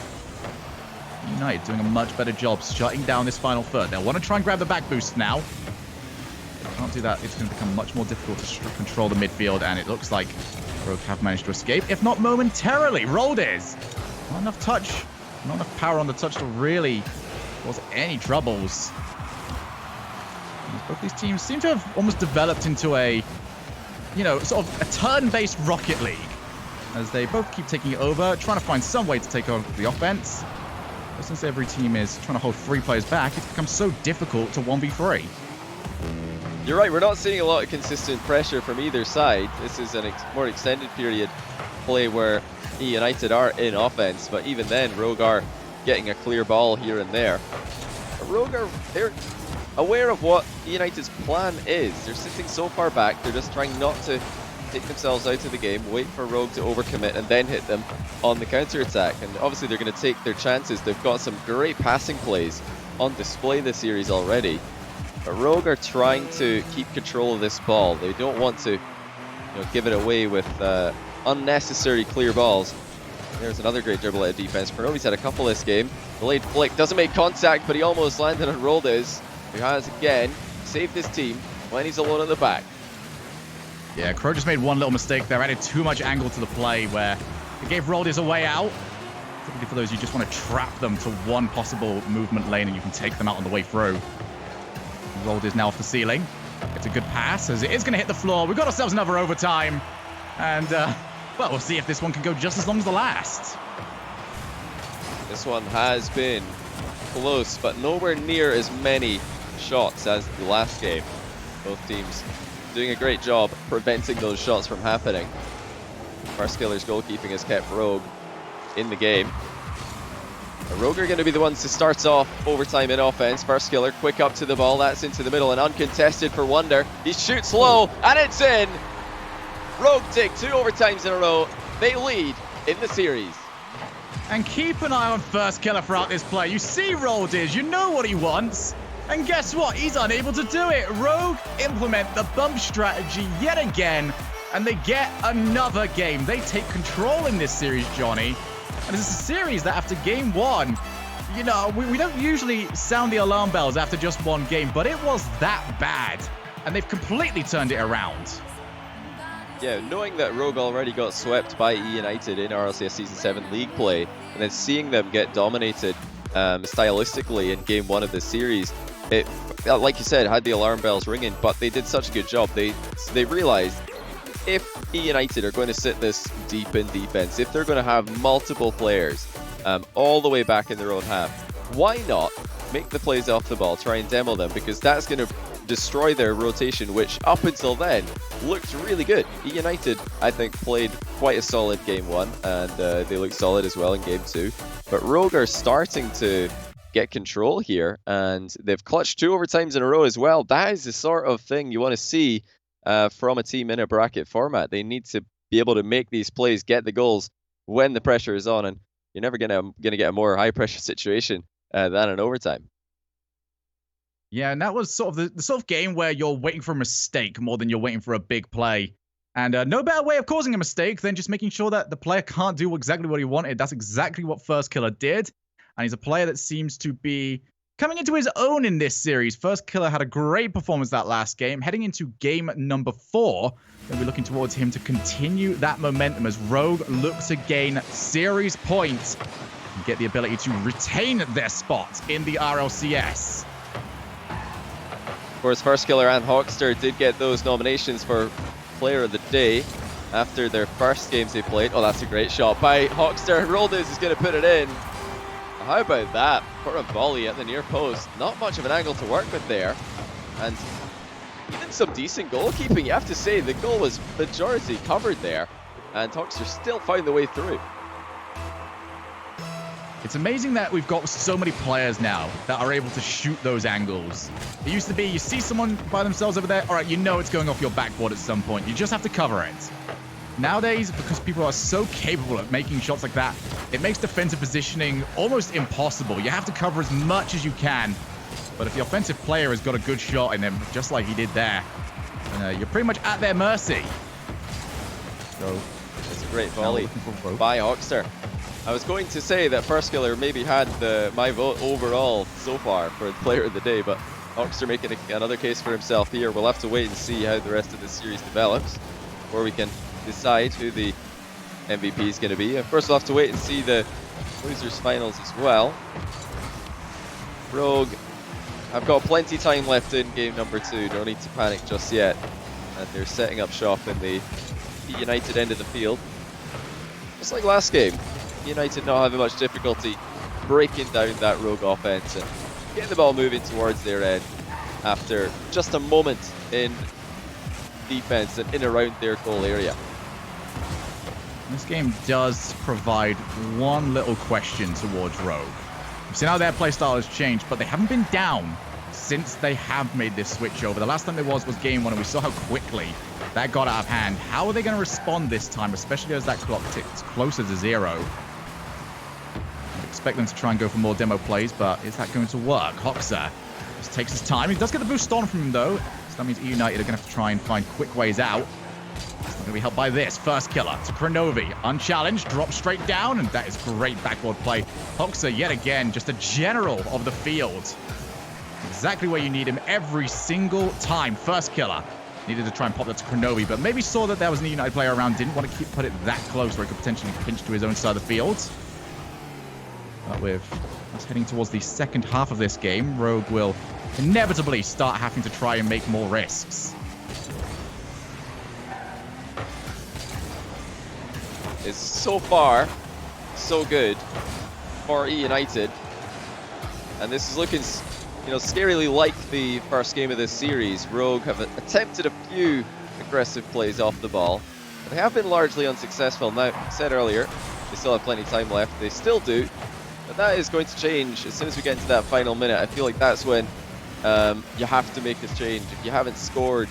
EUnited doing a much better job shutting down this final third. They'll want to try and grab the back boost now. If they can't do that, it's going to become much more difficult to control the midfield, and it looks like Rogue have managed to escape, if not momentarily. Roldiz, not enough touch, not enough power on the touch to really cause any troubles. Both these teams seem to have almost developed into a, sort of a turn-based Rocket League, as they both keep taking it over, trying to find some way to take over the offense. But since every team is trying to hold 3 players back, it's become so difficult to 1v3. You're right, we're not seeing a lot of consistent pressure from either side. This is a more extended period play where EUnited are in offense, but even then, Rogue are getting a clear ball here and there. But Rogue they're aware of what EUnited's plan is. They're sitting so far back, they're just trying not to take themselves out of the game, wait for Rogue to overcommit, and then hit them on the counter-attack. And obviously they're going to take their chances. They've got some great passing plays on display this series already. But Rogue are trying to keep control of this ball. They don't want to give it away with unnecessary clear balls. There's another great dribble out of defense. Kronovi's had a couple this game. Delayed flick, doesn't make contact, but he almost landed on Roldiz, who has again saved his team when he's alone at the back. Yeah, Crow just made one little mistake there, added too much angle to the play where it gave Roldiz a way out. Typically for those, you just want to trap them to one possible movement lane and you can take them out on the way through. Roldiz now off the ceiling. It's a good pass as it is going to hit the floor. We've got ourselves another overtime. And, well, we'll see if this one can go just as long as the last. This one has been close, but nowhere near as many shots as the last game. Both teams doing a great job preventing those shots from happening. First Killer's goalkeeping has kept Rogue in the game. The Rogue are going to be the ones to start off overtime in offense. First Killer, quick up to the ball. That's into the middle and uncontested for Wonder. He shoots low and it's in. Rogue take 2 overtimes in a row. They lead in the series. And keep an eye on First Killer throughout this play. You see Roldiz, you know what he wants. And guess what? He's unable to do it. Rogue implement the bump strategy yet again, and they get another game. They take control in this series, Johnny. And it's a series that after game 1, we don't usually sound the alarm bells after just one game, but it was that bad. And they've completely turned it around. Yeah, knowing that Rogue already got swept by EUnited in RLCS Season 7 League play, and then seeing them get dominated stylistically in Game 1 of the series, it, like you said, had the alarm bells ringing, but they did such a good job. They realized if EUnited are going to sit this deep in defense, if they're going to have multiple players all the way back in their own half, why not make the plays off the ball, try and demo them, because that's going to destroy their rotation, which up until then looked really good. EUnited, I think, played quite a solid Game 1, and they looked solid as well in Game 2. But Rogue are starting to get control here, and they've clutched 2 overtimes in a row as well. That is the sort of thing you want to see from a team in a bracket format. They need to be able to make these plays, get the goals when the pressure is on, and you're never gonna get a more high pressure situation than an overtime. Yeah, and that was sort of the sort of game where you're waiting for a mistake more than you're waiting for a big play. And no better way of causing a mistake than just making sure that the player can't do exactly what he wanted. That's exactly what First Killer did. And he's a player that seems to be coming into his own in this series. First Killer had a great performance that last game. Heading into game number 4, we'll be looking towards him to continue that momentum as Rogue look to gain series points and get the ability to retain their spot in the RLCS. Of course, First Killer and Hawkster did get those nominations for Player of the Day after their first games they played. Oh, that's a great shot by Hawkster. Roldes is going to put it in. How about that for a volley at the near post? Not much of an angle to work with there. And even some decent goalkeeping. You have to say the goal was majority covered there. And Hawkster still found the way through. It's amazing that we've got so many players now that are able to shoot those angles. It used to be you see someone by themselves over there, all right, you know it's going off your backboard at some point. You just have to cover it. Nowadays, because people are so capable at making shots like that, it makes defensive positioning almost impossible. You have to cover as much as you can. But if the offensive player has got a good shot in him, just like he did there, then, you're pretty much at their mercy. So it's a great volley by Hawkster. I was going to say that First Killer maybe had my vote overall so far for Player of the Day, but Hawkster making another case for himself here. We'll have to wait and see how the rest of the series develops before we can decide who the MVP is going to be. Of course, we'll have to wait and see the losers finals as well. Rogue have got plenty time left in game number 2. No need to panic just yet. And they're setting up shop in the EUnited end of the field. Just like last game. EUnited not having much difficulty breaking down that Rogue offense and getting the ball moving towards their end after just a moment in defense and in around their goal area. This game does provide one little question towards Rogue. We've seen how their playstyle has changed, but they haven't been down since they have made this switch over. The last time there was game 1, and we saw how quickly that got out of hand. How are they going to respond this time, especially as that clock ticks closer to 0? Expect them to try and go for more demo plays, but is that going to work? Hoxer just takes his time. He does get the boost on from him, though. So that means EUnited are going to have to try and find quick ways out. It's not going to be helped by this. First Killer to Kronovi. Unchallenged, drops straight down, and that is great backboard play. Hoxer, yet again, just a general of the field. Exactly where you need him every single time. First Killer needed to try and pop that to Kronovi, but maybe saw that there was an EUnited player around. Didn't want to put it that close where he could potentially pinch to his own side of the field. But with us heading towards the second half of this game, Rogue will inevitably start having to try and make more risks. It's so far so good for EUnited, and this is looking, scarily like the first game of this series. Rogue have attempted a few aggressive plays off the ball, but they have been largely unsuccessful. Now, I said earlier, they still have plenty of time left. They still do. But that is going to change as soon as we get into that final minute. I feel like that's when you have to make this change. If you haven't scored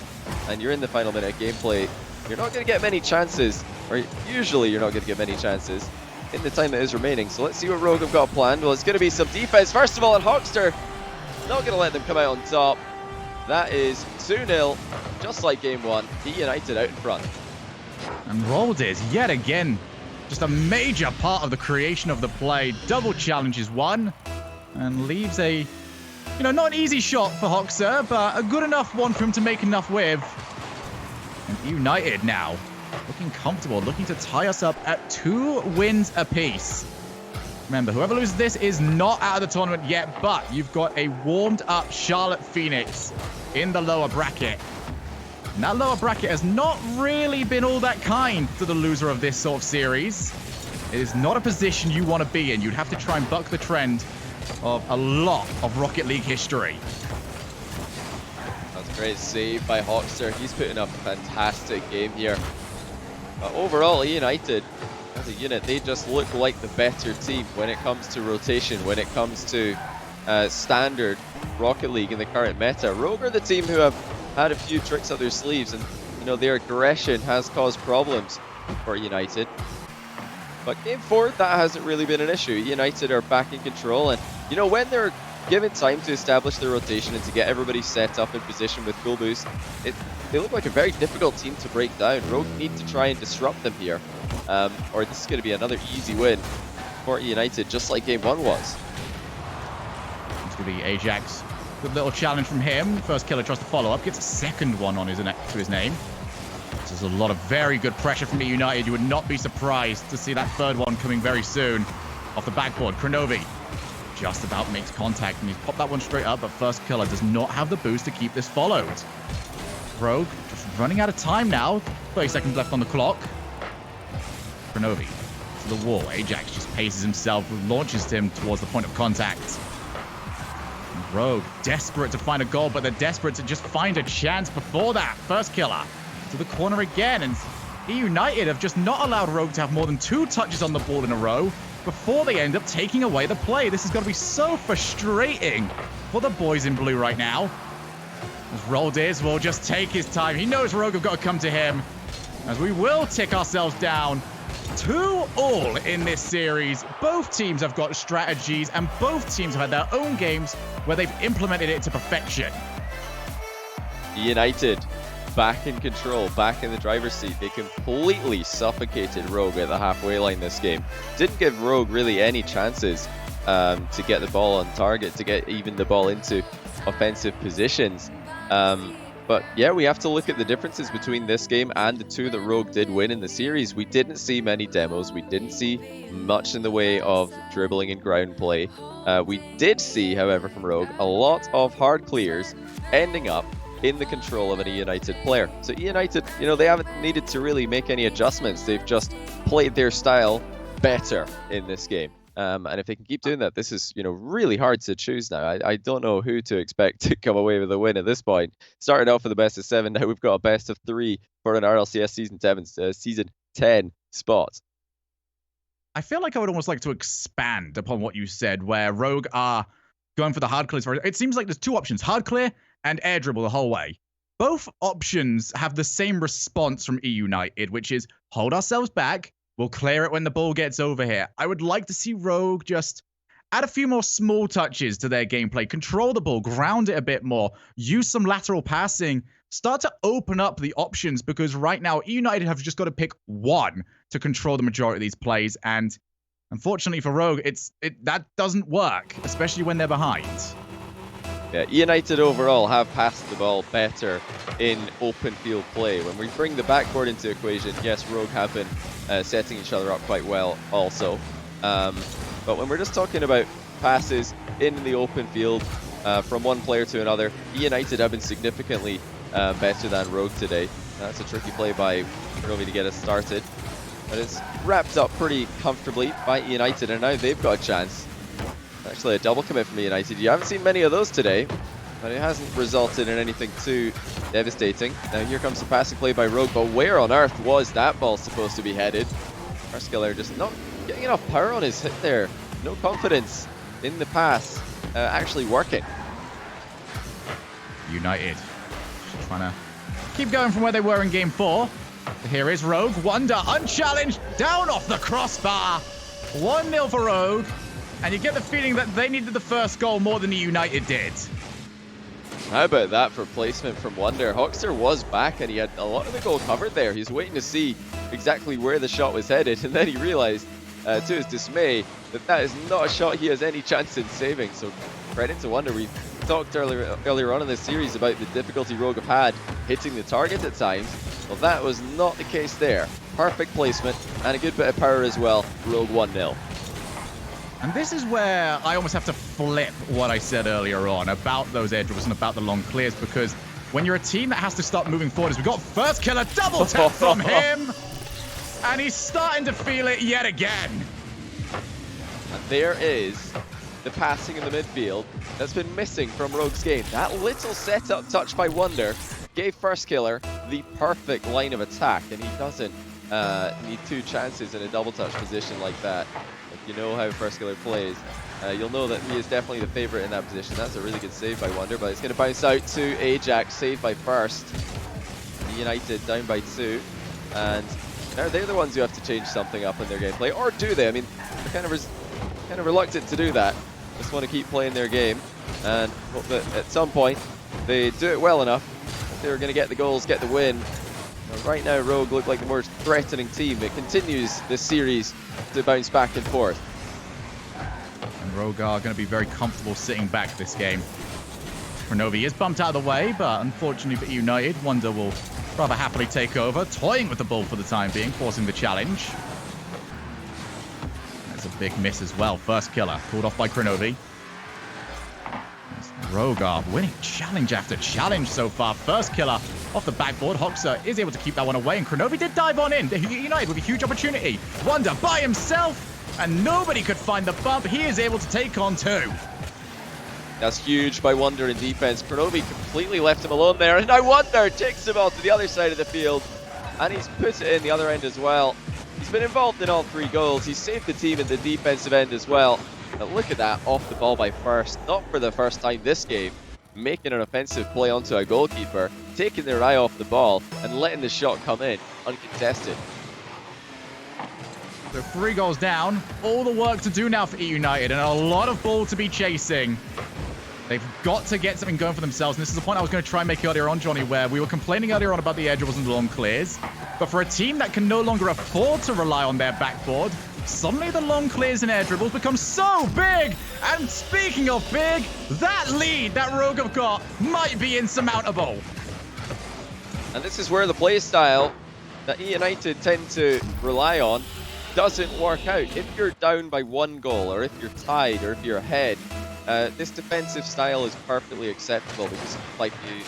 and you're in the final minute of gameplay, you're not going to get many chances, or usually you're not going to get many chances in the time that is remaining. So let's see what Rogue have got planned. Well, it's going to be some defense first of all, and Hawkster not going to let them come out on top. That is 2-0, just like game 1. EUnited out in front. And Roldes yet again. Just a major part of the creation of the play. Double challenges one and leaves a, not an easy shot for Hoxer, but a good enough one for him to make enough with. And EUnited now looking comfortable, looking to tie us up at 2 wins apiece. Remember, whoever loses this is not out of the tournament yet, but you've got a warmed up Charlotte Phoenix in the lower bracket. And that lower bracket has not really been all that kind to the loser of this sort of series. It is not a position you want to be in. You'd have to try and buck the trend of a lot of Rocket League history. That's a great save by Hawkster. He's putting up a fantastic game here. But overall, EUnited, as a unit, they just look like the better team when it comes to rotation, when it comes to standard Rocket League in the current meta. Rogue are the team who have had a few tricks up their sleeves, and their aggression has caused problems for United. But game 4, that hasn't really been an issue. United are back in control, and when they're given time to establish their rotation and to get everybody set up in position with full boost, they look like a very difficult team to break down. Rogue need to try and disrupt them here, or this is going to be another easy win for United, just like game 1 was. It's going to be Ajax. Good little challenge from him. First killer tries to follow up, gets a second one on to his name. There's a lot of very good pressure from EUnited. You would not be surprised to see that third one coming very soon. Off the backboard, Kronovi just about makes contact, and he's popped that one straight up, but first killer does not have the boost to keep this followed. Rogue just running out of time now. 30 seconds left on the clock. Kronovi to the wall. Ajax just paces himself, launches him towards the point of contact. And Rogue desperate to find a goal, but they're desperate to just find a chance before that. First killer to the corner again, and EUnited have just not allowed Rogue to have more than 2 touches on the ball in a row before they end up taking away the play. This is going to be so frustrating for the boys in blue right now. As Roldiz will just take his time. He knows Rogue have got to come to him, as we will tick ourselves down 2-2 in this series. Both teams have got strategies, and both teams have had their own games where they've implemented it to perfection. United back in control, back in the driver's seat. They completely suffocated Rogue at the halfway line this game. Didn't give Rogue really any chances to get the ball on target, to get even the ball into offensive positions. But yeah, we have to look at the differences between this game and the 2 that Rogue did win in the series. We didn't see many demos. We didn't see much in the way of dribbling and ground play. We did see, however, from Rogue, a lot of hard clears ending up in the control of an EUnited player. So EUnited, they haven't needed to really make any adjustments. They've just played their style better in this game. And if they can keep doing that, this is, really hard to choose now. I don't know who to expect to come away with a win at this point. Started off with a best of 7. Now we've got a best of 3 for an RLCS season 10 spot. I feel like I would almost like to expand upon what you said, where Rogue are going for the hard clears. It seems like there's 2 options, hard clear and air dribble the whole way. Both options have the same response from EUnited, which is hold ourselves back. We'll clear it when the ball gets over here. I would like to see Rogue just add a few more small touches to their gameplay, control the ball, ground it a bit more, use some lateral passing, start to open up the options, because right now EUnited have just got to pick one to control the majority of these plays, and unfortunately for Rogue, that doesn't work, especially when they're behind. Yeah, EUnited overall have passed the ball better in open field play. When we bring the backboard into equation, yes, Rogue have been setting each other up quite well also. But when we're just talking about passes in the open field from one player to another, EUnited have been significantly better than Rogue today. That's a tricky play by Kronovi to get us started. But it's wrapped up pretty comfortably by EUnited, and now they've got a chance. Actually, a double commit from EUnited. You haven't seen many of those today, but it hasn't resulted in anything too devastating. Now here comes the passing play by Rogue, but where on earth was that ball supposed to be headed? Arskiller just not getting enough power on his hit there. No confidence in the pass actually working. United just trying to keep going from where they were in game 4. Here is Rogue. Wonder unchallenged, down off the crossbar. 1-0 for Rogue. And you get the feeling that they needed the first goal more than EUnited did. How about that for placement from Wonder? Hoxter was back and he had a lot of the goal covered there. He was waiting to see exactly where the shot was headed, and then he realized, to his dismay, that is not a shot he has any chance in saving. So credit to Wonder. We talked earlier on in this series about the difficulty Rogue have had hitting the target at times. Well, that was not the case there. Perfect placement and a good bit of power as well. Rogue 1-0. And this is where I almost have to flip what I said earlier on about those air dribbles and about the long clears, because when you're a team that has to start moving forward, we've got first killer double tap from him, and he's starting to feel it yet again. And there is the passing in the midfield that's been missing from Rogue's game. That little setup touch by Wonder gave first killer the perfect line of attack, and he doesn't need 2 chances in a double touch position like that. You know how first killer plays. you'll know that he is definitely the favorite in that position. That's a really good save by Wonder, but it's going to bounce out to Ajax, saved by First. United down by 2, and now they're the ones who have to change something up in their gameplay, or do they? I mean, they're kind of reluctant to do that. Just want to keep playing their game and hope that at some point they do it well enough. They're going to get the goals, get the win. Right now, Rogue look like the more threatening team. It continues this series to bounce back and forth. And Rogue are going to be very comfortable sitting back this game. Kronovi is bumped out of the way, but unfortunately for EUnited, Wonder will rather happily take over, toying with the ball for the time being, forcing the challenge. That's a big miss as well. First killer, called off by Kronovi. Rogue are winning challenge after challenge so far. First killer off the backboard. Hoxer is able to keep that one away, and Kronovi did dive on in. EUnited with a huge opportunity. Wonder by himself, and nobody could find the bump. He is able to take on 2. That's huge by Wonder in defense. Kronovi completely left him alone there, and now Wonder takes the ball to the other side of the field, and he's put it in the other end as well. He's been involved in all 3 goals. He's saved the team in the defensive end as well. But look at that, off the ball by First, not for the first time this game, making an offensive play onto a goalkeeper, taking their eye off the ball, and letting the shot come in, uncontested. So 3 goals down, all the work to do now for EUnited, and a lot of ball to be chasing. They've got to get something going for themselves, and this is the point I was going to try and make earlier on, Johnny, where we were complaining earlier on about the air dribbles and the long clears, but for a team that can no longer afford to rely on their backboard, suddenly the long clears and air dribbles become so big. And speaking of big, that lead that Rogue have got might be insurmountable. And this is where the play style that EUnited tend to rely on doesn't work out. If you're down by 1 goal, or if you're tied, or if you're ahead, this defensive style is perfectly acceptable, because like you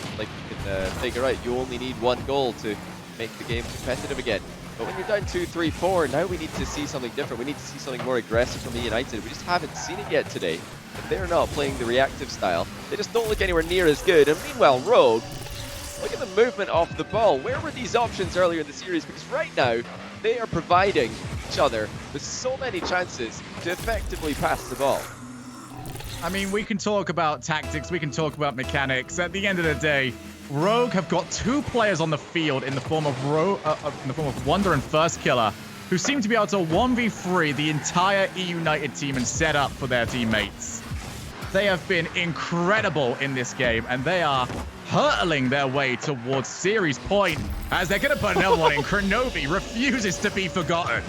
can figure out, you only need 1 goal to make the game competitive again. But when you're down 2, 3, 4, now we need to see something different. We need to see something more aggressive from EUnited. We just haven't seen it yet today. If they're not playing the reactive style, they just don't look anywhere near as good. And meanwhile, Rogue, look at the movement off the ball. Where were these options earlier in the series? Because right now, they are providing each other with so many chances to effectively pass the ball. I mean, we can talk about tactics, we can talk about mechanics. At the end of the day, Rogue have got 2 players on the field in the form of Wonder and First Killer, who seem to be able to 1v3 the entire EUnited team and set up for their teammates. They have been incredible in this game, and they are hurtling their way towards series point, as they're going to put another one in. Kronovi refuses to be forgotten.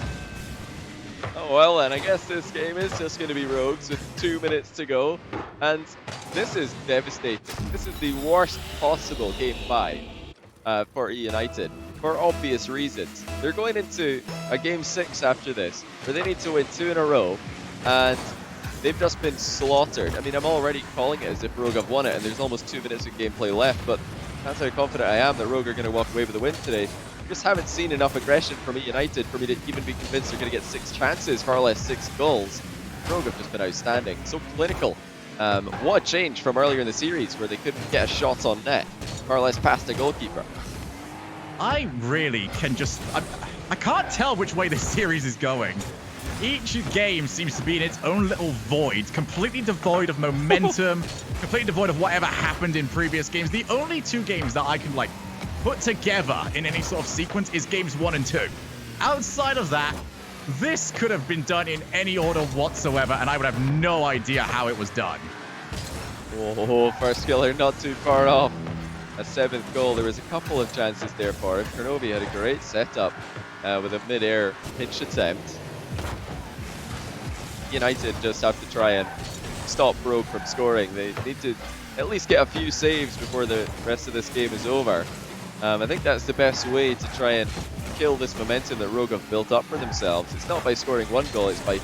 Oh well then, I guess this game is just going to be Rogues with 2 minutes to go, and this is devastating. This is the worst possible game 5 for EUnited, for obvious reasons. They're going into a game 6 after this, where they need to win 2 in a row, and they've just been slaughtered. I mean, I'm already calling it as if Rogue have won it, and there's almost 2 minutes of gameplay left, but that's how confident I am that Rogue are going to walk away with the win today. Just haven't seen enough aggression from EUnited for me to even be convinced they're going to get 6 chances, far less 6 goals. Rogue have just been outstanding, so clinical. What a change from earlier in the series where they couldn't get a shot on net, far less past a goalkeeper. I really can just... I can't tell which way this series is going. Each game seems to be in its own little void, completely devoid of momentum, completely devoid of whatever happened in previous games. The only 2 games that I can, like, put together in any sort of sequence is games 1 and 2. Outside of that, this could have been done in any order whatsoever, and I would have no idea how it was done. Oh, First Killer not too far off. A 7th goal. There was a couple of chances there for him. Kronovi had a great setup with a mid-air pinch attempt. United just have to try and stop Rogue from scoring. They need to at least get a few saves before the rest of this game is over. I think that's the best way to try and kill this momentum that Rogue have built up for themselves. It's not by scoring 1 goal, it's by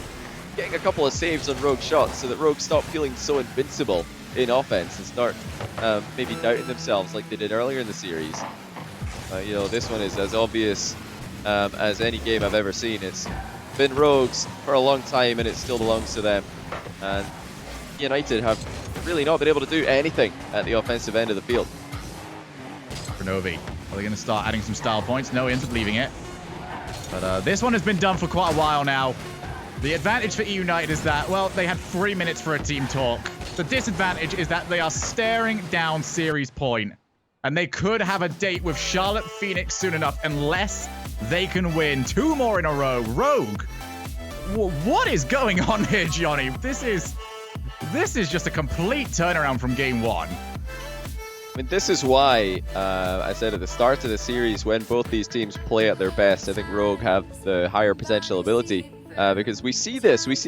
getting a couple of saves on Rogue shots so that Rogue stop feeling so invincible in offense and start maybe doubting themselves like they did earlier in the series. You know, this one is as obvious as any game I've ever seen. It's been Rogues for a long time and it still belongs to them. And United have really not been able to do anything at the offensive end of the field. Kronovi, are they going to start adding some style points? No, he ends up leaving it. But this one has been done for quite a while now. The advantage for EUnited is that, well, they had 3 minutes for a team talk. The disadvantage is that they are staring down series point. And they could have a date with Charlotte Phoenix soon enough unless they can win 2 more in a row. Rogue, what is going on here, Johnny? This is just a complete turnaround from game 1. I mean, this is why I said at the start of the series, when both these teams play at their best, I think Rogue have the higher potential ability. Because we see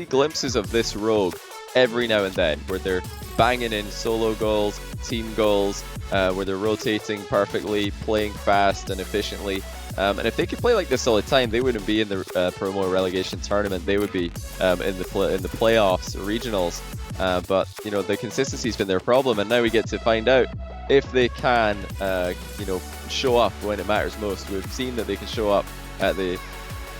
glimpses of this Rogue every now and then, where they're banging in solo goals, team goals, where they're rotating perfectly, playing fast and efficiently. And if they could play like this all the time, they wouldn't be in the promo relegation tournament. They would be in the playoffs, regionals. But you know, the consistency's been their problem, and now we get to find out if they can, show up when it matters most. We've seen that they can show up at the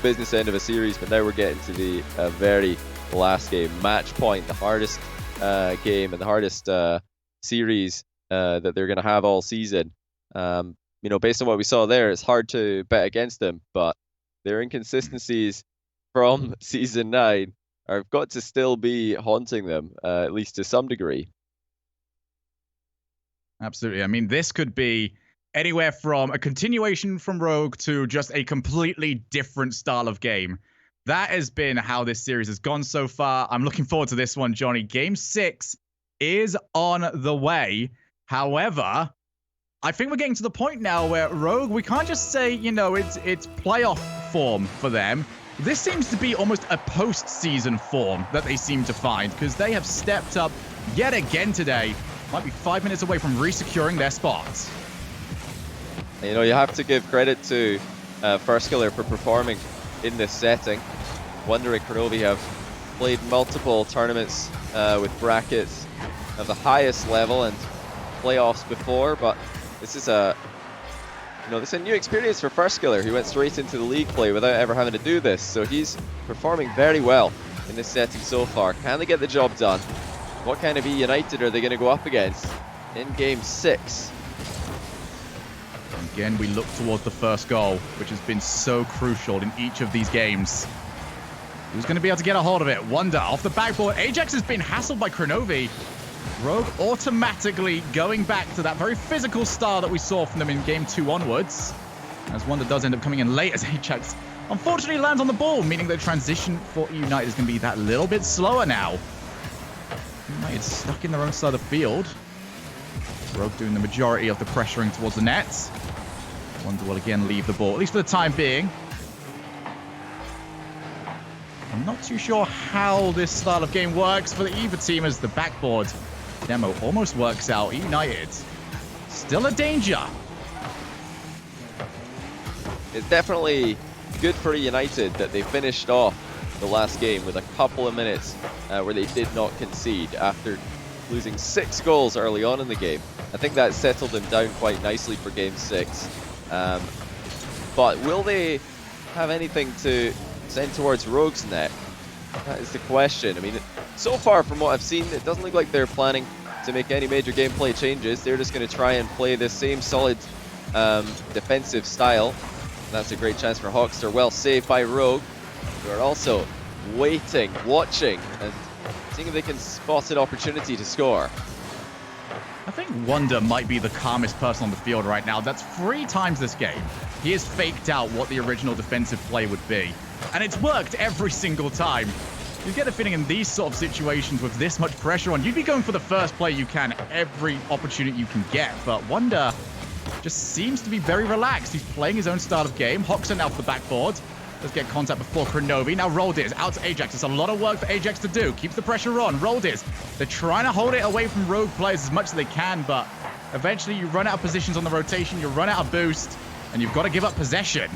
business end of a series, but now we're getting to the very last game, match point, the hardest game and the hardest series that they're going to have all season. Based on what we saw there, it's hard to bet against them, but their inconsistencies from season 9 have got to still be haunting them, at least to some degree. Absolutely. I mean, this could be anywhere from a continuation from Rogue to just a completely different style of game. That has been how this series has gone so far. I'm looking forward to this one, Johnny. Game 6 is on the way. However, I think we're getting to the point now where Rogue, we can't just say, it's playoff form for them. This seems to be almost a postseason form that they seem to find, because they have stepped up yet again today. Might be 5 minutes away from resecuring their spots. You have to give credit to First Killer for performing in this setting. Wonder and Kronovi have played multiple tournaments with brackets of the highest level and playoffs before, but this is a new experience for First Killer, who went straight into the league play without ever having to do this. So he's performing very well in this setting so far. Can they get the job done? What kind of EUnited are they going to go up against in game 6? Again, we look towards the first goal, which has been so crucial in each of these games. Who's going to be able to get a hold of it? Wonder off the backboard. Ajax has been hassled by Kronovi. Rogue automatically going back to that very physical style that we saw from them in game 2 onwards. As Wonder does end up coming in late, as Ajax unfortunately lands on the ball, meaning the transition for EUnited is going to be that little bit slower now. EUnited stuck in their own side of the field. Rogue doing the majority of the pressuring towards the nets. Wonder will again leave the ball, at least for the time being. I'm not too sure how this style of game works for the either team, as the backboard demo almost works out. EUnited still a danger. It's definitely good for EUnited that they finished off the last game with a couple of minutes where they did not concede after losing 6 goals early on in the game. I think that settled them down quite nicely for game 6. But will they have anything to send towards Rogue's net? That is the question. I mean, so far from what I've seen, it doesn't look like they're planning to make any major gameplay changes. They're just going to try and play the same solid defensive style. And that's a great chance for Hawkster. Well saved by Rogue, who are also waiting, watching, and seeing if they can spot an opportunity to score. I think Wonder might be the calmest person on the field right now. That's 3 times this game he has faked out what the original defensive play would be. And it's worked every single time. You get a feeling in these sort of situations with this much pressure on, you'd be going for the first play you can, every opportunity you can get. But Wonder just seems to be very relaxed. He's playing his own style of game. Hoxton out for the backboard. Does get contact before Kronovi. Now Roldiz out to Ajax. It's a lot of work for Ajax to do. Keeps the pressure on. Roldiz. They're trying to hold it away from Rogue players as much as they can, but eventually you run out of positions on the rotation, you run out of boost, and you've got to give up possession.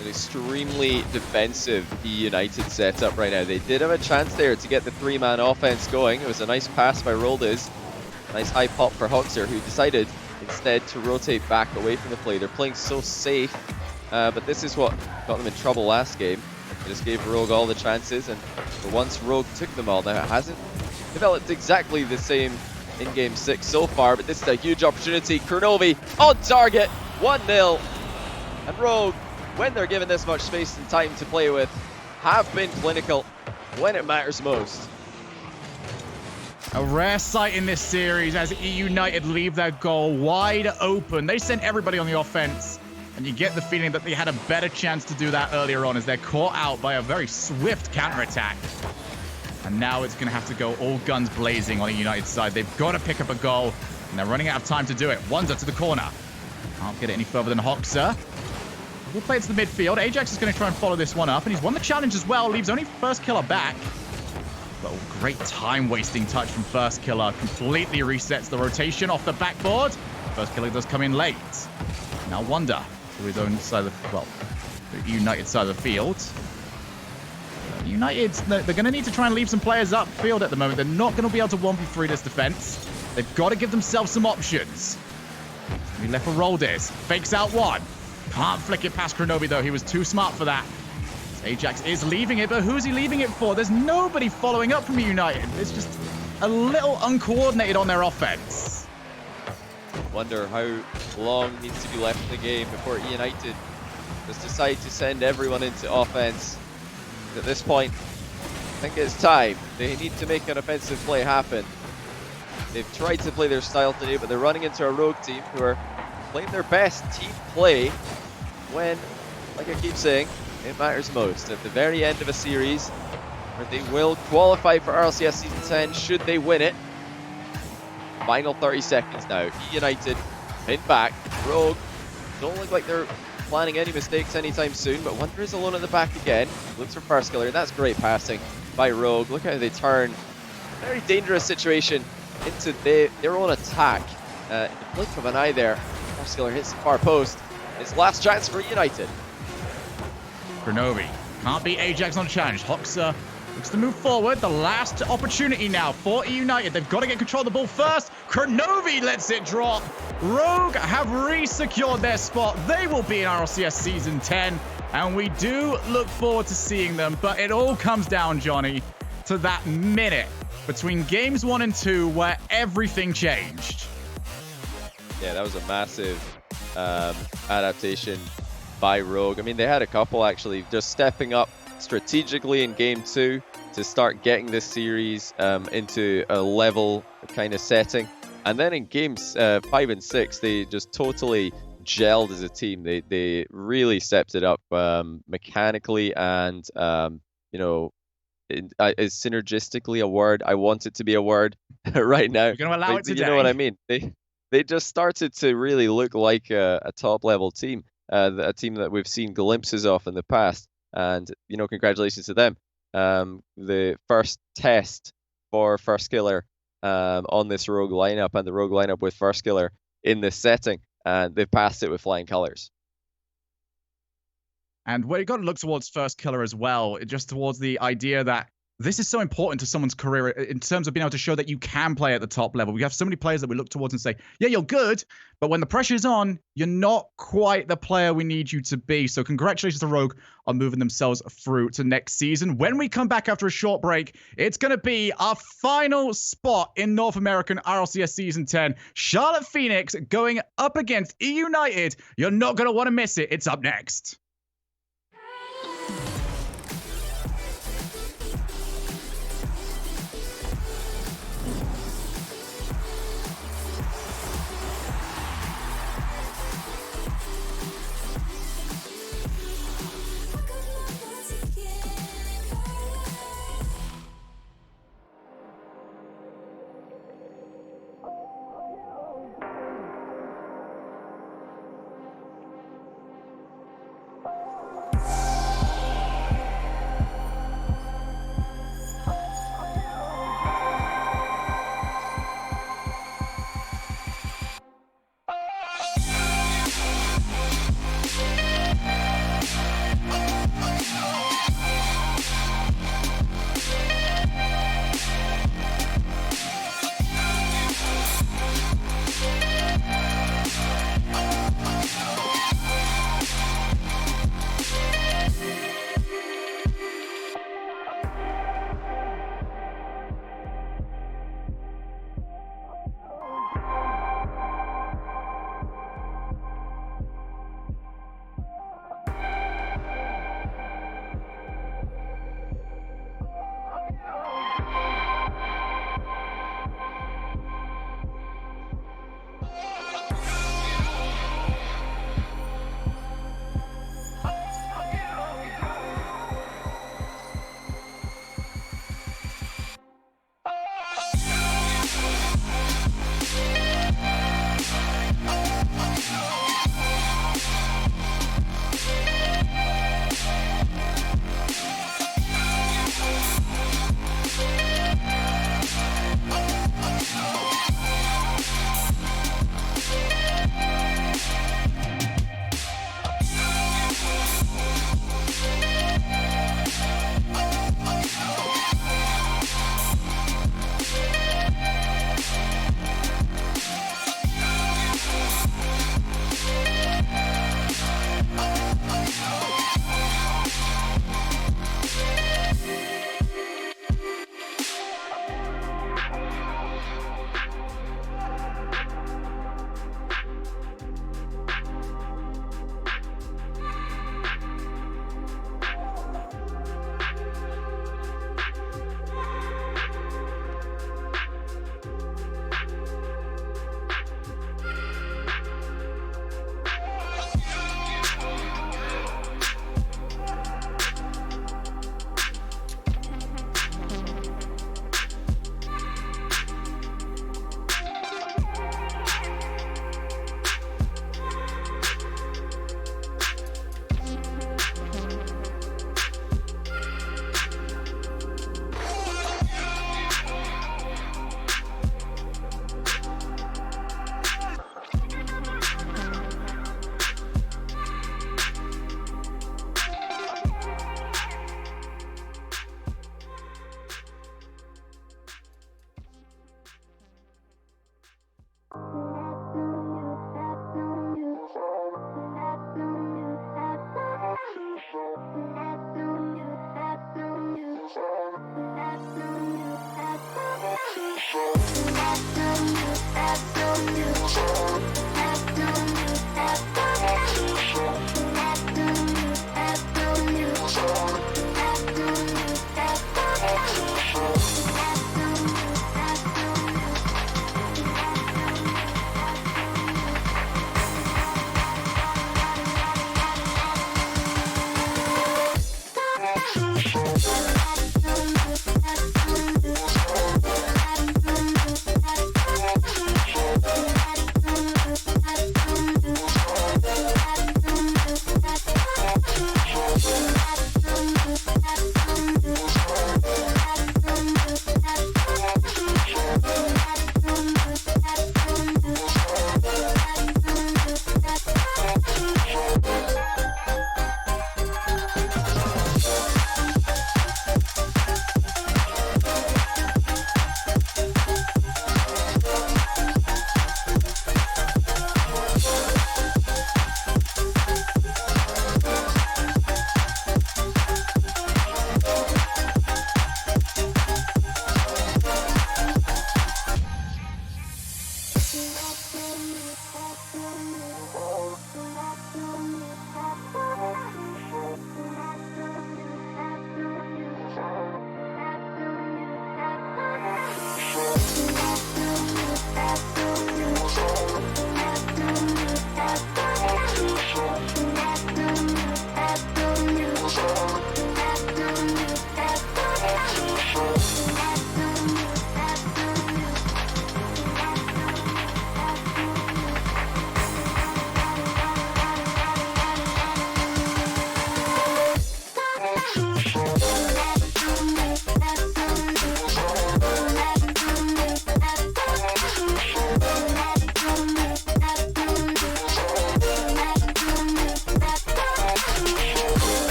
An extremely defensive EUnited setup right now. They did have a chance there to get the 3-man offense going. It was a nice pass by Roldiz. Nice high pop for Hoxter, who decided instead to rotate back away from the play. They're playing so safe. But this is what got them in trouble last game. It just gave Rogue all the chances, and for once Rogue took them all. Now it hasn't developed exactly the same in game 6 so far, but this is a huge opportunity. Kronovi on target, 1-0. And Rogue, when they're given this much space and time to play with, have been clinical when it matters most. A rare sight in this series as EUnited leave their goal wide open. They sent everybody on the offense, and you get the feeling that they had a better chance to do that earlier on as they're caught out by a very swift counterattack. And now it's going to have to go all guns blazing on EUnited's side. They've got to pick up a goal, and they're running out of time to do it. Wonder to the corner. Can't get it any further than Hoxer. We'll play it to the midfield. Ajax is going to try and follow this one up, and he's won the challenge as well. Leaves only first killer back. But a great time-wasting touch from first killer. Completely resets the rotation off the backboard. First killer does come in late. Now Wonder to his own side of the, well, the United side of the field. United, they're going to need to try and leave some players upfield at the moment. They're not going to be able to 1v3 this defense. They've got to give themselves some options. We left for Roldes. Fakes out one. Can't flick it past Kronobi, though. He was too smart for that. Ajax is leaving it, but who's he leaving it for? There's nobody following up from United. It's just a little uncoordinated on their offense. Wonder how long needs to be left in the game before EUnited just decide to send everyone into offense. At this point, I think it's time. They need to make an offensive play happen. They've tried to play their style today, but they're running into a rogue team who are playing their best team play when, like I keep saying, it matters most. At the very end of a series, where they will qualify for RLCS Season 10 should they win it. Final 30 seconds now. EUnited pinned back. Rogue don't look like they're planning any mistakes anytime soon, but Wonder is alone at the back again. Looks for first killer, and that's great passing by Rogue. Look how they turn a very dangerous situation into their own attack. In the blink of an eye there, first killer hits the far post. His last chance for EUnited. Kronobi can't beat Ajax on challenge. Hoxer looks to move forward. The last opportunity now for EUnited. They've got to get control of the ball first. Kronobi lets it drop. Rogue have re-secured their spot. They will be in RLCS Season 10, and we do look forward to seeing them. But it all comes down, Johnny, to that minute between games 1 and 2 where everything changed. Yeah, that was a massive adaptation by Rogue. I mean, they had a couple actually, just stepping up strategically in game 2 to start getting this series into a level kind of setting. And then in games 5 and 6, they just totally gelled as a team. They really stepped it up mechanically and, you know, is synergistically a word? I want it to be a word right now. You're going to allow it today. You know what I mean? They just started to really look like a top level team. A team that we've seen glimpses of in the past, and you know, congratulations to them. The first test for first killer on this rogue lineup, and the rogue lineup with first killer in this setting, and they've passed it with flying colors. And where you got to look towards first killer as well, just towards the idea that this is so important to someone's career in terms of being able to show that you can play at the top level. We have so many players that we look towards and say, yeah, you're good, but when the pressure's on, you're not quite the player we need you to be. So congratulations to Rogue on moving themselves through to next season. When we come back after a short break, it's going to be our final spot in North American RLCS Season 10. Charlotte Phoenix going up against EUnited. You're not going to want to miss it. It's up next.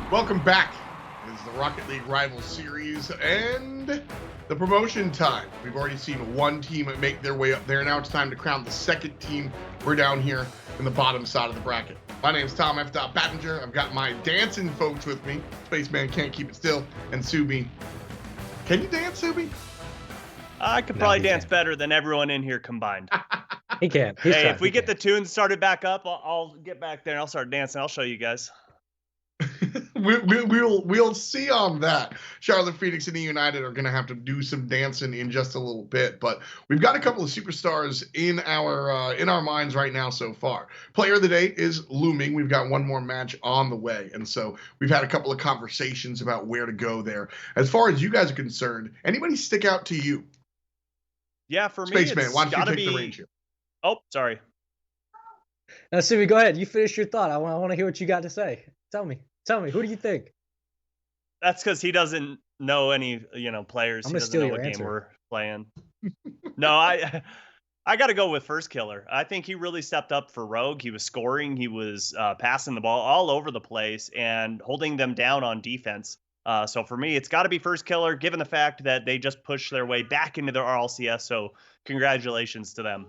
Welcome back. This is the Rocket League Rivals Series and the promotion time. We've already seen one team make their way up there. Now it's time to crown the second team. We're down here in the bottom side of the bracket. My name's Tom F. Battinger. I've got my dancing folks with me. Spaceman Can't Keep It Still, and Subi. Can you dance, Subi? I could probably dance better than everyone in here combined. He can. Hey, if we get the tunes started back up, I'll get back there and I'll start dancing. I'll show you guys. We'll see on that. Charlotte Phoenix and EUnited are going to have to do some dancing in just a little bit, but we've got a couple of superstars in our minds right now so far. Player of the day is looming. We've got one more match on the way, and so we've had a couple of conversations about where to go there. As far as you guys are concerned, anybody stick out to you? Yeah, for me, Spaceman, why don't you take the range here? Oh, sorry. Now, Subi, go ahead. You finish your thought. I want to hear what you got to say. Tell me. Who do you think? That's because he doesn't know any, players. I'm he gonna doesn't steal know your what answer. game we're playing. No, I got to go with First Killer. I think he really stepped up for Rogue. He was scoring. He was passing the ball all over the place and holding them down on defense. So for me, it's got to be First Killer, given the fact that they just pushed their way back into their RLCS. So congratulations to them.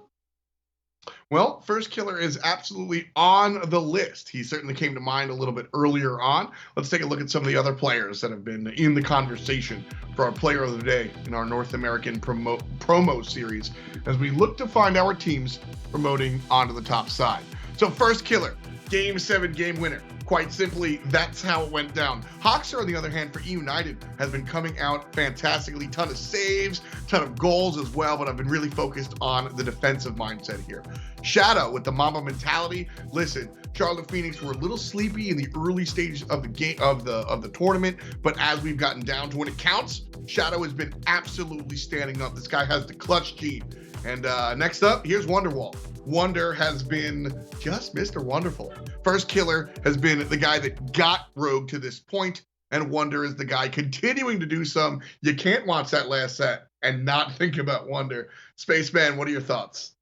Well, First Killer is absolutely on the list. He certainly came to mind a little bit earlier on. Let's take a look at some of the other players that have been in the conversation for our Player of the Day in our North American promo series as we look to find our teams promoting onto the top side. So First Killer, Game 7 game winner. Quite simply, that's how it went down. Hoxer, on the other hand, for EUnited, has been coming out fantastically. Ton of saves, ton of goals as well, but I've been really focused on the defensive mindset here. Shadow with the Mamba mentality. Listen, Charlotte Phoenix were a little sleepy in the early stages of the game of the tournament, but as we've gotten down to when it counts, Shadow has been absolutely standing up. This guy has the clutch gene. And next up, here's Wonderwall. Wonder has been just Mr. Wonderful. First Killer has been the guy that got Rogue to this point, and Wonder is the guy continuing to do some. You can't watch that last set and not think about Wonder. Spaceman, what are your thoughts?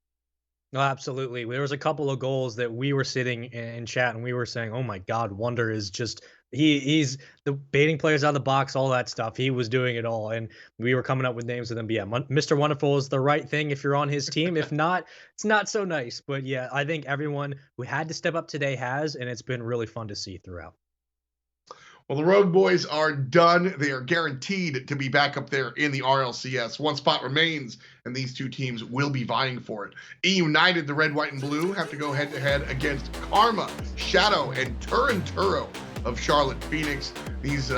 No, absolutely. There was a couple of goals that we were sitting in chat and we were saying, oh my God, Wonder is just, he's the baiting players out of the box, all that stuff. He was doing it all. And we were coming up with names of them. But yeah, Mr. Wonderful is the right thing if you're on his team. If not, it's not so nice. But yeah, I think everyone who had to step up today has, and it's been really fun to see throughout. Well, the Rogue Boys are done. They are guaranteed to be back up there in the RLCS. One spot remains, and these two teams will be vying for it. EUnited, the red, white, and blue, have to go head-to-head against Karma, Shadow, and Turinturo of Charlotte Phoenix. These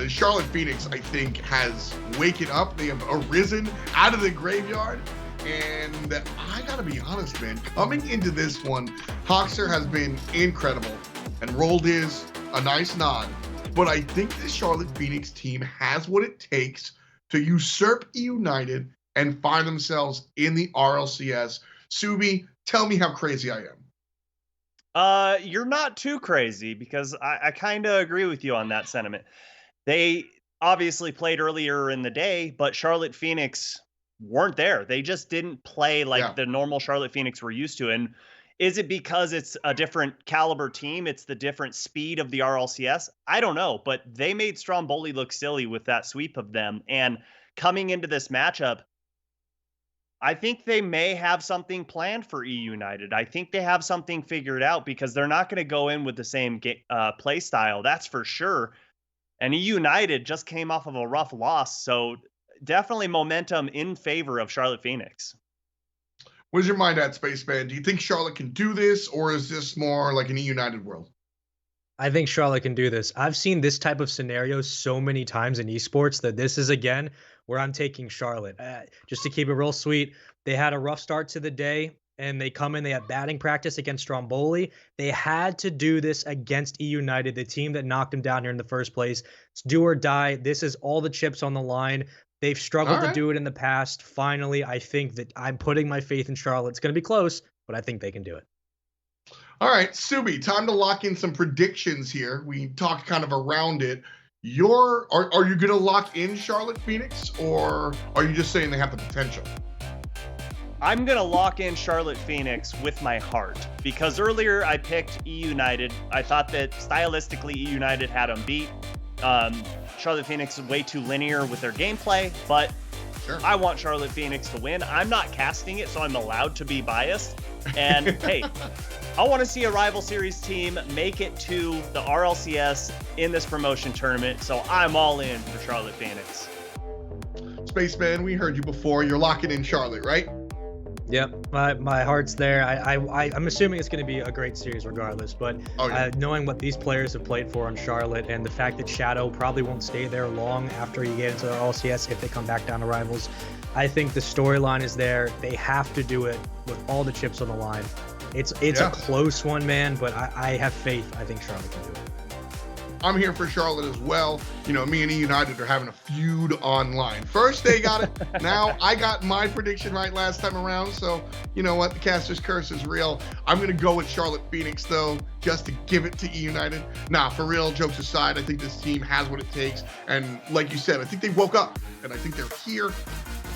Charlotte Phoenix, I think, has waken up. They have arisen out of the graveyard. And I gotta be honest, man, coming into this one, Hoxer has been incredible, and Rolled is a nice nod. But I think this Charlotte Phoenix team has what it takes to usurp EUnited and find themselves in the RLCS. Subi, tell me how crazy I am. You're not too crazy because I kind of agree with you on that sentiment. They obviously played earlier in the day, but Charlotte Phoenix weren't there. They just didn't play like the normal Charlotte Phoenix we're used to. And is it because it's a different caliber team? It's the different speed of the RLCS? I don't know, but they made Stromboli look silly with that sweep of them. And coming into this matchup, I think they may have something planned for EUnited. I think they have something figured out because they're not going to go in with the same play style. That's for sure. And EUnited just came off of a rough loss. So definitely momentum in favor of Charlotte Phoenix. Where's your mind at, Spaceman? Do you think Charlotte can do this, or is this more like an EUnited world? I think Charlotte can do this. I've seen this type of scenario so many times in esports that this is, again, where I'm taking Charlotte. Just to keep it real sweet, they had a rough start to the day, and they come in, they have batting practice against Stromboli. They had to do this against EUnited, the team that knocked them down here in the first place. It's do or die. This is all the chips on the line. They've struggled to do it in the past. Finally, I think that I'm putting my faith in Charlotte. It's going to be close, but I think they can do it. All right, Subi, time to lock in some predictions here. We talked kind of around it. Are you going to lock in Charlotte Phoenix, or are you just saying they have the potential? I'm going to lock in Charlotte Phoenix with my heart because earlier I picked EUnited. I thought that stylistically EUnited had them beat. Charlotte Phoenix is way too linear with their gameplay, but Sure. I want Charlotte Phoenix to win. I'm not casting it, so I'm allowed to be biased. And hey, I want to see a rival series team make it to the RLCS in this promotion tournament, so I'm all in for Charlotte Phoenix. Spaceman, we heard you before. You're locking in Charlotte, right? Yep, my heart's there. I'm assuming it's going to be a great series regardless, but knowing what these players have played for on Charlotte and the fact that Shadow probably won't stay there long after you get into the LCS if they come back down to Rivals, I think the storyline is there. They have to do it with all the chips on the line. It's a close one, man, but I have faith. I think Charlotte can do it. I'm here for Charlotte as well. You know, me and EUnited are having a feud online. First they got it. Now I got my prediction right last time around. So you know what? The caster's curse is real. I'm going to go with Charlotte Phoenix though, just to give it to EUnited. Nah, for real, jokes aside, I think this team has what it takes. And like you said, I think they woke up and I think they're here.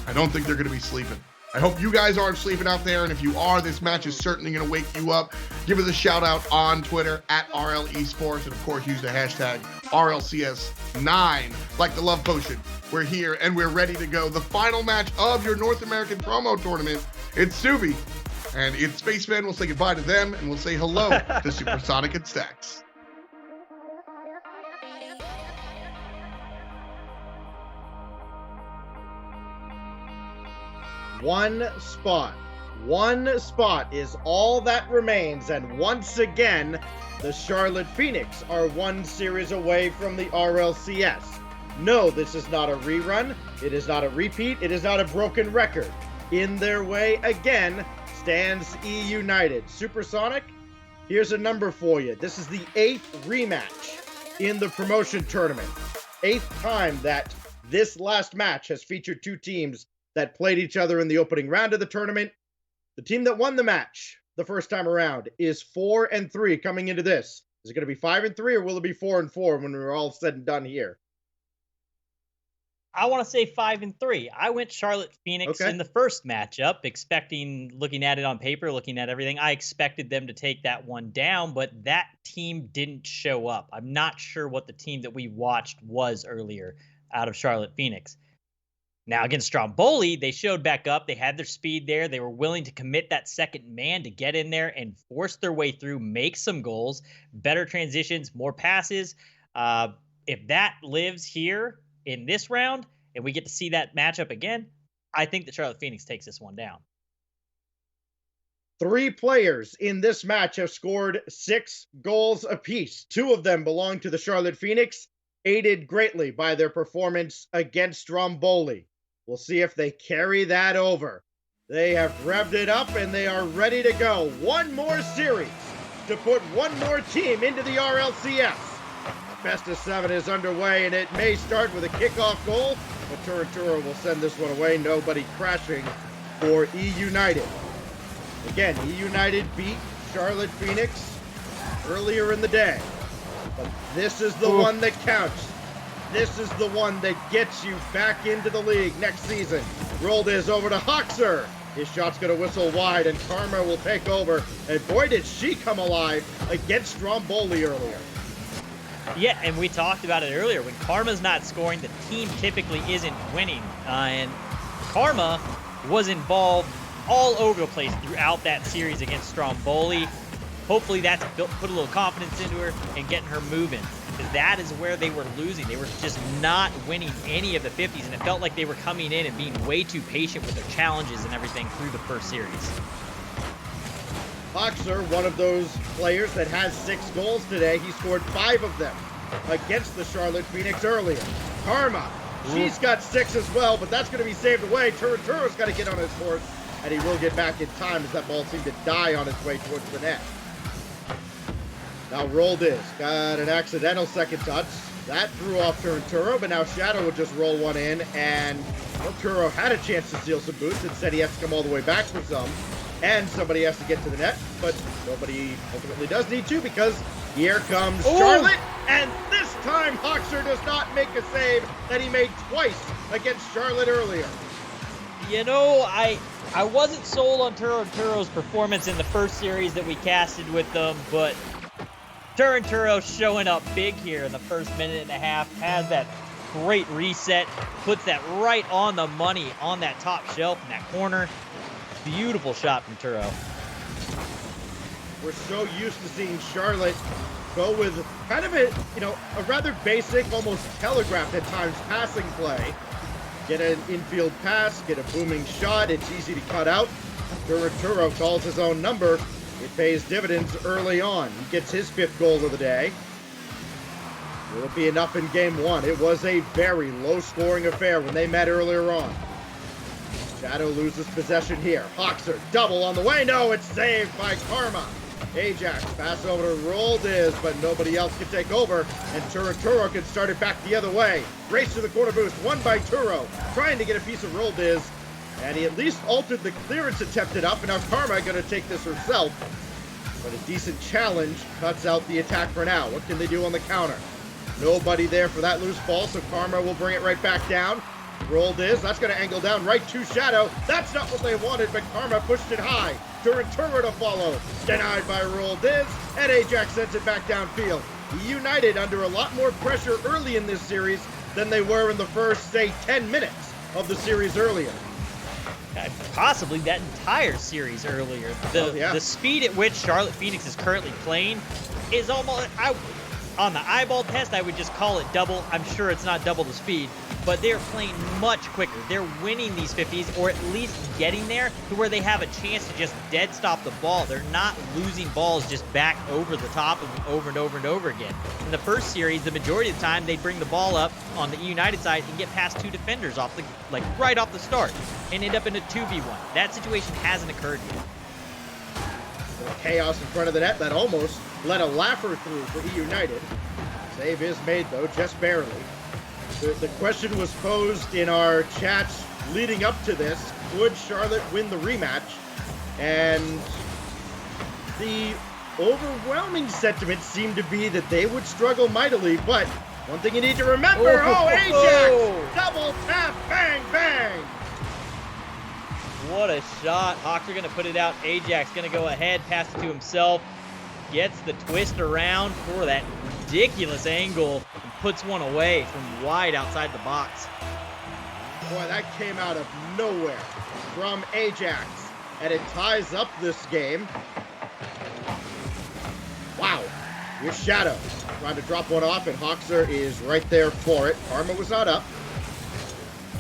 I don't think they're going to be sleeping. I hope you guys aren't sleeping out there, and if you are, this match is certainly going to wake you up. Give us a shout out on Twitter at RL Esports, and of course use the hashtag RLCS9, like the love potion. We're here and we're ready to go. The final match of your North American promo tournament. It's Subi, and it's Spaceman. We'll say goodbye to them, and we'll say hello to Supersonic and Stacks. One spot is all that remains, and once again, the Charlotte Phoenix are one series away from the RLCS. No, this is not a rerun, it is not a repeat, it is not a broken record. In their way again stands EUnited. Supersonic, here's a number for you. This is the 8th rematch in the promotion tournament. 8th time that this last match has featured two teams that played each other in the opening round of the tournament. The team that won the match the first time around is 4-3 coming into this. Is it going to be 5-3 or will it be 4-4 when we're all said and done here? I want to say 5-3. I went Charlotte Phoenix in the first matchup, expecting, looking at it on paper, looking at everything, I expected them to take that one down, but that team didn't show up. I'm not sure what the team that we watched was earlier out of Charlotte Phoenix. Now, against Stromboli, they showed back up. They had their speed there. They were willing to commit that second man to get in there and force their way through, make some goals, better transitions, more passes. If that lives here in this round and we get to see that matchup again, I think that Charlotte Phoenix takes this one down. 3 players in this match have scored 6 goals apiece. 2 of them belong to the Charlotte Phoenix, aided greatly by their performance against Stromboli. We'll see if they carry that over. They have revved it up and they are ready to go. One more series to put one more team into the RLCS. Best of 7 is underway and it may start with a kickoff goal, but Turinturo will send this one away. Nobody crashing for EUnited. Again, EUnited beat Charlotte Phoenix earlier in the day. But this is the one that counts. This is the one that gets you back into the league next season. Rolled is over to Hoxer. His shot's going to whistle wide, and Karma will take over. And boy, did she come alive against Stromboli earlier. Yeah, and we talked about it earlier. When Karma's not scoring, the team typically isn't winning. And Karma was involved all over the place throughout that series against Stromboli. Hopefully that's put a little confidence into her and getting her moving. Because that is where they were losing. They were just not winning any of the 50s, and it felt like they were coming in and being way too patient with their challenges and everything through the first series. Hoxer, one of those players that has 6 goals today. He scored 5 of them against the Charlotte Phoenix earlier. Karma, she's got 6 as well, but that's going to be saved away. Turinturo's got to get on his horse, and he will get back in time as that ball seemed to die on its way towards the net. Now Rolled is got an accidental second touch. That threw off Turinturo, but now Shadow will just roll one in, and Turinturo had a chance to steal some boots and said he has to come all the way back for some, and somebody has to get to the net, but nobody ultimately does need to because here comes Charlotte, and this time Hoxer does not make a save that he made twice against Charlotte earlier. You know, I wasn't sold on Turo's performance in the first series that we casted with them, but Turo showing up big here in the first minute and a half, has that great reset, puts that right on the money on that top shelf in that corner. Beautiful shot from Turo. We're so used to seeing Charlotte go with kind of a rather basic, almost telegraphed at times passing play. Get an infield pass, get a booming shot, it's easy to cut out. Turo calls his own number. It pays dividends early on. He gets his 5th goal of the day. Will it be enough in game 1? It was a very low-scoring affair when they met earlier on. Shadow loses possession here. Hoxer, double on the way. No, it's saved by Karma. Ajax, pass over to Roldiz, but nobody else can take over, and Turo can start it back the other way. Race to the corner boost, won by Turo, trying to get a piece of Roldiz, and he at least altered the clearance attempted up, and now Karma going to take this herself. But a decent challenge cuts out the attack for now. What can they do on the counter? Nobody there for that loose ball, so Karma will bring it right back down. Roldiz, that's going to angle down right to Shadow. That's not what they wanted, but Karma pushed it high. Turo to follow. Denied by Roldiz, and Ajax sends it back downfield. EUnited under a lot more pressure early in this series than they were in the first, say, 10 minutes of the series earlier. Possibly that entire series earlier. The speed at which Charlotte Phoenix is currently playing is almost... on the eyeball test, I would just call it double. I'm sure it's not double the speed, but they're playing much quicker. They're winning these 50s, or at least getting there to where they have a chance to just dead stop the ball. They're not losing balls just back over the top of them over and over and over again. In the first series, the majority of the time, they'd bring the ball up on the EUnited side and get past 2 defenders off the, right off the start and end up in a 2v1. That situation hasn't occurred yet. Chaos in front of the net that almost let a laugher through for EUnited. Save is made, though, just barely. The question was posed in our chats leading up to this. Would Charlotte win the rematch? And the overwhelming sentiment seemed to be that they would struggle mightily, but one thing you need to remember, Ajax! Double tap, bang, bang! What a shot. Hoxer going to put it out. Ajax going to go ahead, pass it to himself. Gets the twist around for that ridiculous angle and puts one away from wide outside the box. Boy, that came out of nowhere from Ajax, and it ties up this game. Wow. Here's Shadow trying to drop one off, and Hoxer is right there for it. Karma was not up.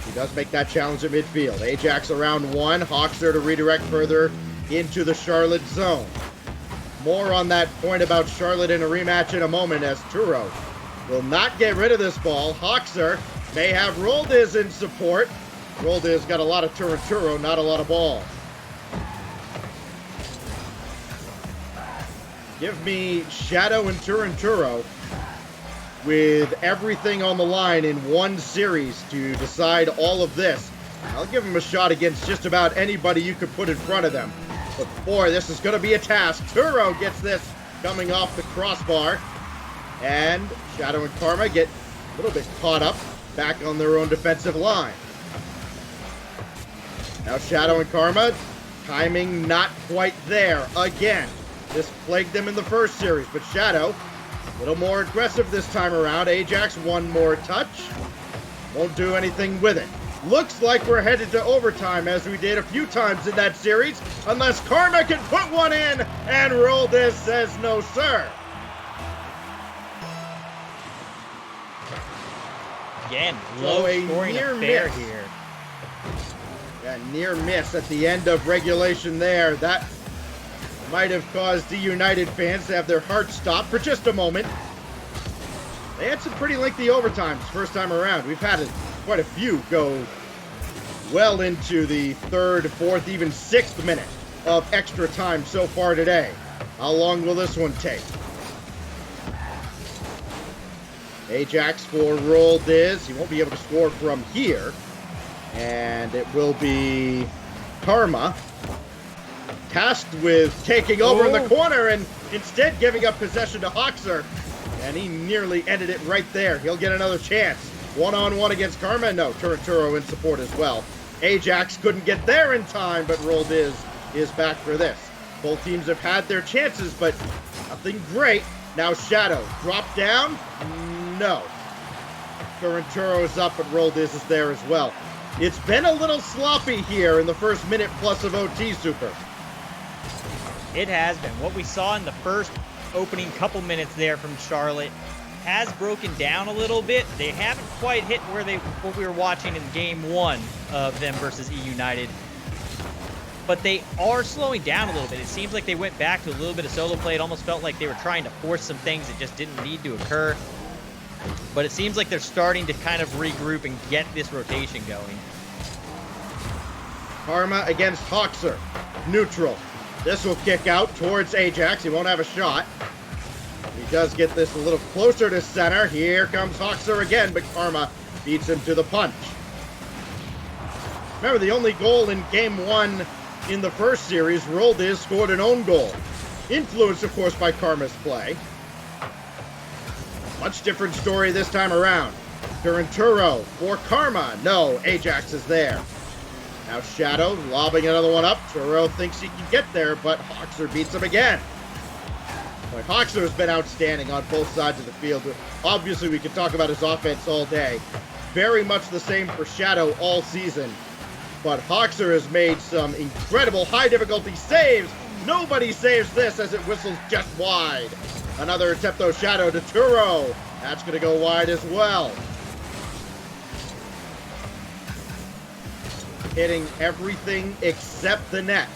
He does make that challenge at midfield. Ajax around 1. Hoxer to redirect further into the Charlotte zone. More on that point about Charlotte in a rematch in a moment, as Turo will not get rid of this ball. Hoxer may have Roldiz in support. Roldiz got a lot of Turo, not a lot of ball. Give me Shadow and Turo with everything on the line in one series to decide all of this. I'll give them a shot against just about anybody you could put in front of them. But boy, this is going to be a task. Turo gets this coming off the crossbar. And Shadow and Karma get a little bit caught up back on their own defensive line. Now Shadow and Karma, timing not quite there again. This plagued them in the first series, but Shadow, a little more aggressive this time around. Ajax, one more touch. Won't do anything with it. Looks like we're headed to overtime, as we did a few times in that series, unless Karma can put one in, and Roldiz says no, sir. Again, low scoring affair here. Yeah, near miss at the end of regulation there. That might have caused the EUnited fans to have their hearts stop for just a moment. They had some pretty lengthy overtimes first time around. We've had quite a few go well into the third, fourth, even sixth minute of extra time so far today. How long will this one take? Ajax for Roldiz. He won't be able to score from here. And it will be Karma, tasked with taking over in the corner and instead giving up possession to Hoxer. And he nearly ended it right there. He'll get another chance. One-on-one against Karma. No, Turo in support as well. Ajax couldn't get there in time, but Roll Diz is back for this. Both teams have had their chances, but nothing great. Now Shadow, drop down? No. Turanturo's up, but Roll Diz is there as well. It's been a little sloppy here in the first minute plus of OT, Super. It has been. What we saw in the first opening couple minutes there from Charlotte has broken down a little bit. They haven't quite hit what we were watching in game 1 of them versus EUnited. But they are slowing down a little bit. It seems like they went back to a little bit of solo play. It almost felt like they were trying to force some things that just didn't need to occur. But it seems like they're starting to kind of regroup and get this rotation going. Karma against Hoxer. Neutral. This will kick out towards Ajax. He won't have a shot. He does get this a little closer to center. Here comes Hoxer again, but Karma beats him to the punch. Remember, the only goal in game 1 in the first series, Roll Diz scored an own goal. Influenced, of course, by Karma's play. Much different story this time around. Turanturo for Karma. No, Ajax is there. Now Shadow lobbing another one up. Turo thinks he can get there, but Hoxer beats him again. But Hoxer has been outstanding on both sides of the field. Obviously, we could talk about his offense all day. Very much the same for Shadow all season. But Hoxer has made some incredible high-difficulty saves. Nobody saves this as it whistles just wide. Another attempt, though, Shadow to Turo. That's going to go wide as well. Hitting everything except the net.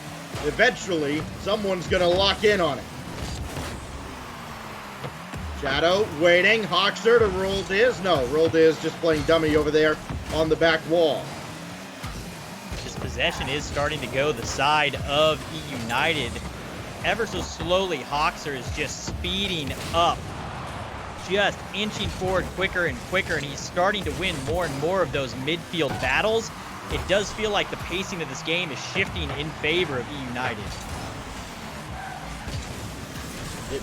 Eventually, someone's going to lock in on it. Shadow waiting. Hoxer to Roll Diz. No, Roll Diz just playing dummy over there on the back wall. This possession is starting to go the side of EUnited. Ever so slowly, Hoxer is just speeding up. Just inching forward quicker and quicker, and he's starting to win more and more of those midfield battles. It does feel like the pacing of this game is shifting in favor of EUnited.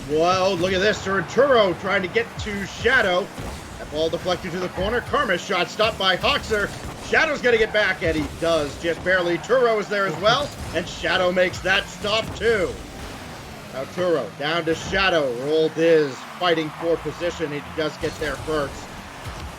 Whoa, look at this. Turanturo trying to get to Shadow. That ball deflected to the corner. Karma's shot stopped by Hoxer. Shadow's going to get back, and he does just barely. Turo is there as well, and Shadow makes that stop too. Now Turo down to Shadow. Roll Diz fighting for position. He does get there first.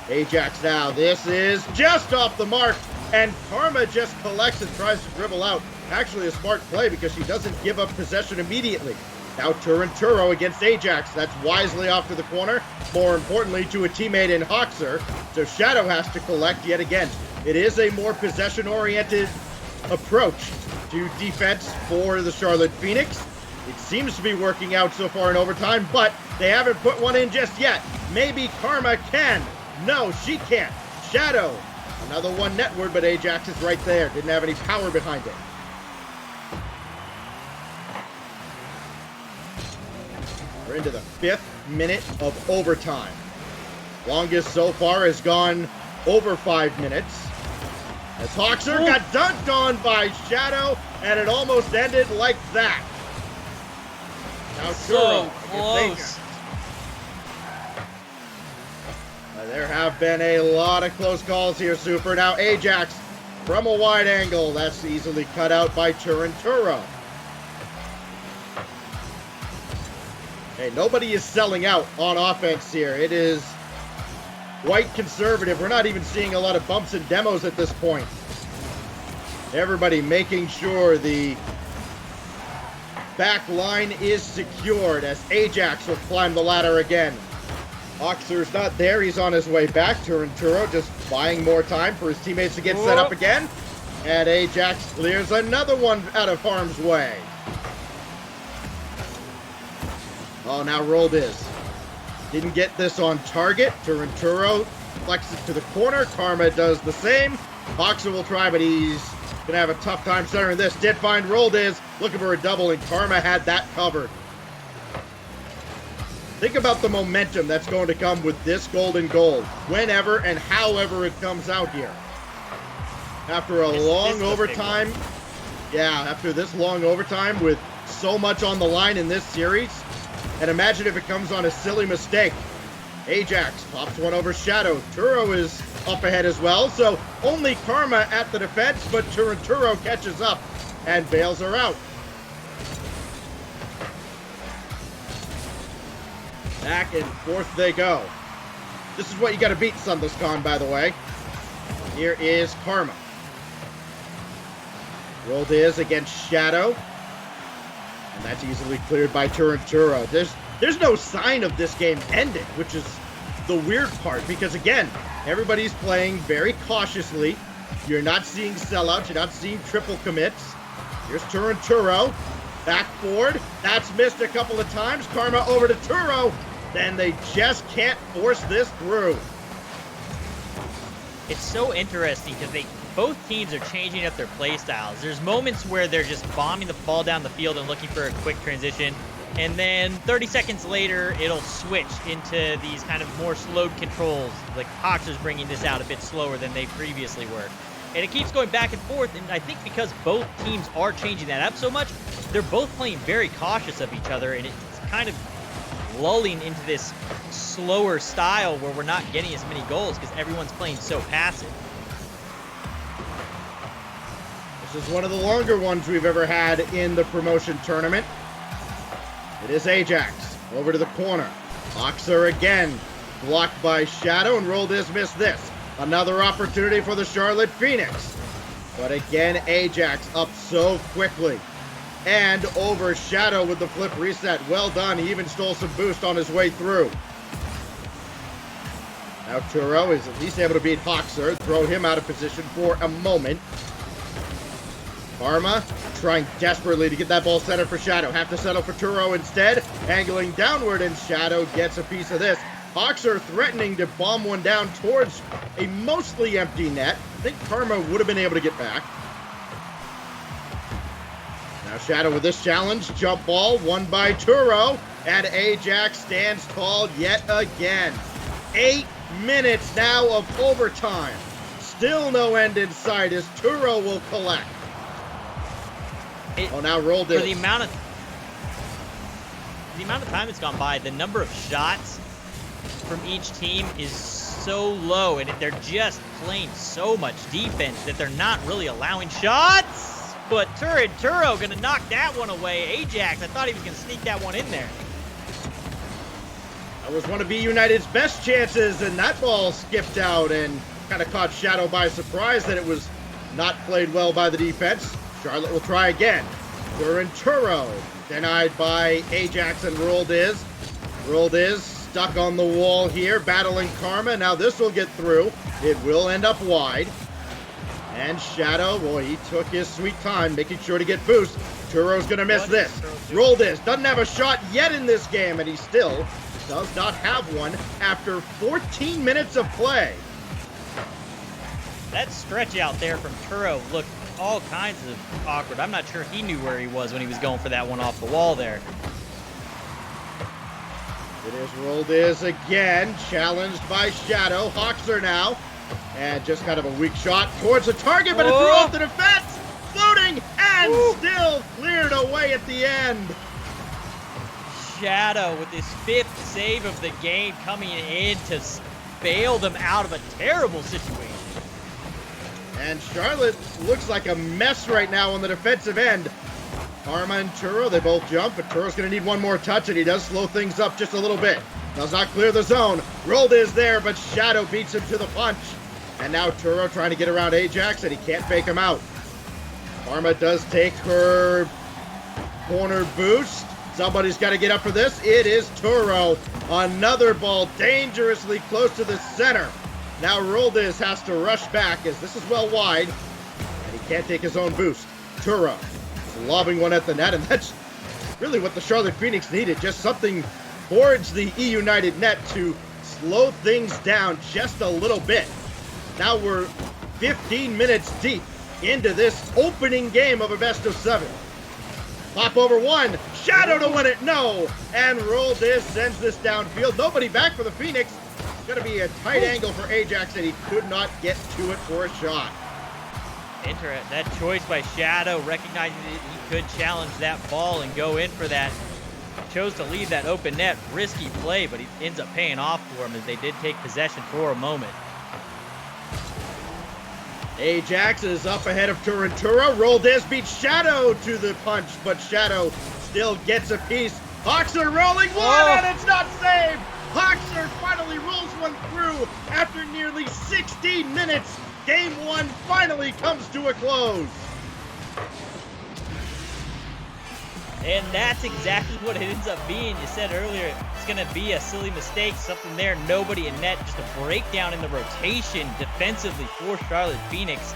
Ajax now. This is just off the mark, and Karma just collects and tries to dribble out. Actually a smart play because she doesn't give up possession immediately. Now Turanturo against Ajax. That's wisely off to the corner. More importantly, to a teammate in Hoxer. So Shadow has to collect yet again. It is a more possession-oriented approach to defense for the Charlotte Phoenix. It seems to be working out so far in overtime, but they haven't put one in just yet. Maybe Karma can. No, she can't. Shadow. Another one netward, but Ajax is right there. Didn't have any power behind it. We're into the 5th minute of overtime. Longest so far has gone over 5 minutes. As Hoxer got dunked on by Shadow, and it almost ended like that. Now So Turo close. There have been a lot of close calls here, Super. Now Ajax from a wide angle. That's easily cut out by Turanturo. Hey, nobody is selling out on offense here. It is quite conservative. We're not even seeing a lot of bumps and demos at this point. Everybody making sure the back line is secured as Ajax will climb the ladder again. Hoxer's not there. He's on his way back. Turanturo just buying more time for his teammates to get set up again. And Ajax clears another one out of harm's way. Oh, now Roll Diz. Didn't get this on target. Turanturo flexes to the corner. Karma does the same. Hoxer will try, but he's going to have a tough time centering this. Did find Roll Diz looking for a double, and Karma had that covered. Think about the momentum that's going to come with this golden goal, whenever and however it comes out here. After a long overtime, after this long overtime with so much on the line in this series, and imagine if it comes on a silly mistake. Ajax pops one over Shadow. Turo is up ahead as well, so only Karma at the defense, but Turo catches up and bails her out. Back and forth they go. This is what you gotta beat, Sunless by the way. Here is Karma. Rolled is against Shadow. And that's easily cleared by Turo. There's no sign of this game ending, which is the weird part, because again, everybody's playing very cautiously. You're not seeing sellouts, you're not seeing triple commits. Here's Turo. Back forward. That's missed a couple of times. Karma over to Turo. Then they just can't force this through. It's so interesting because both teams are changing up their play styles. There's moments where they're just bombing the ball down the field and looking for a quick transition, and then 30 seconds later, it'll switch into these kind of more slowed controls. Like Hoxer's bringing this out a bit slower than they previously were. And it keeps going back and forth, and I think because both teams are changing that up so much, they're both playing very cautious of each other, and it's kind of lulling into this slower style where we're not getting as many goals because everyone's playing so passive. This is one of the longer ones we've ever had in the promotion tournament. It is Ajax over to the corner. Hoxer again blocked by Shadow, and Rolled is missed this. Another opportunity for the Charlotte Phoenix. But again, Ajax up so quickly. And over Shadow with the flip reset. Well done. He even stole some boost on his way through. Now Turo is at least able to beat Hoxer. Throw him out of position for a moment. Karma trying desperately to get that ball centered for Shadow. Have to settle for Turo instead. Angling downward, and Shadow gets a piece of this. Hoxer threatening to bomb one down towards a mostly empty net. I think Karma would have been able to get back. Now Shadow with this challenge. Jump ball won by Turo. And Ajax stands tall yet again. 8 minutes now of overtime. Still no end in sight as Turo will collect. Now Rolled For it. the amount of time that's gone by, the number of shots from each team is so low, and they're just playing so much defense that they're not really allowing shots. But Turo gonna knock that one away. Ajax, I thought he was gonna sneak that one in there. That was one of EUnited's best chances, and that ball skipped out and kind of caught Shadow by surprise that it was not played well by the defense. Charlotte will try again. Turo denied by Ajax, and Rolled is stuck on the wall here, battling Karma. Now this will get through. It will end up wide. And Shadow, boy, he took his sweet time making sure to get boost. Turo's gonna miss this. Rolled doesn't have a shot yet in this game, and he still does not have one after 14 minutes of play. That stretch out there from Turo looked all kinds of awkward. I'm not sure he knew where he was when he was going for that one off the wall there. It is Rolled again, challenged by Shadow. Hoxer now, and just kind of a weak shot towards the target, but it threw off the defense, floating, and still cleared away at the end. Shadow with his 5th save of the game coming in to bail them out of a terrible situation. And Charlotte looks like a mess right now on the defensive end. Karma and Turo, they both jump, but Turo's going to need one more touch, and he does slow things up just a little bit. Does not clear the zone. Rolled is there, but Shadow beats him to the punch. And now Turo trying to get around Ajax, and he can't fake him out. Karma does take her corner boost. Somebody's got to get up for this. It is Turo. Another ball dangerously close to the center. Now Rolled has to rush back as this is well wide, and he can't take his own boost. Turo lobbing one at the net, and that's really what the Charlotte Phoenix needed. Just something towards the EUnited net to slow things down just a little bit. Now we're 15 minutes deep into this opening game of a best of 7. Pop over one. Shadow to win it. No. And Rolled sends this downfield. Nobody back for the Phoenix. It's going to be a tight angle for Ajax, and he could not get to it for a shot. That choice by Shadow, recognizing that he could challenge that ball and go in for that chose to leave that open net. Risky play, but he ends up paying off for him as they did take possession for a moment. Ajax is up ahead of Turantura. Roldes beats Shadow to the punch, but Shadow still gets a piece. Hoxer rolling one, and it's not saved! Hoxer finally rolls one through after nearly 16 minutes. Game 1 finally comes to a close. And that's exactly what it ends up being. You said earlier it's going to be a silly mistake, something there, nobody in net, just a breakdown in the rotation defensively for Charlotte Phoenix.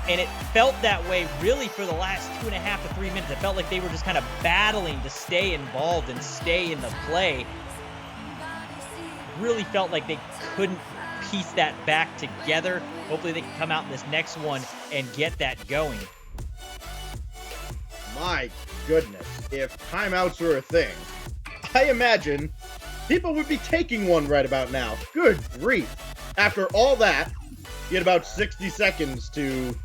And it felt that way really for the last 2.5 to 3 minutes. It felt like they were just kind of battling to stay involved and stay in the play. Really felt like they couldn't piece that back together. Hopefully they can come out in this next one and get that going. My goodness, if timeouts were a thing, I imagine people would be taking one right about now. Good grief. After all that, you had about 60 seconds to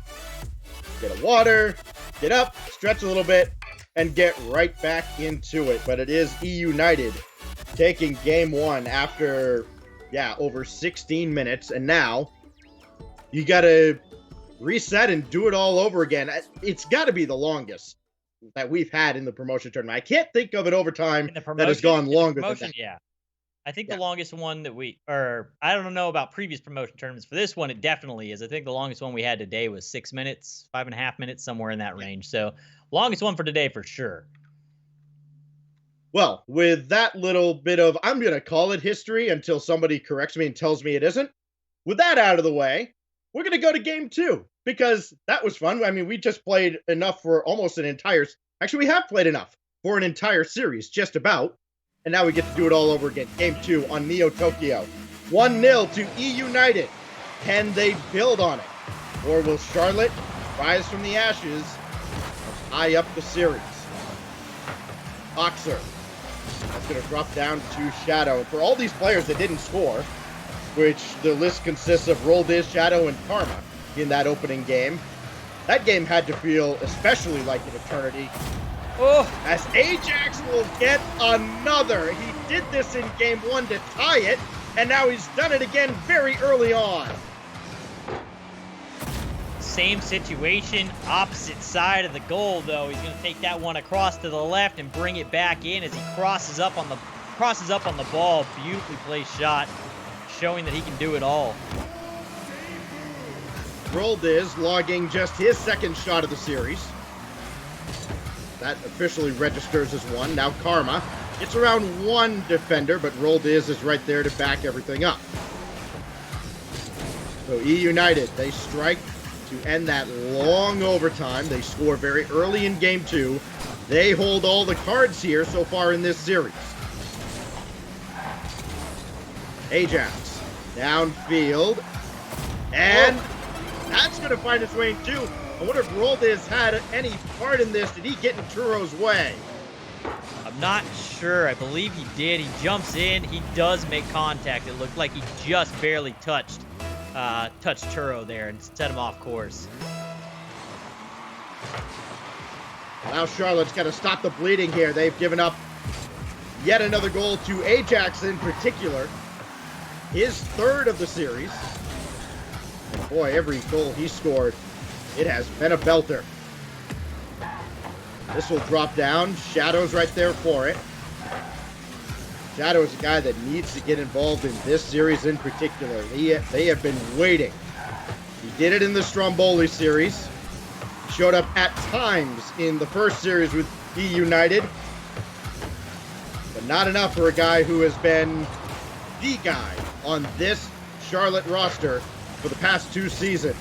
get a water, get up, stretch a little bit, and get right back into it. But it is EUnited taking game 1 after, over 16 minutes. And now you got to reset and do it all over again. It's got to be the longest that we've had in the promotion tournament. I can't think of an overtime that has gone longer than that. Yeah. I think the longest one that I don't know about previous promotion tournaments. For this one, it definitely is. I think the longest one we had today was 6 minutes, 5.5 minutes, somewhere in that range. So longest one for today for sure. Well, with that little bit of, I'm going to call it history until somebody corrects me and tells me it isn't. With that out of the way, we're going to go to game 2 because that was fun. I mean, we just played enough for almost an entire, actually we have played enough for an entire series, just about. And now we get to do it all over again. Game 2 on Neo Tokyo. 1-0 to EUnited. Can they build on it? Or will Charlotte rise from the ashes and tie up the series? Hoxer. That's going to drop down to Shadow. And for all these players that didn't score, which the list consists of Roldiz, Shadow, and Karma in that opening game, that game had to feel especially like an eternity. As Ajax will get another. He did this in game 1 to tie it, and now he's done it again very early on. Same situation, opposite side of the goal though. He's going to take that one across to the left and bring it back in as he crosses up on the ball. Beautifully placed shot, showing that he can do it all. Roldiz logging just his second shot of the series. That officially registers as one. Now Karma. It's around one defender, but Roldiz is right there to back everything up. So EUnited, they strike to end that long overtime. They score very early in game 2. They hold all the cards here so far in this series. Ajax downfield. And that's going to find its way in 2. I wonder if Roldiz had any part in this. Did he get in Turo's way? I'm not sure. I believe he did. He jumps in. He does make contact. It looked like he just barely touched Turo there and set him off course. Now Charlotte's got to stop the bleeding here. They've given up yet another goal to Ajax in particular. His third of the series. And boy, every goal he scored, it has been a belter. This will drop down. Shadow's right there for it. Shadow is a guy that needs to get involved in this series in particular. They have been waiting. He did it in the Stromboli series. He showed up at times in the first series with EUnited. But not enough for a guy who has been the guy on this Charlotte roster for the past 2 seasons.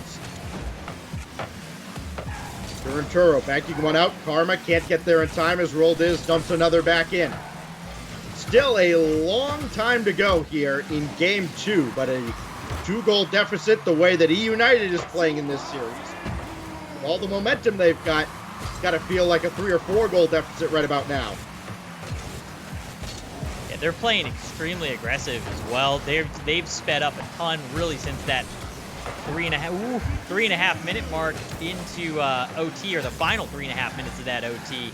Turo banking one out. Karma can't get there in time as Roldiz dumps another back in. Still a long time to go here in game 2, but a 2-goal deficit the way that EUnited is playing in this series. With all the momentum they've got, it's got to feel like a 3 or 4 goal deficit right about now. Yeah, they're playing extremely aggressive as well. They've sped up a ton really since that three and a half minute mark into OT, or the final 3.5 minutes of that OT.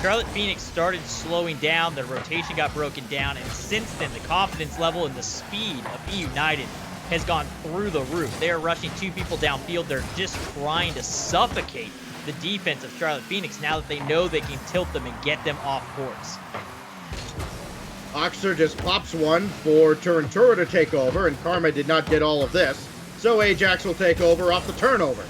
Charlotte Phoenix started slowing down, their rotation got broken down, and since then the confidence level and the speed of EUnited has gone through the roof. They are rushing 2 people downfield. They're just trying to suffocate the defense of Charlotte Phoenix now that they know they can tilt them and get them off course. Oxer just pops one for Turinturo to take over, and Karma did not get all of this, so Ajax will take over off the turnover.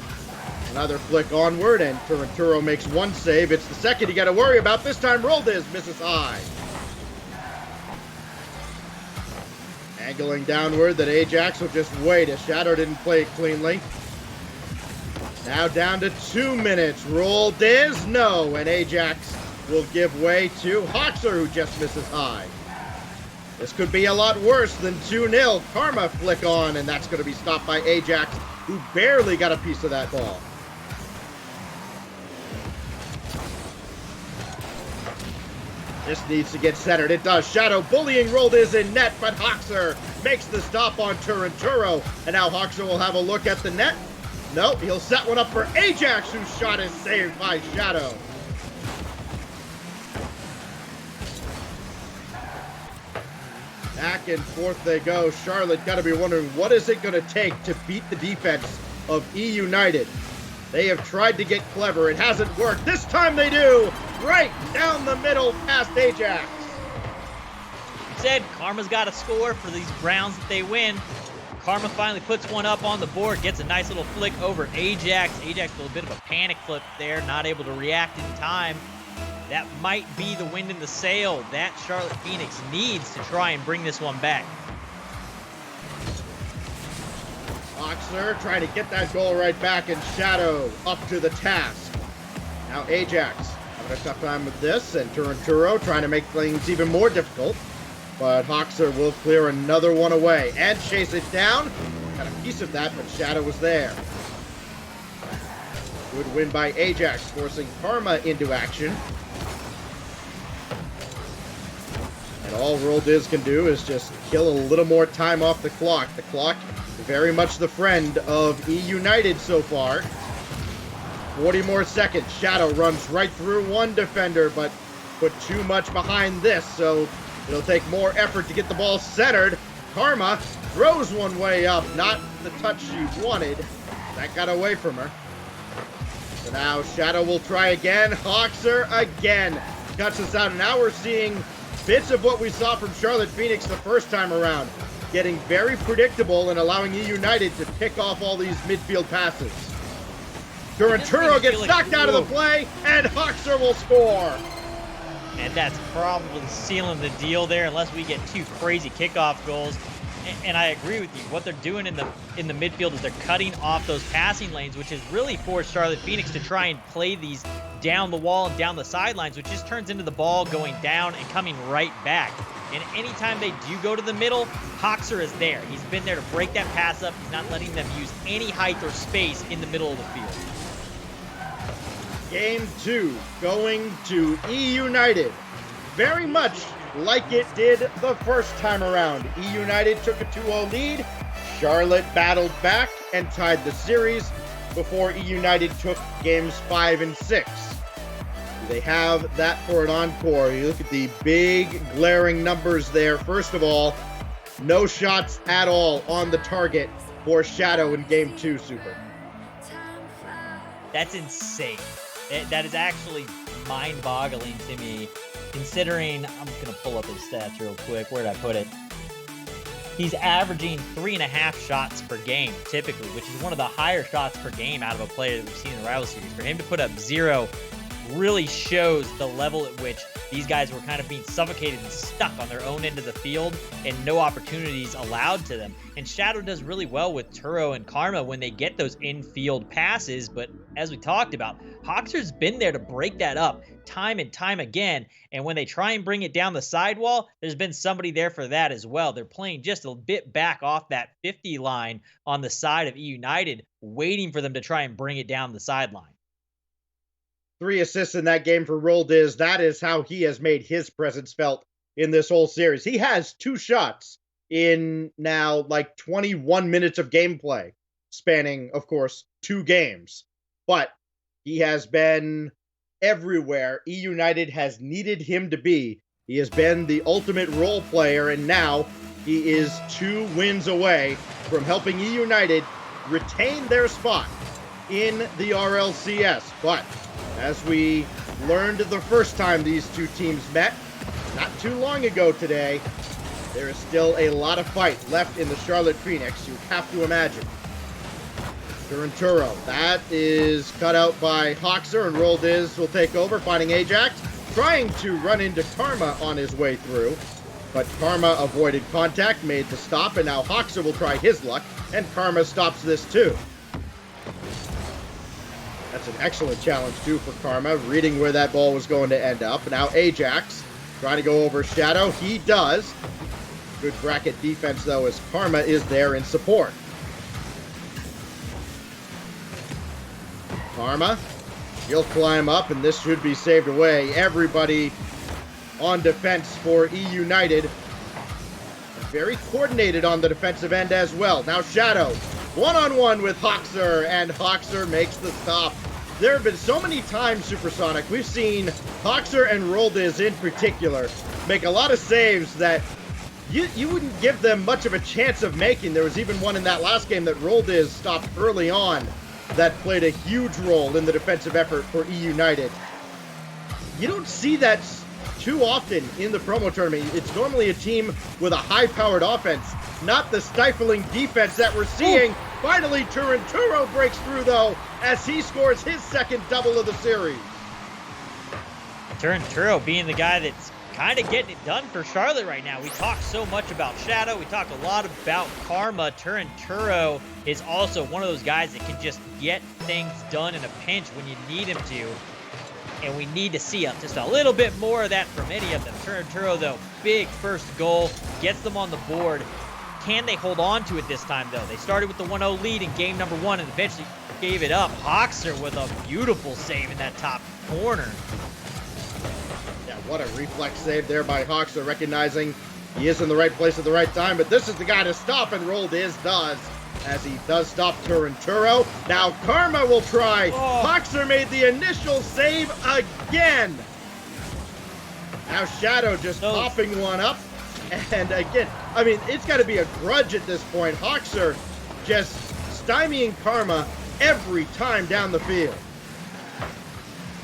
Another flick onward, and Turinturo makes one save. It's the second you got to worry about. This time, Roldiz misses high. Angling downward, that Ajax will just wait as Shadow didn't play it cleanly. Now down to 2 minutes. Roldiz, no, and Ajax will give way to Hoxer, who just misses high. This could be a lot worse than 2-0. Karma flick on, and that's going to be stopped by Ajax, who barely got a piece of that ball. This needs to get centered. It does. Shadow bullying Roldiz in net, but Hoxer makes the stop on Turinturo. And now Hoxer will have a look at the net. Nope, he'll set one up for Ajax, whose shot is saved by Shadow. Back and forth they go. Charlotte got to be wondering, what is it going to take to beat the defense of EUnited? They have tried to get clever. It hasn't worked. This time they do. Right down the middle past Ajax. Said Karma's got to score for these rounds that they win. Karma finally puts one up on the board, gets a nice little flick over Ajax. Ajax with a bit of a panic flip there, not able to react in time. That might be the wind in the sail that Charlotte Phoenix needs to try and bring this one back. Oxer trying to get that goal right back, and Shadow up to the task. Now Ajax having a tough time with this, and Turinturo trying to make things even more difficult. But Hoxer will clear another one away and chase it down. Got a piece of that, but Shadow was there. Good win by Ajax, forcing Karma into action. And all Roldiz can do is just kill a little more time off the clock. The clock, very much the friend of EUnited so far. 40 more seconds. Shadow runs right through one defender, but put too much behind this, so it'll take more effort to get the ball centered. Karma throws one way up, not the touch she wanted. That got away from her. So now Shadow will try again. Hoxer again cuts us out. And now we're seeing bits of what we saw from Charlotte Phoenix the first time around. Getting very predictable and allowing EUnited to pick off all these midfield passes. Turinturo gets knocked out of the play, and Hoxer will score. And that's probably sealing the deal there, unless we get 2 crazy kickoff goals. And I agree with you. What they're doing in the midfield is they're cutting off those passing lanes, which has really forced Charlotte Phoenix to try and play these down the wall and down the sidelines, which just turns into the ball going down and coming right back. And anytime they do go to the middle, Hoxer is there. He's been there to break that pass up. He's not letting them use any height or space in the middle of the field. Game 2 going to EUnited. Very much like it did the first time around. EUnited took a 2-0 lead. Charlotte battled back and tied the series before EUnited took games 5 and 6. Do they have that for an encore? You look at the big glaring numbers there. First of all, no shots at all on the target for Shadow in game 2, Super. That's insane. That is actually mind-boggling to me, considering, I'm going to pull up his stats real quick. Where did I put it? He's averaging 3.5 shots per game, typically, which is one of the higher shots per game out of a player that we've seen in the rival series. For him to put up 0 really shows the level at which these guys were kind of being suffocated and stuck on their own end of the field and no opportunities allowed to them. And Shadow does really well with Turo and Karma when they get those infield passes, but as we talked about, Hoxer's been there to break that up time and time again, and when they try and bring it down the sidewall, there's been somebody there for that as well. They're playing just a bit back off that 50 line on the side of EUnited, waiting for them to try and bring it down the sideline. 3 assists in that game for Roldiz. That is how he has made his presence felt in this whole series. He has 2 shots in now like 21 minutes of gameplay. spanning, of course, 2 games. But he has been everywhere EUnited has needed him to be. He has been the ultimate role player, and now he is 2 wins away from helping EUnited retain their spot in the RLCS. But as we learned the first time these 2 teams met, not too long ago today, there is still a lot of fight left in the Charlotte Phoenix, you have to imagine. Turinturo, that is cut out by Hoxer, and Roldiz will take over, finding Ajax, trying to run into Karma on his way through. But Karma avoided contact, made the stop, and now Hoxer will try his luck, and Karma stops this too. That's an excellent challenge too for Karma, reading where that ball was going to end up. Now Ajax trying to go over Shadow. He does. Good bracket defense though, as Karma is there in support. Karma, he'll climb up, and this should be saved away. Everybody on defense for EUnited. Very coordinated on the defensive end as well. Now Shadow, one-on-one with Hoxer, and Hoxer makes the stop. There have been so many times, Supersonic, we've seen Hoxer and Roldiz in particular make a lot of saves that you wouldn't give them much of a chance of making. There was even one in that last game that Roldiz stopped early on that played a huge role in the defensive effort for EUnited. You don't see that too often in the promo tournament. It's normally a team with a high-powered offense, not the stifling defense that we're seeing. Finally, Turinturo breaks through, though, as he scores his second double of the series. Turinturo being the guy that's kind of getting it done for Charlotte right now. We talk so much about Shadow. We talk a lot about Karma. Turinturo is also one of those guys that can just get things done in a pinch when you need him to. And we need to see just a little bit more of that from any of them. Turinturo, though, big first goal, gets them on the board. Can they hold on to it this time, though? They started with the 1-0 lead in game number 1 and eventually gave it up. Hoxer with a beautiful save in that top corner. Yeah, what a reflex save there by Hoxer, recognizing he is in the right place at the right time, but this is the guy to stop, and Roldiz does, as he does stop Turinturo. Now Karma will try. Hoxer made the initial save again. Now Shadow just popping one up. And again, I mean, it's got to be a grudge at this point. Hoxer just stymieing Karma every time down the field.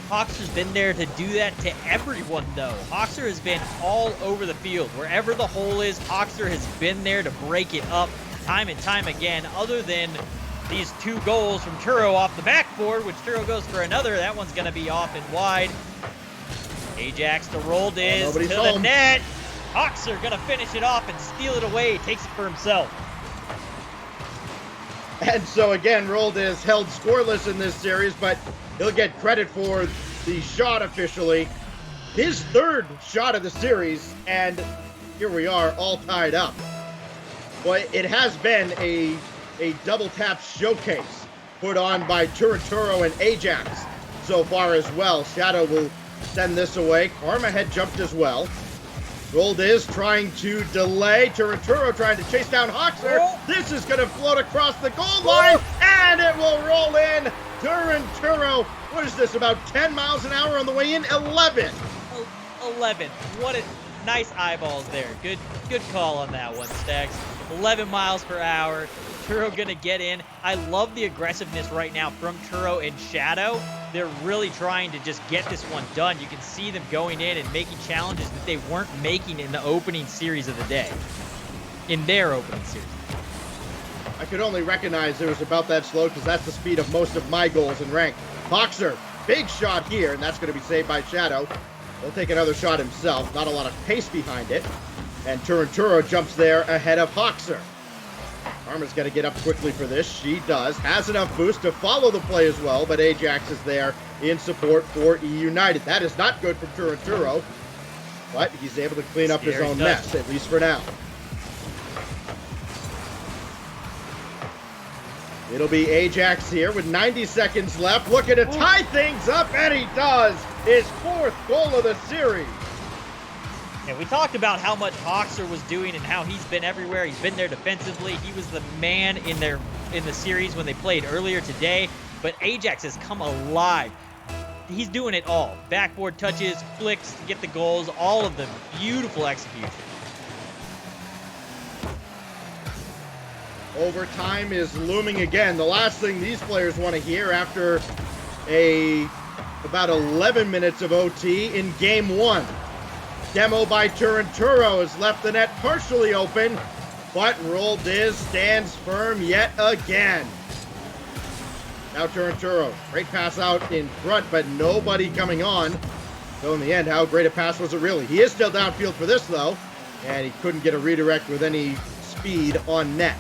Hoxer's been there to do that to everyone, though. Hoxer has been all over the field. Wherever the hole is, Hoxer has been there to break it up time and time again, other than these 2 goals from Turo off the backboard, which Turo goes for another. That one's going to be off and wide. Ajax to Roldiz to the net. Hoxer going to finish it off and steal it away. Takes it for himself. And so again, Roldiz held scoreless in this series, but he'll get credit for the shot officially. His 3rd shot of the series, and here we are all tied up. Well, it has been a double tap showcase put on by Turinturo and Ajax so far as well. Shadow will send this away. Karma had jumped as well. Roldiz trying to delay. Turinturo trying to chase down Hoxer. This is going to float across the goal line, and it will roll in. Turinturo, what is this, about 10 miles an hour on the way in? 11. 11. What a nice eyeballs there. Good call on that one, Stags. 11 miles per hour. Turo gonna get in. I love the aggressiveness right now from Turo and Shadow. They're really trying to just get this one done. You can see them going in and making challenges that they weren't making in the opening series of the day. In their opening series. I could only recognize it was about that slow because that's the speed of most of my goals in rank. Hoxer, big shot here, and that's going to be saved by Shadow. He'll take another shot himself. Not a lot of pace behind it. And Turinturo jumps there ahead of Hoxer. Karma's got to get up quickly for this. She does. Has enough boost to follow the play as well, but Ajax is there in support for EUnited. That is not good for Turinturo, but he's able to clean up his own mess, at least for now. It'll be Ajax here with 90 seconds left, looking to tie things up, and he does! His 4th goal of the series. Yeah, we talked about how much Hoxer was doing and how he's been everywhere. He's been there defensively. He was the man in the series when they played earlier today. But Ajax has come alive. He's doing it all. Backboard touches, flicks to get the goals, all of them. Beautiful execution. Overtime is looming again. The last thing these players want to hear after about 11 minutes of OT in game one. Demo by Turinturo has left the net partially open, but Roldiz stands firm yet again. Now Turinturo, great pass out in front, but nobody coming on. So in the end, how great a pass was it really? He is still downfield for this though, and he couldn't get a redirect with any speed on net.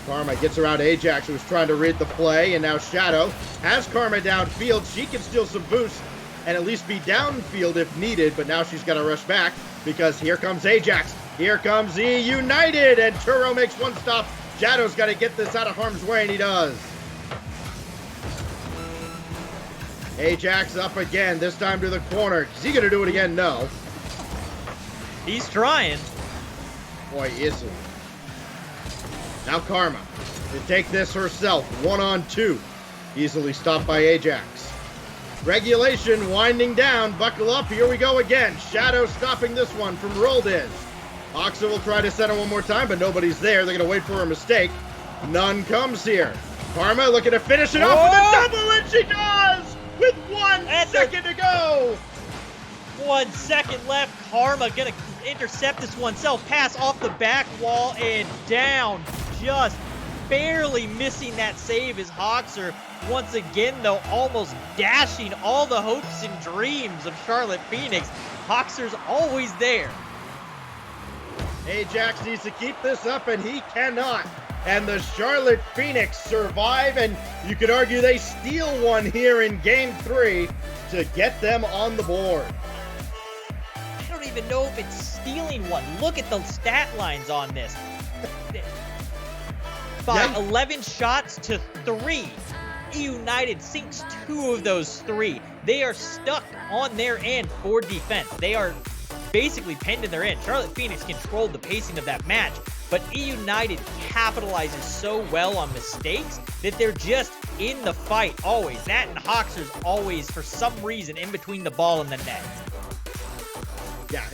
Karma gets around Ajax, who was trying to read the play, and now Shadow has Karma downfield. She can steal some boost and at least be downfield if needed, but now she's got to rush back because here comes Ajax. Here comes EUnited, and Turo makes one stop. Shadow's got to get this out of harm's way, and he does. Ajax up again, this time to the corner. Is he going to do it again? No. He's trying. Boy, is he. Now Karma to take this herself, 1-on-2. Easily stopped by Ajax. Regulation winding down, buckle up, here we go again. Shadow stopping this one from Roldiz. Oxa will try to center one more time, but nobody's there. They're going to wait for a mistake. None comes here. Karma looking to finish it off with a double, and she does! With 1 second to go! 1 second left. Karma gonna intercept this one. Self pass off the back wall and down. Just barely missing that save is Hoxer. Once again, though, almost dashing all the hopes and dreams of Charlotte Phoenix. Hoxer's always there. Ajax needs to keep this up, and he cannot. And the Charlotte Phoenix survive, and you could argue they steal one here in Game 3 to get them on the board. I don't even know if it's stealing one. Look at the stat lines on this. By 11 shots to 3. EUnited sinks 2 of those 3. They are stuck on their end for defense. They are basically pinned in their end. Charlotte Phoenix controlled the pacing of that match, but EUnited capitalizes so well on mistakes that they're just in the fight always. That and Hoxer's always, for some reason, in between the ball and the net. Yeah,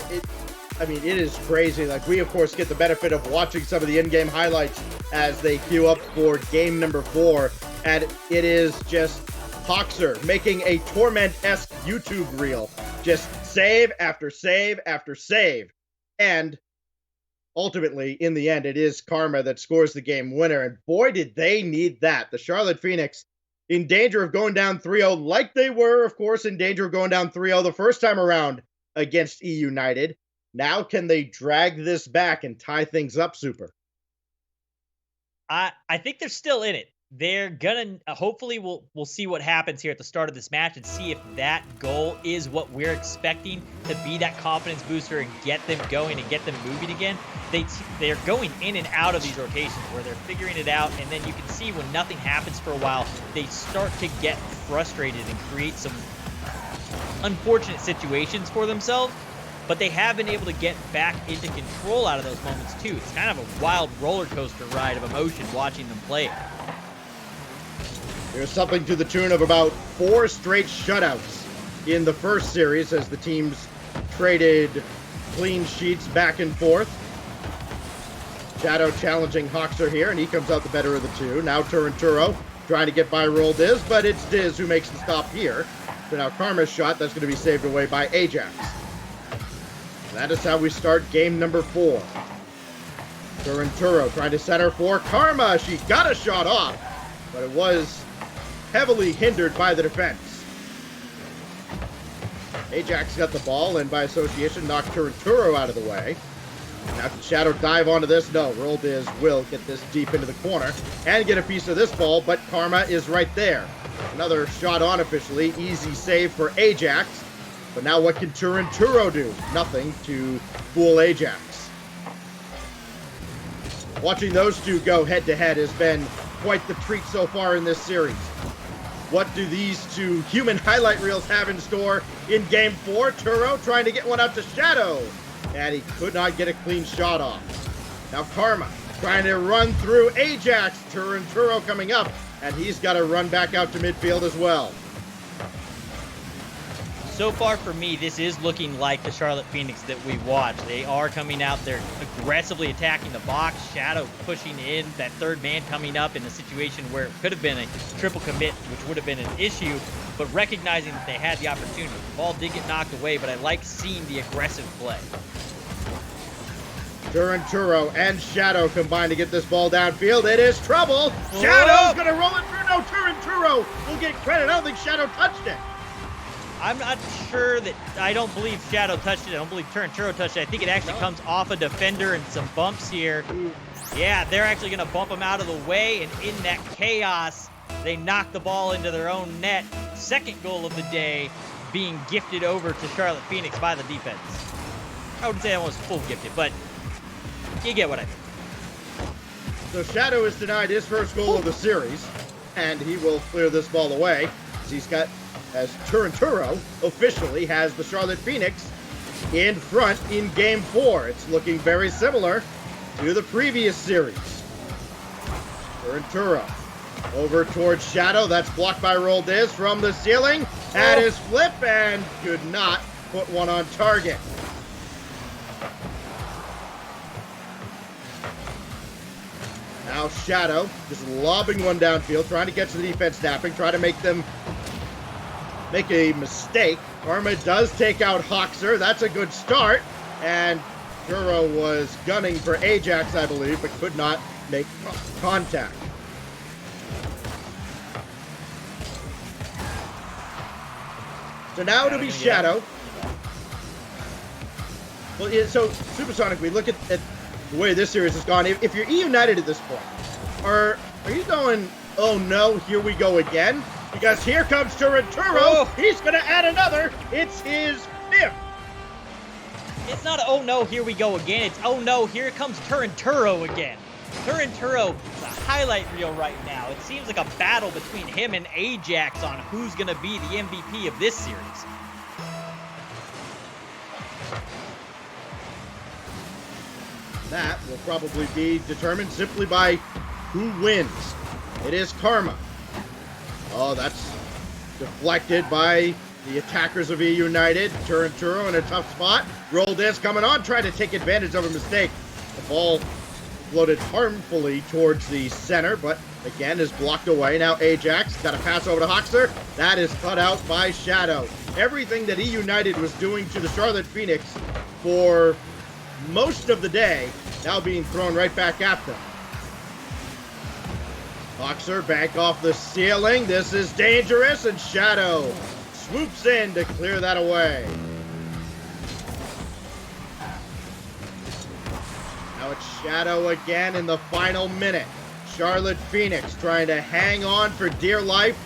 it is crazy. Like, we, of course, get the benefit of watching some of the in-game highlights as they queue up for game number 4, and it is just Hoxer making a Torment-esque YouTube reel. Just save after save after save. And ultimately, in the end, it is Karma that scores the game winner. And boy, did they need that. The Charlotte Phoenix in danger of going down 3-0, like they were, of course, in danger of going down 3-0 the first time around against EUnited. Now can they drag this back and tie things up, Super? I think they're still in it. They're gonna hopefully we'll see what happens here at the start of this match and see if that goal is what we're expecting to be that confidence booster and get them going and get them moving again. They're going in and out of these rotations where they're figuring it out, and then you can see when nothing happens for a while, they start to get frustrated and create some unfortunate situations for themselves. But they have been able to get back into control out of those moments too. It's kind of a wild roller coaster ride of emotion watching them play. There's something to the tune of about 4 straight shutouts in the first series as the teams traded clean sheets back and forth. Shadow challenging Hoxer here, and he comes out the better of the two. Now Turinturo trying to get by Roldiz, but it's Diz who makes the stop here. So now Karma's shot, that's going to be saved away by Ajax. That is how we start game number 4. Turinturo trying to center for Karma. She got a shot off, but it was heavily hindered by the defense. Ajax got the ball and by association knocked Turinturo out of the way. Now can Shadow dive onto this? No, Roldiz will get this deep into the corner and get a piece of this ball, but Karma is right there. Another shot on officially. Easy save for Ajax. But now what can Turinturo do? Nothing to fool Ajax. Watching those two go head-to-head has been quite the treat so far in this series. What do these two human highlight reels have in store in Game 4? Turo trying to get one out to Shadow, and he could not get a clean shot off. Now Karma trying to run through Ajax. Turo coming up, and he's got to run back out to midfield as well. So far for me, this is looking like the Charlotte Phoenix that we watched. They are coming out, they're aggressively attacking the box, Shadow pushing in, that third man coming up in a situation where it could have been a triple commit, which would have been an issue, but recognizing that they had the opportunity. The ball did get knocked away, but I like seeing the aggressive play. Turo and Shadow combine to get this ball downfield. It is trouble. Shadow's going to roll it through. No, Turo will get credit. I don't think Shadow touched it. I'm not sure that, I don't believe Shadow touched it. I don't believe Turo touched it. I think it actually comes off a defender and some bumps here. Yeah, they're actually going to bump him out of the way, and in that chaos, they knock the ball into their own net. Second goal of the day being gifted over to Charlotte Phoenix by the defense. I wouldn't say that was full gifted, but you get what I mean. So Shadow is denied his first goal of the series, and he will clear this ball away. As Turo officially has the Charlotte Phoenix in front in Game 4. It's looking very similar to the previous series. Turo over towards Shadow. That's blocked by Roldiz from the ceiling. Had his flip and could not put one on target. Now Shadow just lobbing one downfield, trying to get to the defense snapping, trying to make them make a mistake. Karma does take out Hoxer. That's a good start. And Turo was gunning for Ajax, I believe, but could not make contact. So now it'll be Shadow. Well, yeah, so Supersonic, we look at the way this series has gone. If you're EUnited at this point, are you going, oh no, here we go again? Because here comes Turo. He's going to add another. It's his 5th. It's not, oh no, here we go again. It's, oh no, here comes Turo again. Turo is a highlight reel right now. It seems like a battle between him and Ajax on who's going to be the MVP of this series. That will probably be determined simply by who wins. It is Karma. Oh, that's deflected by the attackers of EUnited. Turo in a tough spot. Roldiz coming on, trying to take advantage of a mistake. The ball floated harmfully towards the center, but again is blocked away. Now Ajax got a pass over to Hoxer. That is cut out by Shadow. Everything that EUnited was doing to the Charlotte Phoenix for most of the day now being thrown right back at them. Hoxer back off the ceiling. This is dangerous, and Shadow swoops in to clear that away. Now it's Shadow again in the final minute. Charlotte Phoenix trying to hang on for dear life,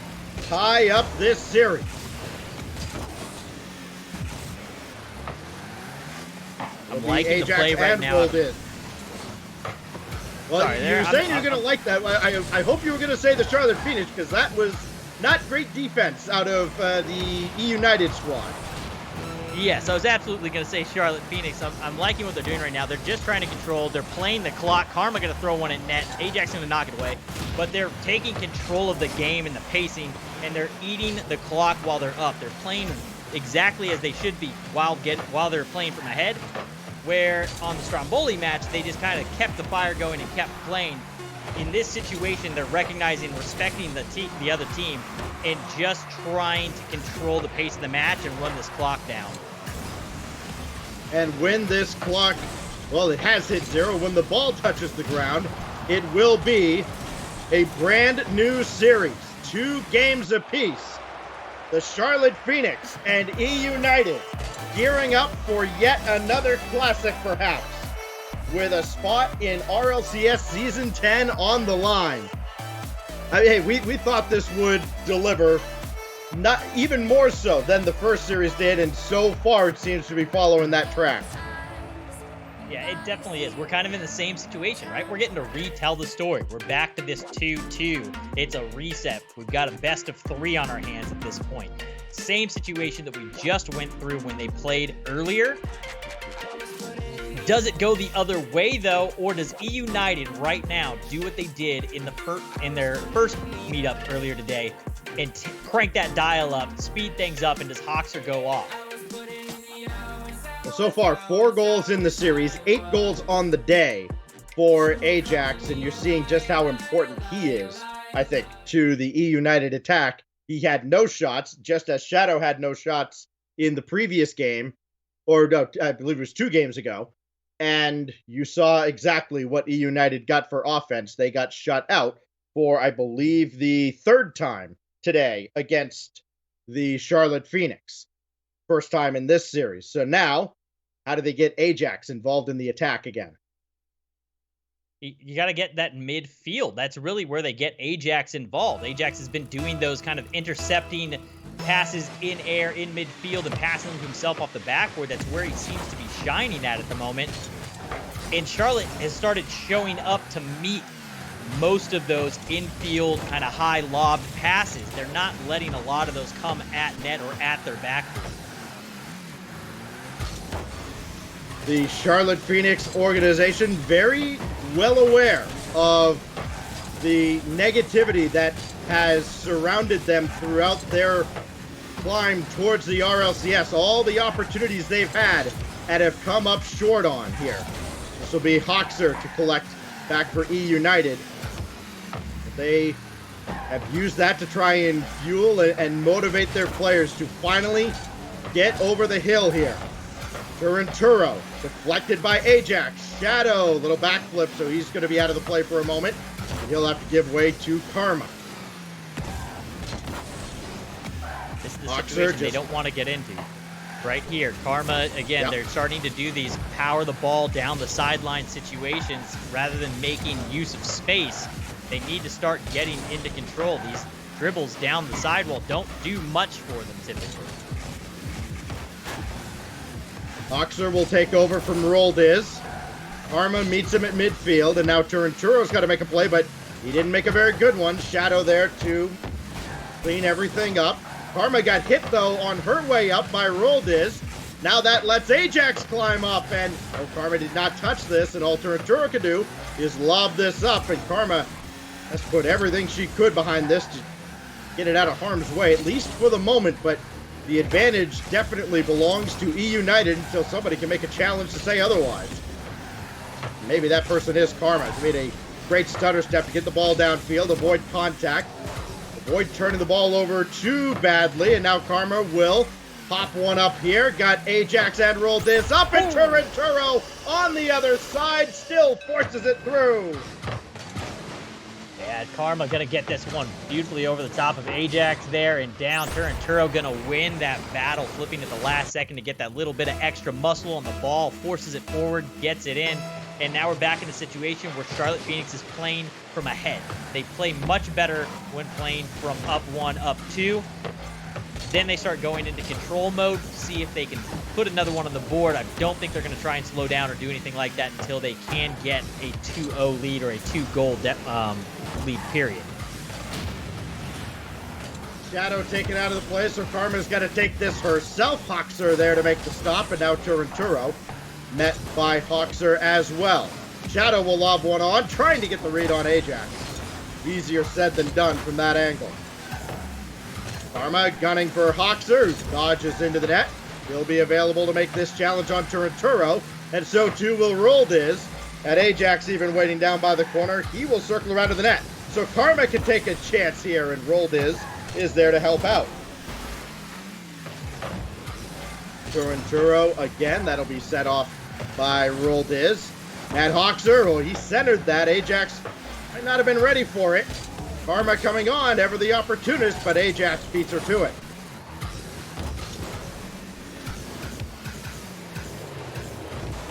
tie up this series. I'm liking the play right now. Well, you were saying you're going to like that. I hope you were going to say the Charlotte Phoenix, because that was not great defense out of the EUnited squad. Yes, I was absolutely going to say Charlotte Phoenix. I'm liking what they're doing right now. They're just trying to control. They're playing the clock. Karma going to throw one at net. Ajax going to knock it away. But they're taking control of the game and the pacing, and they're eating the clock while they're up. They're playing exactly as they should be while they're playing from ahead. Where on the Stromboli match, they just kind of kept the fire going and kept playing. In this situation, they're recognizing, respecting the other team, and just trying to control the pace of the match and run this clock down. And when this clock, well, it has hit 0. When the ball touches the ground, it will be a brand new series. 2 games apiece. The Charlotte Phoenix and EUnited gearing up for yet another classic, perhaps, with a spot in RLCS Season 10 on the line. I mean, hey, we thought this would deliver, not even more so than the first series did, and so far it seems to be following that track. Yeah, it definitely is. We're kind of in the same situation, right? We're getting to retell the story. We're back to this 2-2. It's a reset. We've got a best of 3 on our hands at this point. Same situation that we just went through when they played earlier. Does it go the other way, though, or does EUnited right now do what they did in their first meetup earlier today and crank that dial up, speed things up, and does Hoxer go off? Well, so far, 4 goals in the series, 8 goals on the day for Ajax, and you're seeing just how important he is, I think, to the EUnited attack. He had no shots, just as Shadow had no shots in the previous game, or no, I believe it was 2 games ago. And you saw exactly what EUnited got for offense. They got shut out for, I believe, the 3rd time today against the Charlotte Phoenix. First time in this series. So now, how do they get Ajax involved in the attack again? You got to get that midfield. That's really where they get Ajax involved. Ajax has been doing those kind of intercepting passes in air, in midfield, and passing them himself off the backboard. That's where he seems to be shining at the moment. And Charlotte has started showing up to meet most of those infield kind of high lobbed passes. They're not letting a lot of those come at net or at their backboard. The Charlotte Phoenix organization very well aware of the negativity that has surrounded them throughout their climb towards the RLCS. All the opportunities they've had and have come up short on here. This will be Hoxer to collect back for EUnited. They have used that to try and fuel and motivate their players to finally get over the hill here. Turinturo, deflected by Ajax. Shadow, little backflip, so he's going to be out of the play for a moment. And he'll have to give way to Karma. This is the situation they don't want to get into. Right here, Karma, again, They're starting to do these power the ball down the sideline situations rather than making use of space. They need to start getting into control. These dribbles down the sidewall don't do much for them typically. Hoxer will take over from Roldiz. Karma meets him at midfield, and now Turinturo's got to make a play, but he didn't make a very good one. Shadow there to clean everything up. Karma got hit, though, on her way up by Roldiz. Now that lets Ajax climb up, and Karma did not touch this, and all Turinturo can do is lob this up, and Karma has put everything she could behind this to get it out of harm's way, at least for the moment, but the advantage definitely belongs to EUnited until somebody can make a challenge to say otherwise. Maybe that person is Karma. He made a great stutter step to get the ball downfield, avoid contact, avoid turning the ball over too badly, and now Karma will pop one up here. Got Ajax and rolled this up, and Turinturo on the other side still forces it through. Yeah, Karma gonna get this one beautifully over the top of Ajax there and down. Turinturo gonna win that battle, flipping at the last second to get that little bit of extra muscle on the ball, forces it forward, gets it in, and now we're back in a situation where Charlotte Phoenix is playing from ahead. They play much better when playing from up 1, up 2. Then they start going into control mode, see if they can put another one on the board. I don't think they're going to try and slow down or do anything like that until they can get a 2-0 lead or a 2-goal lead, period. Shadow taken out of the play, so Karma's got to take this herself. Hoxer there to make the stop, and now Turinturo met by Hoxer as well. Shadow will lob one on, trying to get the read on Ajax. Easier said than done from that angle. Karma gunning for Hoxer, who dodges into the net. He'll be available to make this challenge on Turinturo, and so too will Roldiz. And Ajax even waiting down by the corner. He will circle around to the net. So Karma can take a chance here, and Roldiz is there to help out. Turinturo again, that'll be set off by Roldiz. And Hoxer, well, he centered that. Ajax might not have been ready for it. Karma coming on, ever the opportunist, but Ajax beats her to it.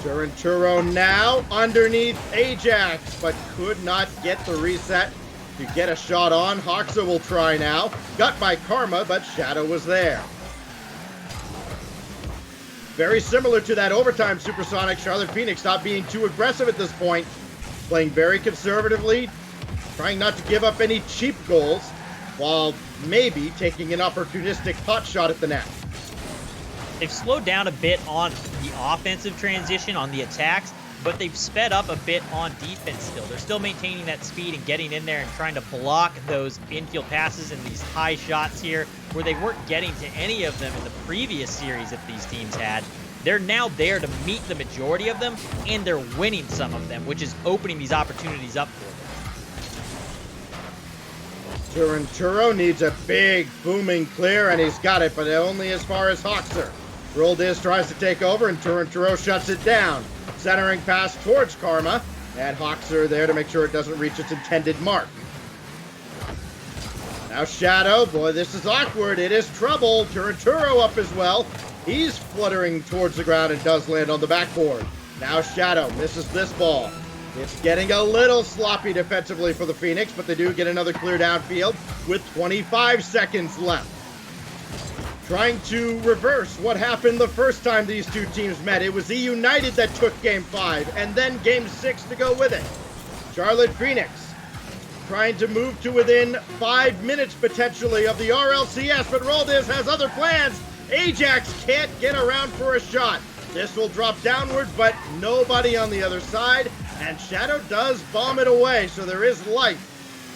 Turinturo now underneath Ajax, but could not get the reset to get a shot on. Hoxer will try now. Got by Karma, but Shadow was there. very similar to that overtime Supersonic. Charlotte Phoenix not being too aggressive at this point, playing very conservatively, trying not to give up any cheap goals, while maybe taking an opportunistic hot shot at the net. They've slowed down a bit on the offensive transition, on the attacks, but they've sped up a bit on defense still. They're still maintaining that speed and getting in there and trying to block those infield passes and these high shots here where they weren't getting to any of them in the previous series that these teams had. They're now there to meet the majority of them, and they're winning some of them, which is opening these opportunities up for them. Turinturo needs a big booming clear, and he's got it, but only as far as Hoxer. Roldiz tries to take over, and Turinturo shuts it down. Centering pass towards Karma, and Hoxer there to make sure it doesn't reach its intended mark. Now Shadow, boy, this is awkward. It is trouble. Turinturo up as well. He's fluttering towards the ground and does land on the backboard. Now Shadow misses this ball. It's getting a little sloppy defensively for the Phoenix, but they do get another clear downfield with 25 seconds left. Trying to reverse what happened the first time these two teams met. It was EUnited that took Game 5 and then Game 6 to go with it. Charlotte Phoenix trying to move to within 5 minutes potentially of the RLCS, but Roldiz has other plans. Ajax can't get around for a shot. This will drop downward, but nobody on the other side, and Shadow does bomb it away, so there is life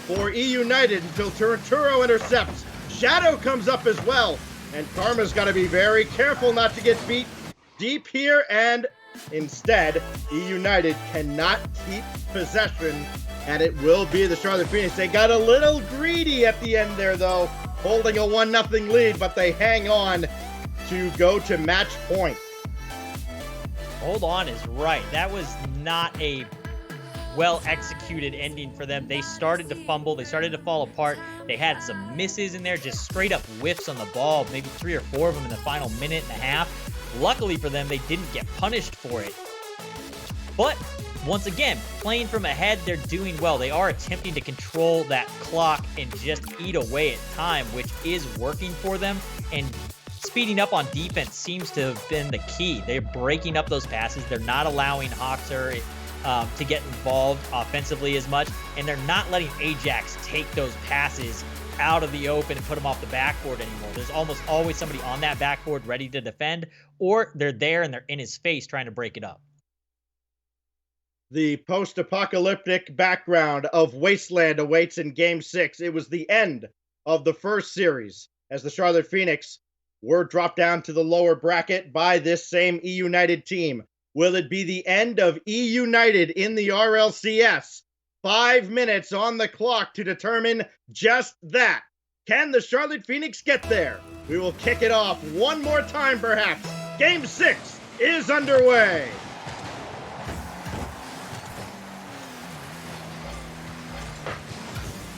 for EUnited until Turinturo intercepts. Shadow comes up as well. And Karma's got to be very careful not to get beat deep here, and instead, EUnited cannot keep possession, and it will be the Charlotte Phoenix. They got a little greedy at the end there, though, holding a 1-0 lead, but they hang on to go to match point. Hold on is right. That was not a well-executed ending for them. They started to fumble. They started to fall apart. They had some misses in there, just straight-up whiffs on the ball, maybe 3 or 4 of them in the final minute and a half. Luckily for them, they didn't get punished for it. But, once again, playing from ahead, they're doing well. They are attempting to control that clock and just eat away at time, which is working for them. And speeding up on defense seems to have been the key. They're breaking up those passes. They're not allowing Hoxer to get involved offensively as much, and they're not letting Ajax take those passes out of the open and put them off the backboard anymore. There's almost always somebody on that backboard ready to defend, or they're there and they're in his face trying to break it up. The post-apocalyptic background of Wasteland awaits in Game 6. It was the end of the first series as the Charlotte Phoenix were dropped down to the lower bracket by this same EUnited team. Will it be the end of EUnited in the RLCS? 5 minutes on the clock to determine just that. Can the Charlotte Phoenix get there? We will kick it off one more time, perhaps. Game 6 is underway.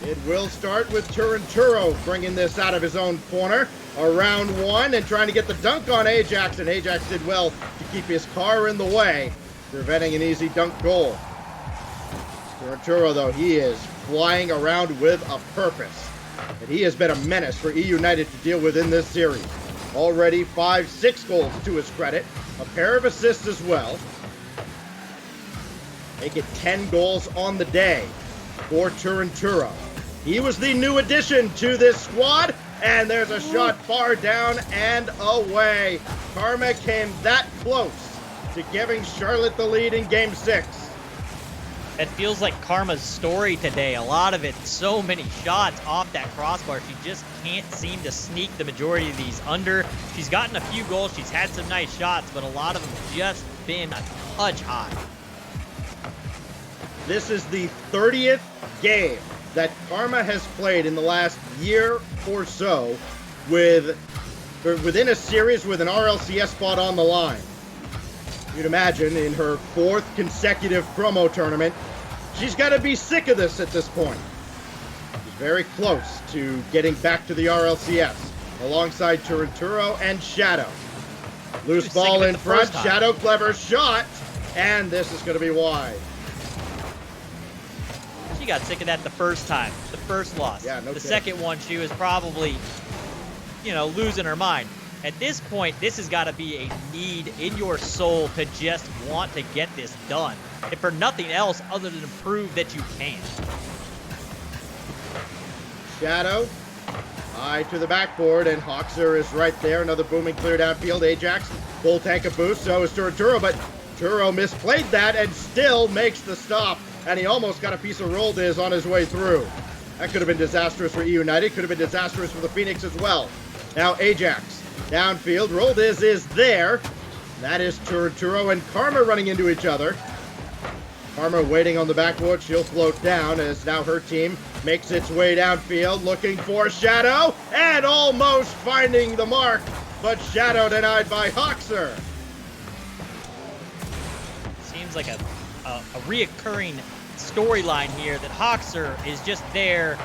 It will start with Turinturo bringing this out of his own corner. Around 1 and trying to get the dunk on Ajax, and Ajax did well to keep his car in the way, preventing an easy dunk goal. Turinturo, though, he is flying around with a purpose, and he has been a menace for EUnited to deal with in this series. Already 5-6 goals to his credit, a pair of assists as well. Make it 10 goals on the day for Turinturo. He was the new addition to this squad, and there's a shot far down and away. Karma came that close to giving Charlotte the lead in Game 6. It feels like Karma's story today. A lot of it, so many shots off that crossbar. She just can't seem to sneak the majority of these under. She's gotten a few goals. She's had some nice shots, but a lot of them have just been a touch high. This is the 30th game that Karma has played in the last year or so within a series with an RLCS spot on the line. You'd imagine in her 4th consecutive promo tournament, she's got to be sick of this at this point. She's very close to getting back to the RLCS alongside Turinturo and Shadow. Loose ball in front, Shadow, clever shot, and this is going to be wide. She got sick of that the first time, the first loss. Yeah, no the kidding. second one, she was probably, losing her mind. At this point, this has got to be a need in your soul to just want to get this done. If for nothing else other than to prove that you can. Shadow, high to the backboard, and Hoxer is right there. Another booming clear downfield. Ajax, full tank of boost, so is Turo, but Turo misplayed that and still makes the stop. And he almost got a piece of roll diz on his way through. That could have been disastrous for EUnited, could have been disastrous for the Phoenix as well. Now Ajax, downfield, roll diz is there. That is Turo and Karma running into each other. Karma waiting on the backboard, she'll float down as now her team makes its way downfield, looking for Shadow, and almost finding the mark, but Shadow denied by Hoxer. Seems like a reoccurring storyline here that Hoxer is just there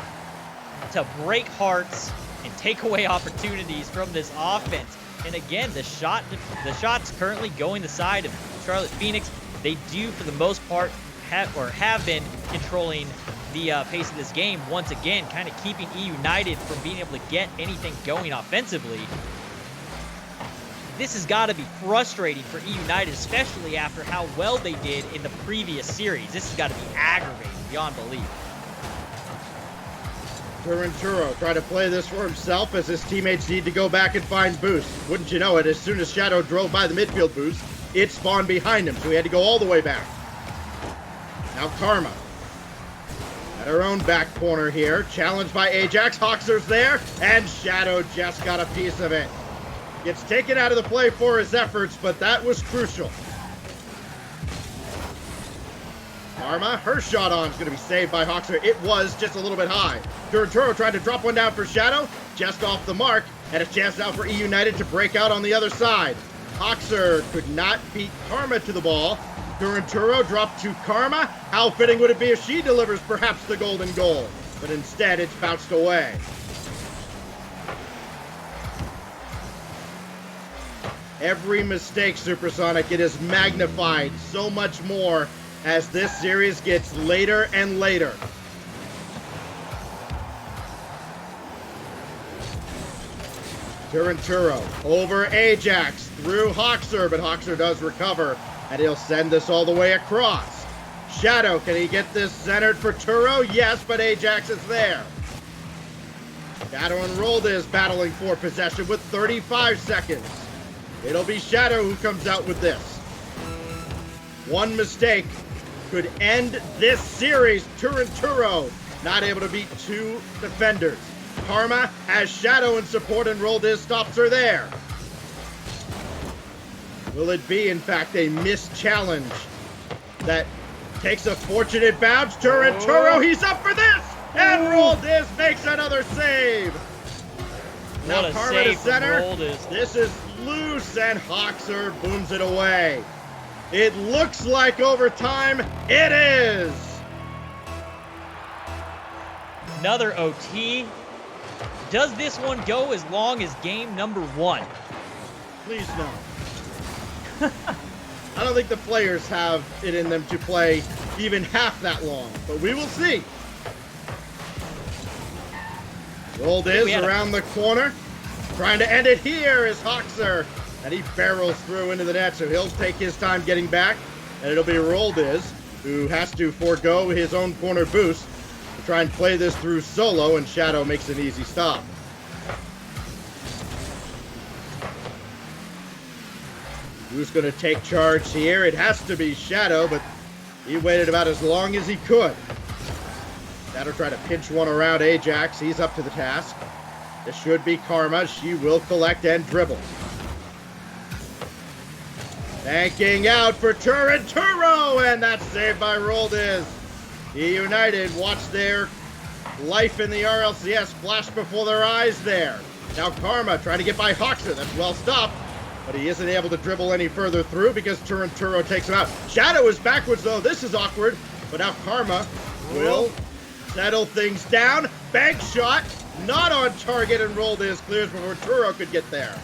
to break hearts and take away opportunities from this offense. And again, the shots currently going the side of Charlotte Phoenix. They do, for the most part, have been controlling the pace of this game. Once again, kind of keeping EUnited from being able to get anything going offensively. This has got to be frustrating for EUnited, especially after how well they did in the previous series. This has got to be aggravating beyond belief. Turo trying to play this for himself as his teammates need to go back and find boost. Wouldn't you know it, as soon as Shadow drove by the midfield boost, it spawned behind him, so he had to go all the way back. Now Karma at her own back corner here, challenged by Ajax. Hoxer's there, and Shadow just got a piece of it. Gets taken out of the play for his efforts, but that was crucial. Karma, her shot on is going to be saved by Hoxer. It was just a little bit high. Turo tried to drop one down for Shadow, just off the mark, and a chance now for EUnited to break out on the other side. Hoxer could not beat Karma to the ball. Turo dropped to Karma. How fitting would it be if she delivers perhaps the golden goal? But instead, it's bounced away. Every mistake, Supersonic, it is magnified so much more as this series gets later and later. Turo over Ajax through Hoxer, but Hoxer does recover, and he'll send this all the way across. Shadow, can he get this centered for Turo? Yes, but Ajax is there. Shadow and Rold is battling for possession with 35 seconds. It'll be Shadow who comes out with this. One mistake could end this series. Turo not able to beat two defenders. Karma has Shadow in support, and Roldiz stops her there. Will it be, in fact, a missed challenge that takes a fortunate bounce? Turo, he's up for this! And Roldiz makes another save! Now What a Karma to save from center. Roldiz. This is loose, and Hoxer booms it away. It looks like overtime. It is! Another OT. Does this one go as long as game number 1? Please no. I don't think the players have it in them to play even half that long, but we will see. Roldiz We had around the corner. Trying to end it here is Hoxer. And he barrels through into the net, so he'll take his time getting back. And it'll be Roldiz, who has to forego his own corner boost to try and play this through solo, and Shadow makes an easy stop. Who's going to take charge here? It has to be Shadow, but he waited about as long as he could. Shadow tried to pinch one around Ajax. He's up to the task. This should be Karma. She will collect and dribble. Banking out for Turo, and that's saved by Roldiz. EUnited watch their life in the RLCS flash before their eyes there. Now Karma trying to get by Hoxer. That's well stopped, but he isn't able to dribble any further through because Turo takes him out. Shadow is backwards though. This is awkward, but now Karma will settle things down. Bank shot, not on target, and Roldiz clears before Turo could get there.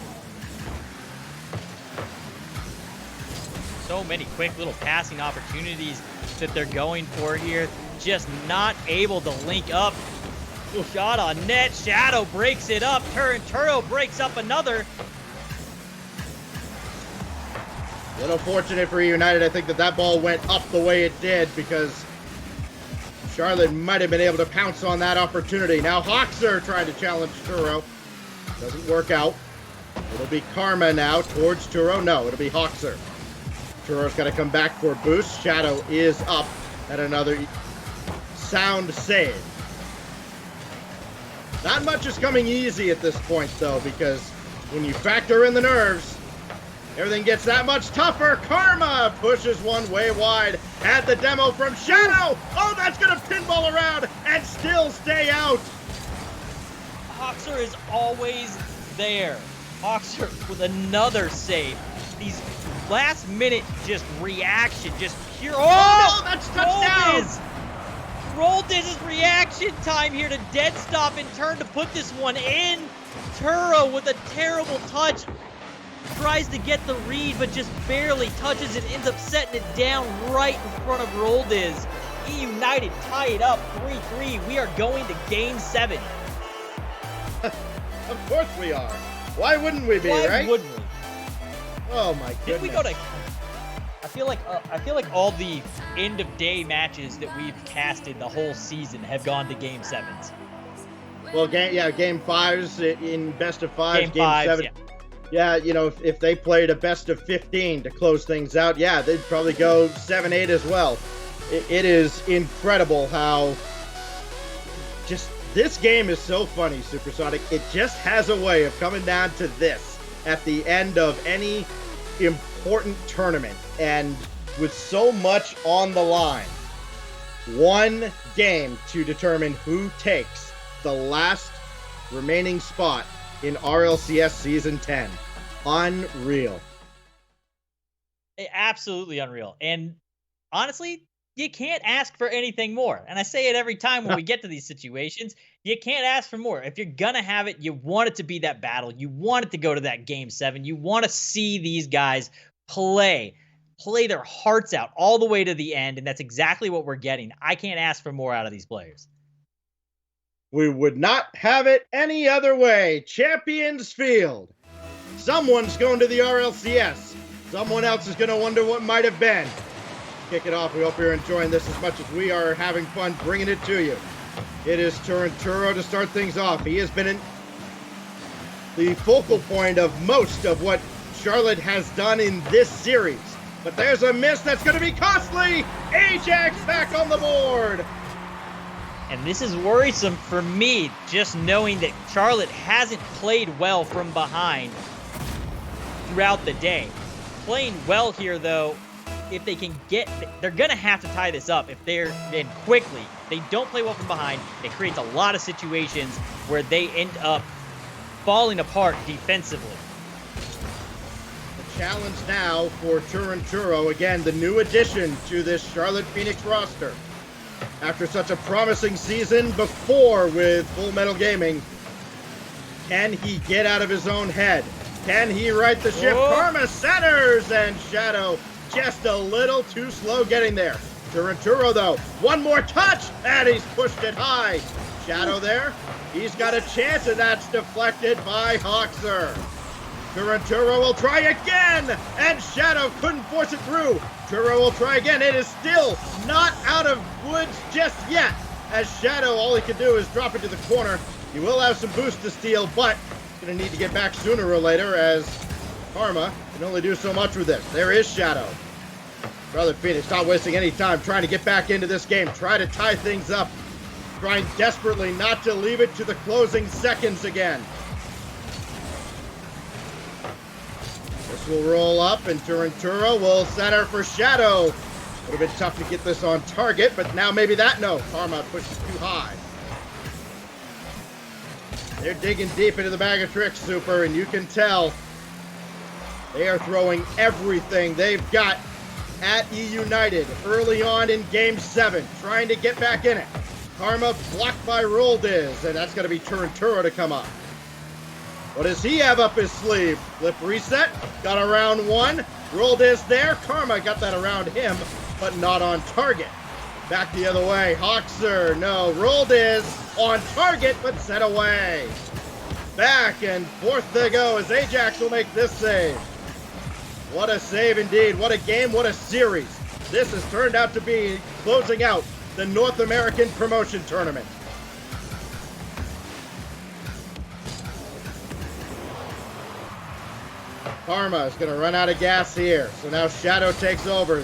So many quick little passing opportunities that they're going for here. Just not able to link up. Shot on net. Shadow breaks it up. Turo breaks up another. little fortunate for EUnited. I think that ball went up the way it did because Charlotte might have been able to pounce on that opportunity. Now Hoxer trying to challenge Turo. Doesn't work out. It'll be Karma now towards Turo. No, it'll be Hoxer. Turo's got to come back for boost. Shadow is up at another sound save. Not much is coming easy at this point, though, because when you factor in the nerves, everything gets that much tougher. Karma pushes one way wide. Had the demo from Shadow. Oh, that's going to pinball around and still stay out. Hoxer is always there. Hoxer with another save. These last minute just reaction, just pure. Oh, no, that's touchdown. Roldiz's reaction time here to dead stop and turn to put this one in. Turo with a terrible touch. Tries to get the read, but just barely touches it. Ends up setting it down right in front of Roldiz. EUnited tie it up 3-3. We are going to game 7. Of course we are. Why wouldn't we be, right? Why wouldn't we? Oh my goodness. Did we go to... I feel like all the end of day matches that we've casted the whole season have gone to game 7s. Well, game 5s in best of 5s, game 7. Yeah. Yeah, you know, if they played a best of 15 to close things out, yeah, they'd probably go 7-8 as well. It is incredible how just this game is so funny, Supersonic. It just has a way of coming down to this at the end of any important tournament. And with so much on the line, one game to determine who takes the last remaining spot in RLCS Season 10. Unreal. Absolutely unreal. And honestly, you can't ask for anything more. And I say it every time when we get to these situations. You can't ask for more. If you're going to have it, you want it to be that battle. You want it to go to that game 7. You want to see these guys play their hearts out all the way to the end. And that's exactly what we're getting. I can't ask for more out of these players. We would not have it any other way. Champions Field. Someone's going to the RLCS. Someone else is going to wonder what might have been. Kick it off. We hope you're enjoying this as much as we are having fun bringing it to you. It is Turo to start things off. He has been the focal point of most of what Charlotte has done in this series. But there's a miss that's going to be costly. Ajax back on the board. And this is worrisome for me, just knowing that Charlotte hasn't played well from behind throughout the day. Playing well here, though, if they can they're going to have to tie this up. If they're in quickly, they don't play well from behind. It creates a lot of situations where they end up falling apart defensively. The challenge now for Turo, again, the new addition to this Charlotte Phoenix roster. After such a promising season before with Full Metal Gaming, can he get out of his own head? Can he right the ship? Whoa. Karma centers, and Shadow just a little too slow getting there. Turo, though, one more touch, and he's pushed it high. Shadow there, he's got a chance, and that's deflected by Hoxer. Turo will try again, and Shadow couldn't force it through. Turo will try again. It is still not out of woods just yet. As Shadow, all he can do is drop it to the corner. He will have some boost to steal, but going to need to get back sooner or later as Karma can only do so much with this. There is Shadow. Brother Phoenix not wasting any time trying to get back into this game. Try to tie things up. Trying desperately not to leave it to the closing seconds again. This will roll up, and Turo will center for Shadow. Would have been tough to get this on target, but now maybe that no. Karma pushes too high. They're digging deep into the bag of tricks, Super, and you can tell they are throwing everything they've got at EUnited early on in Game 7, trying to get back in it. Karma blocked by Roldiz, and that's going to be Turo to come up. What does he have up his sleeve? Flip reset, got around one. Roldiz there, Karma got that around him, but not on target. Back the other way, Hoxer, no, Roldiz on target, but set away. Back and forth they go as Ajax will make this save. What a save indeed. What a game. What a series. This has turned out to be closing out the North American Promotion Tournament. Karma is going to run out of gas here. So now Shadow takes over.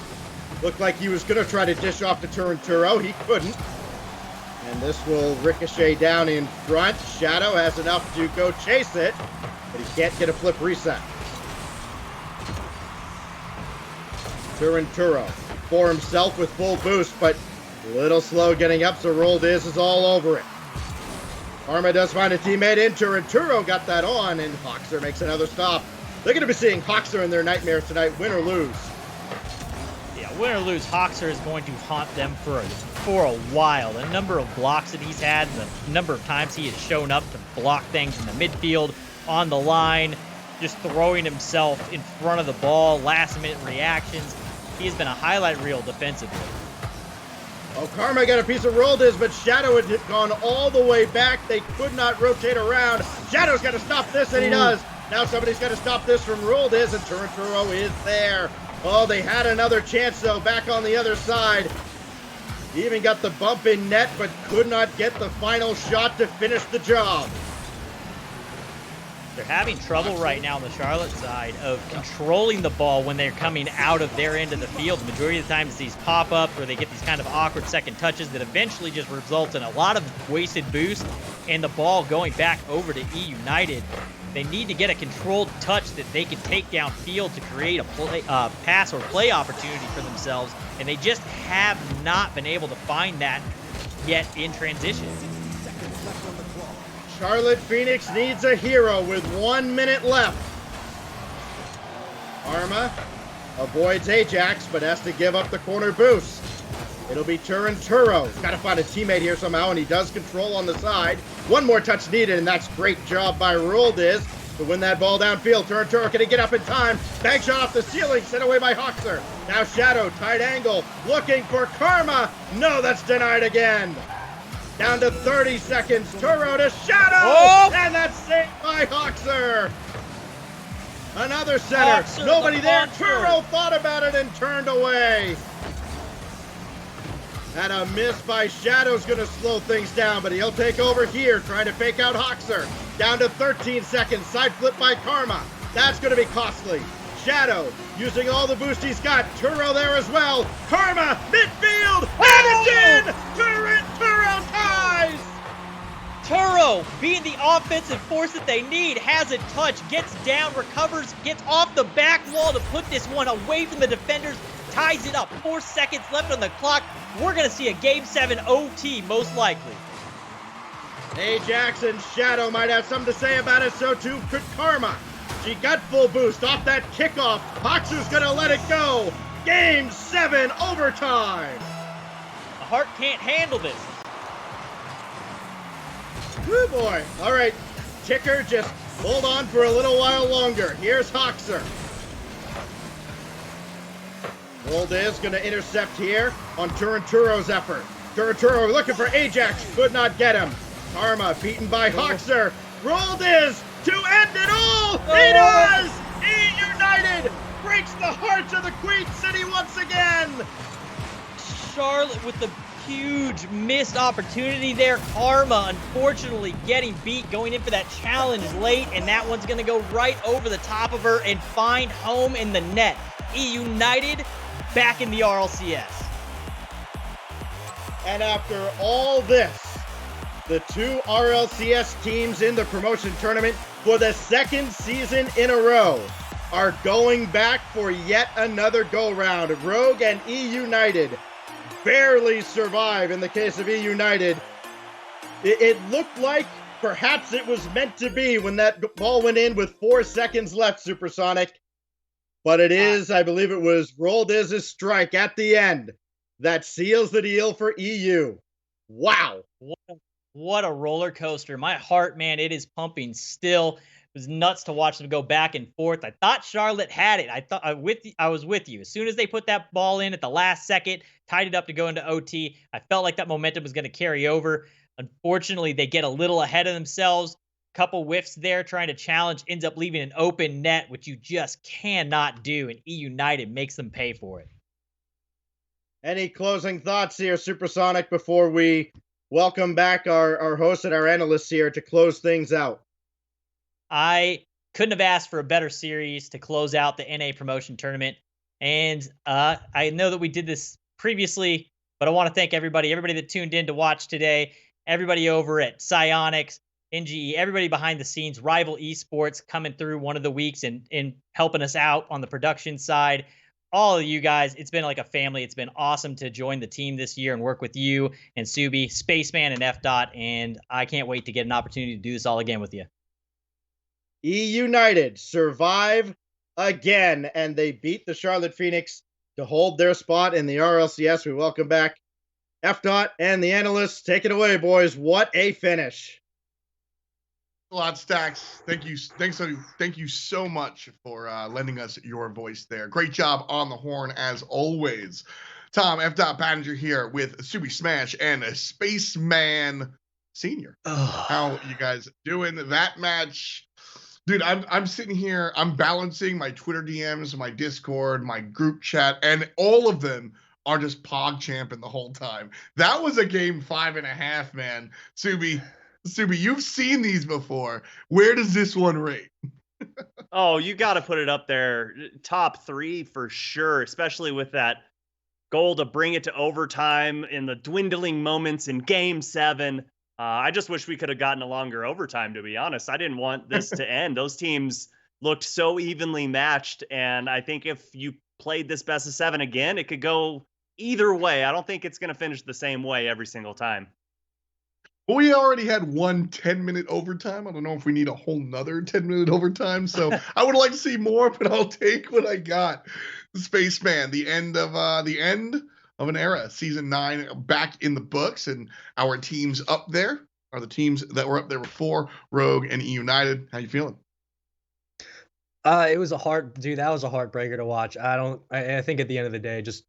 Looked like he was going to try to dish off to Turinturo. He couldn't. And this will ricochet down in front. Shadow has enough to go chase it, but he can't get a flip reset. Turinturo for himself with full boost, but a little slow getting up, so Rolled is all over it. Karma does find a teammate in. Turinturo got that on, and Hoxer makes another stop. They're going to be seeing Hoxer in their nightmares tonight, win or lose. Yeah, win or lose, Hoxer is going to haunt them for a while. The number of blocks that he's had, the number of times he has shown up to block things in the midfield, on the line, just throwing himself in front of the ball, last-minute reactions. He has been a highlight reel defensively. Oh, Karma got a piece of Rolled but Shadow had gone all the way back. They could not rotate around. Shadow's got to stop this, and he does. Now somebody's got to stop this from Rolled and Turinturo is there. Oh, they had another chance, though, back on the other side. He even got the bump in net, but could not get the final shot to finish the job. They're having trouble right now on the Charlotte side of controlling the ball when they're coming out of their end of the field. The majority of the time it's these pop-ups where they get these kind of awkward second touches that eventually just result in a lot of wasted boost and the ball going back over to EUnited. They need to get a controlled touch that they can take downfield to create a pass or play opportunity for themselves, and they just have not been able to find that yet in transition. Charlotte Phoenix needs a hero with 1 minute left. Karma avoids Ajax, but has to give up the corner boost. It'll be Turinturo. He's got to find a teammate here somehow, and he does control on the side. One more touch needed, and that's great job by Roldiz to win that ball downfield. Turinturo, can he get up in time? Bank shot off the ceiling, sent away by Hoxer. Now Shadow, tight angle, looking for Karma. No, that's denied again. Down to 30 seconds. Turo to Shadow, and that's saved by Hoxer. Another center. Hoxer, Nobody the there. monster. Turo thought about it and turned away. And a miss by Shadow's going to slow things down, but he'll take over here, trying to fake out Hoxer. Down to 13 seconds. Side flip by Karma. That's going to be costly. Shadow using all the boost he's got. Turo there as well. Karma, midfield, and it's in! Turo ties! Turo, being the offensive force that they need, has a touch, gets down, recovers, gets off the back wall to put this one away from the defenders, ties it up. 4 seconds left on the clock. We're going to see a Game 7 OT, most likely. Ajax and Shadow might have something to say about it, so too could Karma. She got full boost off that kickoff. Hoxer's going to let it go. Game 7 overtime. The heart can't handle this. Woo boy. All right, Ticker, just hold on for a little while longer. Here's Hoxer. Roldiz going to intercept here on Turinturo's effort. Turinturo looking for Ajax, could not get him. Karma beaten by Hoxer. Roldiz to end it all. He does! EUnited breaks the hearts of the Queen City once again. Charlotte with the huge missed opportunity there. Karma, unfortunately, getting beat, going in for that challenge late, and that one's going to go right over the top of her and find home in the net. EUnited back in the RLCS. And after all this, the two RLCS teams in the promotion tournament for the second season in a row are going back for yet another go-round. Rogue and EUnited barely survive in the case of EUnited. It looked like perhaps it was meant to be when that ball went in with 4 seconds left, Supersonic. But it is, I believe it was Roldiz's strike at the end that seals the deal for EU. Wow. What a roller coaster. My heart, man, it is pumping still. It was nuts to watch them go back and forth. I thought Charlotte had it. I was with you. As soon as they put that ball in at the last second, tied it up to go into OT, I felt like that momentum was going to carry over. Unfortunately, they get a little ahead of themselves. couple whiffs there trying to challenge, ends up leaving an open net, which you just cannot do, and EUnited makes them pay for it. Any closing thoughts here, Supersonic, before we welcome back our hosts and our analysts here to close things out? I couldn't have asked for a better series to close out the NA promotion tournament. And I know that we did this previously, but I want to thank everybody that tuned in to watch today, everybody over at Psyonix, NGE, everybody behind the scenes, Rival Esports coming through one of the weeks and helping us out on the production side. All of you guys, it's been like a family. It's been awesome to join the team this year and work with you and Subi, Spaceman, and FDOT. And I can't wait to get an opportunity to do this all again with you. EUnited survive again, and they beat the Charlotte Phoenix to hold their spot in the RLCS. We welcome back FDOT and the analysts. Take it away, boys. What a finish. A lot, Stacks. Thank you so much for lending us your voice there. Great job on the horn as always. Tom, FDOT Manager here with Subi Smash and a Spaceman Senior. How you guys doing? That match, dude, I'm sitting here, I'm balancing my Twitter DMs, my Discord, my group chat, and all of them are just pog champing the whole time. That was a game 5.5, man. Subi, you've seen these before. Where does this one rate? Oh, you got to put it up there. Top 3 for sure, especially with that goal to bring it to overtime in the dwindling moments in Game 7. I just wish we could have gotten a longer overtime, to be honest. I didn't want this to end. Those teams looked so evenly matched, and I think if you played this best of 7 again, it could go either way. I don't think it's going to finish the same way every single time. Well, we already had one 10-minute overtime. I don't know if we need a whole nother 10-minute overtime. So I would like to see more, but I'll take what I got. Spaceman, the end of an era. Season 9 back in the books, and our teams up there are the teams that were up there before, Rogue and EUnited. How you feeling? It was that was a heartbreaker to watch. I think at the end of the day, just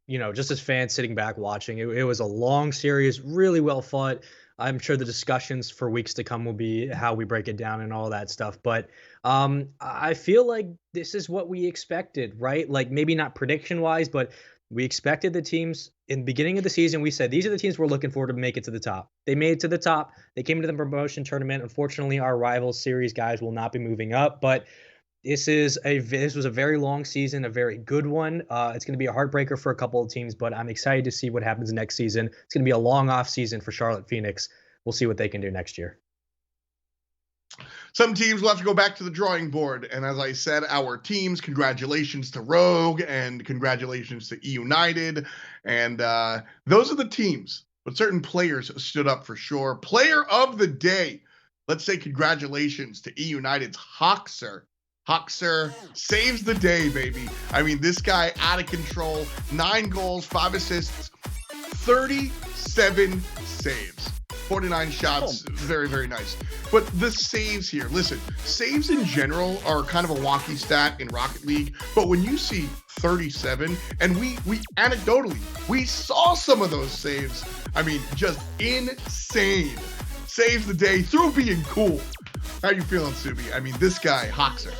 as fans sitting back watching, it was a long series, really well fought. I'm sure the discussions for weeks to come will be how we break it down and all that stuff. But I feel like this is what we expected, right? Like maybe not prediction wise, but we expected the teams in the beginning of the season. We said, these are the teams we're looking for to make it to the top. They made it to the top. They came to the promotion tournament. Unfortunately, our rival series guys will not be moving up, but this was a very long season, a very good one. It's going to be a heartbreaker for a couple of teams, but I'm excited to see what happens next season. It's going to be a long off season for Charlotte Phoenix. We'll see what they can do next year. Some teams will have to go back to the drawing board. And as I said, our teams, congratulations to Rogue and congratulations to EUnited. And those are the teams. But certain players stood up for sure. Player of the day. Let's say congratulations to EUnited's Hoxer. Hoxer saves the day, baby. I mean, this guy out of control. 9 goals, 5 assists, 37 saves. 49 shots, very, very nice. But the saves here, listen, saves in general are kind of a wonky stat in Rocket League, but when you see 37, and we anecdotally, we saw some of those saves, I mean, just insane. Saves the day through being cool. How you feeling, Subi? I mean, this guy, Hoxer.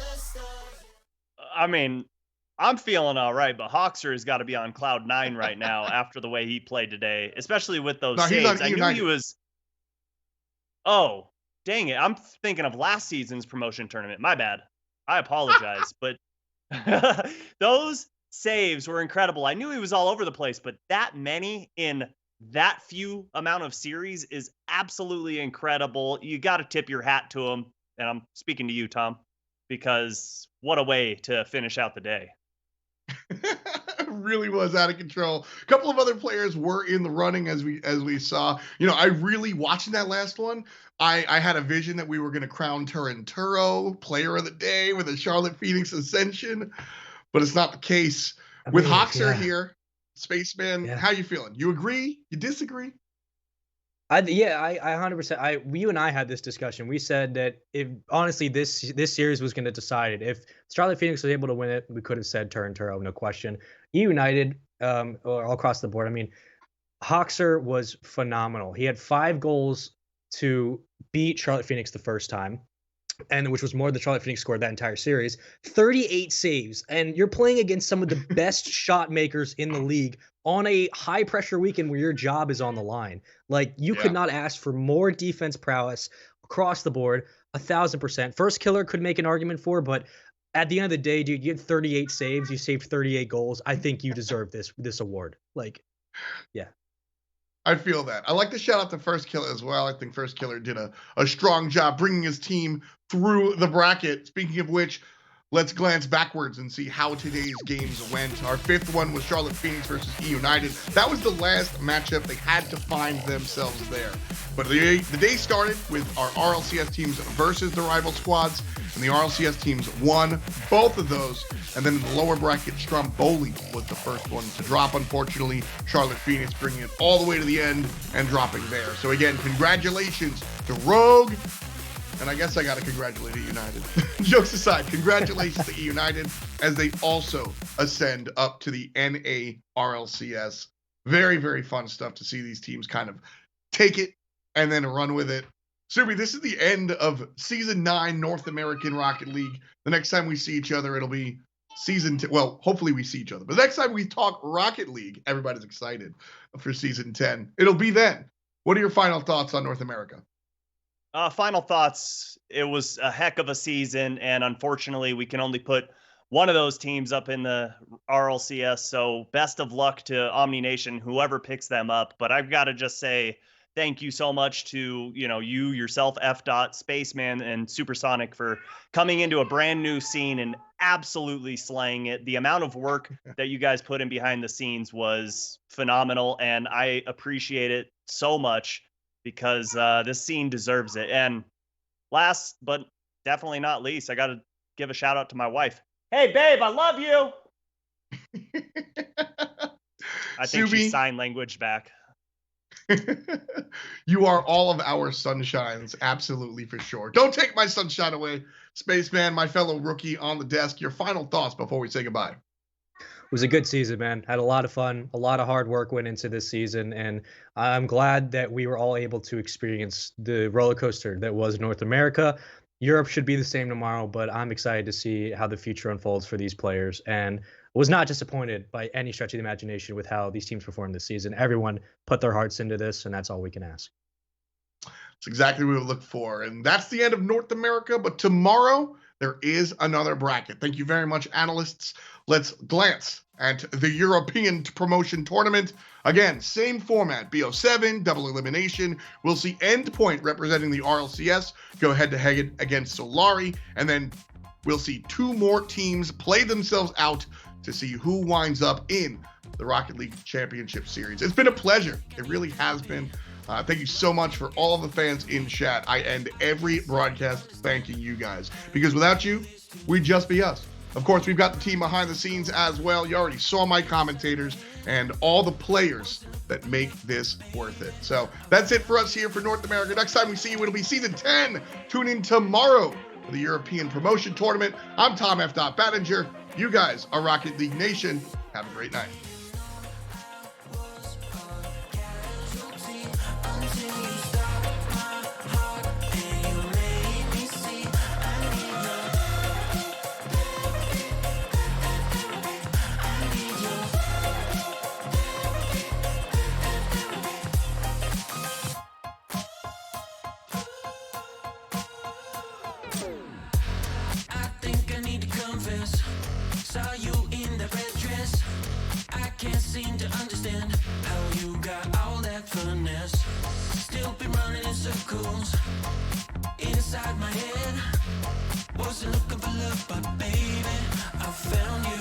I mean, I'm feeling all right, but Hoxer has got to be on cloud 9 right now after the way he played today, especially with those saves. I knew he was. Oh, dang it. I'm thinking of last season's promotion tournament. My bad. I apologize, but those saves were incredible. I knew he was all over the place, but that many in that few amount of series is absolutely incredible. You got to tip your hat to him. And I'm speaking to you, Tom, because what a way to finish out the day. Really was out of control. A couple of other players were in the running as we saw. You know, I really, watching that last one, I had a vision that we were going to crown Turinturo player of the day with a Charlotte Phoenix ascension, but it's not the case. With Hoxer here, Spaceman, how you feeling? You agree? You disagree? I 100%. You and I had this discussion. We said that if honestly this series was going to decide it. If Charlotte Phoenix was able to win it, we could have said Turinturo, no question. EUnited, or all across the board. I mean, Hoxer was phenomenal. He had 5 goals to beat Charlotte Phoenix the first time. and which was more than Charlotte Phoenix scored that entire series. 38 saves, and you're playing against some of the best shot makers in the league on a high pressure weekend where your job is on the line. Like, you could not ask for more defense prowess across the board. 1,000%. First killer could make an argument for, but at the end of the day, dude, you had 38 saves, you saved 38 goals. I think you deserve this award. Like, yeah. I feel that. I like to shout out to First Killer as well. I think First Killer did a strong job bringing his team through the bracket. Speaking of which, let's glance backwards and see how today's games went. Our fifth one was Charlotte Phoenix versus EUnited. That was the last matchup. They had to find themselves there. But the day started with our RLCS teams versus the rival squads, and the RLCS teams won both of those. And then in the lower bracket, Stromboli was the first one to drop, unfortunately. Charlotte Phoenix bringing it all the way to the end and dropping there. So again, congratulations to Rogue. And I guess I got to congratulate EUnited. Jokes aside, congratulations to EUnited as they also ascend up to the NA RLCS. Very, very fun stuff to see these teams kind of take it and then run with it. Subi, this is the end of Season 9 North American Rocket League. The next time we see each other, it'll be Season 10. Well, hopefully we see each other. But the next time we talk Rocket League, everybody's excited for Season 10. It'll be then. What are your final thoughts on North America? Final thoughts. It was a heck of a season, and unfortunately, we can only put one of those teams up in the RLCS. So best of luck to Omni Nation, whoever picks them up. But I've got to just say thank you so much to you yourself, F. Spaceman, and Supersonic for coming into a brand new scene and absolutely slaying it. The amount of work that you guys put in behind the scenes was phenomenal, and I appreciate it so much, because this scene deserves it. And last but definitely not least, I got to give a shout out to my wife. Hey, babe, I love you. I think she's sign language back. You are all of our sunshines, absolutely, for sure. Don't take my sunshine away. Spaceman, my fellow rookie on the desk, your final thoughts before we say goodbye. It was a good season, man. Had a lot of fun. A lot of hard work went into this season, and I'm glad that we were all able to experience the roller coaster that was North America. Europe should be the same tomorrow, but I'm excited to see how the future unfolds for these players, and was not disappointed by any stretch of the imagination with how these teams performed this season. Everyone put their hearts into this, and that's all we can ask. That's exactly what we look for. And that's the end of North America, but tomorrow there is another bracket. Thank you very much, analysts. Let's glance at the European promotion tournament. Again, same format, BO7, double elimination. We'll see Endpoint representing the RLCS go head-to-head against Solari, and then we'll see two more teams play themselves out to see who winds up in the Rocket League Championship Series. It's been a pleasure. It really has been. Thank you so much for all the fans in chat. I end every broadcast thanking you guys, because without you, we'd just be us. Of course, we've got the team behind the scenes as well. You already saw my commentators and all the players that make this worth it. So that's it for us here for North America. Next time we see you, it'll be Season 10. Tune in tomorrow for the European Promotion Tournament. I'm Tom F. Battinger. You guys are Rocket League Nation. Have a great night. Saw you in the red dress. I can't seem to understand how you got all that finesse. Still been running in circles inside my head. Wasn't looking for love, but baby, I found you.